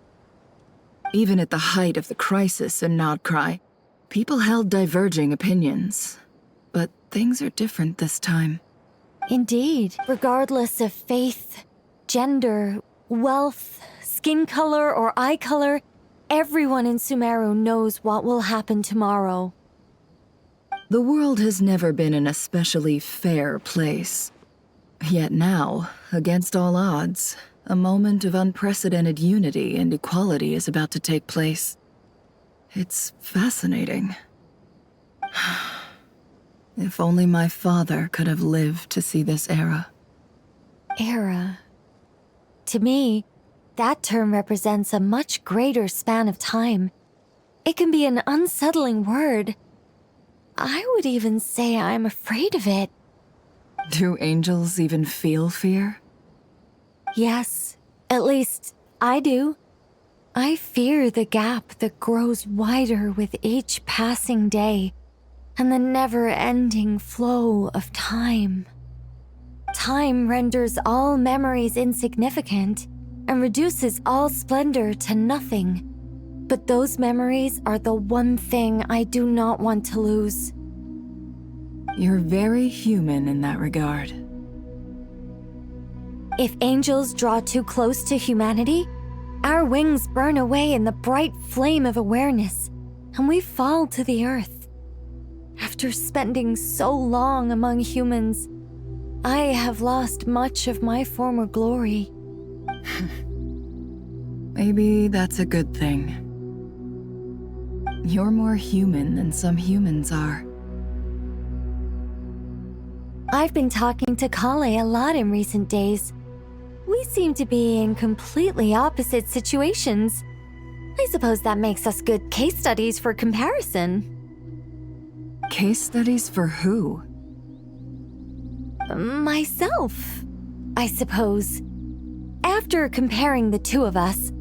Even at the height of the crisis in Nodcry, people held diverging opinions. But things are different this time. Indeed, regardless of faith, gender, wealth, skin color, or eye color, everyone in Sumeru knows what will happen tomorrow. The world has never been an especially fair place. Yet now, against all odds, a moment of unprecedented unity and equality is about to take place. It's fascinating. If only my father could have lived to see this era. Era. To me, that term represents a much greater span of time. It can be an unsettling word. I would even say I'm afraid of it. Do angels even feel fear? Yes, at least I do. I fear the gap that grows wider with each passing day and the never-ending flow of time. Time renders all memories insignificant and reduces all splendor to nothing. But those memories are the one thing I do not want to lose. You're very human in that regard. If angels draw too close to humanity, our wings burn away in the bright flame of awareness, and we fall to the earth. After spending so long among humans, I have lost much of my former glory. Maybe that's a good thing. You're more human than some humans are. I've been talking to Kale a lot in recent days. We seem to be in completely opposite situations. I suppose that makes us good case studies for comparison. Case studies for who? Myself, I suppose. After comparing the two of us,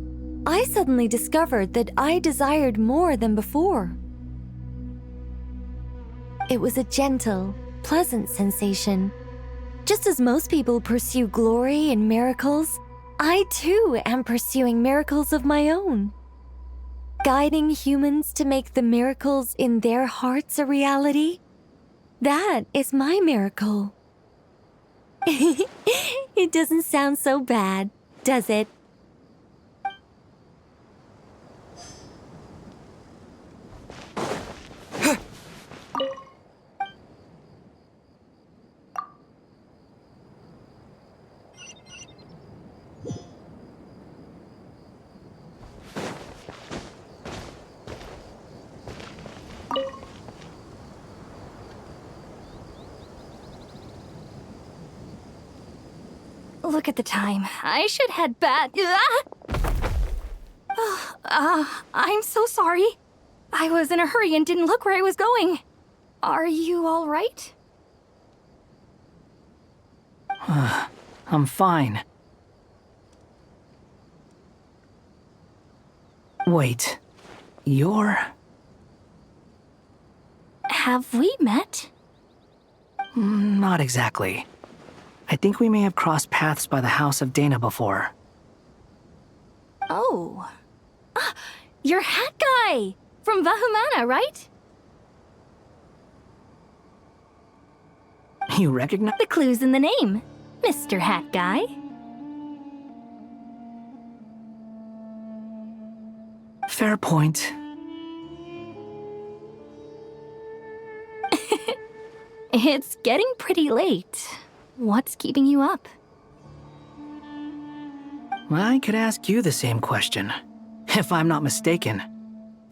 I suddenly discovered that I desired more than before. It was a gentle, pleasant sensation. Just as most people pursue glory and miracles, I too am pursuing miracles of my own. Guiding humans to make the miracles in their hearts a reality, that is my miracle. It doesn't sound so bad, does it? Look at the time. I should head back. I'm so sorry. I was in a hurry and didn't look where I was going. Are you all right? I'm fine. Wait, you're... Have we met? Not exactly. I think we may have crossed paths by the house of Dana before. Oh. You're Hat Guy! From Vahumana, right? You recognize... The clue's in the name, Mr. Hat Guy. Fair point. It's getting pretty late. What's keeping you up? I could ask you the same question. If I'm not mistaken,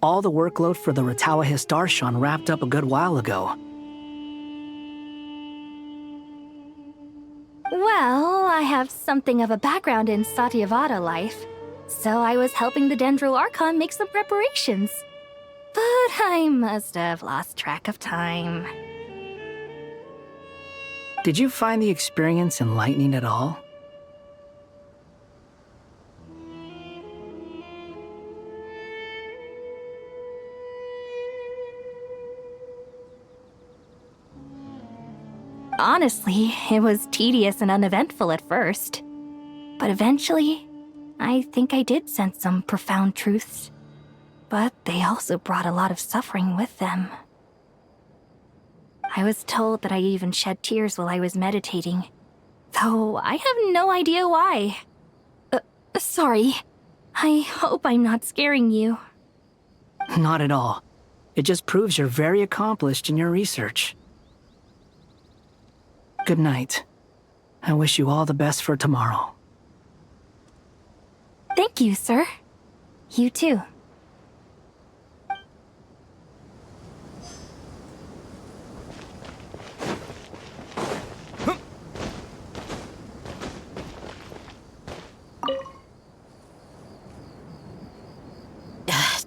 all the workload for the Ratawa Darshan wrapped up a good while ago. Well, I have something of a background in Satyavada life, so I was helping the Dendro Archon make some preparations. But I must have lost track of time. Did you find the experience enlightening at all? Honestly, it was tedious and uneventful at first. But eventually, I think I did sense some profound truths. But they also brought a lot of suffering with them. I was told that I even shed tears while I was meditating, though I have no idea why. Sorry. I hope I'm not scaring you. Not at all. It just proves you're very accomplished in your research. Good night. I wish you all the best for tomorrow. Thank you, sir. You too.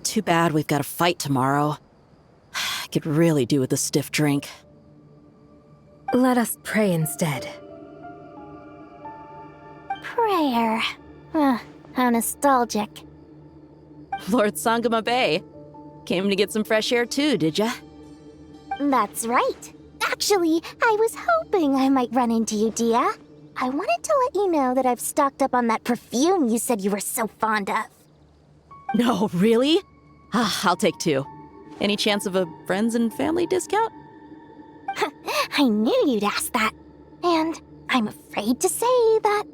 Too bad we've got a fight tomorrow. I could really do with a stiff drink. Let us pray instead. Prayer. How nostalgic. Lord Sangama Bay. Came to get some fresh air too, did ya? That's right. Actually, I was hoping I might run into you, Dia. I wanted to let you know that I've stocked up on that perfume you said you were so fond of. No, really? I'll take 2. Any chance of a friends and family discount? I knew you'd ask that. And I'm afraid to say that...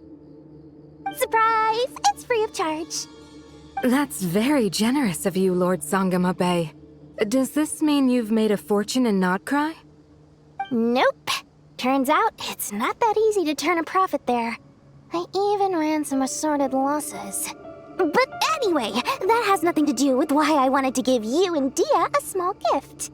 Surprise! It's free of charge. That's very generous of you, Lord Sangama Bay. Does this mean you've made a fortune in Nodcry? Nope. Turns out it's not that easy to turn a profit there. I even ran some assorted losses. But anyway, that has nothing to do with why I wanted to give you and Dia a small gift.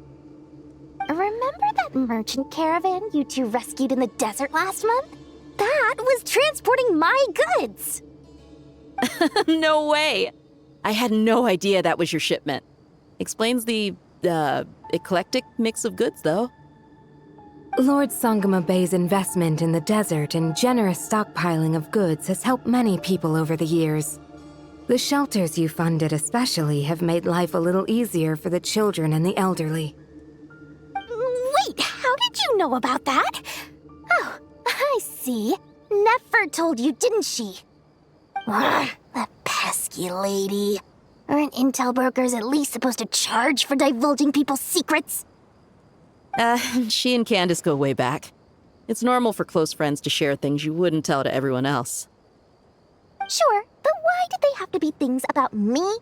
Remember that merchant caravan you two rescued in the desert last month? That was transporting my goods! No way! I had no idea that was your shipment. Explains the, eclectic mix of goods, though. Lord Sangama Bay's investment in the desert and generous stockpiling of goods has helped many people over the years. The shelters you funded especially have made life a little easier for the children and the elderly. Wait, how did you know about that? Oh, I see. Nefer told you, didn't she? That pesky lady. Aren't intel brokers at least supposed to charge for divulging people's secrets? She and Candace go way back. It's normal for close friends to share things you wouldn't tell to everyone else. Sure, but why did they have to be things about me?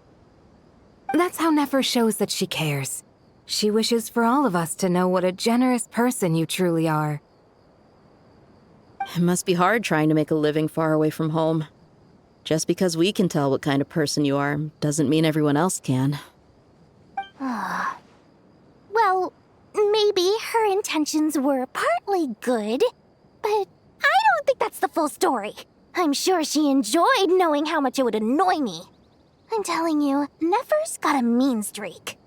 That's how Nefer shows that she cares. She wishes for all of us to know what a generous person you truly are. It must be hard trying to make a living far away from home. Just because we can tell what kind of person you are doesn't mean everyone else can. Well, maybe her intentions were partly good, but I don't think that's the full story. I'm sure she enjoyed knowing how much it would annoy me. I'm telling you, Nefer's got a mean streak.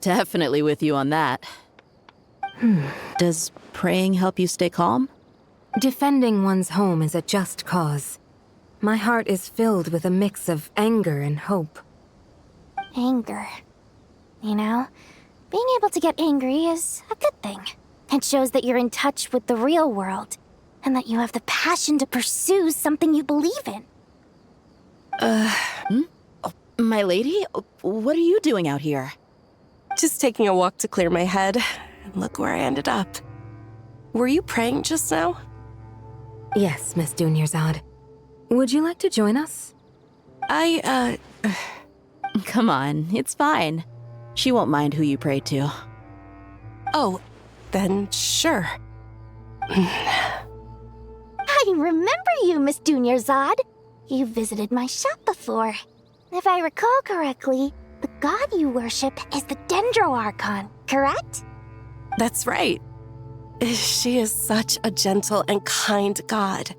Definitely with you on that. Does praying help you stay calm? Defending one's home is a just cause. My heart is filled with a mix of anger and hope. Anger. You know, being able to get angry is a good thing. It shows that you're in touch with the real world, and that you have the passion to pursue something you believe in. My lady? What are you doing out here? Just taking a walk to clear my head. And look where I ended up. Were you praying just now? Yes, Miss Dunyarzad. Would you like to join us? Come on, it's fine. She won't mind who you pray to. Oh, then sure. I remember you, Miss Dunyarzad. You visited my shop before. If I recall correctly, the god you worship is the Dendro Archon, correct? That's right. She is such a gentle and kind god.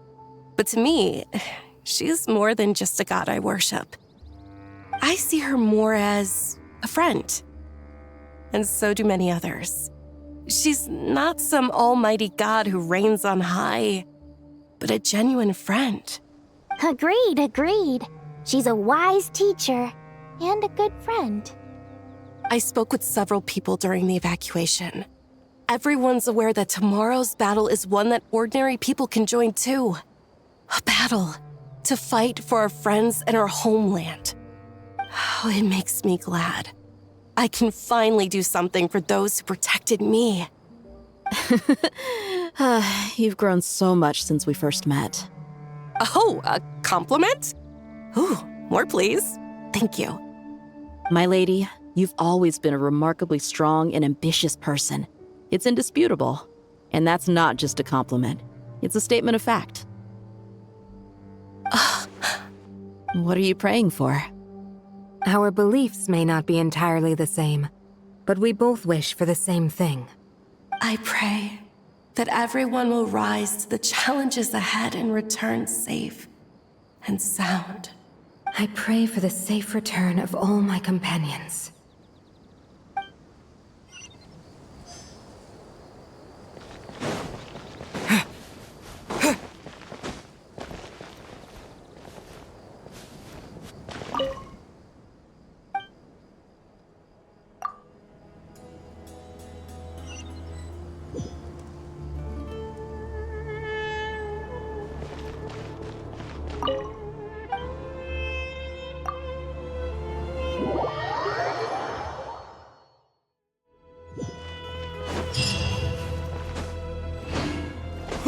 But to me, she's more than just a god I worship. I see her more as a friend. And so do many others. She's not some almighty god who reigns on high, but a genuine friend. Agreed. She's a wise teacher and a good friend. I spoke with several people during the evacuation. everyone's aware that tomorrow's battle is one that ordinary people can join too. A battle to fight for our friends and our homeland. Oh, it makes me glad. I can finally do something for those who protected me. You've grown so much since we first met. Oh, a compliment? Ooh, more please. Thank you. My lady, you've always been a remarkably strong and ambitious person. It's indisputable. And that's not just a compliment. It's a statement of fact. What are you praying for? Our beliefs may not be entirely the same, but we both wish for the same thing. I pray that everyone will rise to the challenges ahead and return safe and sound. I pray for the safe return of all my companions.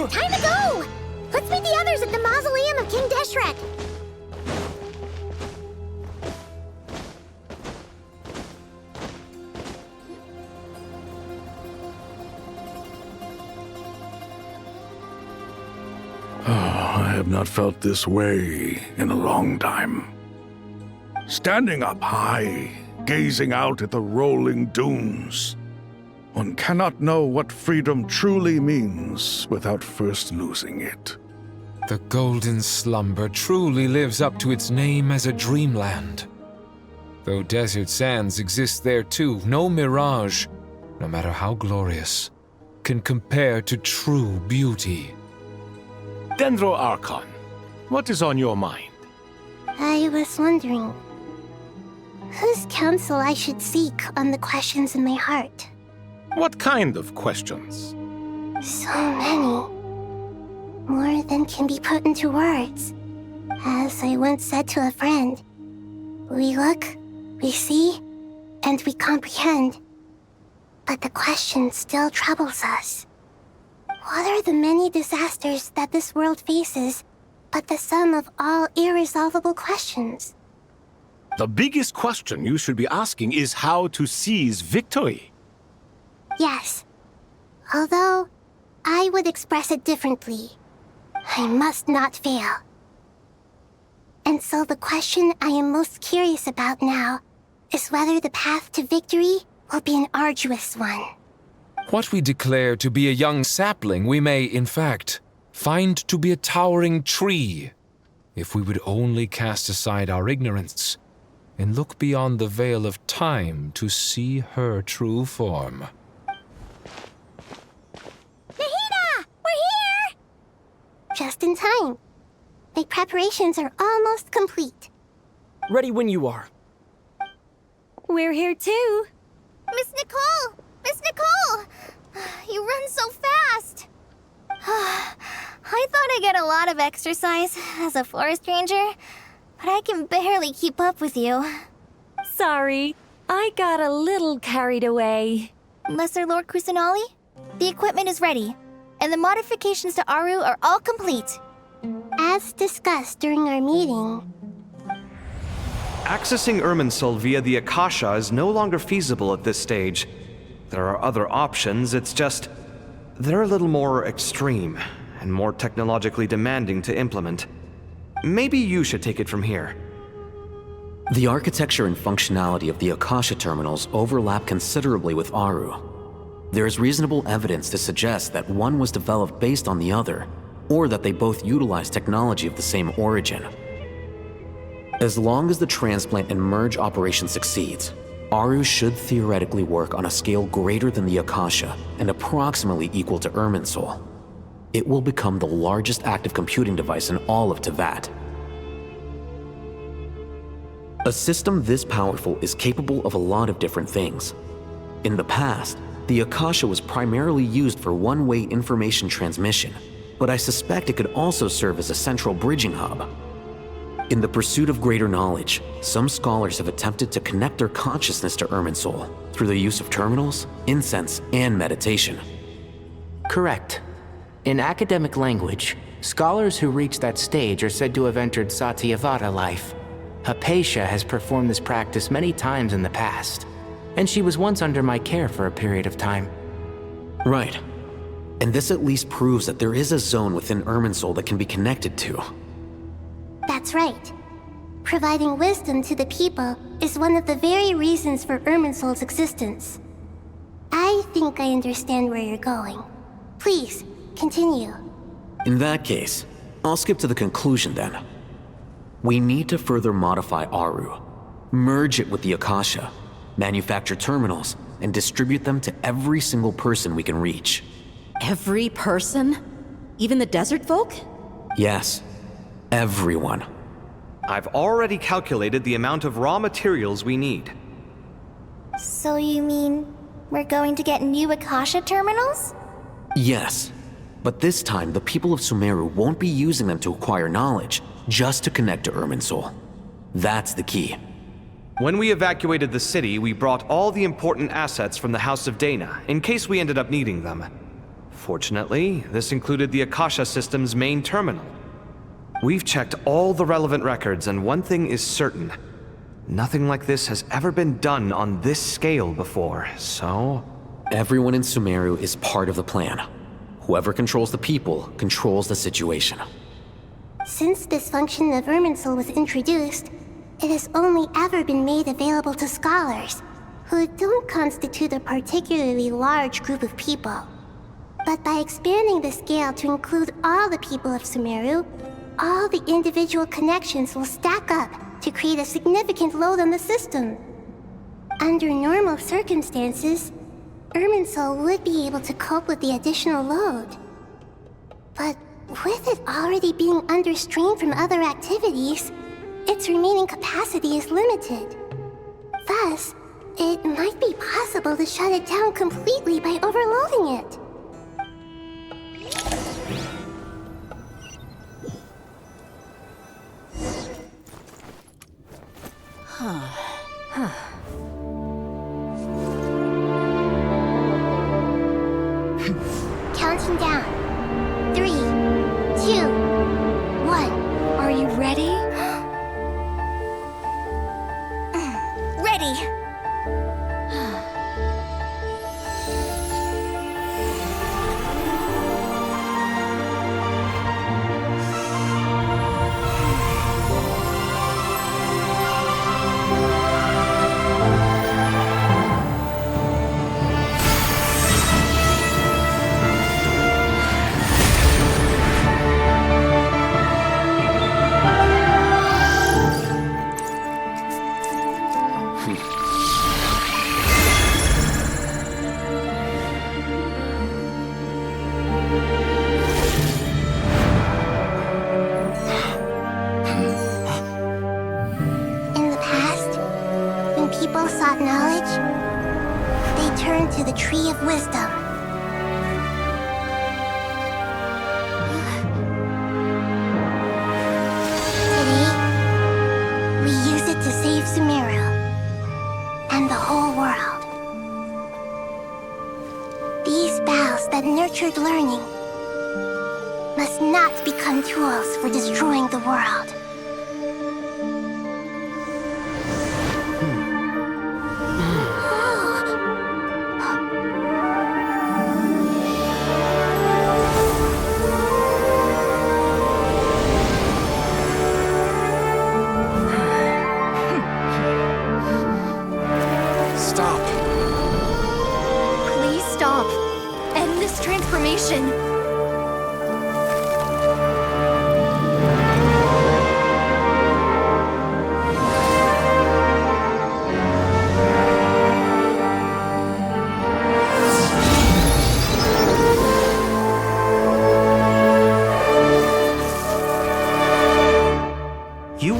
Time to go! Let's meet the others at the mausoleum of King Deshret. I have not felt this way in a long time. Standing up high, gazing out at the rolling dunes. One cannot know what freedom truly means without first losing it. The golden slumber truly lives up to its name as a dreamland. Though desert sands exist there too, no mirage, no matter how glorious, can compare to true beauty. Dendro Archon, what is on your mind? I was wondering whose counsel I should seek on the questions in my heart. What kind of questions? So many. More than can be put into words. As I once said to a friend, we look, we see, and we comprehend. But the question still troubles us. What are the many disasters that this world faces, but the sum of all irresolvable questions? The biggest question you should be asking is how to seize victory. Yes. Although, I would express it differently. I must not fail. And so the question I am most curious about now is whether the path to victory will be an arduous one. What we declare to be a young sapling, we may, in fact, find to be a towering tree, if we would only cast aside our ignorance and look beyond the veil of time to see her true form. Nahida! We're here! Just in time. My preparations are almost complete. Ready when you are. We're here too. Miss Nicole! Miss Nicole! You run so fast! I thought I'd get a lot of exercise as a forest ranger, but I can barely keep up with you. Sorry, I got a little carried away. Lesser Lord Kusanali, the equipment is ready, and the modifications to Aru are all complete. As discussed during our meeting, Accessing Irminsul via the Akasha is no longer feasible at this stage. There are other options, it's just they're a little more extreme and more technologically demanding to implement. Maybe you should take it from here. The architecture and functionality of the Akasha terminals overlap considerably with Aru. There is reasonable evidence to suggest that one was developed based on the other, or that they both utilize technology of the same origin. As long as the transplant and merge operation succeeds, Aru should theoretically work on a scale greater than the Akasha and approximately equal to Irminsul. It will become the largest active computing device in all of Teyvat. A system this powerful is capable of a lot of different things. In the past, The Akasha was primarily used for one-way information transmission, but I suspect it could also serve as a central bridging hub. In the pursuit of greater knowledge, some scholars have attempted to connect their consciousness to Irminsul through the use of terminals, incense, and meditation. Correct. In academic language, scholars who reach that stage are said to have entered Satyavada life. Hypatia has performed this practice many times in the past, and she was once under my care for a period of time. Right. And this at least proves that there is a zone within Irminsul that can be connected to. That's right. Providing wisdom to the people is one of the very reasons for Irminsul's existence. I think I understand where you're going. Please, continue. In that case, I'll skip to the conclusion then. We need to further modify Aru, merge it with the Akasha, manufacture terminals, and distribute them to every single person we can reach. Every person? Even the desert folk? Yes, everyone. I've already calculated the amount of raw materials we need. So you mean we're going to get new Akasha terminals? Yes, but this time the people of Sumeru won't be using them to acquire knowledge, just to connect to Irminsul. That's the key. When we evacuated the city, we brought all the important assets from the House of Dana, in case we ended up needing them. Fortunately, this included the Akasha system's main terminal. We've checked all the relevant records, and one thing is certain. Nothing like this has ever been done on this scale before, so... Everyone in Sumeru is part of the plan. Whoever controls the people controls the situation. Since this function of Irminsul was introduced, it has only ever been made available to scholars, who don't constitute a particularly large group of people. But by expanding the scale to include all the people of Sumeru, all the individual connections will stack up to create a significant load on the system. Under normal circumstances, Irminsul would be able to cope with the additional load. But with it already being under strain from other activities, its remaining capacity is limited. Thus, it might be possible to shut it down completely by overloading it. Counting down. 3, 2, 1. Are you ready? Ready! sought knowledge, they turned to the Tree of Wisdom. Today, we use it to save Sumeru and the whole world. These boughs that nurtured learning must not become tools for destroying the world.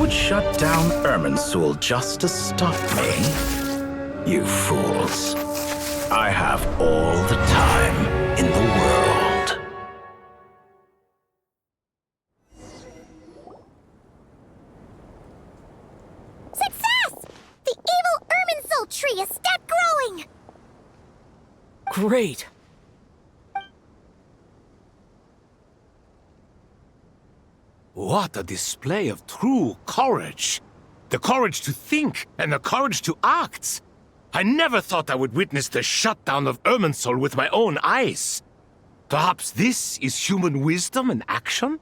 Shut down Irminsul just to stop me? You fools. I have all the time in the world. Success! The evil Irminsul tree is step growing! Great! What a display of true courage! The courage to think and the courage to act! I never thought I would witness the shutdown of Irminsul with my own eyes. Perhaps this is human wisdom in action?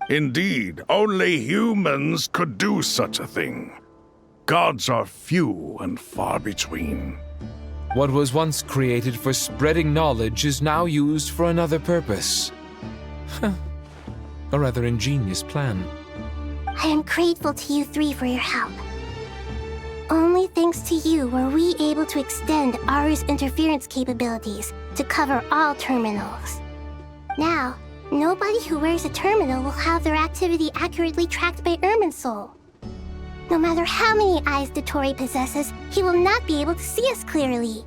Indeed, only humans could do such a thing. Gods are few and far between. What was once created for spreading knowledge is now used for another purpose. A rather ingenious plan. I am grateful to you three for your help. Only thanks to you were we able to extend Aru's interference capabilities to cover all terminals. Now, nobody who wears a terminal will have their activity accurately tracked by Irminsul. No matter how many eyes Dottore possesses, he will not be able to see us clearly.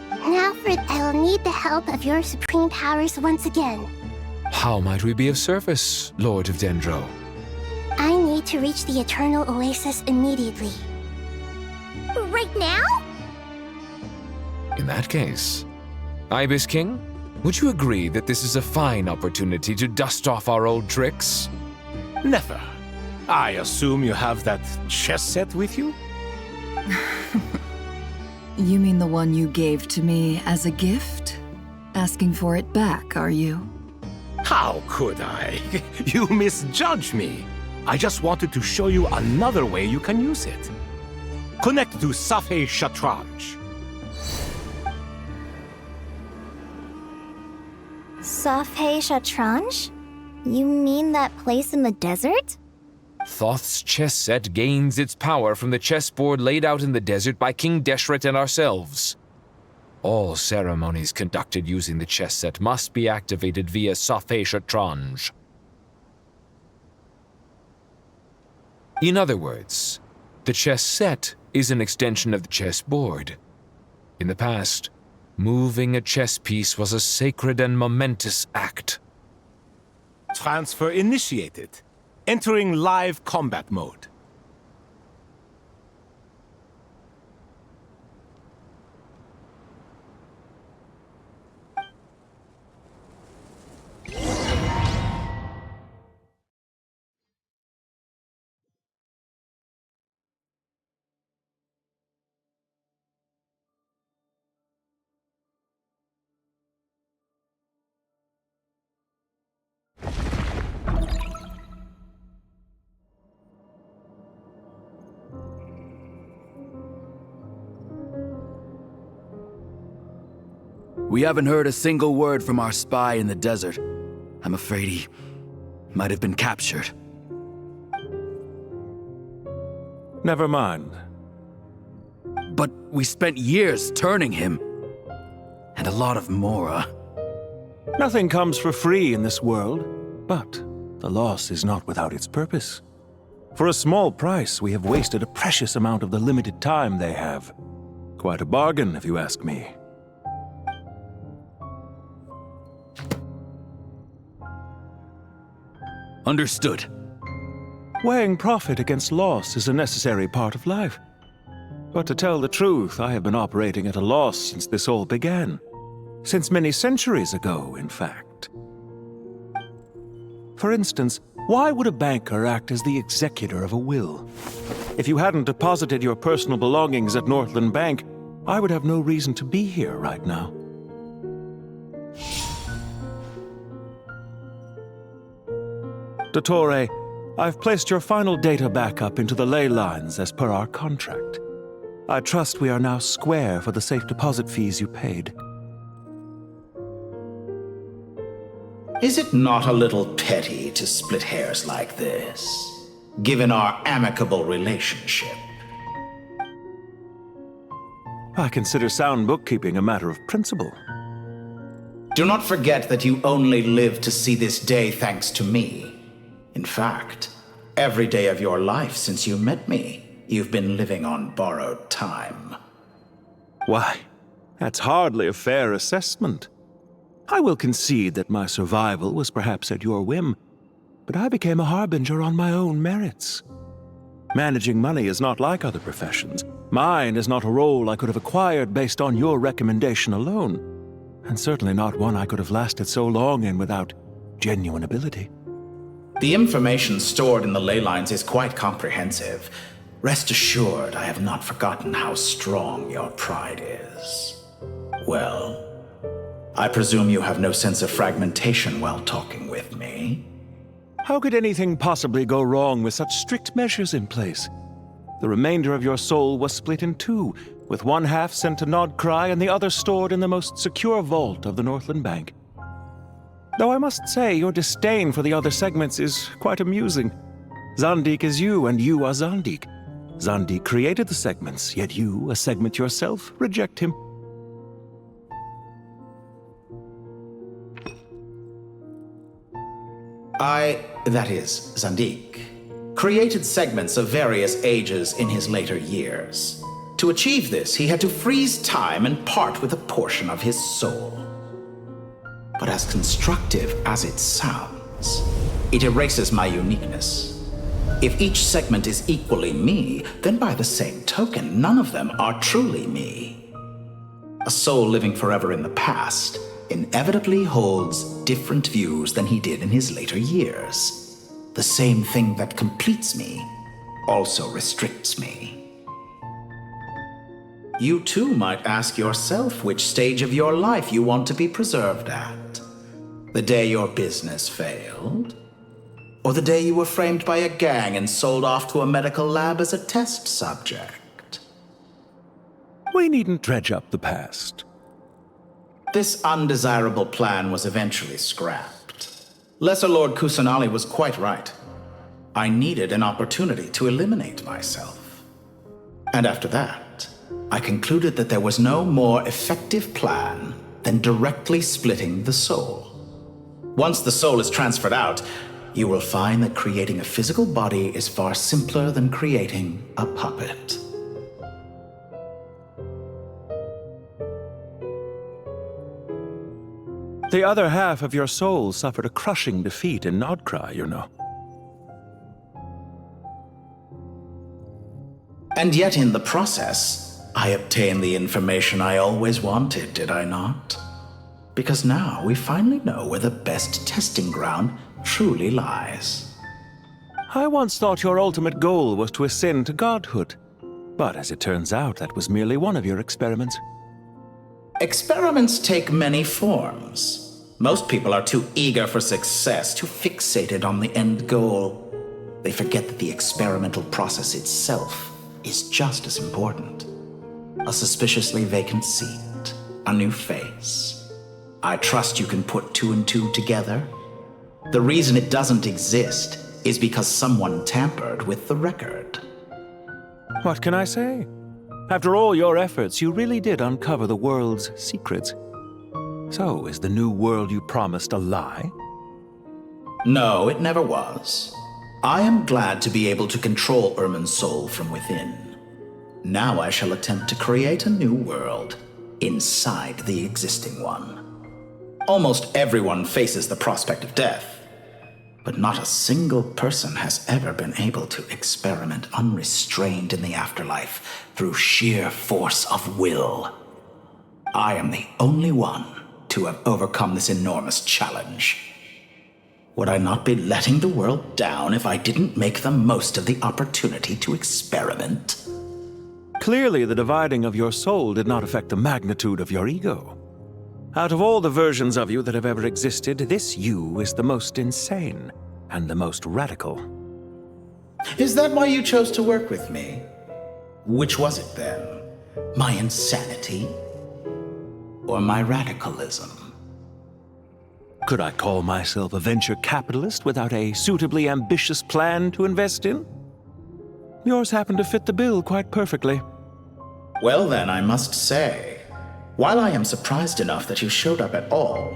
Now I will need the help of your supreme powers once again. How might we be of service, Lord of Dendro? I need to reach the Eternal Oasis immediately. Right now? In that case, Ibis King, would you agree that this is a fine opportunity to dust off our old tricks? Never. I assume you have that chess set with you? You mean the one you gave to me as a gift? Asking for it back, are you? How could I? You misjudge me. I just wanted to show you another way you can use it. Connect to Safei Shatranj. Safei Shatranj? You mean that place in the desert? Thoth's chess set gains its power from the chessboard laid out in the desert by King Deshret and ourselves. All ceremonies conducted using the chess set must be activated via Safei Shatranj. In other words, the chess set is an extension of the chessboard. In the past, moving a chess piece was a sacred and momentous act. Transfer initiated. Entering live combat mode. We haven't heard a single word from our spy in the desert. I'm afraid he might have been captured. Never mind. But we spent years turning him. And a lot of Mora. Nothing comes for free in this world, but the loss is not without its purpose. For a small price, we have wasted a precious amount of the limited time they have. Quite a bargain, if you ask me. Understood. Weighing profit against loss is a necessary part of life. But to tell the truth, I have been operating at a loss since this all began. Since many centuries ago, in fact. For instance, why would a banker act as the executor of a will? If you hadn't deposited your personal belongings at Northland Bank, I would have no reason to be here right now. Dottore, I've placed your final data backup into the ley lines as per our contract. I trust we are now square for the safe deposit fees you paid. Is it not a little petty to split hairs like this, given our amicable relationship? I consider sound bookkeeping a matter of principle. Do not forget that you only live to see this day thanks to me. In fact, every day of your life since you met me, you've been living on borrowed time. Why, That's hardly a fair assessment. I will concede that my survival was perhaps at your whim, but I became a harbinger on my own merits. Managing money is not like other professions. Mine is not a role I could have acquired based on your recommendation alone, and certainly not one I could have lasted so long in without genuine ability. The information stored in the ley lines is quite comprehensive. Rest assured, I have not forgotten how strong your pride is. Well, I presume you have no sense of fragmentation while talking with me. How could anything possibly go wrong with such strict measures in place? The remainder of your soul was split in two, with one half sent to Nodcry and the other stored in the most secure vault of the Northland Bank. Though I must say, your disdain for the other segments is quite amusing. Zandik is you, and you are Zandik. Zandik created the segments, yet you, a segment yourself, reject him. That is, Zandik, created segments of various ages in his later years. To achieve this, he had to freeze time and part with a portion of his soul. But as constructive as it sounds, it erases my uniqueness. If each segment is equally me, then by the same token, none of them are truly me. A soul living forever in the past inevitably holds different views than he did in his later years. The same thing that completes me also restricts me. You too might ask yourself which stage of your life you want to be preserved at. The day your business failed? Or the day you were framed by a gang and sold off to a medical lab as a test subject? We needn't dredge up the past. This undesirable plan was eventually scrapped. Lesser Lord Kusanali was quite right. I needed an opportunity to eliminate myself. And after that, I concluded that there was no more effective plan than directly splitting the soul. Once the soul is transferred out, you will find that creating a physical body is far simpler than creating a puppet. The other half of your soul suffered a crushing defeat in Nodcry, you know. And yet in the process, I obtained the information I always wanted, did I not? Because now we finally know where the best testing ground truly lies. I once thought your ultimate goal was to ascend to godhood, but as it turns out, that was merely one of your experiments. Experiments take many forms. Most people are too eager for success, too fixated on the end goal. They forget that the experimental process itself is just as important. A suspiciously vacant seat, a new face. I trust you can put two and two together. The reason it doesn't exist is because someone tampered with the record. What can I say? After all your efforts, you really did uncover the world's secrets. So, is the new world you promised a lie? No, it never was. I am glad to be able to control Irmin's soul from within. Now I shall attempt to create a new world inside the existing one. Almost everyone faces the prospect of death, but not a single person has ever been able to experiment unrestrained in the afterlife through sheer force of will. I am the only one to have overcome this enormous challenge. Would I not be letting the world down if I didn't make the most of the opportunity to experiment? Clearly, the dividing of your soul did not affect the magnitude of your ego. Out of all the versions of you that have ever existed, this you is the most insane and the most radical. Is that why you chose to work with me? Which was it then? My insanity? Or my radicalism? Could I call myself a venture capitalist without a suitably ambitious plan to invest in? Yours happened to fit the bill quite perfectly. Well then, I must say, while I am surprised enough that you showed up at all,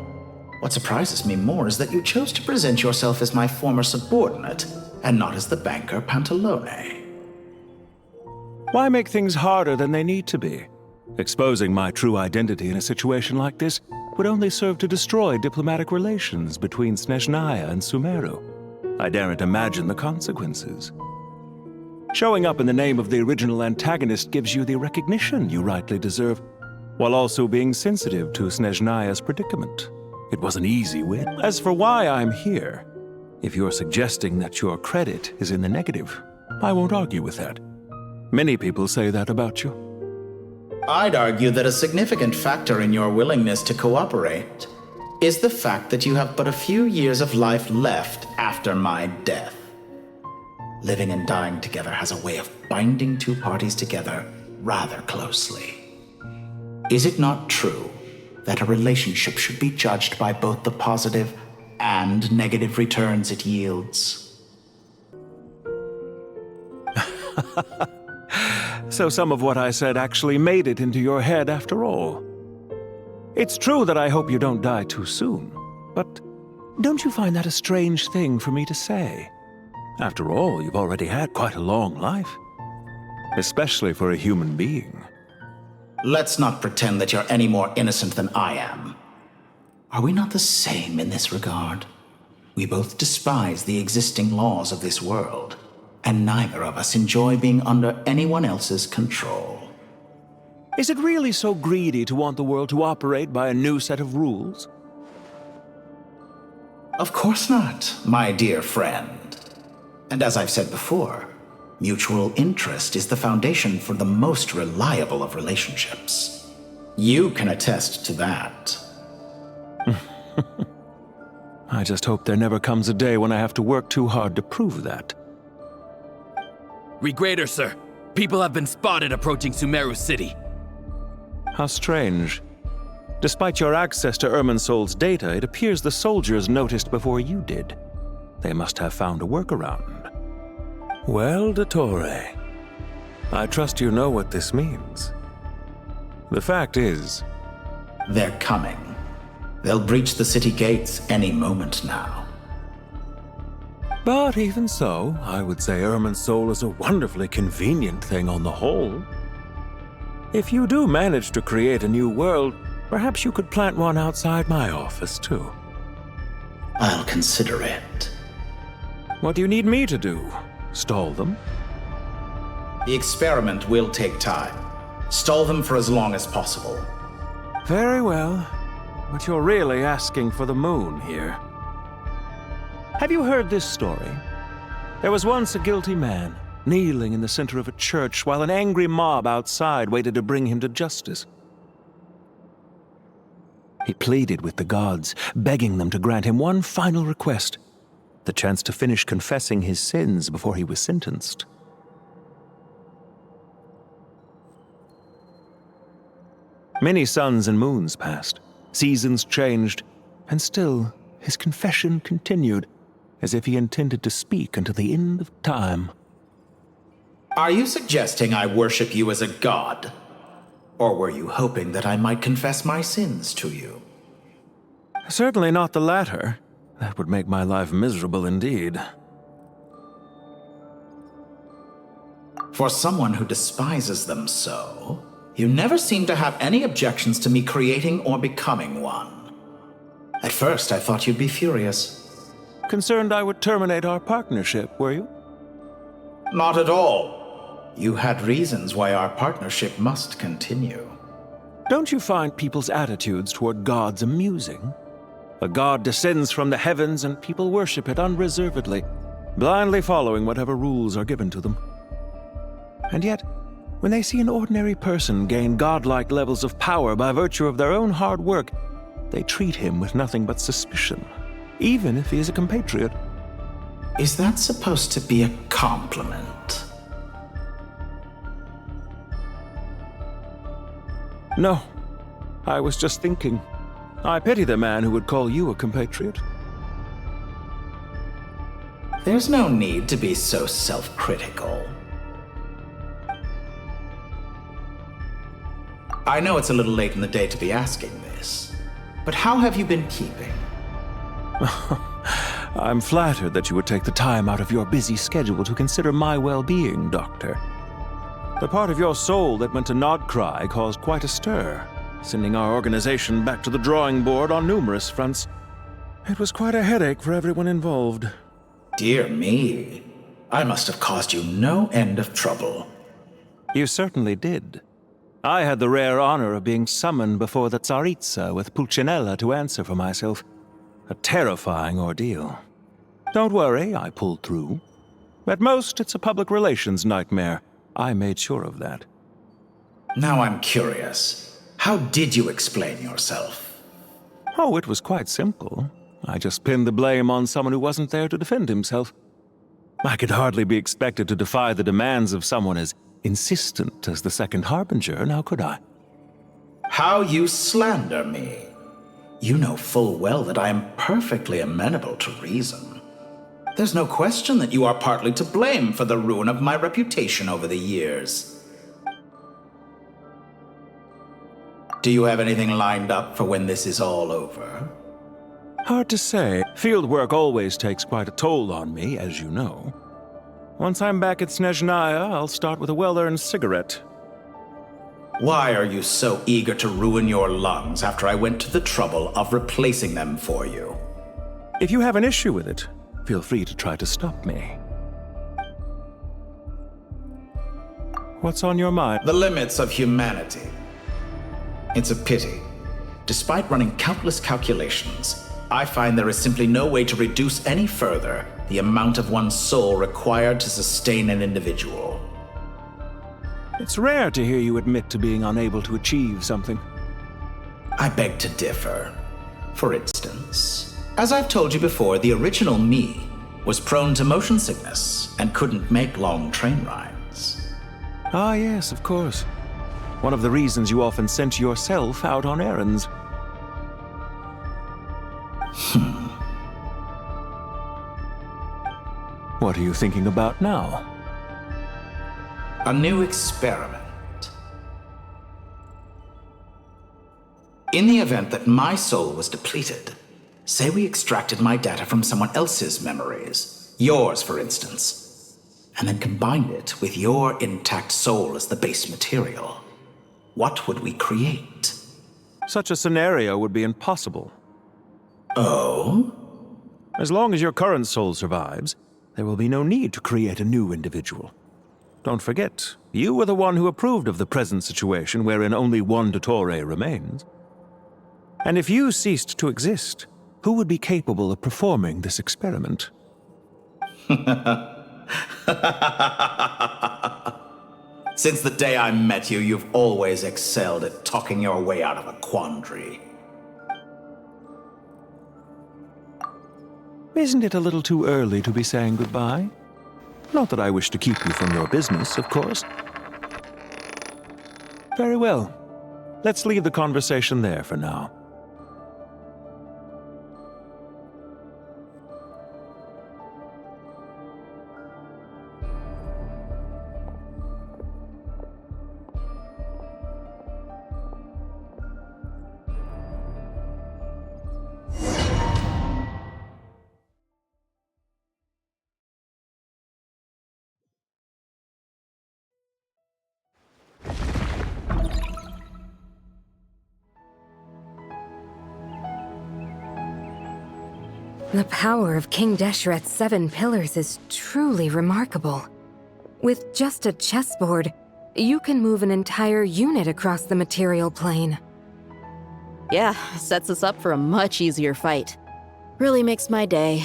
what surprises me more is that you chose to present yourself as my former subordinate, and not as the banker Pantalone. Why make things harder than they need to be? Exposing my true identity in a situation like this would only serve to destroy diplomatic relations between Snezhnaya and Sumeru. I daren't imagine the consequences. Showing up in the name of the original antagonist gives you the recognition you rightly deserve, while also being sensitive to Snezhnaya's predicament. It was an easy win. As for why I'm here, if you're suggesting that your credit is in the negative, I won't argue with that. Many people say that about you. I'd argue that a significant factor in your willingness to cooperate is the fact that you have but a few years of life left after my death. Living and dying together has a way of binding two parties together rather closely. Is it not true that a relationship should be judged by both the positive and negative returns it yields? So some of what I said actually made it into your head after all. It's true that I hope you don't die too soon, but don't you find that a strange thing for me to say? After all, you've already had quite a long life, especially for a human being. Let's not pretend that you're any more innocent than I am. Are we not the same in this regard? We both despise the existing laws of this world, and neither of us enjoy being under anyone else's control. Is it really so greedy to want the world to operate by a new set of rules? Of course not, my dear friend. And as I've said before, mutual interest is the foundation for the most reliable of relationships. You can attest to that. I just hope there never comes a day when I have to work too hard to prove that. Regrader, sir. People have been spotted approaching Sumeru City. How strange. Despite your access to Irminsol's data, it appears the soldiers noticed before you did. They must have found a workaround. Well, Dottore, I trust you know what this means. The fact is... They're coming. They'll breach the city gates any moment now. But even so, I would say Irminsol is a wonderfully convenient thing on the whole. If you do manage to create a new world, perhaps you could plant one outside my office, too. I'll consider it. What do you need me to do? Stall them? The experiment will take time. Stall them for as long as possible. Very well. But you're really asking for the moon here. Have you heard this story? There was once a guilty man, kneeling in the center of a church while an angry mob outside waited to bring him to justice. He pleaded with the gods, begging them to grant him one final request, the chance to finish confessing his sins before he was sentenced. Many suns and moons passed, seasons changed, and still his confession continued, as if he intended to speak until the end of time. Are you suggesting I worship you as a god? Or were you hoping that I might confess my sins to you? Certainly not the latter. That would make my life miserable indeed. For someone who despises them so, you never seem to have any objections to me creating or becoming one. At first, I thought you'd be furious. Concerned I would terminate our partnership, were you? Not at all. You had reasons why our partnership must continue. Don't you find people's attitudes toward gods amusing? A god descends from the heavens and people worship it unreservedly, blindly following whatever rules are given to them. And yet, when they see an ordinary person gain godlike levels of power by virtue of their own hard work, they treat him with nothing but suspicion, even if he is a compatriot. Is that supposed to be a compliment? No, I was just thinking. I pity the man who would call you a compatriot. There's no need to be so self-critical. I know it's a little late in the day to be asking this, but how have you been keeping? I'm flattered that you would take the time out of your busy schedule to consider my well-being, Doctor. The part of your soul that went to Nodcry caused quite a stir, sending our organization back to the drawing board on numerous fronts. It was quite a headache for everyone involved. Dear me, I must have caused you no end of trouble. You certainly did. I had the rare honor of being summoned before the Tsaritsa with Pulcinella to answer for myself. A terrifying ordeal. Don't worry, I pulled through. At most, it's a public relations nightmare. I made sure of that. Now I'm curious. How did you explain yourself? Oh, it was quite simple. I just pinned the blame on someone who wasn't there to defend himself. I could hardly be expected to defy the demands of someone as insistent as the Second Harbinger, now could I? How you slander me. You know full well that I am perfectly amenable to reason. There's no question that you are partly to blame for the ruin of my reputation over the years. Do you have anything lined up for when this is all over? Hard to say. Field work always takes quite a toll on me, as you know. Once I'm back at Snezhnaya, I'll start with a well-earned cigarette. Why are you so eager to ruin your lungs after I went to the trouble of replacing them for you? If you have an issue with it, feel free to try to stop me. What's on your mind? The limits of humanity. It's a pity. Despite running countless calculations, I find there is simply no way to reduce any further the amount of one's soul required to sustain an individual. It's rare to hear you admit to being unable to achieve something. I beg to differ. For instance, as I've told you before, the original me was prone to motion sickness and couldn't make long train rides. Ah, yes, of course. One of the reasons you often sent yourself out on errands. What are you thinking about now? A new experiment. In the event that my soul was depleted, say we extracted my data from someone else's memories, yours for instance, and then combined it with your intact soul as the base material, what would we create? Such a scenario would be impossible. Oh? As long as your current soul survives, there will be no need to create a new individual. Don't forget, you were the one who approved of the present situation wherein only one Dottore remains. And if you ceased to exist, who would be capable of performing this experiment? Since the day I met you, you've always excelled at talking your way out of a quandary. Isn't it a little too early to be saying goodbye? Not that I wish to keep you from your business, of course. Very well. Let's leave the conversation there for now. The power of King Desheret's 7 pillars is truly remarkable. With just a chessboard, you can move an entire unit across the material plane. Yeah, sets us up for a much easier fight. Really makes my day.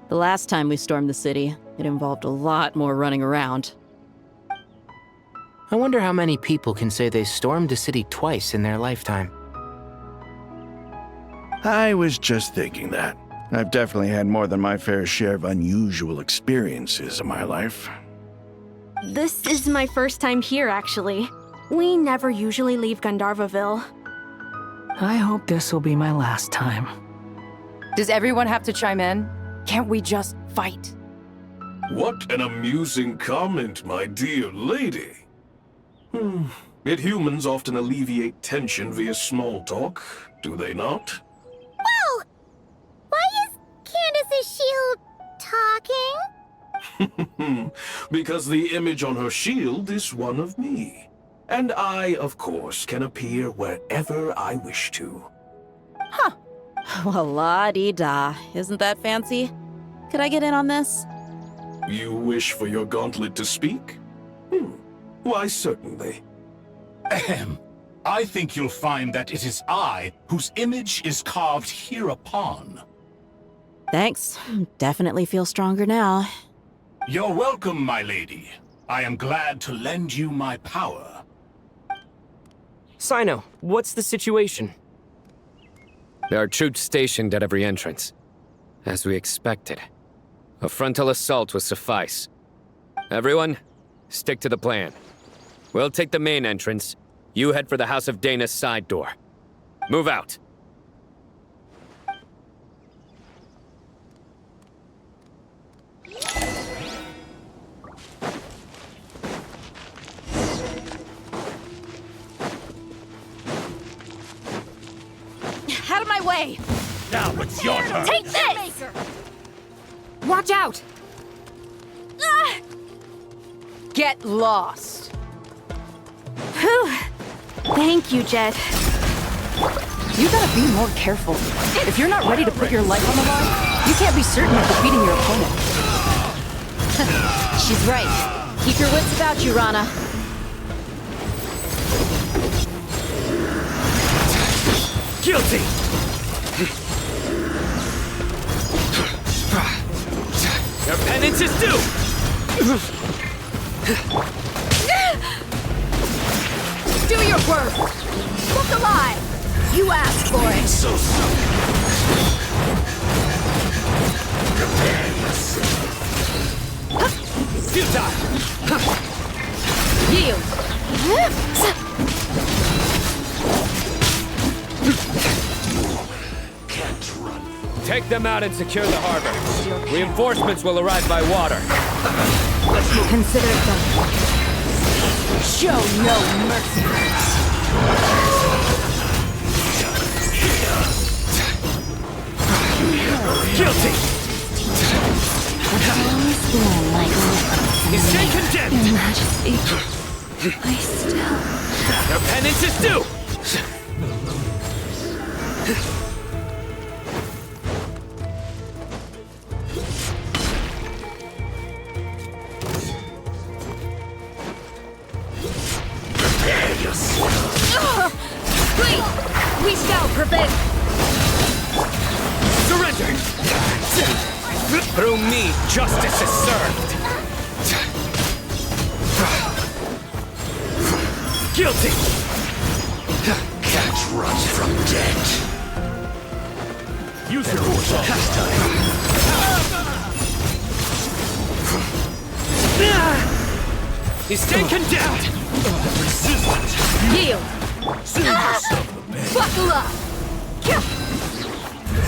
The last time we stormed the city, it involved a lot more running around. I wonder how many people can say they stormed a city twice in their lifetime. I was just thinking that. I've definitely had more than my fair share of unusual experiences in my life. This is my first time here, actually. We never usually leave Gandharvaville. I hope this will be my last time. Does everyone have to chime in? Can't we just fight? What an amusing comment, my dear lady. Yet humans often alleviate tension via small talk, do they not? Whoa! Why is Candace's shield talking? Because the image on her shield is one of me. And I, of course, can appear wherever I wish to. Well, la-di-da. Isn't that fancy? Could I get in on this? You wish for your gauntlet to speak? Why, certainly. Ahem. I think you'll find that it is I whose image is carved hereupon. Thanks. Definitely feel stronger now. You're welcome, my lady. I am glad to lend you my power. Sino, what's the situation? There are troops stationed at every entrance. As we expected. A frontal assault will suffice. Everyone, stick to the plan. We'll take the main entrance. You head for the House of Dana's side door. Move out. Out of my way! Now it's your turn. Take this! Watch out! Ah! Get lost. Whew. Thank you, Jet. You gotta be more careful. If you're not ready to put your life on the line, you can't be certain of defeating your opponent. She's right. Keep your wits about you, Rana. Guilty! Your penance is due! Do your work! Look alive! You asked for it! So Futile! Yield! Take them out and secure the harbor. Reinforcements will arrive by water. Consider it done. Show no mercy! Guilty! You stay condemned! Your Majesty, I still... Your penance is due! We shall prevail! Surrender! Through me, justice is served! Guilty! Can't run from death. Use your force this time. You stay condemned! Yield! Buckle up!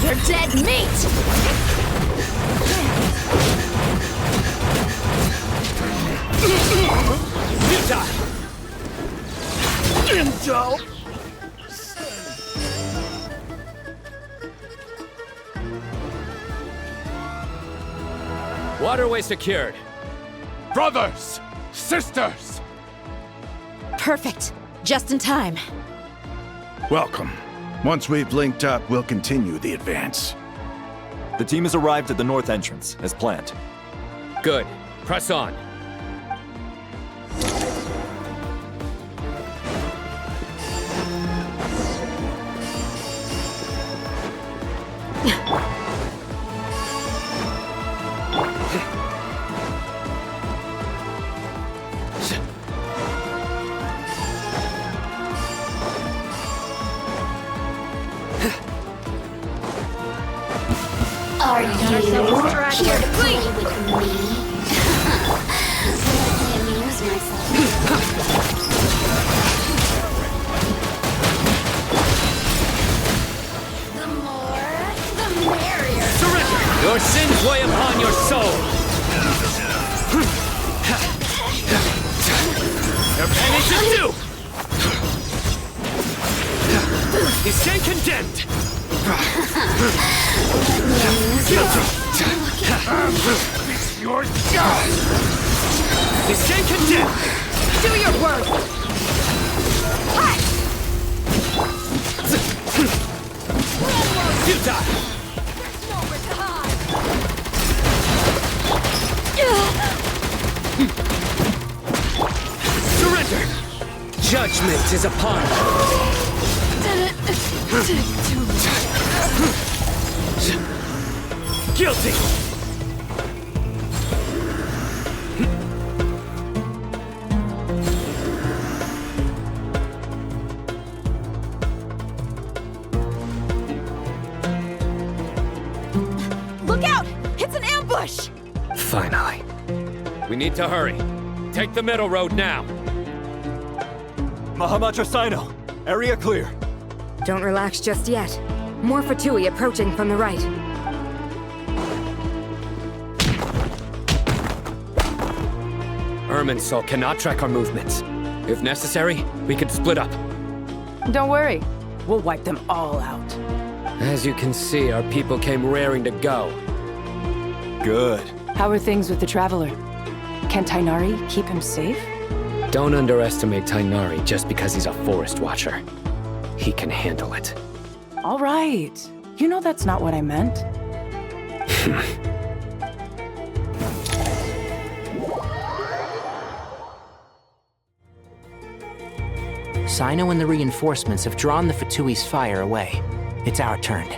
You're dead meat! Futile! Waterway secured. Brothers! Sisters! Perfect. Just in time. Welcome. Once we've linked up, we'll continue the advance. The team has arrived at the north entrance, as planned. Good. Press on. Are you here to play with me? Let me amuse myself. The more, the merrier. Surrender! Your sins weigh upon your soul! Your penance is due! You stand condemned! Guilty! yours. Stay condemned! Do your work! Futile! Surrender! Judgment is upon you! Guilty! Look out! It's an ambush! Finally. We need to hurry. Take the middle road now. Mahamacha Sino, area clear. Don't relax just yet. More Fatui approaching from the right. Irminsul cannot track our movements. If necessary, we could split up. Don't worry. We'll wipe them all out. As you can see, our people came raring to go. Good. How are things with the Traveler? Can Tainari keep him safe? Don't underestimate Tainari just because he's a forest watcher. He can handle it. All right. You know that's not what I meant. Sino and the reinforcements have drawn the Fatui's fire away. It's our turn.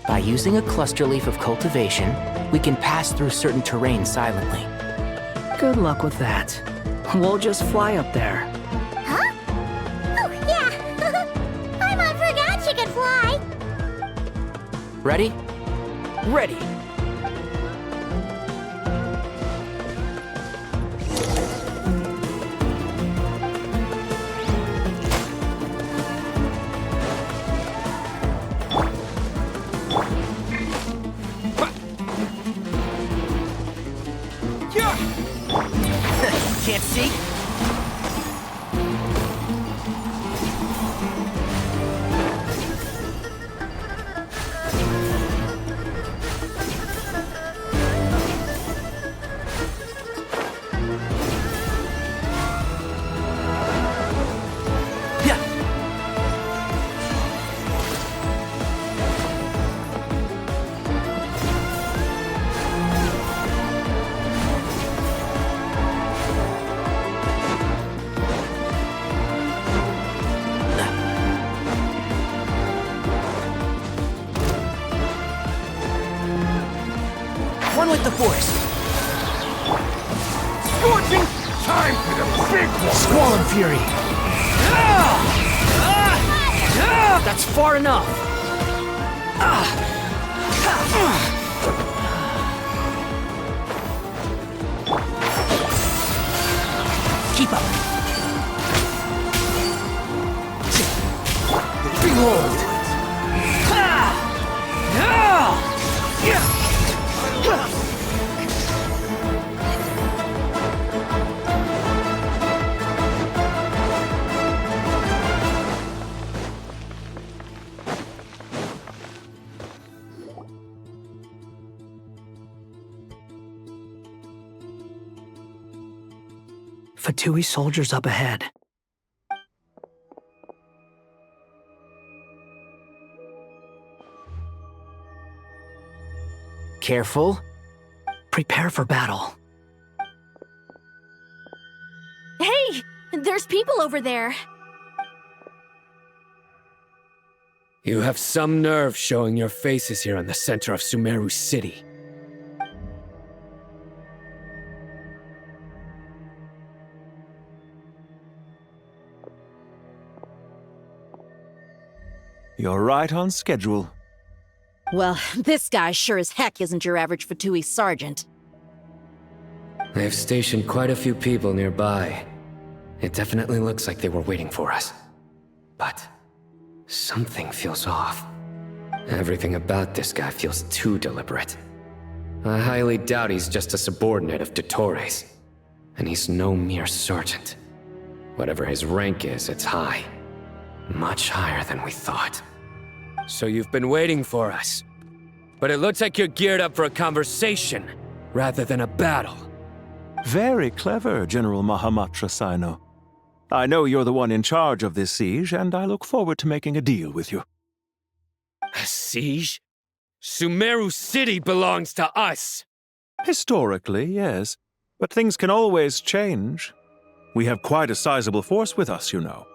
By using a cluster leaf of cultivation, we can pass through certain terrain silently. Good luck with that. We'll just fly up there. Huh? Oh, yeah. I forgot she could fly. Ready? Ready. Can't see? One with the Force. Scorching! Time for the big one! Squall and Fury! That's far enough! Keep up! Behold! Fatui soldiers up ahead. Careful. Prepare for battle. Hey! There's people over there. You have some nerve showing your faces here in the center of Sumeru City. You're right on schedule. Well, this guy sure as heck isn't your average Fatui sergeant. They've stationed quite a few people nearby. It definitely looks like they were waiting for us. But something feels off. Everything about this guy feels too deliberate. I highly doubt he's just a subordinate of Dottores. And he's no mere sergeant. Whatever his rank is, it's high. Much higher than we thought. So you've been waiting for us. But it looks like you're geared up for a conversation, rather than a battle. Very clever, General Mahamatra Sino. I know you're the one in charge of this siege, and I look forward to making a deal with you. A siege? Sumeru City belongs to us! Historically, yes. But things can always change. We have quite a sizable force with us, you know.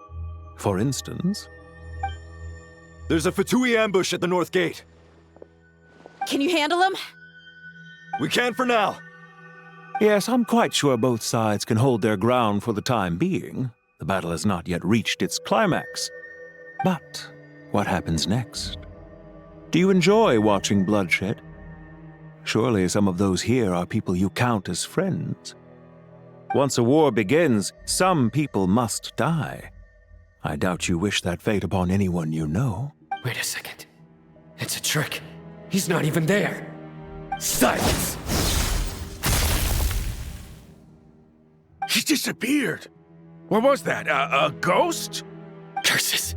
For instance... There's a Fatui ambush at the north gate. Can you handle him? We can for now. Yes, I'm quite sure both sides can hold their ground for the time being. The battle has not yet reached its climax. But what happens next? Do you enjoy watching bloodshed? Surely some of those here are people you count as friends. Once a war begins, some people must die. I doubt you wish that fate upon anyone you know. Wait a second. It's a trick. He's not even there. Silence! He disappeared. What was that? A ghost? Curses!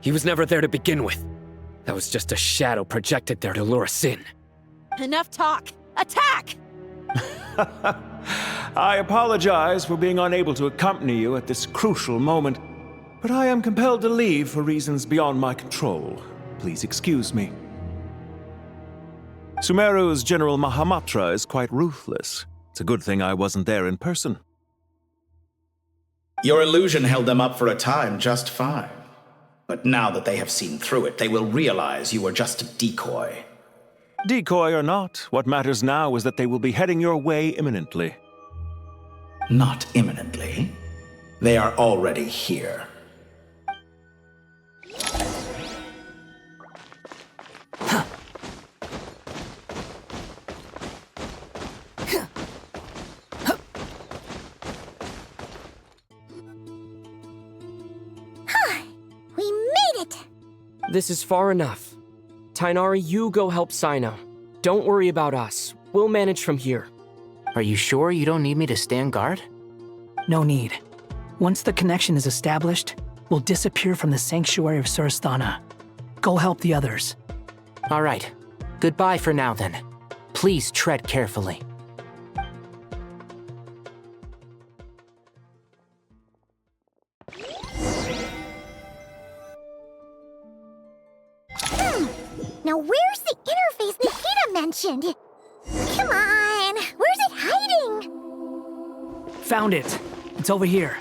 He was never there to begin with. That was just a shadow projected there to lure us in. Enough talk! Attack! I apologize for being unable to accompany you at this crucial moment, but I am compelled to leave for reasons beyond my control. Please excuse me. Sumeru's General Mahamatra is quite ruthless. It's a good thing I wasn't there in person. Your illusion held them up for a time just fine. But now that they have seen through it, they will realize you were just a decoy. Decoy or not, what matters now is that they will be heading your way imminently. Not imminently. They are already here. We made it! This is far enough. Tainari, you go help Sino. Don't worry about us. We'll manage from here. Are you sure you don't need me to stand guard? No need. Once the connection is established, we'll disappear from the sanctuary of Surasthana. Go help the others. All right. Goodbye for now, then. Please tread carefully. Now where's the interface Nikita mentioned? Come on, where's it hiding? Found it. It's over here.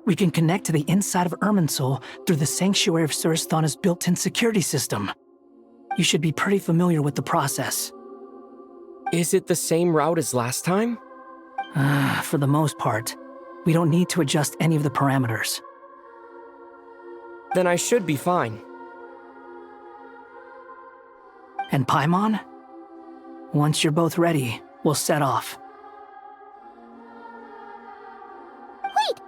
We can connect to the inside of Irminsul through the Sanctuary of Surasthana's built-in security system. You should be pretty familiar with the process. Is it the same route as last time? For the most part. We don't need to adjust any of the parameters. Then I should be fine. And Paimon? Once you're both ready, we'll set off. Wait!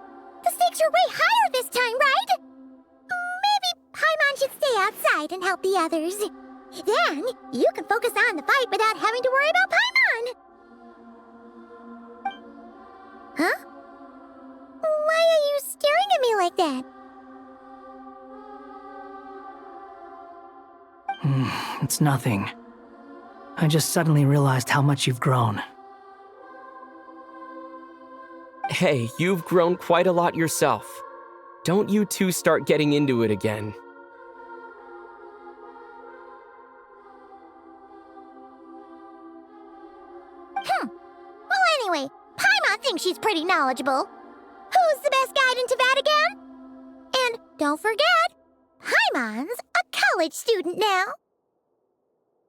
The stakes are way higher this time, right? Maybe Paimon should stay outside and help the others. Then, you can focus on the fight without having to worry about Paimon! Huh? Why are you staring at me like that? It's nothing. I just suddenly realized how much you've grown. Hey, you've grown quite a lot yourself. Don't you two start getting into it again. Well, anyway, Paimon thinks she's pretty knowledgeable. Who's the best guide in Teyvat again? And don't forget, Paimon's a college student now.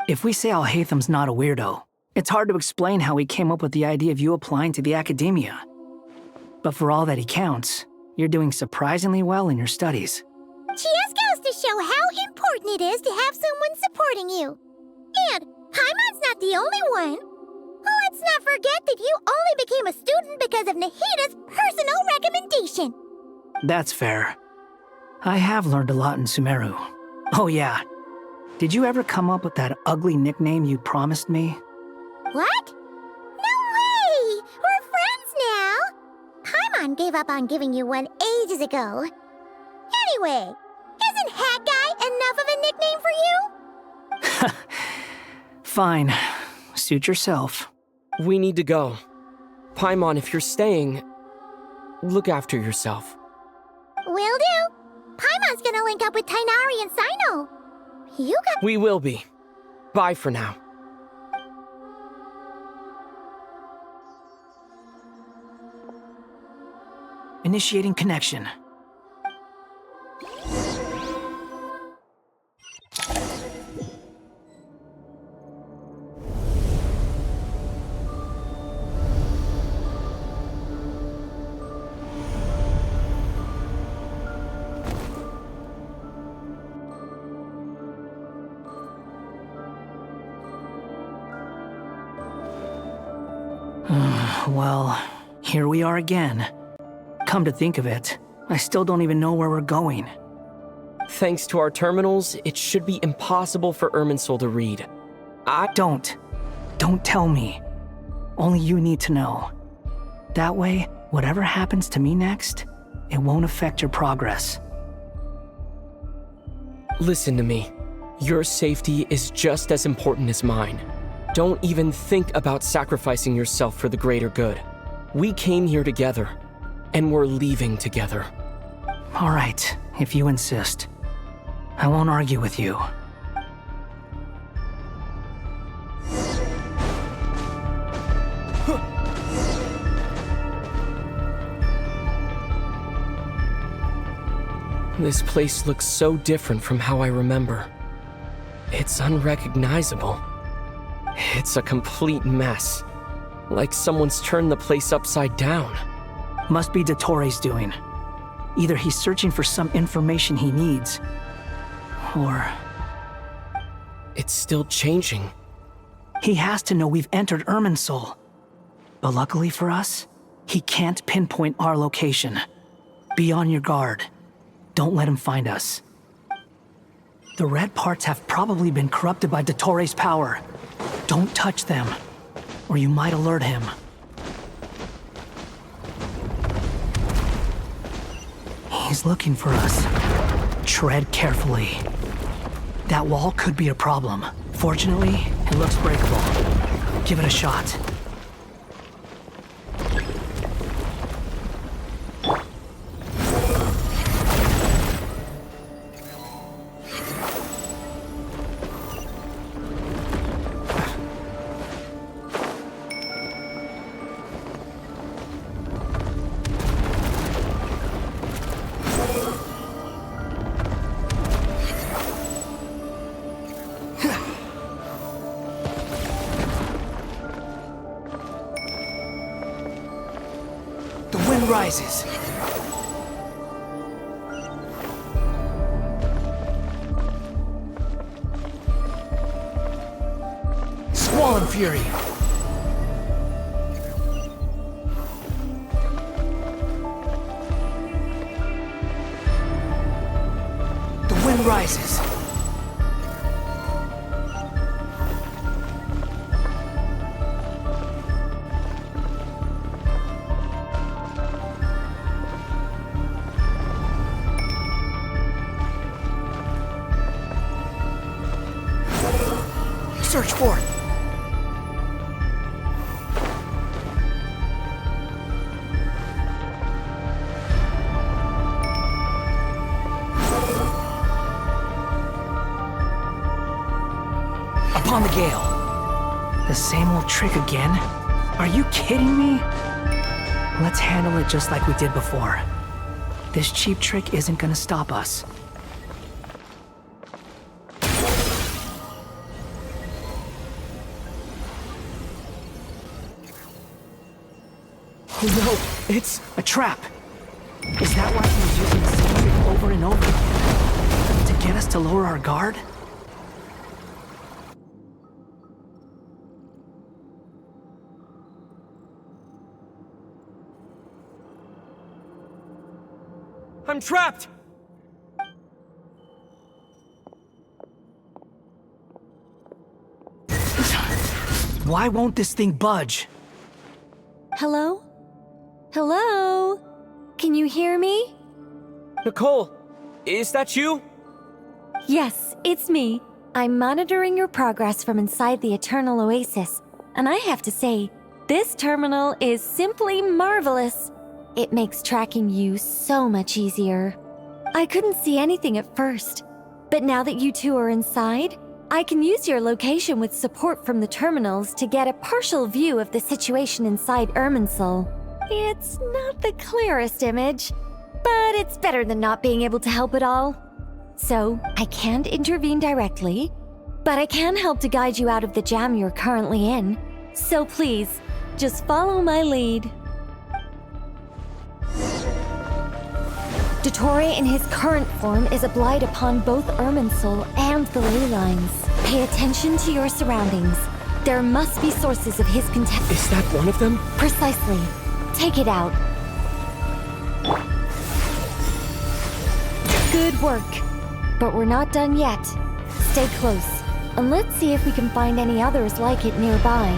If we say Alhatham's not a weirdo, it's hard to explain how he came up with the idea of you applying to the academia. But for all that he counts, you're doing surprisingly well in your studies. Just goes to show how important it is to have someone supporting you. And Paimon's not the only one. Let's not forget that you only became a student because of Nahita's personal recommendation. That's fair. I have learned a lot in Sumeru. Oh yeah. Did you ever come up with that ugly nickname you promised me? What? No way! We're friends now! Paimon gave up on giving you one ages ago. Anyway, isn't Hat Guy enough of a nickname for you? Fine. Suit yourself. We need to go. Paimon, if you're staying, look after yourself. Will do. Paimon's gonna link up with Tighnari and Sino. You got— We will be. Bye for now. Initiating connection. Well, here we are again. Come to think of it, I still don't even know where we're going. Thanks to our terminals, it should be impossible for Irminsul to read. Don't tell me. Only you need to know. That way, whatever happens to me next, it won't affect your progress. Listen to me. Your safety is just as important as mine. Don't even think about sacrificing yourself for the greater good. We came here together, and we're leaving together. All right, if you insist. I won't argue with you. This place looks so different from how I remember. It's unrecognizable. It's a complete mess. Like someone's turned the place upside down. Must be Dottoro's doing. Either he's searching for some information he needs, or... It's still changing. He has to know we've entered Irminsul. But luckily for us, he can't pinpoint our location. Be on your guard. Don't let him find us. The red parts have probably been corrupted by Dottoro's power. Don't touch them, or you might alert him. He's looking for us. Tread carefully. That wall could be a problem. Fortunately, it looks breakable. Give it a shot. Rises. Squall and fury. The wind rises. Search for it. Upon the gale. The same old trick again? Are you kidding me? Let's handle it just like we did before. This cheap trick isn't gonna stop us. Oh no, it's a trap! Is that why he's using the same trick over and over again? To get us to lower our guard? I'm trapped! Why won't this thing budge? Hello? Hello? Can you hear me? Nicole, is that you? Yes, it's me. I'm monitoring your progress from inside the Eternal Oasis, and I have to say, this terminal is simply marvelous. It makes tracking you so much easier. I couldn't see anything at first, but now that you two are inside, I can use your location with support from the terminals to get a partial view of the situation inside Irminsul. It's not the clearest image, but it's better than not being able to help at all. So, I can't intervene directly, but I can help to guide you out of the jam you're currently in. So please, just follow my lead. Dottore in his current form is a blight upon both Irminsul and the ley lines. Pay attention to your surroundings. There must be sources of his contempt. Is that one of them? Precisely. Take it out. Good work. But we're not done yet. Stay close, and let's see if we can find any others like it nearby.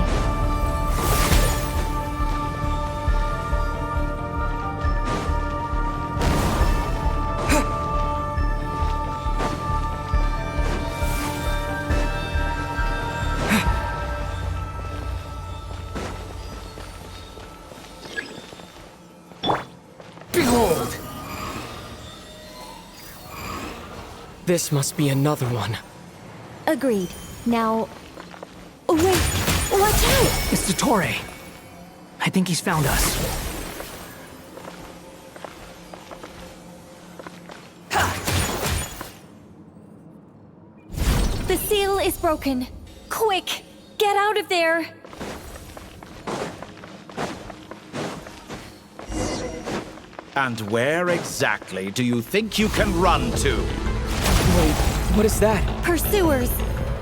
Behold! This must be another one. Agreed. Now... Oh, wait! Watch out! It's Dottore. I think he's found us. The seal is broken. Quick! Get out of there! And where exactly do you think you can run to? Wait, what is that? Pursuers!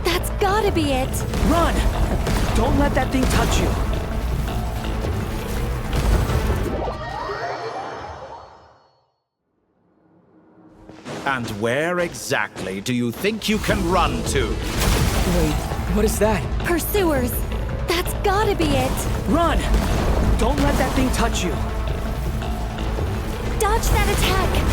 That's gotta be it! Run! Don't let that thing touch you. And where exactly do you think you can run to? Wait, what is that? Pursuers! That's gotta be it! Run! Don't let that thing touch you. Dodge that attack!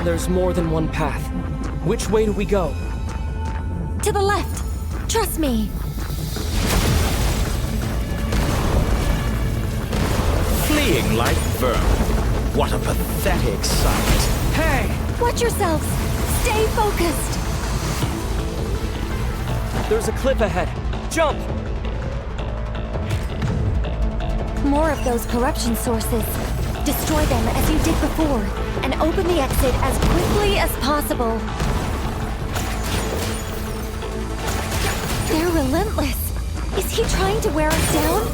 There's more than one path. Which way do we go? To the left! Trust me! Fleeing like vermin. What a pathetic sight. Hey! Watch yourselves! Stay focused! There's a cliff ahead. Jump! More of those corruption sources. Destroy them as you did before, and open the exit as quickly as possible. They're relentless. Is he trying to wear us down?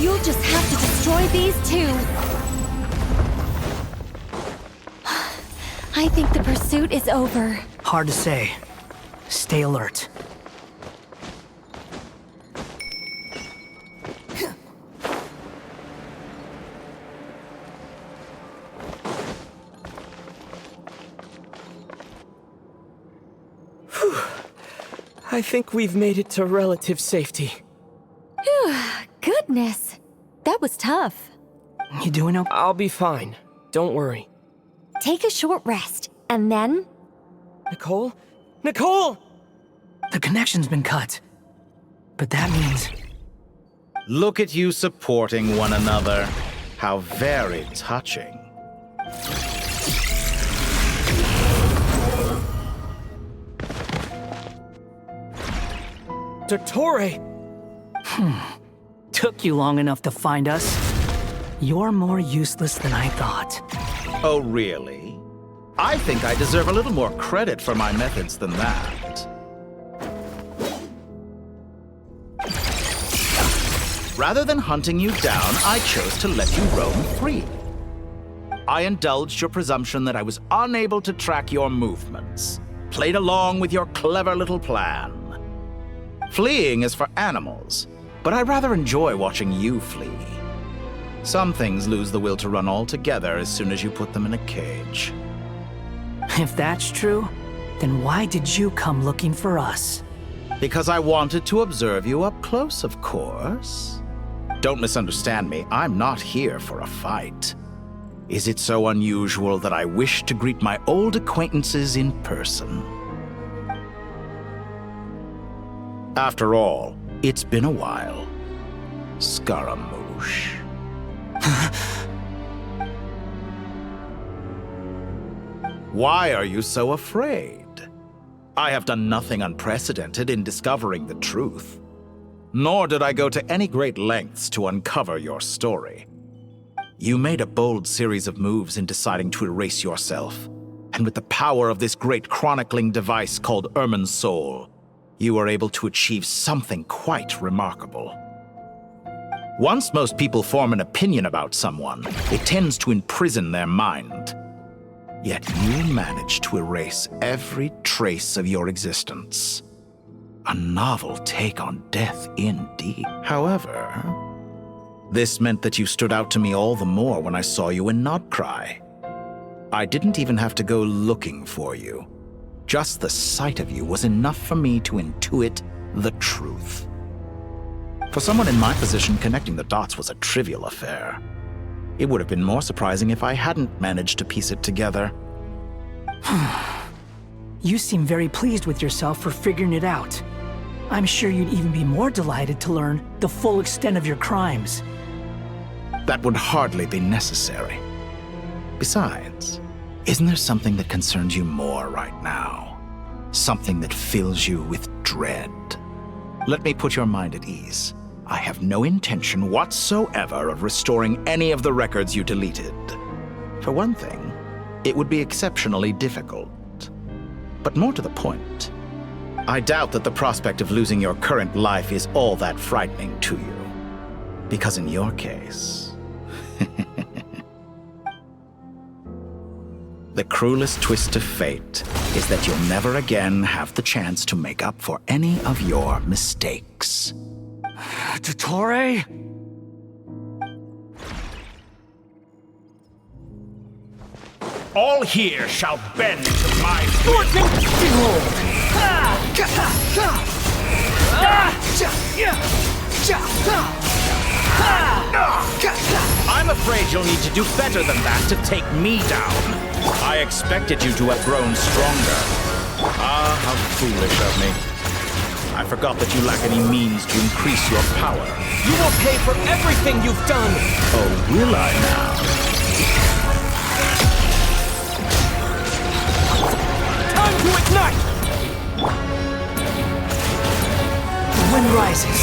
You'll just have to destroy these too. I think the pursuit is over. Hard to say. Stay alert. I think we've made it to relative safety. Goodness. That was tough. You doing okay? I'll be fine. Don't worry. Take a short rest, and then... Nicole? Nicole! The connection's been cut. But that means... Look at you supporting one another. How very touching. Dottore! Took you long enough to find us. You're more useless than I thought. Oh, really? I think I deserve a little more credit for my methods than that. Rather than hunting you down, I chose to let you roam free. I indulged your presumption that I was unable to track your movements, played along with your clever little plan. Fleeing is for animals, but I rather enjoy watching you flee. Some things lose the will to run altogether as soon as you put them in a cage. If that's true, then why did you come looking for us? Because I wanted to observe you up close, of course. Don't misunderstand me, I'm not here for a fight. Is it so unusual that I wish to greet my old acquaintances in person? After all, it's been a while. Scaramouche. Why are you so afraid? I have done nothing unprecedented in discovering the truth. Nor did I go to any great lengths to uncover your story. You made a bold series of moves in deciding to erase yourself, and with the power of this great chronicling device called Irmin's Soul, you were able to achieve something quite remarkable. Once most people form an opinion about someone, it tends to imprison their mind. Yet you managed to erase every trace of your existence. A novel take on death indeed. However, this meant that you stood out to me all the more when I saw you in Nodcry. I didn't even have to go looking for you. Just the sight of you was enough for me to intuit the truth. For someone in my position, connecting the dots was a trivial affair. It would have been more surprising if I hadn't managed to piece it together. You seem very pleased with yourself for figuring it out. I'm sure you'd even be more delighted to learn the full extent of your crimes. That would hardly be necessary. Besides, isn't there something that concerns you more right now? Something that fills you with dread? Let me put your mind at ease. I have no intention whatsoever of restoring any of the records you deleted. For one thing, it would be exceptionally difficult. But more to the point, I doubt that the prospect of losing your current life is all that frightening to you. Because in your case, the cruelest twist of fate is that you'll never again have the chance to make up for any of your mistakes. Dottore? All here shall bend to my fortune. Behold! I'm afraid you'll need to do better than that to take me down. I expected you to have grown stronger. Ah, how foolish of me. I forgot that you lack any means to increase your power. You will pay for everything you've done! Oh, will I now? Time to ignite! The wind rises.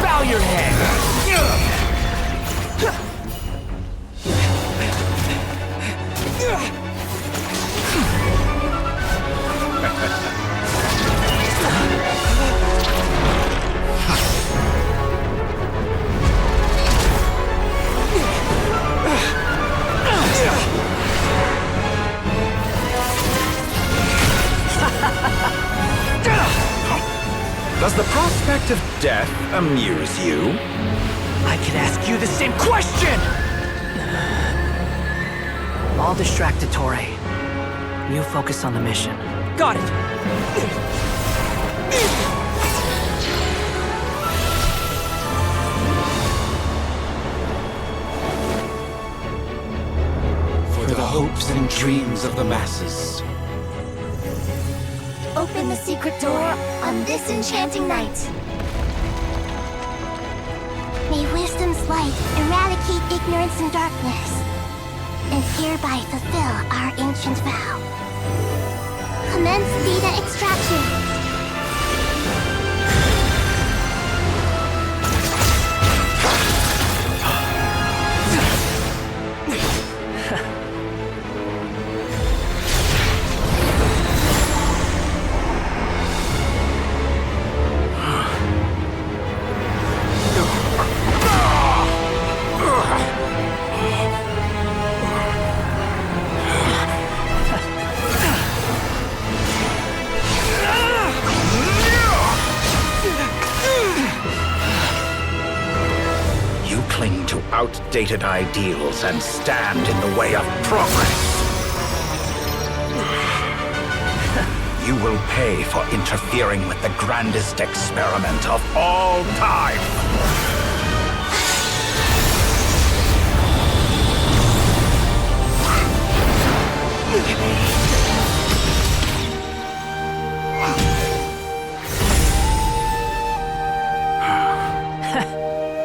Bow your head! Does the prospect of death amuse you? I could ask you the same question! I'll distract Dottore. You focus on the mission. Got it! For the hopes and dreams of the masses. Open the secret door on this enchanting night. May wisdom's light eradicate ignorance and darkness, and hereby fulfill our ancient vow. Commence data extraction. outdated ideals and stand in the way of progress. You will pay for interfering with the grandest experiment of all time.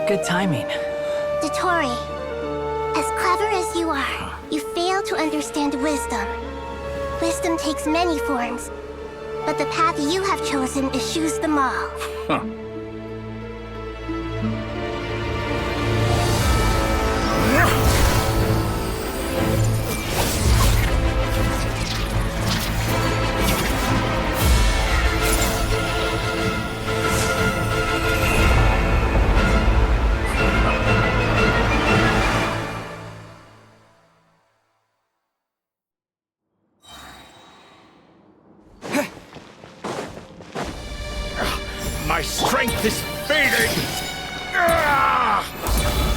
Good timing. Dottore, as clever as you are, you fail to understand wisdom. Wisdom takes many forms, but the path you have chosen eschews them all. Huh. My strength is fading!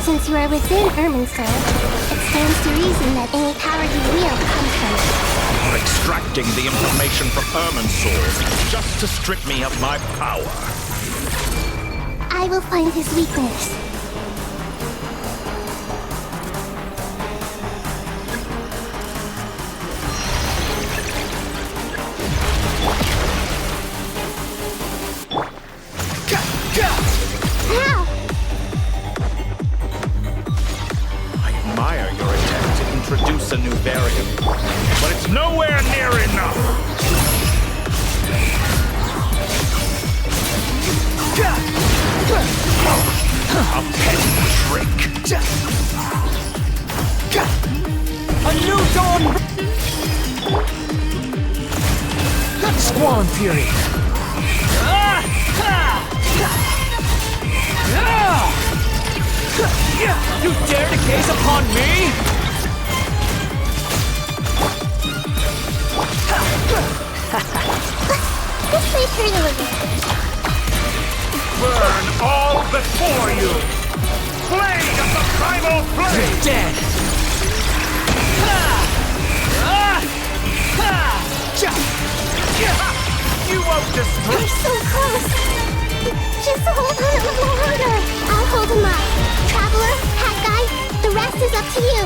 Since you are within Irminsul, it stands to reason that any power you wield comes from it. Extracting the information from Irminsul just to strip me of my power. I will find his weakness. Introduce a new variant, but it's nowhere near enough! A petty trick! A new dawn! Squall and Fury! You dare to gaze upon me? This way through. Burn all before you! Blade of the primal flame! You're dead! You won't destroy. You're so close! Just hold on a little longer. I'll hold him up. Traveler, Hat Guy, the rest is up to you.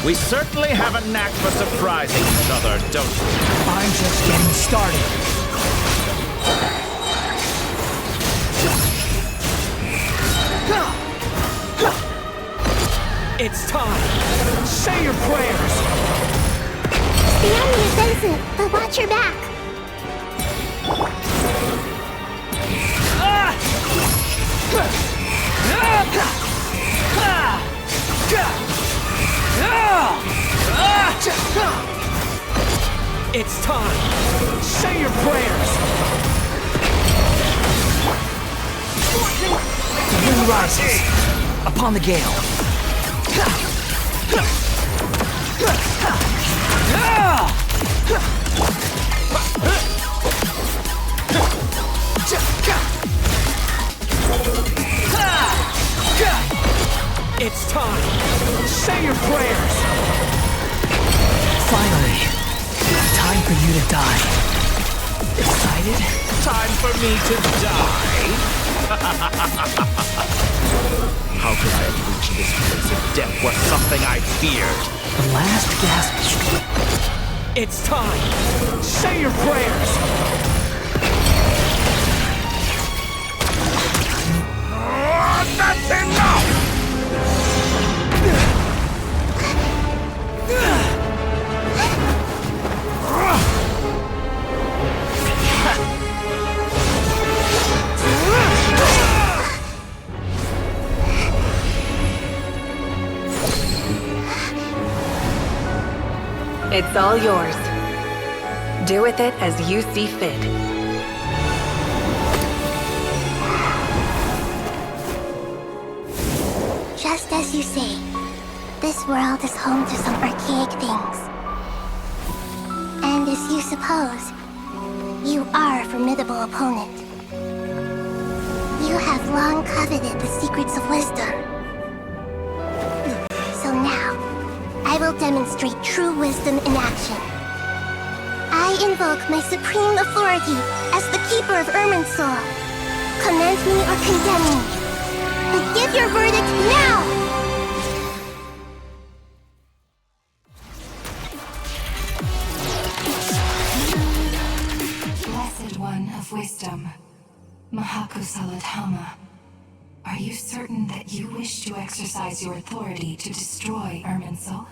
We certainly have a knack for surprising each other, don't we? I'm just getting started. It's time. Say your prayers. The enemy is innocent, but watch your back. It's time. Say your prayers. The wind rises upon the gale. It's time. Say your prayers. Finally, time for you to die. Excited? Time for me to die? How could I have reached this place if death was something I feared? The last gasp. It's time. Say your prayers. That's enough! It's all yours. Do with it as you see fit. Just as you say, this world is home to some archaic things. And as you suppose, you are a formidable opponent. You You have long coveted the secrets of wisdom. So now, I will demonstrate true wisdom in action. I invoke my supreme authority as the keeper of Irminsul. Commend me or condemn me. But give your verdict now! Blessed One of Wisdom, Mahakusaladhama, are you certain that you wish to exercise your authority to destroy Irminsul?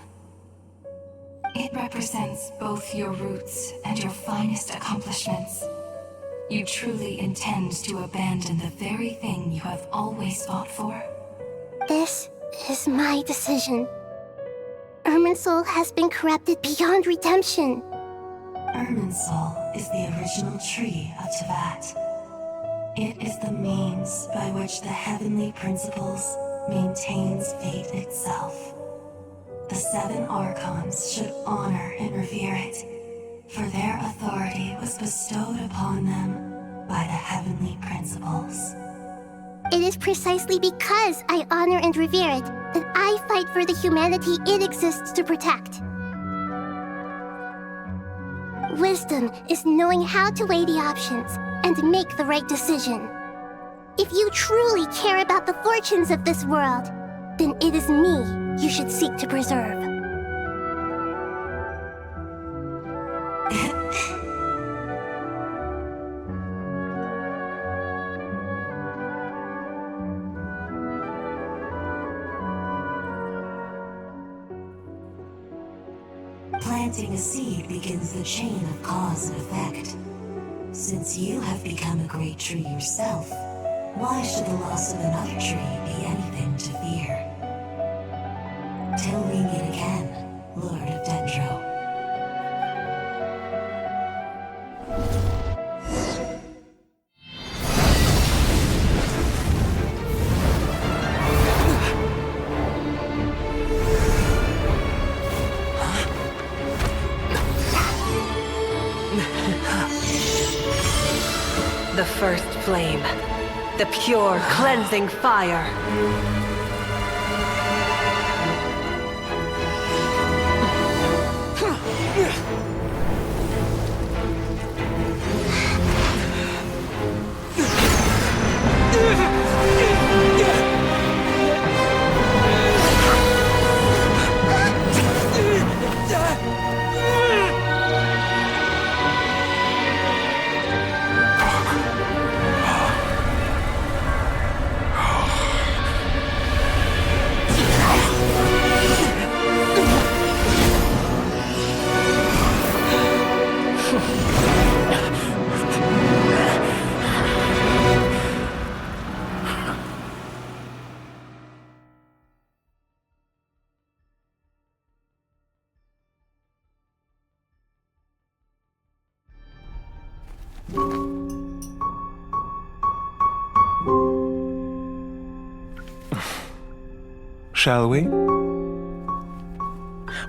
It represents both your roots and your finest accomplishments. You truly intend to abandon the very thing you have always fought for? This is my decision. Irminsul has been corrupted beyond redemption. Irminsul is the original tree of Tevat. It is the means by which the heavenly principles maintains fate itself. The 7 Archons should honor and revere it, for their authority was bestowed upon them by the heavenly principles. It is precisely because I honor and revere it that I fight for the humanity it exists to protect. Wisdom is knowing how to weigh the options and make the right decision. If you truly care about the fortunes of this world, then it is me you should seek to preserve. Planting a seed begins the chain of cause and effect. Since you have become a great tree yourself, why should the loss of another tree be anything to fear? Till we meet again, Lord of Dendro. The first flame. The pure, cleansing fire. Shall we?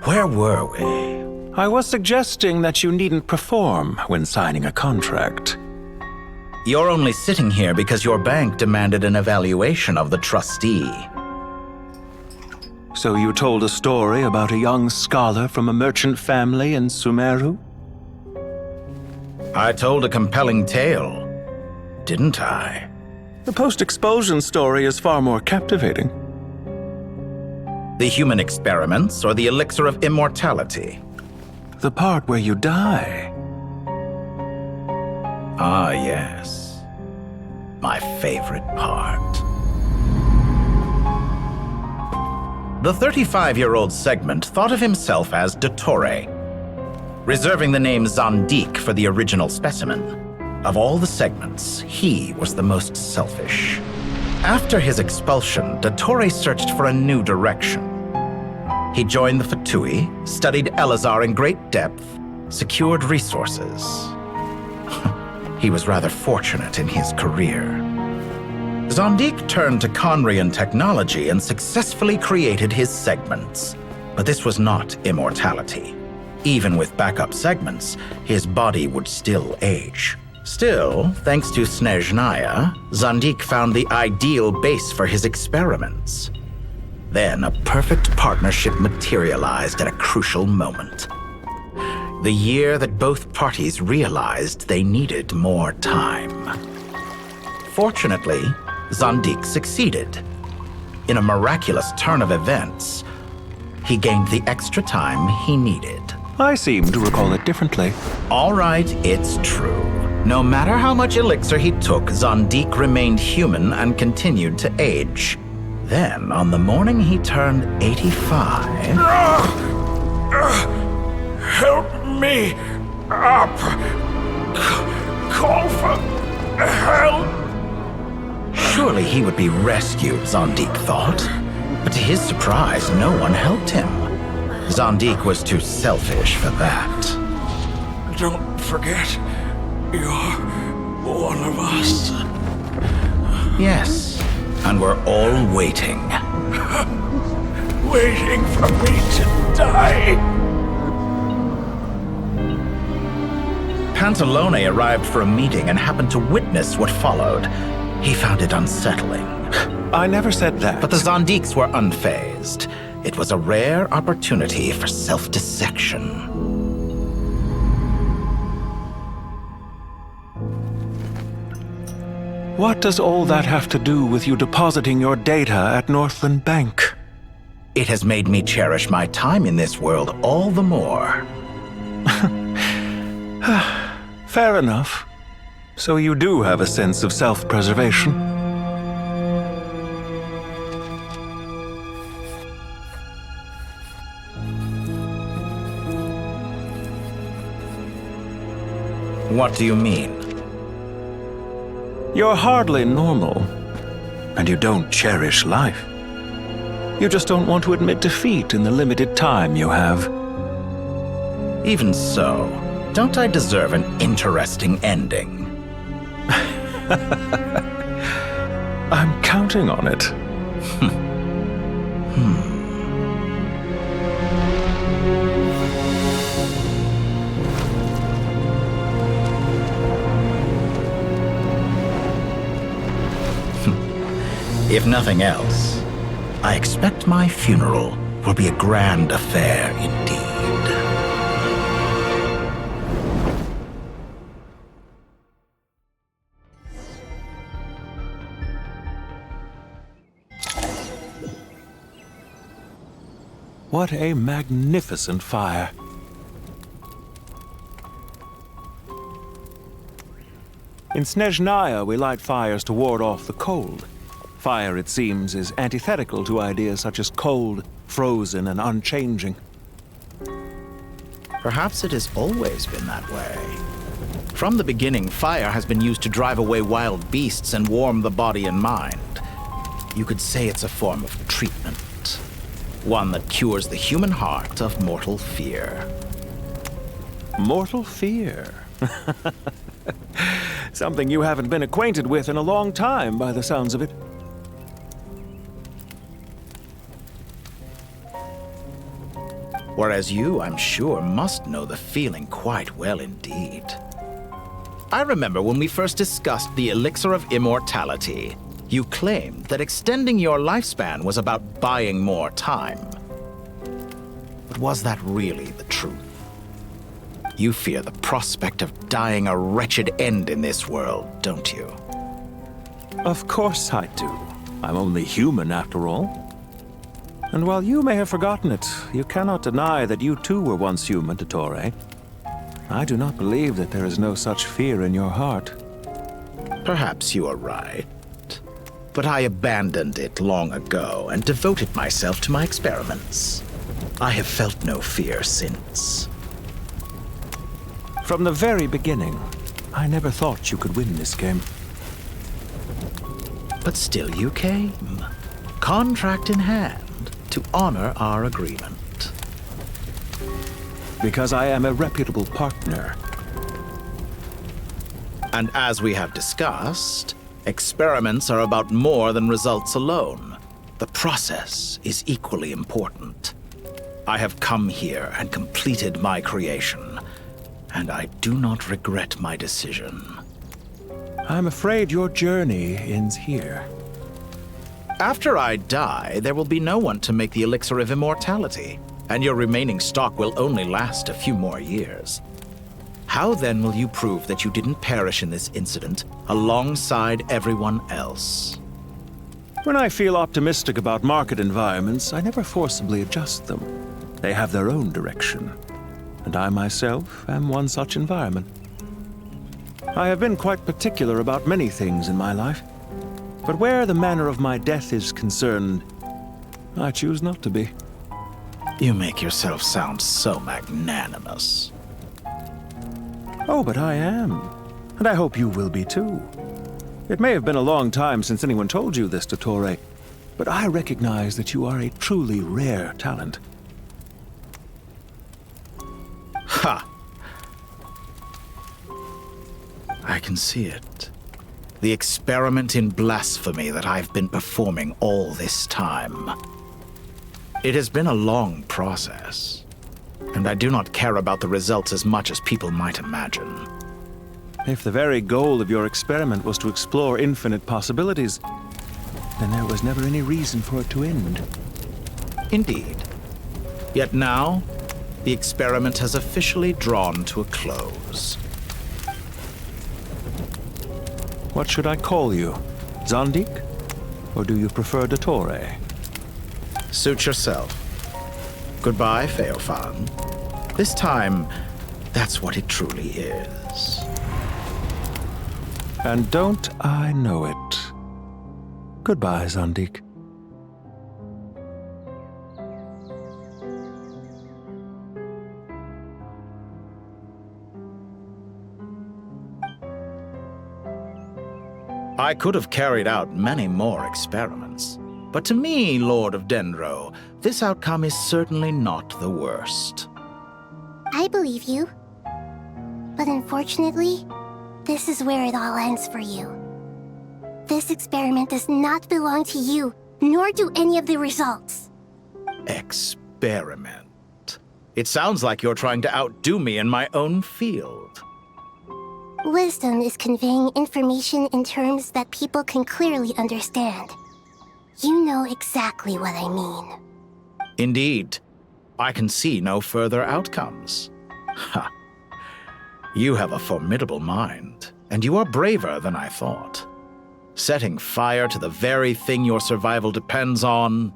Where were we? I was suggesting that you needn't perform when signing a contract. You're only sitting here because your bank demanded an evaluation of the trustee. So you told a story about a young scholar from a merchant family in Sumeru? I told a compelling tale, didn't I? The post-expulsion story is far more captivating. The human experiments or the elixir of immortality? The part where you die. Ah, yes. My favorite part. The 35-year-old Segment thought of himself as Dottore, reserving the name Zondique for the original specimen. Of all the Segments, he was the most selfish. After his expulsion, Dottore searched for a new direction. He joined the Fatui, studied Elazar in great depth, secured resources. He was rather fortunate in his career. Zondique turned to Conrian technology and successfully created his segments. But this was not immortality. Even with backup segments, his body would still age. Still, thanks to Snezhnaya, Zandik found the ideal base for his experiments. Then a perfect partnership materialized at a crucial moment. The year that both parties realized they needed more time. Fortunately, Zandik succeeded. In a miraculous turn of events, he gained the extra time he needed. I seem to recall it differently. All right, it's true. No matter how much elixir he took, Zandik remained human and continued to age. Then, on the morning he turned 85... Help me up! Call for help! Surely he would be rescued, Zandik thought. But to his surprise, no one helped him. Zandik was too selfish for that. Don't forget, you're one of us. Yes, and we're all waiting. Waiting for me to die. Pantalone arrived for a meeting and happened to witness what followed. He found it unsettling. I never said that. But the Zandiks were unfazed. It was a rare opportunity for self-dissection. What does all that have to do with you depositing your data at Northland Bank? It has made me cherish my time in this world all the more. Fair enough. So you do have a sense of self-preservation. What do you mean? You're hardly normal, and you don't cherish life. You just don't want to admit defeat in the limited time you have. Even so, don't I deserve an interesting ending? I'm counting on it. If nothing else, I expect my funeral will be a grand affair indeed. What a magnificent fire. In Snezhnaya, we light fires to ward off the cold. Fire, it seems, is antithetical to ideas such as cold, frozen, and unchanging. Perhaps it has always been that way. From the beginning, fire has been used to drive away wild beasts and warm the body and mind. You could say it's a form of treatment. One that cures the human heart of mortal fear. Mortal fear? Something you haven't been acquainted with in a long time, by the sounds of it. Whereas you, I'm sure, must know the feeling quite well indeed. I remember when we first discussed the elixir of immortality. You claimed that extending your lifespan was about buying more time. But was that really the truth? You fear the prospect of dying a wretched end in this world, don't you? Of course I do. I'm only human, after all. And while you may have forgotten it, you cannot deny that you too were once human, Dottore. I do not believe that there is no such fear in your heart. Perhaps you are right. But I abandoned it long ago and devoted myself to my experiments. I have felt no fear since. From the very beginning, I never thought you could win this game. But still you came, contract in hand, to honor our agreement. Because I am a reputable partner. And as we have discussed, experiments are about more than results alone. The process is equally important. I have come here and completed my creation, and I do not regret my decision. I'm afraid your journey ends here. After I die, there will be no one to make the elixir of immortality, and your remaining stock will only last a few more years. How then will you prove that you didn't perish in this incident alongside everyone else? When I feel optimistic about market environments, I never forcibly adjust them. They have their own direction, and I myself am one such environment. I have been quite particular about many things in my life, but where the manner of my death is concerned, I choose not to be. You make yourself sound so magnanimous. Oh, but I am, and I hope you will be too. It may have been a long time since anyone told you this, Dottore, but I recognize that you are a truly rare talent. Ha! I can see it. The experiment in blasphemy that I've been performing all this time. It has been a long process, and I do not care about the results as much as people might imagine. If the very goal of your experiment was to explore infinite possibilities, then there was never any reason for it to end. Indeed. Yet now, the experiment has officially drawn to a close. What should I call you? Zandik? Or do you prefer Dottore? Suit yourself. Goodbye, Feofan. This time, that's what it truly is. And don't I know it? Goodbye, Zandik. I could have carried out many more experiments, but to me, Lord of Dendro, this outcome is certainly not the worst. I believe you. But unfortunately, this is where it all ends for you. This experiment does not belong to you, nor do any of the results. Experiment? It sounds like you're trying to outdo me in my own field. Wisdom is conveying information in terms that people can clearly understand. You know exactly what I mean. Indeed. I can see no further outcomes. Ha! You have a formidable mind, and you are braver than I thought. Setting fire to the very thing your survival depends on.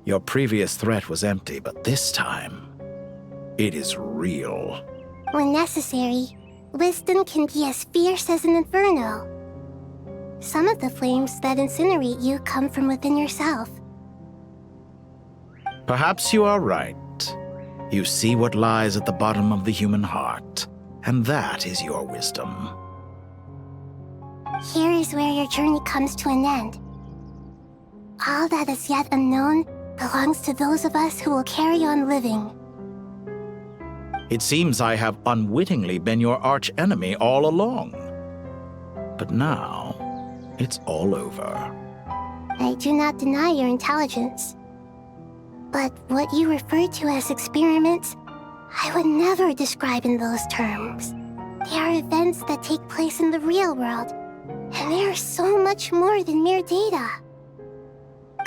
Your previous threat was empty, but this time, it is real. When necessary, wisdom can be as fierce as an inferno. Some of the flames that incinerate you come from within yourself. Perhaps you are right. You see what lies at the bottom of the human heart, and that is your wisdom. Here is where your journey comes to an end. All that is yet unknown belongs to those of us who will carry on living. It seems I have unwittingly been your arch-enemy all along. But now, it's all over. I do not deny your intelligence. But what you refer to as experiments, I would never describe in those terms. They are events that take place in the real world, and they are so much more than mere data.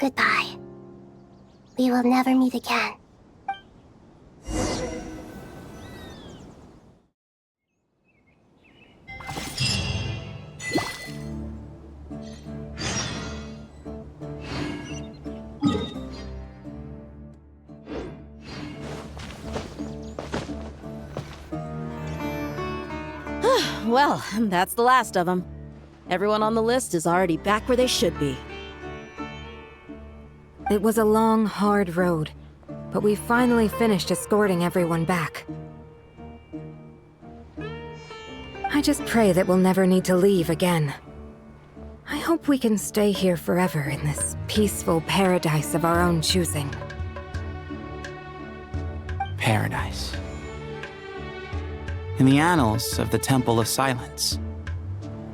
Goodbye. We will never meet again. Well, that's the last of them. Everyone on the list is already back where they should be. It was a long, hard road, but we finally finished escorting everyone back. I just pray that we'll never need to leave again. I hope we can stay here forever in this peaceful paradise of our own choosing. Paradise. In the annals of the Temple of Silence,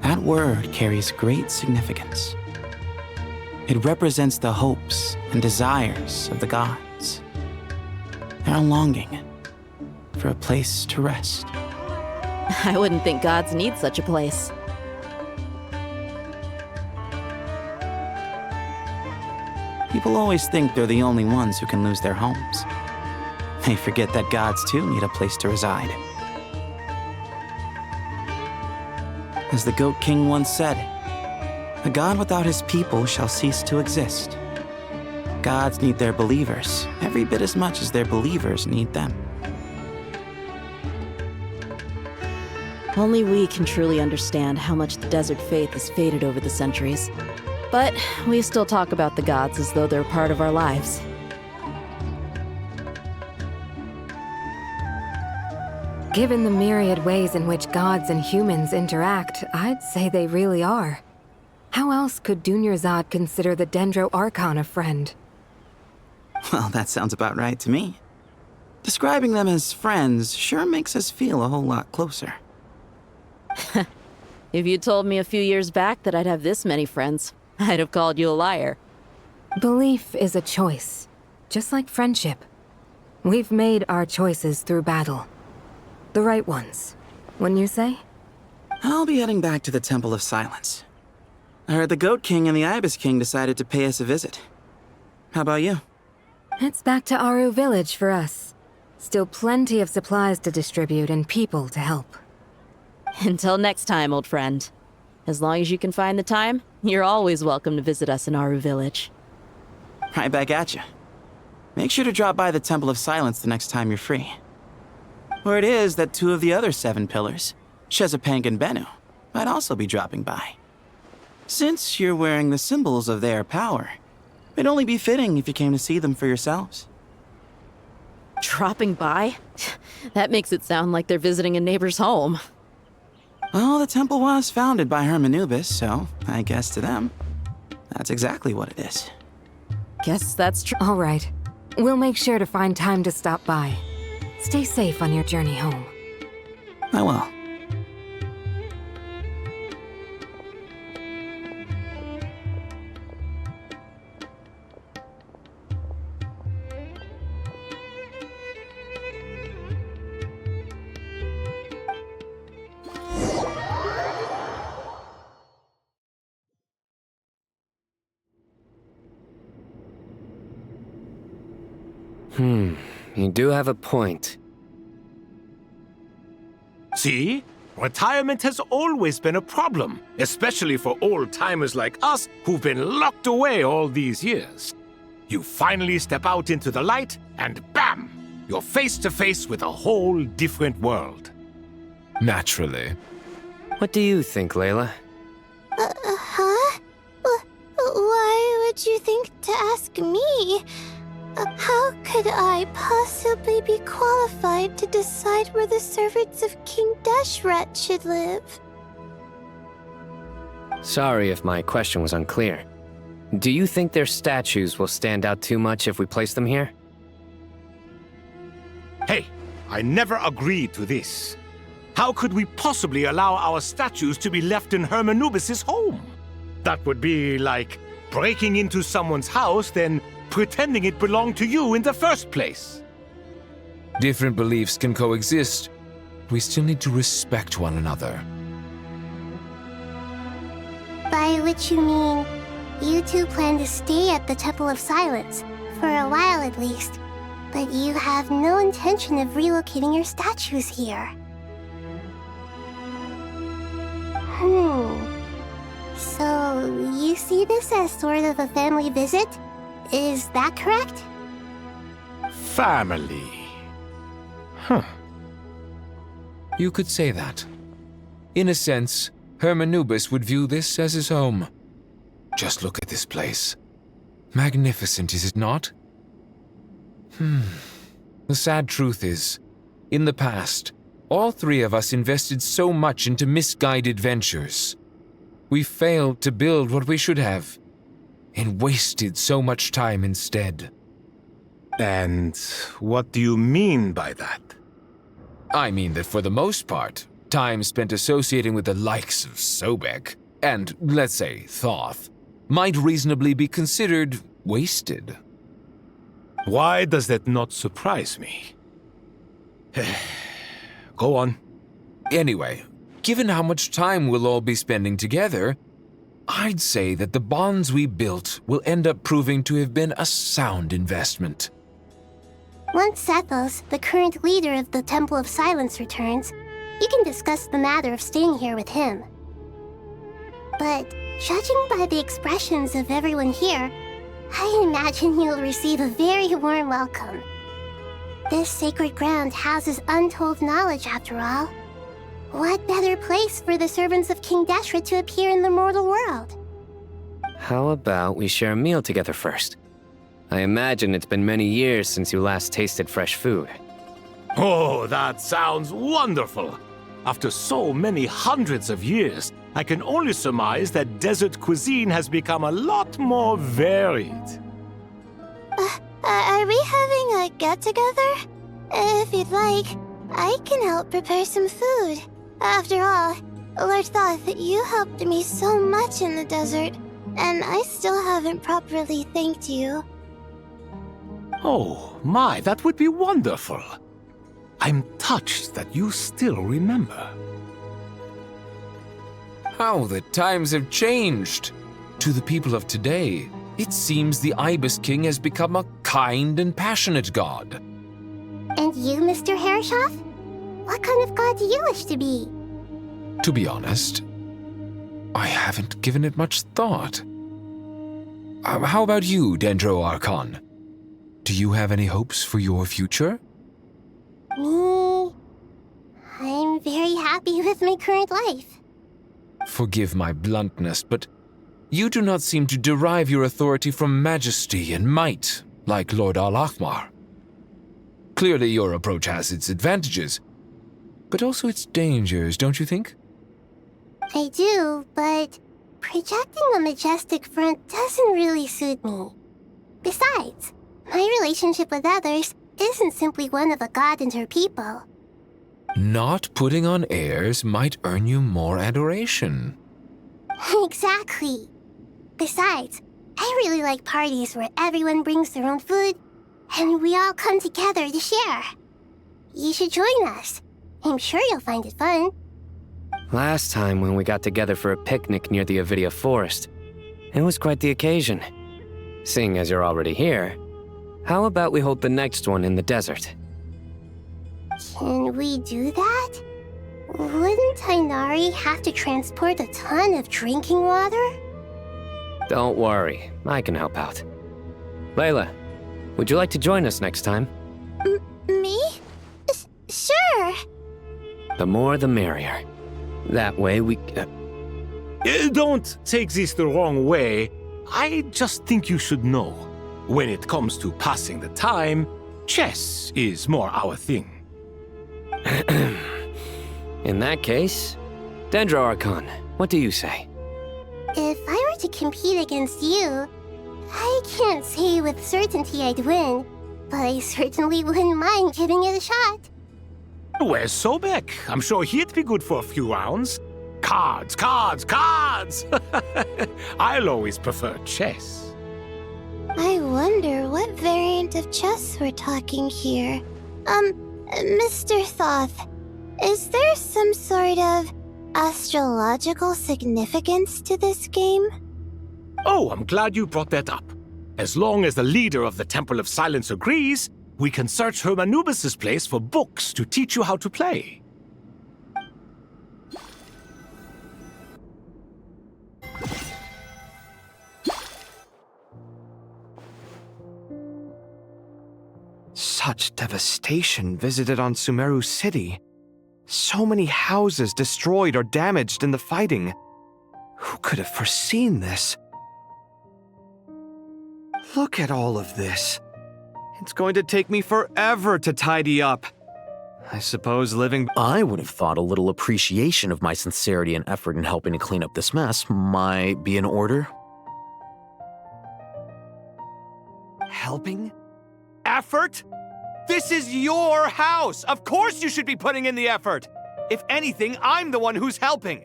that word carries great significance. It represents the hopes and desires of the gods. Their longing for a place to rest. I wouldn't think gods need such a place. People always think they're the only ones who can lose their homes. They forget that gods too need a place to reside. As the Goat King once said, a god without his people shall cease to exist. Gods need their believers every bit as much as their believers need them. Only we can truly understand how much the desert faith has faded over the centuries. But we still talk about the gods as though they're part of our lives. Given the myriad ways in which gods and humans interact, I'd say they really are. How else could Dunyarzad consider the Dendro Archon a friend? Well, that sounds about right to me. Describing them as friends sure makes us feel a whole lot closer. If you told me a few years back that I'd have this many friends, I'd have called you a liar. Belief is a choice, just like friendship. We've made our choices through battle. The right ones, wouldn't you say? I'll be heading back to the Temple of Silence. I heard the Goat King and the Ibis King decided to pay us a visit. How about you? It's back to Aru Village for us. Still plenty of supplies to distribute and people to help. Until next time, old friend. As long as you can find the time, you're always welcome to visit us in Aru Village. Right back at you. Make sure to drop by the Temple of Silence the next time you're free. Where it is that 2 of the other 7 pillars, Shezapang and Bennu, might also be dropping by. Since you're wearing the symbols of their power, it'd only be fitting if you came to see them for yourselves. Dropping by? That makes it sound like they're visiting a neighbor's home. Well, the temple was founded by Hermanubis, so I guess to them, that's exactly what it is. Guess that's true. All right. We'll make sure to find time to stop by. Stay safe on your journey home. I will. You do have a point. See? Retirement has always been a problem, especially for old-timers like us who've been locked away all these years. You finally step out into the light, and bam! You're face to face with a whole different world. Naturally. What do you think, Layla? Huh? Why would you think to ask me? How could I possibly be qualified to decide where the servants of King Deshret should live? Sorry if my question was unclear. Do you think their statues will stand out too much if we place them here? Hey, I never agreed to this. How could we possibly allow our statues to be left in Hermanubis' home? That would be like breaking into someone's house, then pretending it belonged to you in the first place. Different beliefs can coexist. We still need to respect one another. By which you mean, you two plan to stay at the Temple of Silence, for a while at least, but you have no intention of relocating your statues here. So, you see this as sort of a family visit? Is that correct? Family. Huh. You could say that. In a sense, Hermanubis would view this as his home. Just look at this place. Magnificent, is it not? The sad truth is, in the past, all 3 of us invested so much into misguided ventures. We failed to build what we should have, and wasted so much time instead. And what do you mean by that? I mean that for the most part, time spent associating with the likes of Sobek, and, let's say, Thoth, might reasonably be considered wasted. Why does that not surprise me? Go on. Anyway, given how much time we'll all be spending together, I'd say that the bonds we built will end up proving to have been a sound investment. Once Sethos, the current leader of the Temple of Silence, returns, you can discuss the matter of staying here with him. But judging by the expressions of everyone here, I imagine you'll receive a very warm welcome. This sacred ground houses untold knowledge, after all. What better place for the servants of King Deshret to appear in the mortal world? How about we share a meal together first? I imagine it's been many years since you last tasted fresh food. Oh, that sounds wonderful! After so many hundreds of years, I can only surmise that desert cuisine has become a lot more varied. Are we having a get-together? If you'd like, I can help prepare some food. After all, Lord Thoth, you helped me so much in the desert, and I still haven't properly thanked you. Oh, my, that would be wonderful. I'm touched that you still remember. How the times have changed! To the people of today, it seems the Ibis King has become a kind and passionate god. And you, Mr. Herreshoff? What kind of god do you wish to be? To be honest, I haven't given it much thought. How about you, Dendro Archon? Do you have any hopes for your future? Me? I'm very happy with my current life. Forgive my bluntness, but you do not seem to derive your authority from majesty and might, like Lord Al-Akhmar. Clearly your approach has its advantages, but also its dangers, don't you think? I do, but projecting a majestic front doesn't really suit me. Besides, my relationship with others isn't simply one of a god and her people. Not putting on airs might earn you more adoration. Exactly. Besides, I really like parties where everyone brings their own food, and we all come together to share. You should join us. I'm sure you'll find it fun. Last time when we got together for a picnic near the Avidia Forest, it was quite the occasion. Seeing as you're already here, how about we hold the next one in the desert? Can we do that? Wouldn't Tainari have to transport a ton of drinking water? Don't worry, I can help out. Layla, would you like to join us next time? Me? Sure. The more the merrier. That way we... Don't take this the wrong way. I just think you should know. When it comes to passing the time, chess is more our thing. In that case, Dendro Archon, what do you say? If I were to compete against you, I can't say with certainty I'd win, but I certainly wouldn't mind giving it a shot. Where's Sobek? I'm sure he'd be good for a few rounds. Cards, cards, cards! I'll always prefer chess. I wonder what variant of chess we're talking here. Mr. Thoth, is there some sort of astrological significance to this game? Oh, I'm glad you brought that up. As long as the leader of the Temple of Silence agrees, we can search Hermanubis' place for books to teach you how to play. Such devastation visited on Sumeru City. So many houses destroyed or damaged in the fighting. Who could have foreseen this? Look at all of this. It's going to take me forever to tidy up. I suppose living... I would have thought a little appreciation of my sincerity and effort in helping to clean up this mess might be in order. Helping? Effort? This is your house! Of course you should be putting in the effort! If anything, I'm the one who's helping!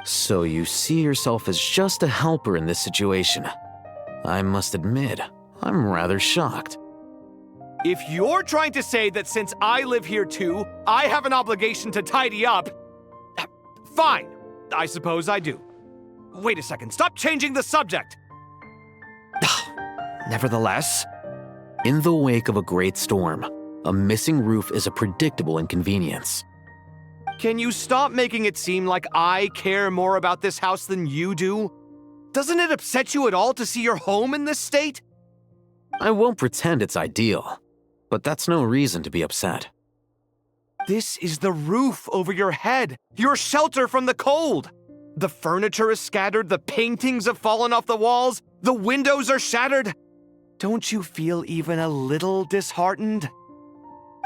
So you see yourself as just a helper in this situation. I must admit, I'm rather shocked. If you're trying to say that since I live here too, I have an obligation to tidy up, fine. I suppose I do. Wait a second, stop changing the subject! Nevertheless... In the wake of a great storm, a missing roof is a predictable inconvenience. Can you stop making it seem like I care more about this house than you do? Doesn't it upset you at all to see your home in this state? I won't pretend it's ideal, but that's no reason to be upset. This is the roof over your head, your shelter from the cold. The furniture is scattered, the paintings have fallen off the walls, the windows are shattered. Don't you feel even a little disheartened?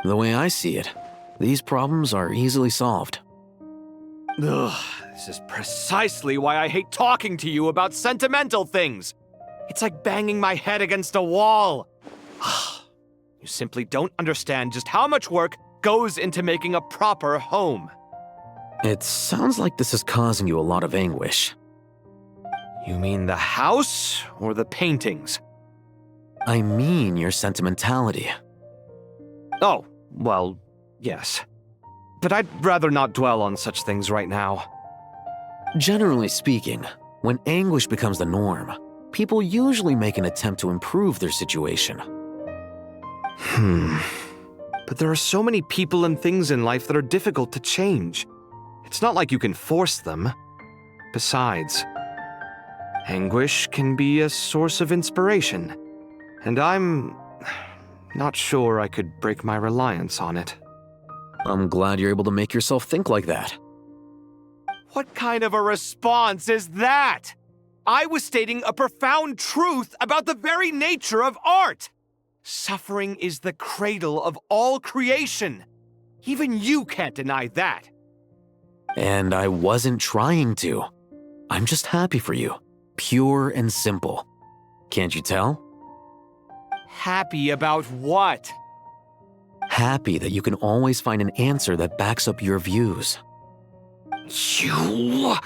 The way I see it, these problems are easily solved. Ugh, this is precisely why I hate talking to you about sentimental things. It's like banging my head against a wall. You simply don't understand just how much work goes into making a proper home. It sounds like this is causing you a lot of anguish. You mean the house or the paintings? I mean your sentimentality. Oh, well, yes. But I'd rather not dwell on such things right now. Generally speaking, when anguish becomes the norm, people usually make an attempt to improve their situation. But there are so many people and things in life that are difficult to change. It's not like you can force them. Besides, anguish can be a source of inspiration, and I'm not sure I could break my reliance on it. I'm glad you're able to make yourself think like that. What kind of a response is that? I was stating a profound truth about the very nature of art. Suffering is the cradle of all creation. Even you can't deny that. And I wasn't trying to. I'm just happy for you. Pure and simple. Can't you tell? Happy about what? Happy that you can always find an answer that backs up your views. You...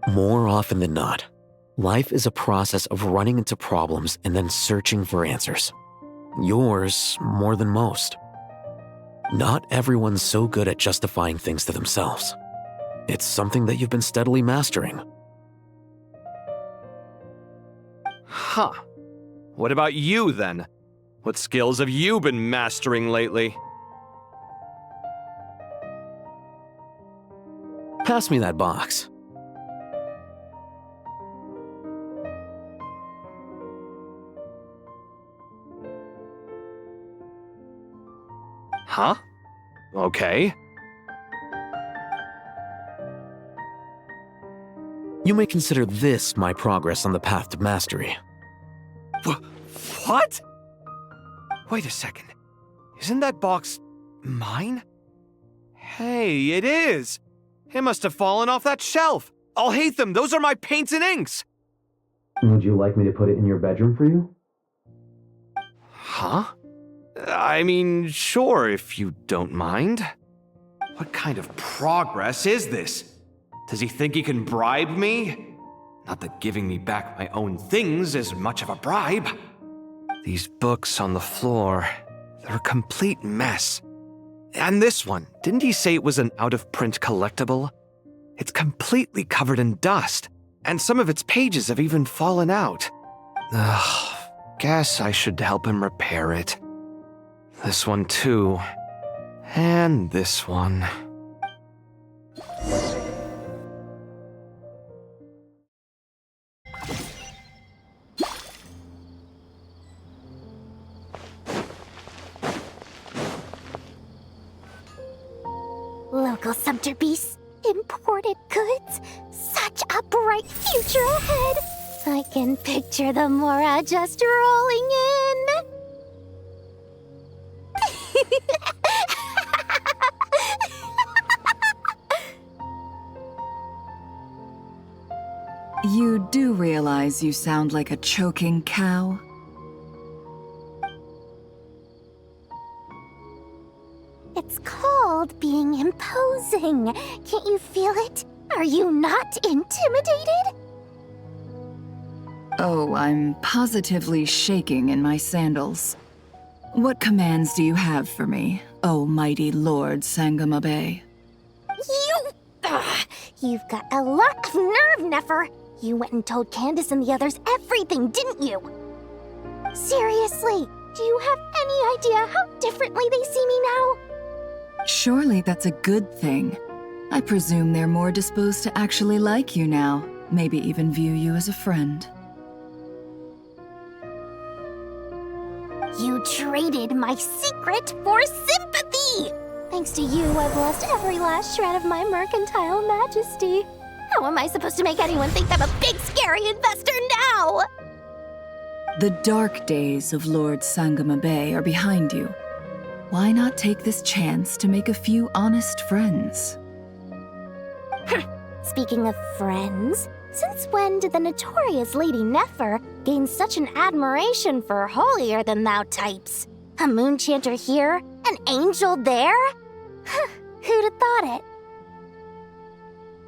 More often than not, life is a process of running into problems and then searching for answers. Yours more than most. Not everyone's so good at justifying things to themselves. It's something that you've been steadily mastering. Huh. What about you, then? What skills have you been mastering lately? Pass me that box. Huh? Okay. You may consider this my progress on the path to mastery. What? Wait a second. Isn't that box mine? Hey, it is! It must have fallen off that shelf. I'll hate them. Those are my paints and inks. Would you like me to put it in your bedroom for you? Huh? I mean, sure, if you don't mind. What kind of progress is this? Does he think he can bribe me? Not that giving me back my own things is much of a bribe. These books on the floor, they're a complete mess. And this one, didn't he say it was an out-of-print collectible? It's completely covered in dust, and some of its pages have even fallen out. Ugh, guess I should help him repair it. This one too. And this one. Local subter beasts, imported goods, such a bright future ahead. I can picture the Mora just rolling in. You do realize you sound like a choking cow? It's called being imposing. Can't you feel it? Are you not intimidated? Oh, I'm positively shaking in my sandals. What commands do you have for me, oh mighty Lord Sangamabe? You've got a lot of nerve, Nefer. You went and told Candace and the others everything, didn't you? Seriously, do you have any idea how differently they see me now? Surely that's a good thing. I presume they're more disposed to actually like you now, maybe even view you as a friend. You traded my secret for sympathy! Thanks to you, I've lost every last shred of my mercantile majesty. How am I supposed to make anyone think I'm a big, scary investor now? The dark days of Lord Sangama Bay are behind you. Why not take this chance to make a few honest friends? Speaking of friends, since when did the notorious Lady Nefer gain such an admiration for holier-than-thou types? A moon chanter here, an angel there? Who'd have thought it?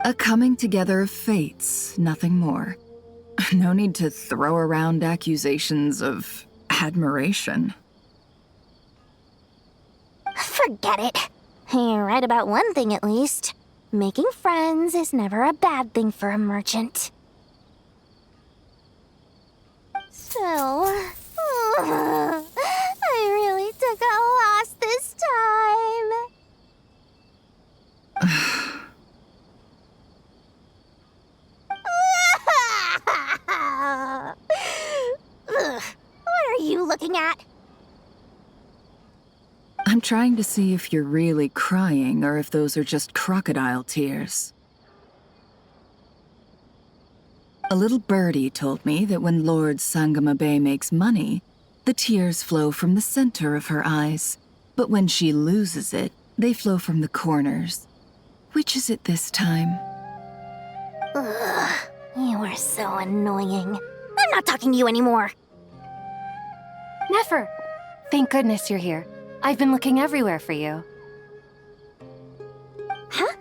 A coming together of fates, nothing more. No need to throw around accusations of admiration. Forget it. You're right about one thing at least. Making friends is never a bad thing for a merchant. So, I really took a loss this time. What are you looking at? I'm trying to see if you're really crying or if those are just crocodile tears. A little birdie told me that when Lord Sangama Bay makes money, the tears flow from the center of her eyes. But when she loses it, they flow from the corners. Which is it this time? Ugh, you are so annoying. I'm not talking to you anymore. Nefer! Thank goodness you're here. I've been looking everywhere for you. Huh?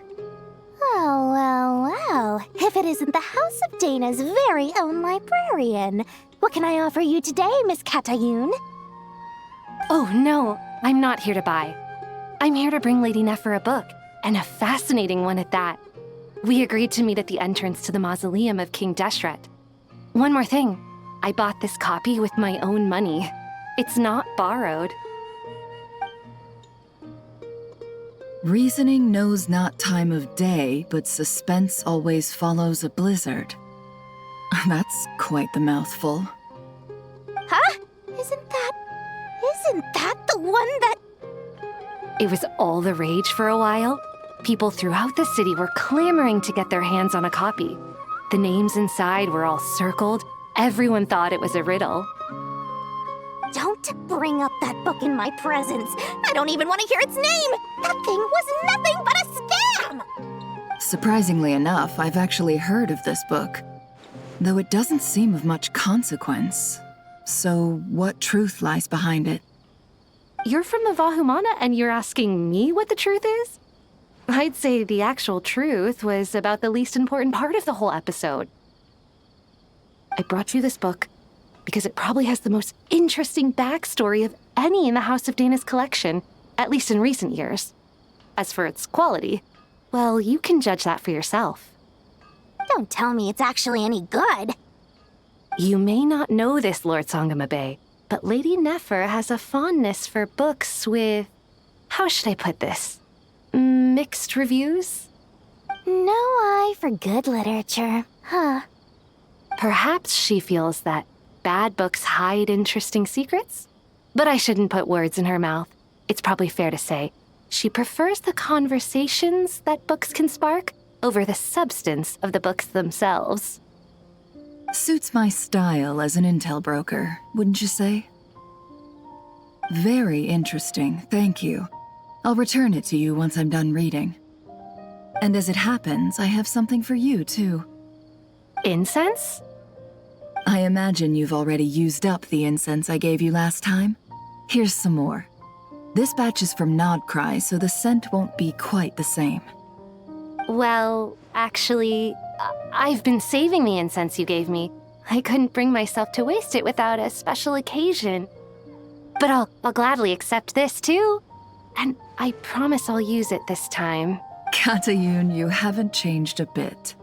Well. If it isn't the House of Dana's very own librarian. What can I offer you today, Miss Katayun? Oh, no. I'm not here to buy. I'm here to bring Lady Nefer a book, and a fascinating one at that. We agreed to meet at the entrance to the mausoleum of King Deshret. One more thing. I bought this copy with my own money. It's not borrowed. Reasoning knows not time of day, but suspense always follows a blizzard. That's quite the mouthful. Huh? Isn't that the one that... It was all the rage for a while. People throughout the city were clamoring to get their hands on a copy. The names inside were all circled. Everyone thought it was a riddle. Don't bring up that book in my presence. I don't even want to hear its name. That thing was nothing but a scam. Surprisingly enough, I've actually heard of this book, though it doesn't seem of much consequence. So, what truth lies behind it? You're from the Vahumana and you're asking me what the truth is? I'd say the actual truth was about the least important part of the whole episode. I brought you this book because it probably has the most interesting backstory of any in the House of Dana's collection, at least in recent years. As for its quality, well, you can judge that for yourself. Don't tell me it's actually any good. You may not know this, Lord Sangama Bay, but Lady Nefer has a fondness for books with... how should I put this? Mixed reviews? No eye for good literature, huh? Perhaps she feels that bad books hide interesting secrets? But I shouldn't put words in her mouth. It's probably fair to say she prefers the conversations that books can spark over the substance of the books themselves. Suits my style as an intel broker, wouldn't you say? Very interesting, thank you. I'll return it to you once I'm done reading. And as it happens, I have something for you, too. Incense? I imagine you've already used up the incense I gave you last time. Here's some more. This batch is from Nodcry, so the scent won't be quite the same. Well, actually, I've been saving the incense you gave me. I couldn't bring myself to waste it without a special occasion. But I'll gladly accept this, too. And I promise I'll use it this time. Katayun, you haven't changed a bit.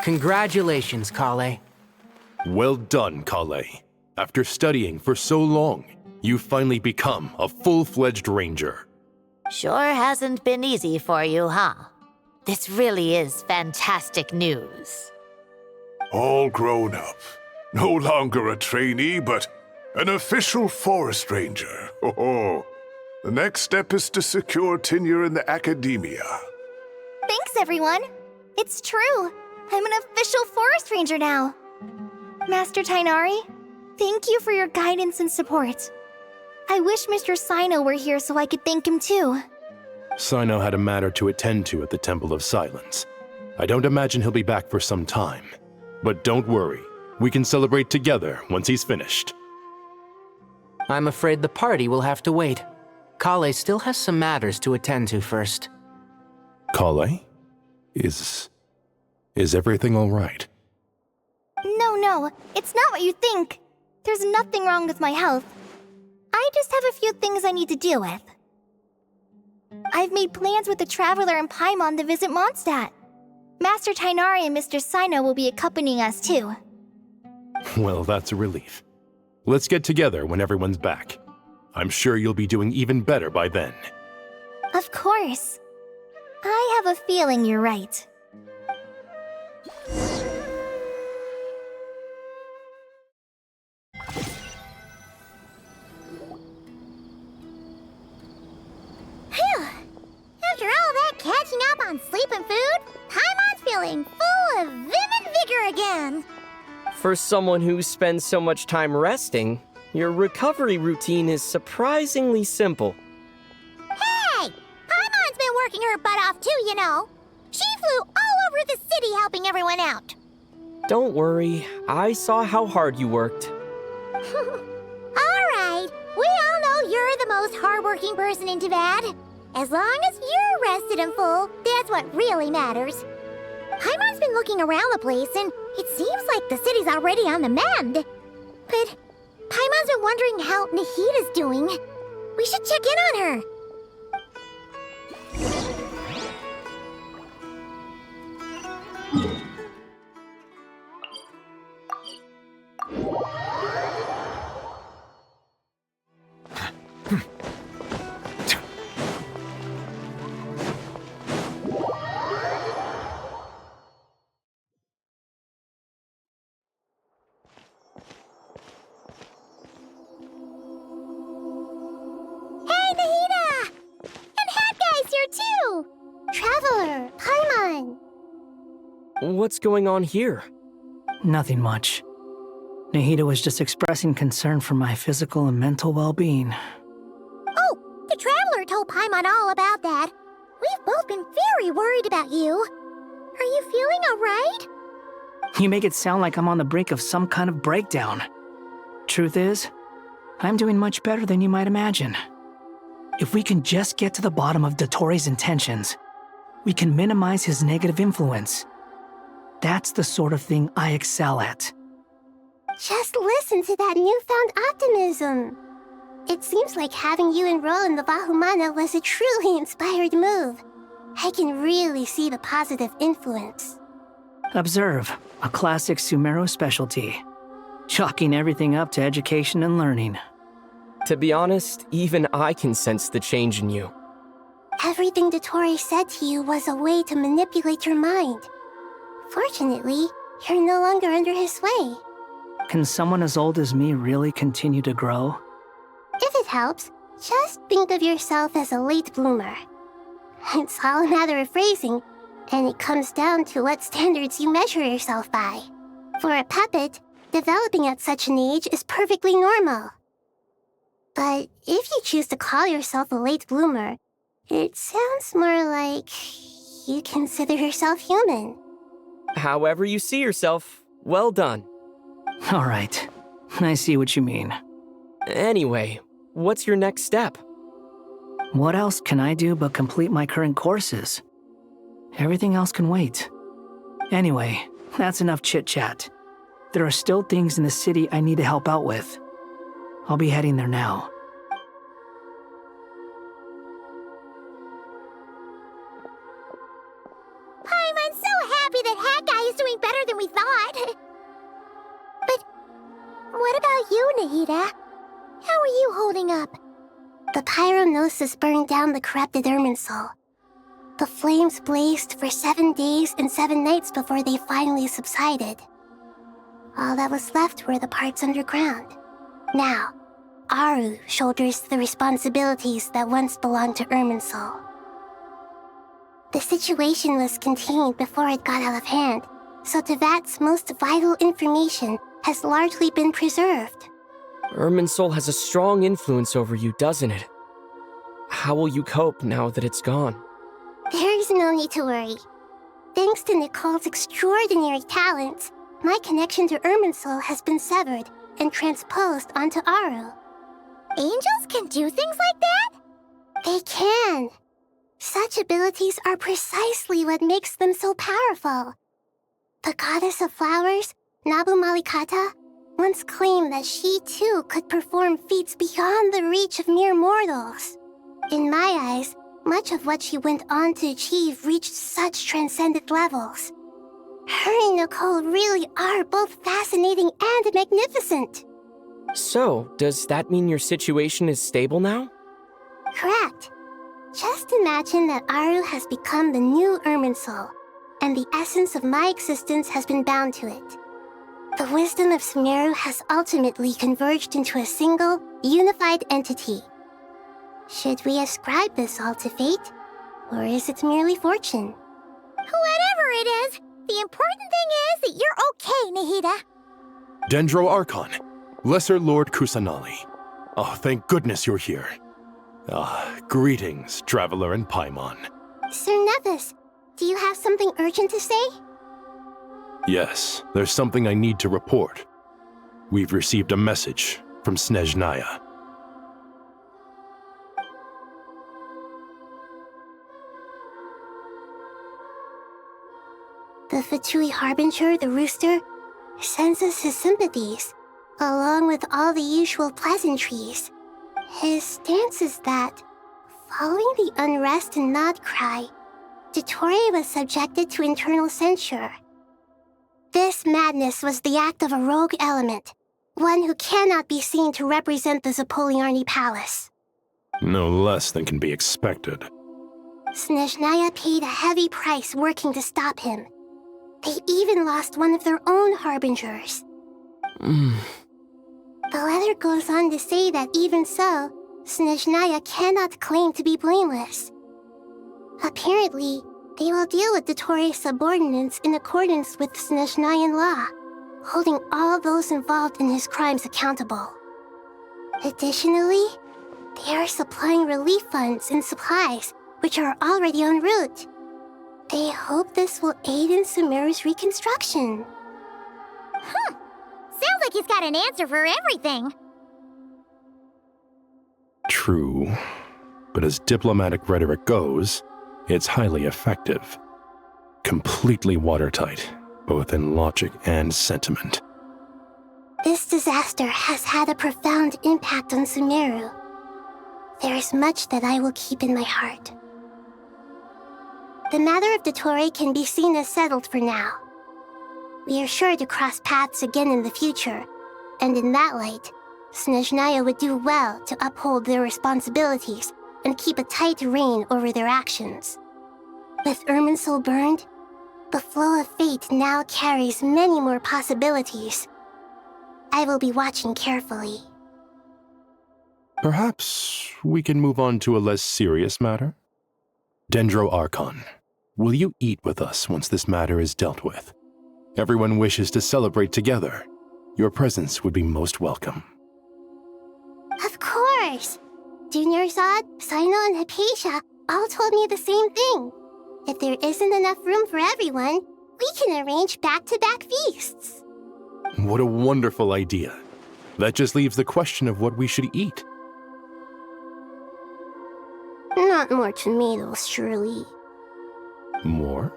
Congratulations, Kale. Well done, Kale. After studying for so long, you've finally become a full-fledged ranger. Sure hasn't been easy for you, huh? This really is fantastic news. All grown up. No longer a trainee, but an official forest ranger. Oh, the next step is to secure tenure in the academia. Thanks, everyone. It's true. I'm an official forest ranger now. Master Tainari, thank you for your guidance and support. I wish Mr. Sino were here so I could thank him too. Sino had a matter to attend to at the Temple of Silence. I don't imagine he'll be back for some time. But don't worry, we can celebrate together once he's finished. I'm afraid the party will have to wait. Kale still has some matters to attend to first. Kale? Is everything all right? No, it's not what you think. There's nothing wrong with my health. I just have a few things I need to deal with. I've made plans with the Traveler and Paimon to visit Mondstadt. Master Tainari and Mr. Sino will be accompanying us too. Well, that's a relief. Let's get together when everyone's back. I'm sure you'll be doing even better by then. Of course. I have a feeling you're right. Phew! After all that catching up on sleep and food, Paimon's feeling full of vim and vigor again. For someone who spends so much time resting, your recovery routine is surprisingly simple. Hey! Paimon's been working her butt off too, you know. She flew all over the city helping everyone out. Don't worry, I saw how hard you worked. Alright, we all know you're the most hardworking person in Teyvat. As long as you're rested and full, that's what really matters. Paimon's been looking around the place, and it seems like the city's already on the mend. But Paimon's been wondering how Nahita's doing. We should check in on her. Traveler, Paimon! What's going on here? Nothing much. Nahita was just expressing concern for my physical and mental well-being. Oh, the Traveler told Paimon all about that. We've both been very worried about you. Are you feeling alright? You make it sound like I'm on the brink of some kind of breakdown. Truth is, I'm doing much better than you might imagine. If we can just get to the bottom of Dotori's intentions, we can minimize his negative influence. That's the sort of thing I excel at. Just listen to that newfound optimism. It seems like having you enroll in the Vahumana was a truly inspired move. I can really see the positive influence. Observe, a classic Sumeru specialty. Chalking everything up to education and learning. To be honest, even I can sense the change in you. Everything Dottori said to you was a way to manipulate your mind. Fortunately, you're no longer under his sway. Can someone as old as me really continue to grow? If it helps, just think of yourself as a late bloomer. It's all a matter of phrasing, and it comes down to what standards you measure yourself by. For a puppet, developing at such an age is perfectly normal. But if you choose to call yourself a late bloomer, it sounds more like you consider yourself human. However you see yourself, well done. All right, I see what you mean. Anyway, what's your next step? What else can I do but complete my current courses? Everything else can wait. Anyway, that's enough chit-chat. There are still things in the city I need to help out with. I'll be heading there now. I'm so happy that Hat Guy is doing better than we thought. But what about you, Nahida? How are you holding up? The pyronosis burned down the corrupted Irminsul. The flames blazed for 7 days and 7 nights before they finally subsided. All that was left were the parts underground. Now, Aru shoulders the responsibilities that once belonged to Irminsul. The situation was contained before it got out of hand, so Tevat's most vital information has largely been preserved. Irminsul has a strong influence over you, doesn't it? How will you cope now that it's gone? There is no need to worry. Thanks to Nicole's extraordinary talents, my connection to Irminsul has been severed and transposed onto Aru. Angels can do things like that? They can. Such abilities are precisely what makes them so powerful. The goddess of flowers, Nabu Malikata, once claimed that she too could perform feats beyond the reach of mere mortals. In my eyes, much of what she went on to achieve reached such transcendent levels. Her and Nicole really are both fascinating and magnificent. So, does that mean your situation is stable now? Correct. Just imagine that Aru has become the new Irminsul, and the essence of my existence has been bound to it. The wisdom of Sumeru has ultimately converged into a single, unified entity. Should we ascribe this all to fate, or is it merely fortune? Whatever it is, the important thing is that you're okay, Nahida. Dendro Archon, Lesser Lord Kusanali. Oh, thank goodness you're here. Greetings, Traveler and Paimon. Sir Nevis, do you have something urgent to say? Yes, there's something I need to report. We've received a message from Snezhnaya. The Fatui Harbinger, the Rooster, sends us his sympathies, along with all the usual pleasantries. His stance is that, following the unrest in Nodcry, Dottore was subjected to internal censure. This madness was the act of a rogue element, one who cannot be seen to represent the Zapoliarni Palace. No less than can be expected. Snezhnaya paid a heavy price working to stop him. They even lost one of their own harbingers. The letter goes on to say that even so, Snezhnaya cannot claim to be blameless. Apparently, they will deal with Dottore's subordinates in accordance with Snezhnayan law, holding all those involved in his crimes accountable. Additionally, they are supplying relief funds and supplies, which are already en route. They hope this will aid in Sumeru's reconstruction. Sounds like he's got an answer for everything. True, but as diplomatic rhetoric goes, it's highly effective. Completely watertight, both in logic and sentiment. This disaster has had a profound impact on Sumeru. There is much that I will keep in my heart. The matter of Dottore can be seen as settled for now. We are sure to cross paths again in the future, and in that light, Snezhnaya would do well to uphold their responsibilities and keep a tight rein over their actions. With Irminsul burned, the flow of fate now carries many more possibilities. I will be watching carefully. Perhaps we can move on to a less serious matter? Dendro Archon, will you eat with us once this matter is dealt with? Everyone wishes to celebrate together. Your presence would be most welcome. Of course! Junior Zod, Sino, and Hypatia all told me the same thing. If there isn't enough room for everyone, we can arrange back-to-back feasts. What a wonderful idea. That just leaves the question of what we should eat. Not more tomatoes, surely. More?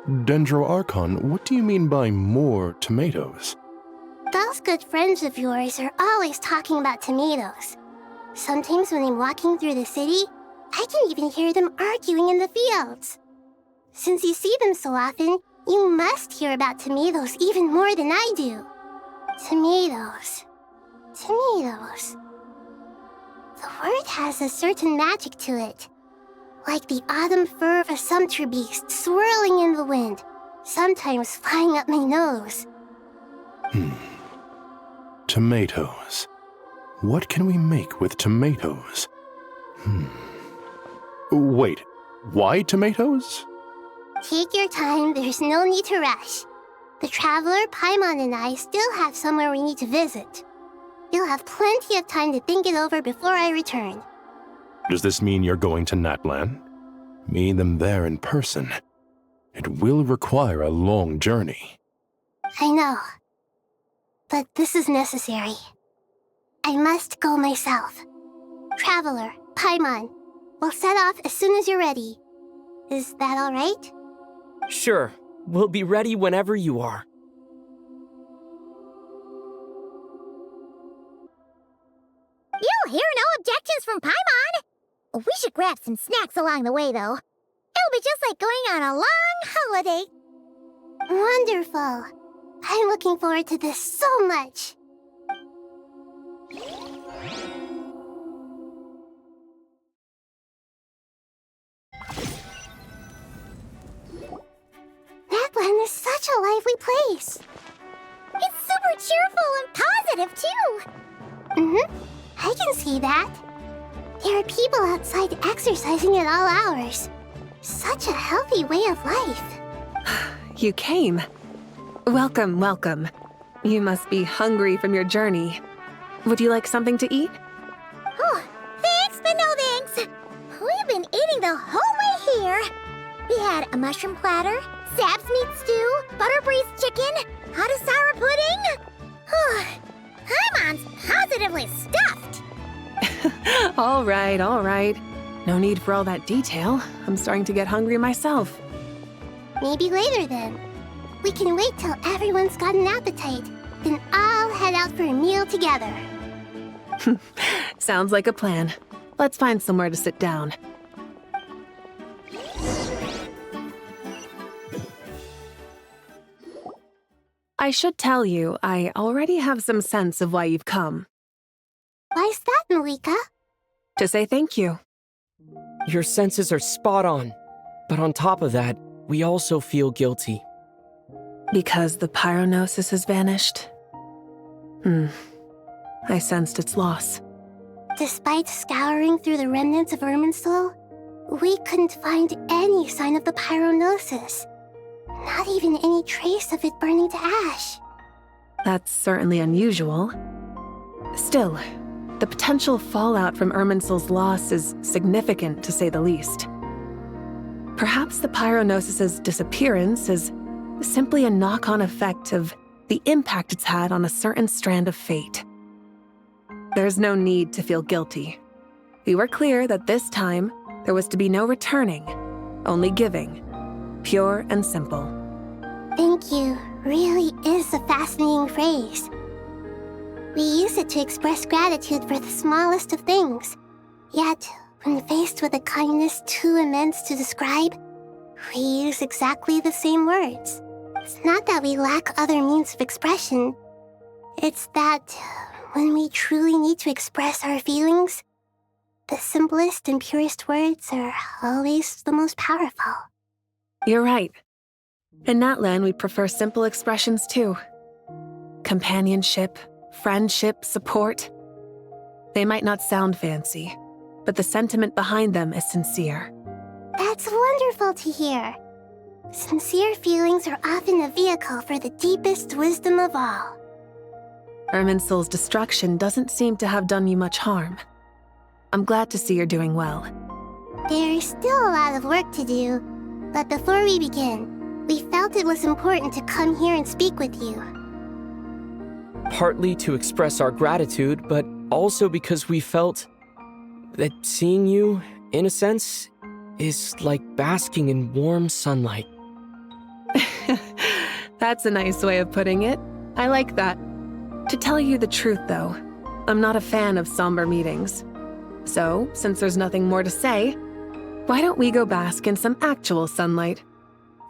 Dendro Archon, what do you mean by more tomatoes? Those good friends of yours are always talking about tomatoes. Sometimes when I'm walking through the city, I can even hear them arguing in the fields. Since you see them so often, you must hear about tomatoes even more than I do. Tomatoes. Tomatoes. The word has a certain magic to it. Like the autumn fur of a sumpter beast swirling in the wind, sometimes flying up my nose. Tomatoes. What can we make with tomatoes? Wait, why tomatoes? Take your time, there's no need to rush. The Traveler, Paimon, and I still have somewhere we need to visit. You'll have plenty of time to think it over before I return. Does this mean you're going to Natlan? Meeting them there in person. It will require a long journey. I know. But this is necessary. I must go myself. Traveler, Paimon, we'll set off as soon as you're ready. Is that all right? Sure. We'll be ready whenever you are. You'll hear no objections from Paimon. We should grab some snacks along the way, though. It'll be just like going on a long holiday. Wonderful. I'm looking forward to this so much. Natlan is such a lively place. It's super cheerful and positive, too. I can see that. There are people outside exercising at all hours. Such a healthy way of life. You came. Welcome, welcome. You must be hungry from your journey. Would you like something to eat? Oh, thanks, but no thanks. We've been eating the whole way here. We had a mushroom platter, Sab's meat stew, butter braised chicken, hot and sour pudding. Paimon's positively stuffed. All right, all right. No need for all that detail. I'm starting to get hungry myself. Maybe later then. We can wait till everyone's got an appetite, then I'll head out for a meal together. Sounds like a plan. Let's find somewhere to sit down. I should tell you, I already have some sense of why you've come. Why's that, Malika? To say thank you. Your senses are spot on. But on top of that, we also feel guilty. Because the pyronosis has vanished? I sensed its loss. Despite scouring through the remnants of Irminsul, we couldn't find any sign of the pyronosis. Not even any trace of it burning to ash. That's certainly unusual. Still, the potential fallout from Irminsul's loss is significant, to say the least. Perhaps the pyronosis's disappearance is simply a knock-on effect of the impact it's had on a certain strand of fate. There's no need to feel guilty. We were clear that this time, there was to be no returning, only giving. Pure and simple. Thank you really is a fascinating phrase. We use it to express gratitude for the smallest of things. Yet, when faced with a kindness too immense to describe, we use exactly the same words. It's not that we lack other means of expression. It's that when we truly need to express our feelings, the simplest and purest words are always the most powerful. You're right. In Natlan, we prefer simple expressions too. Companionship, friendship, support. They might not sound fancy, but the sentiment behind them is sincere. That's wonderful to hear. Sincere feelings are often a vehicle for the deepest wisdom of all. Irminsul's destruction doesn't seem to have done you much harm. I'm glad to see you're doing well. There's still a lot of work to do, but before we begin, we felt it was important to come here and speak with you. Partly to express our gratitude, but also because we felt that seeing you, in a sense, is like basking in warm sunlight. That's a nice way of putting it. I like that. To tell you the truth, though, I'm not a fan of somber meetings. So, since there's nothing more to say, why don't we go bask in some actual sunlight?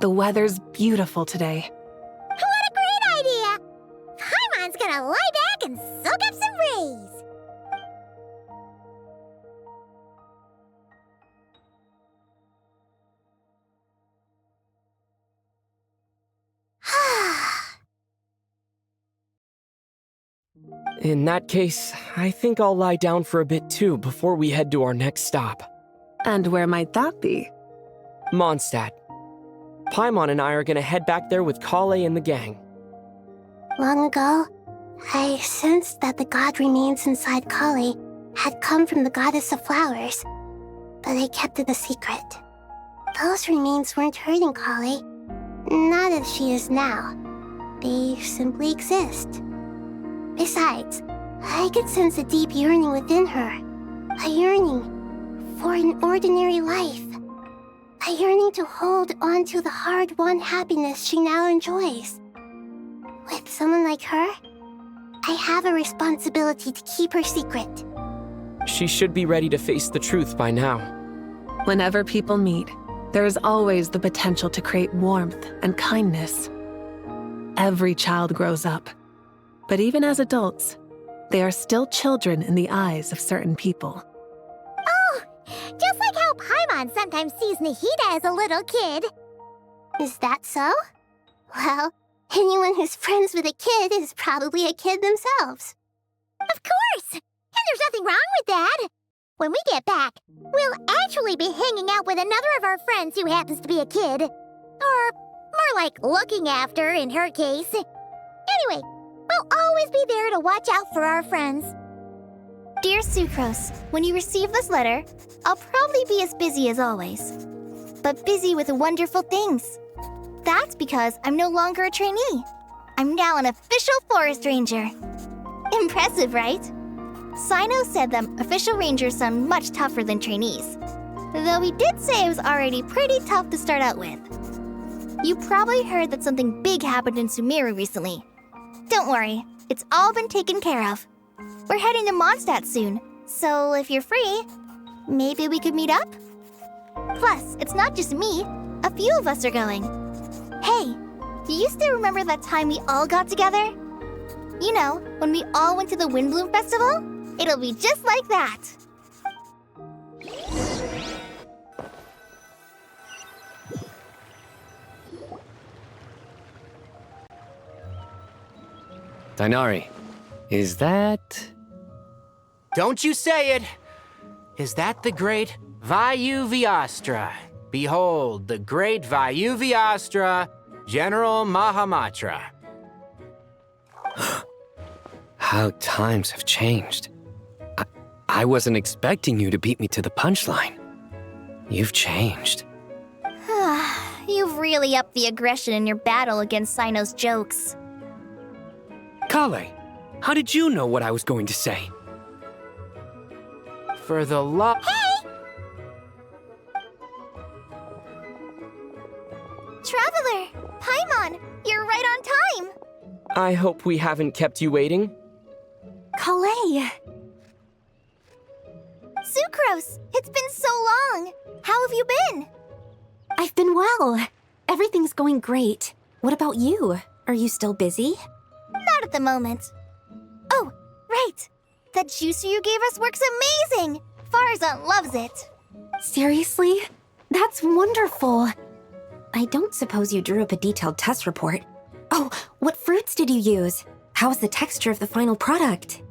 The weather's beautiful today. What a great idea! Paimon's gonna lie back and soak up some rays. In that case, I think I'll lie down for a bit too before we head to our next stop. And where might that be? Mondstadt. Paimon and I are gonna head back there with Kale and the gang. Long ago, I sensed that the god remains inside Kali had come from the goddess of flowers, but I kept it a secret. Those remains weren't hurting Kali, not as she is now. They simply exist. Besides, I could sense a deep yearning within her. A yearning for an ordinary life. A yearning to hold on to the hard-won happiness she now enjoys. With someone like her, I have a responsibility to keep her secret. She should be ready to face the truth by now. Whenever people meet, there is always the potential to create warmth and kindness. Every child grows up. But even as adults, they are still children in the eyes of certain people. Oh, just like how Paimon sometimes sees Nahida as a little kid. Is that so? Well, anyone who's friends with a kid is probably a kid themselves. Of course! And there's nothing wrong with that. When we get back, we'll actually be hanging out with another of our friends who happens to be a kid. Or more like looking after, in her case. Anyway, we'll always be there to watch out for our friends. Dear Sucrose, when you receive this letter, I'll probably be as busy as always. But busy with wonderful things. That's because I'm no longer a trainee. I'm now an official forest ranger. Impressive, right? Sino said that official rangers sound much tougher than trainees. Though he did say it was already pretty tough to start out with. You probably heard that something big happened in Sumeru recently. Don't worry, it's all been taken care of. We're heading to Mondstadt soon, so if you're free, maybe we could meet up? Plus, it's not just me, a few of us are going. Hey, do you still remember that time we all got together? You know, when we all went to the Windbloom Festival? It'll be just like that. Dainari, is that... Don't you say it! Is that the great Vayu-Vyastra? Behold, the great Vayu-Vyastra, General Mahamatra. How times have changed. I wasn't expecting you to beat me to the punchline. You've changed. You've really upped the aggression in your battle against Sino's jokes. Kale, how did you know what I was going to say? For the love... Hey! Traveler! Paimon! You're right on time! I hope we haven't kept you waiting. Kale! Sucrose! It's been so long! How have you been? I've been well. Everything's going great. What about you? Are you still busy? Not at the moment. Oh, right! That juicer you gave us works amazing! Farzan loves it! Seriously? That's wonderful. I don't suppose you drew up a detailed test report. Oh, what fruits did you use? How was the texture of the final product?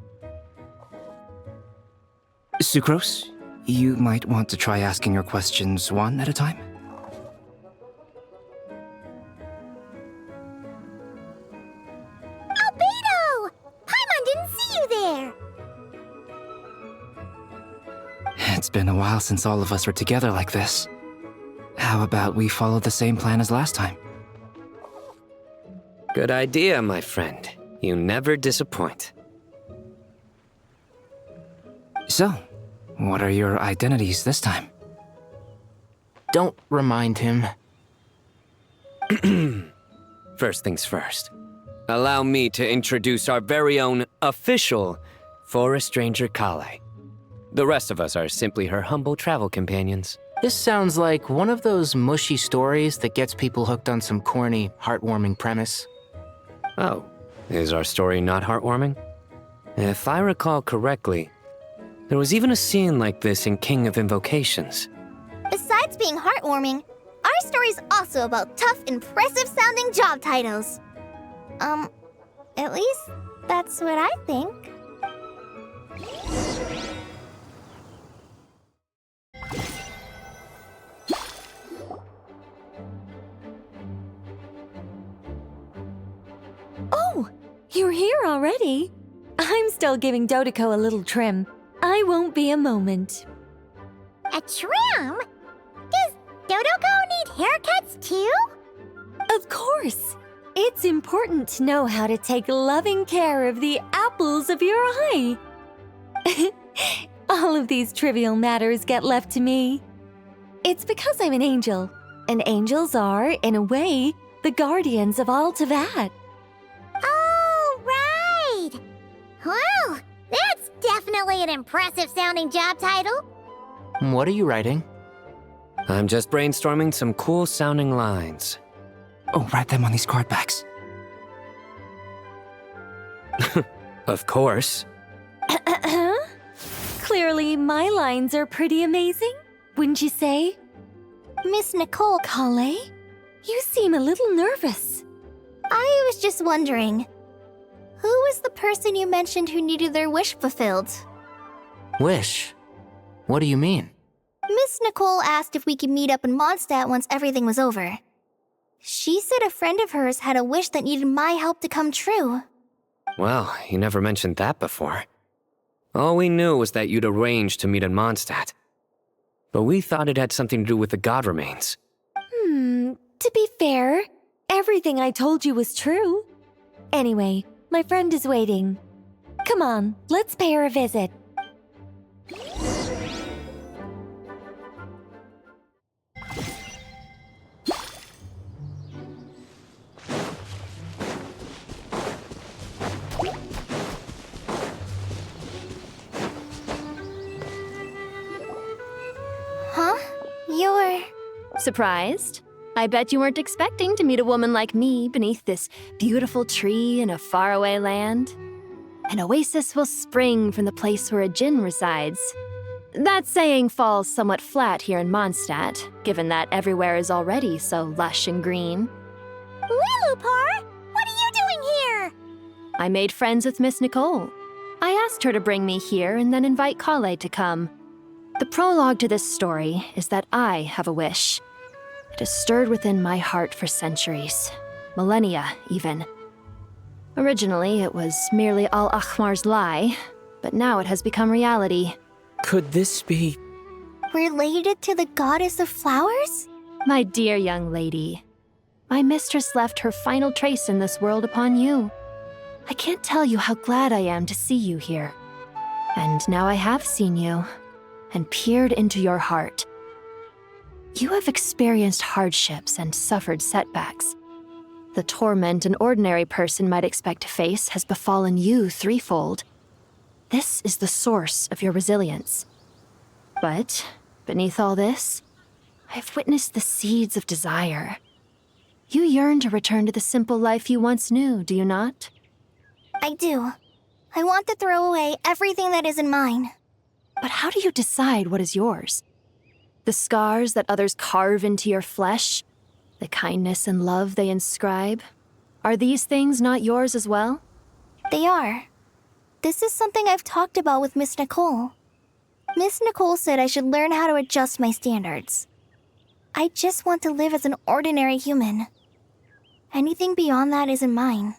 Sucrose, you might want to try asking your questions one at a time. Albedo! Paimon didn't see you there! It's been a while since all of us were together like this. How about we follow the same plan as last time? Good idea, my friend. You never disappoint. So, what are your identities this time? Don't remind him. First things first. Allow me to introduce our very own official Forest Ranger Kale. The rest of us are simply her humble travel companions. This sounds like one of those mushy stories that gets people hooked on some corny, heartwarming premise. Oh, is our story not heartwarming? If I recall correctly, there was even a scene like this in King of Invocations. Besides being heartwarming, our story's also about tough, impressive-sounding job titles. At least that's what I think. Oh, you're here already? I'm still giving Dodeko a little trim. I won't be a moment. A trim? Does Dodeko need haircuts too? Of course. It's important to know how to take loving care of the apples of your eye. All of these trivial matters get left to me. It's because I'm an angel, and angels are, in a way, the guardians of all Teyvat. Oh, right! Well, that's definitely an impressive-sounding job title. What are you writing? I'm just brainstorming some cool-sounding lines. Oh, write them on these card backs. Of course. Clearly, my lines are pretty amazing, wouldn't you say? Miss Nicole. Kale, you seem a little nervous. I was just wondering, who was the person you mentioned who needed their wish fulfilled? Wish? What do you mean? Miss Nicole asked if we could meet up in Mondstadt once everything was over. She said a friend of hers had a wish that needed my help to come true. Well, you never mentioned that before. All we knew was that you'd arranged to meet in Mondstadt. But we thought it had something to do with the god remains. To be fair, everything I told you was true. Anyway, my friend is waiting. Come on, let's pay her a visit. Huh? You're... Surprised? I bet you weren't expecting to meet a woman like me beneath this beautiful tree in a faraway land. An oasis will spring from the place where a djinn resides. That saying falls somewhat flat here in Mondstadt, given that everywhere is already so lush and green. Lilupar, what are you doing here? I made friends with Miss Nicole. I asked her to bring me here and then invite Kale to come. The prologue to this story is that I have a wish. It has stirred within my heart for centuries, millennia even. Originally, it was merely Al Ahmar's lie, but now it has become reality. Could this be... related to the goddess of flowers? My dear young lady, my mistress left her final trace in this world upon you. I can't tell you how glad I am to see you here. And now I have seen you, and peered into your heart. You have experienced hardships and suffered setbacks. The torment an ordinary person might expect to face has befallen you threefold. This is the source of your resilience. But, beneath all this, I have witnessed the seeds of desire. You yearn to return to the simple life you once knew, do you not? I do. I want to throw away everything that isn't mine. But how do you decide what is yours? The scars that others carve into your flesh? The kindness and love they inscribe? Are these things not yours as well? They are. This is something I've talked about with Miss Nicole. Miss Nicole said I should learn how to adjust my standards. I just want to live as an ordinary human. Anything beyond that isn't mine.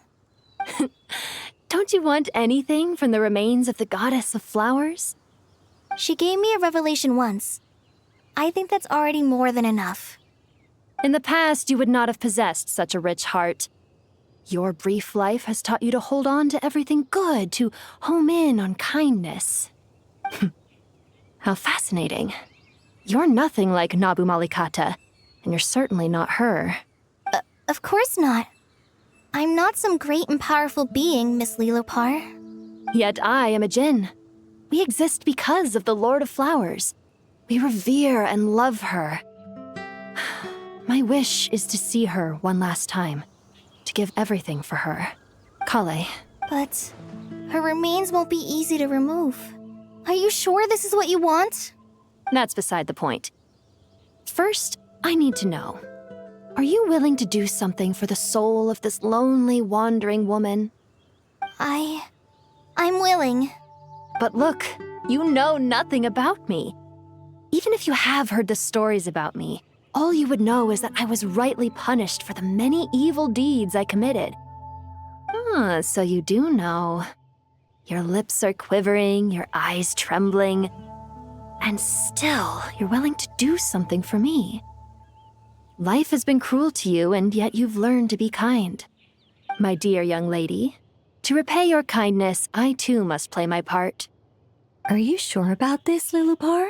Don't you want anything from the remains of the goddess of flowers? She gave me a revelation once. I think that's already more than enough. In the past, you would not have possessed such a rich heart. Your brief life has taught you to hold on to everything good, to home in on kindness. How fascinating. You're nothing like Nabu Malikata, and you're certainly not her. Of course not. I'm not some great and powerful being, Miss Lilopar. Yet I am a Djinn. We exist because of the Lord of Flowers. We revere and love her. My wish is to see her one last time, to give everything for her. Kale. But her remains won't be easy to remove. Are you sure this is what you want? That's beside the point. First, I need to know. Are you willing to do something for the soul of this lonely, wandering woman? I'm willing. But look, you know nothing about me. Even if you have heard the stories about me, all you would know is that I was rightly punished for the many evil deeds I committed. Ah, so you do know. Your lips are quivering, your eyes trembling, and still you're willing to do something for me. Life has been cruel to you, and yet you've learned to be kind. My dear young lady, to repay your kindness, I too must play my part. Are you sure about this, Lilopar?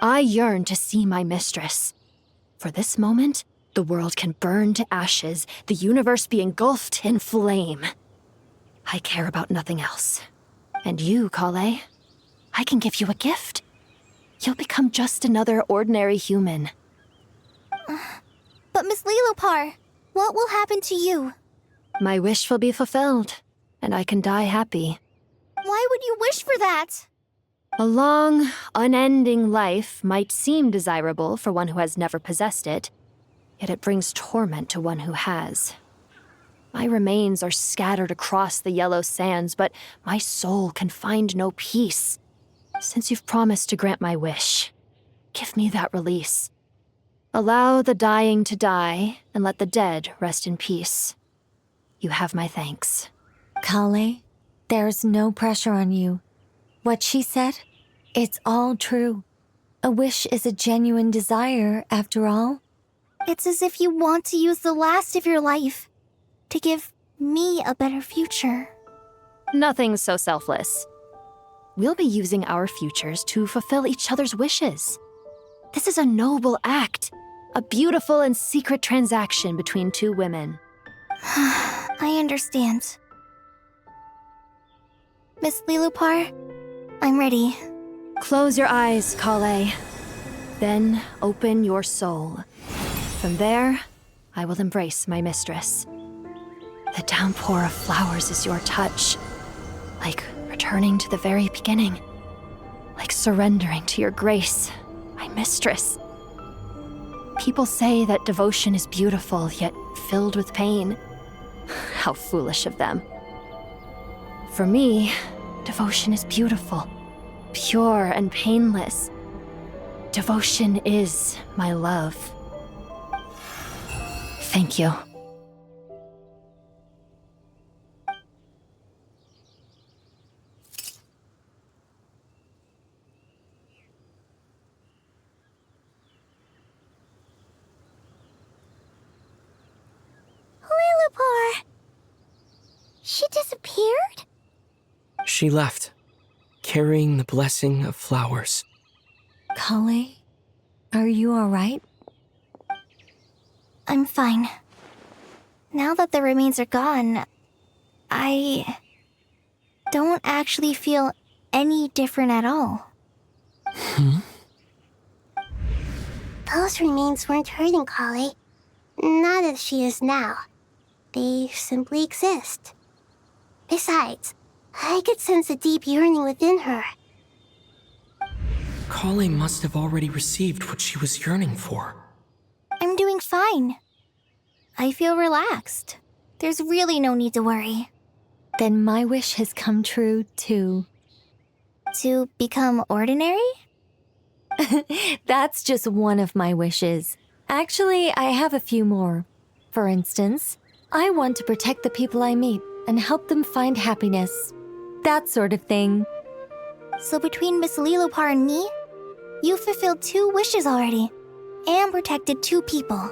I yearn to see my mistress. For this moment, the world can burn to ashes, the universe be engulfed in flame. I care about nothing else. And you, Kale, I can give you a gift. You'll become just another ordinary human. But Miss Lilopar, what will happen to you? My wish will be fulfilled, and I can die happy. Why would you wish for that? A long, unending life might seem desirable for one who has never possessed it, yet it brings torment to one who has. My remains are scattered across the yellow sands, but my soul can find no peace. Since you've promised to grant my wish, give me that release. Allow the dying to die, and let the dead rest in peace. You have my thanks. Kale, there's no pressure on you. What she said, it's all true. A wish is a genuine desire, after all. It's as if you want to use the last of your life to give me a better future. Nothing's so selfless. We'll be using our futures to fulfill each other's wishes. This is a noble act, a beautiful and secret transaction between two women. I understand. Miss Lilopar, I'm ready. Close your eyes, Kale. Then open your soul. From there, I will embrace my mistress. The downpour of flowers is your touch, like returning to the very beginning, like surrendering to your grace, my mistress. People say that devotion is beautiful, yet filled with pain. How foolish of them. For me, devotion is beautiful, pure and painless. Devotion is my love. Thank you. Lilopar! She disappeared? She left, carrying the blessing of flowers. Kale, are you alright? I'm fine. Now that the remains are gone, I don't actually feel any different at all. Those remains weren't hurting Kale. Not as she is now. They simply exist. Besides, I could sense a deep yearning within her. Kale must have already received what she was yearning for. I'm doing fine. I feel relaxed. There's really no need to worry. Then my wish has come true, too. To become ordinary? That's just one of my wishes. Actually, I have a few more. For instance, I want to protect the people I meet and help them find happiness. That sort of thing. So between Miss Lilopar and me, you've fulfilled 2 wishes already, and protected 2 people.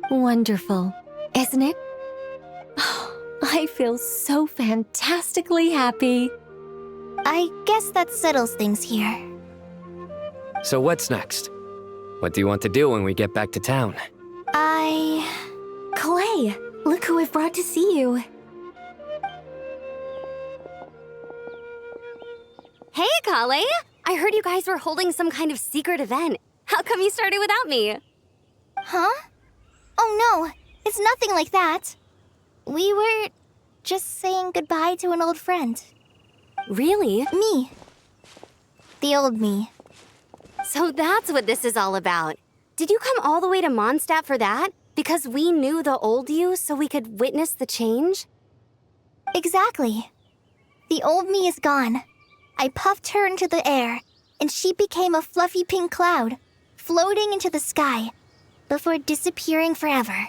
Wonderful, isn't it? I feel so fantastically happy. I guess that settles things here. So what's next? What do you want to do when we get back to town? Clay, look who I've brought to see you. Hey, Kale! I heard you guys were holding some kind of secret event. How come you started without me? Huh? Oh no, it's nothing like that. We were just saying goodbye to an old friend. Really? Me. The old me. So that's what this is all about. Did you come all the way to Mondstadt for that? Because we knew the old you so we could witness the change? Exactly. The old me is gone. I puffed her into the air, and she became a fluffy pink cloud, floating into the sky, before disappearing forever.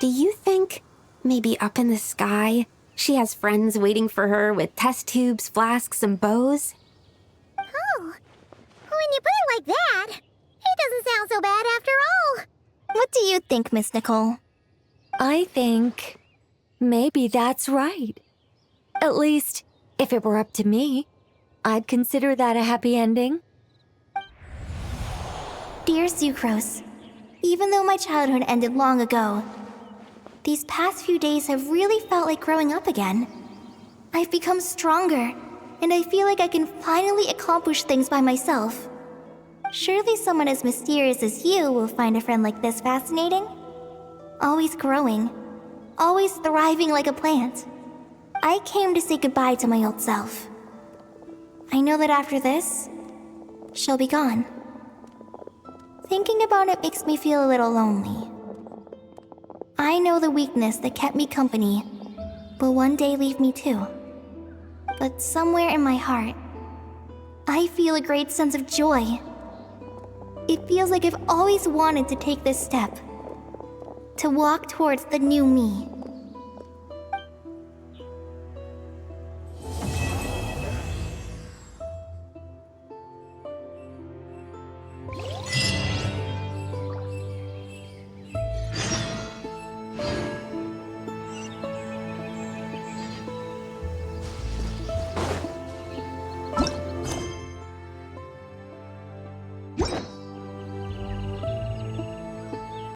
Do you think, maybe up in the sky, she has friends waiting for her with test tubes, flasks, and bows? Oh, when you put it like that, it doesn't sound so bad after all. What do you think, Miss Nicole? I think maybe that's right. At least, if it were up to me, I'd consider that a happy ending. Dear Sucrose, even though my childhood ended long ago, these past few days have really felt like growing up again. I've become stronger, and I feel like I can finally accomplish things by myself. Surely someone as mysterious as you will find a friend like this fascinating? Always growing, always thriving like a plant. I came to say goodbye to my old self. I know that after this, she'll be gone. Thinking about it makes me feel a little lonely. I know the weakness that kept me company will one day leave me too. But somewhere in my heart, I feel a great sense of joy. It feels like I've always wanted to take this step, to walk towards the new me.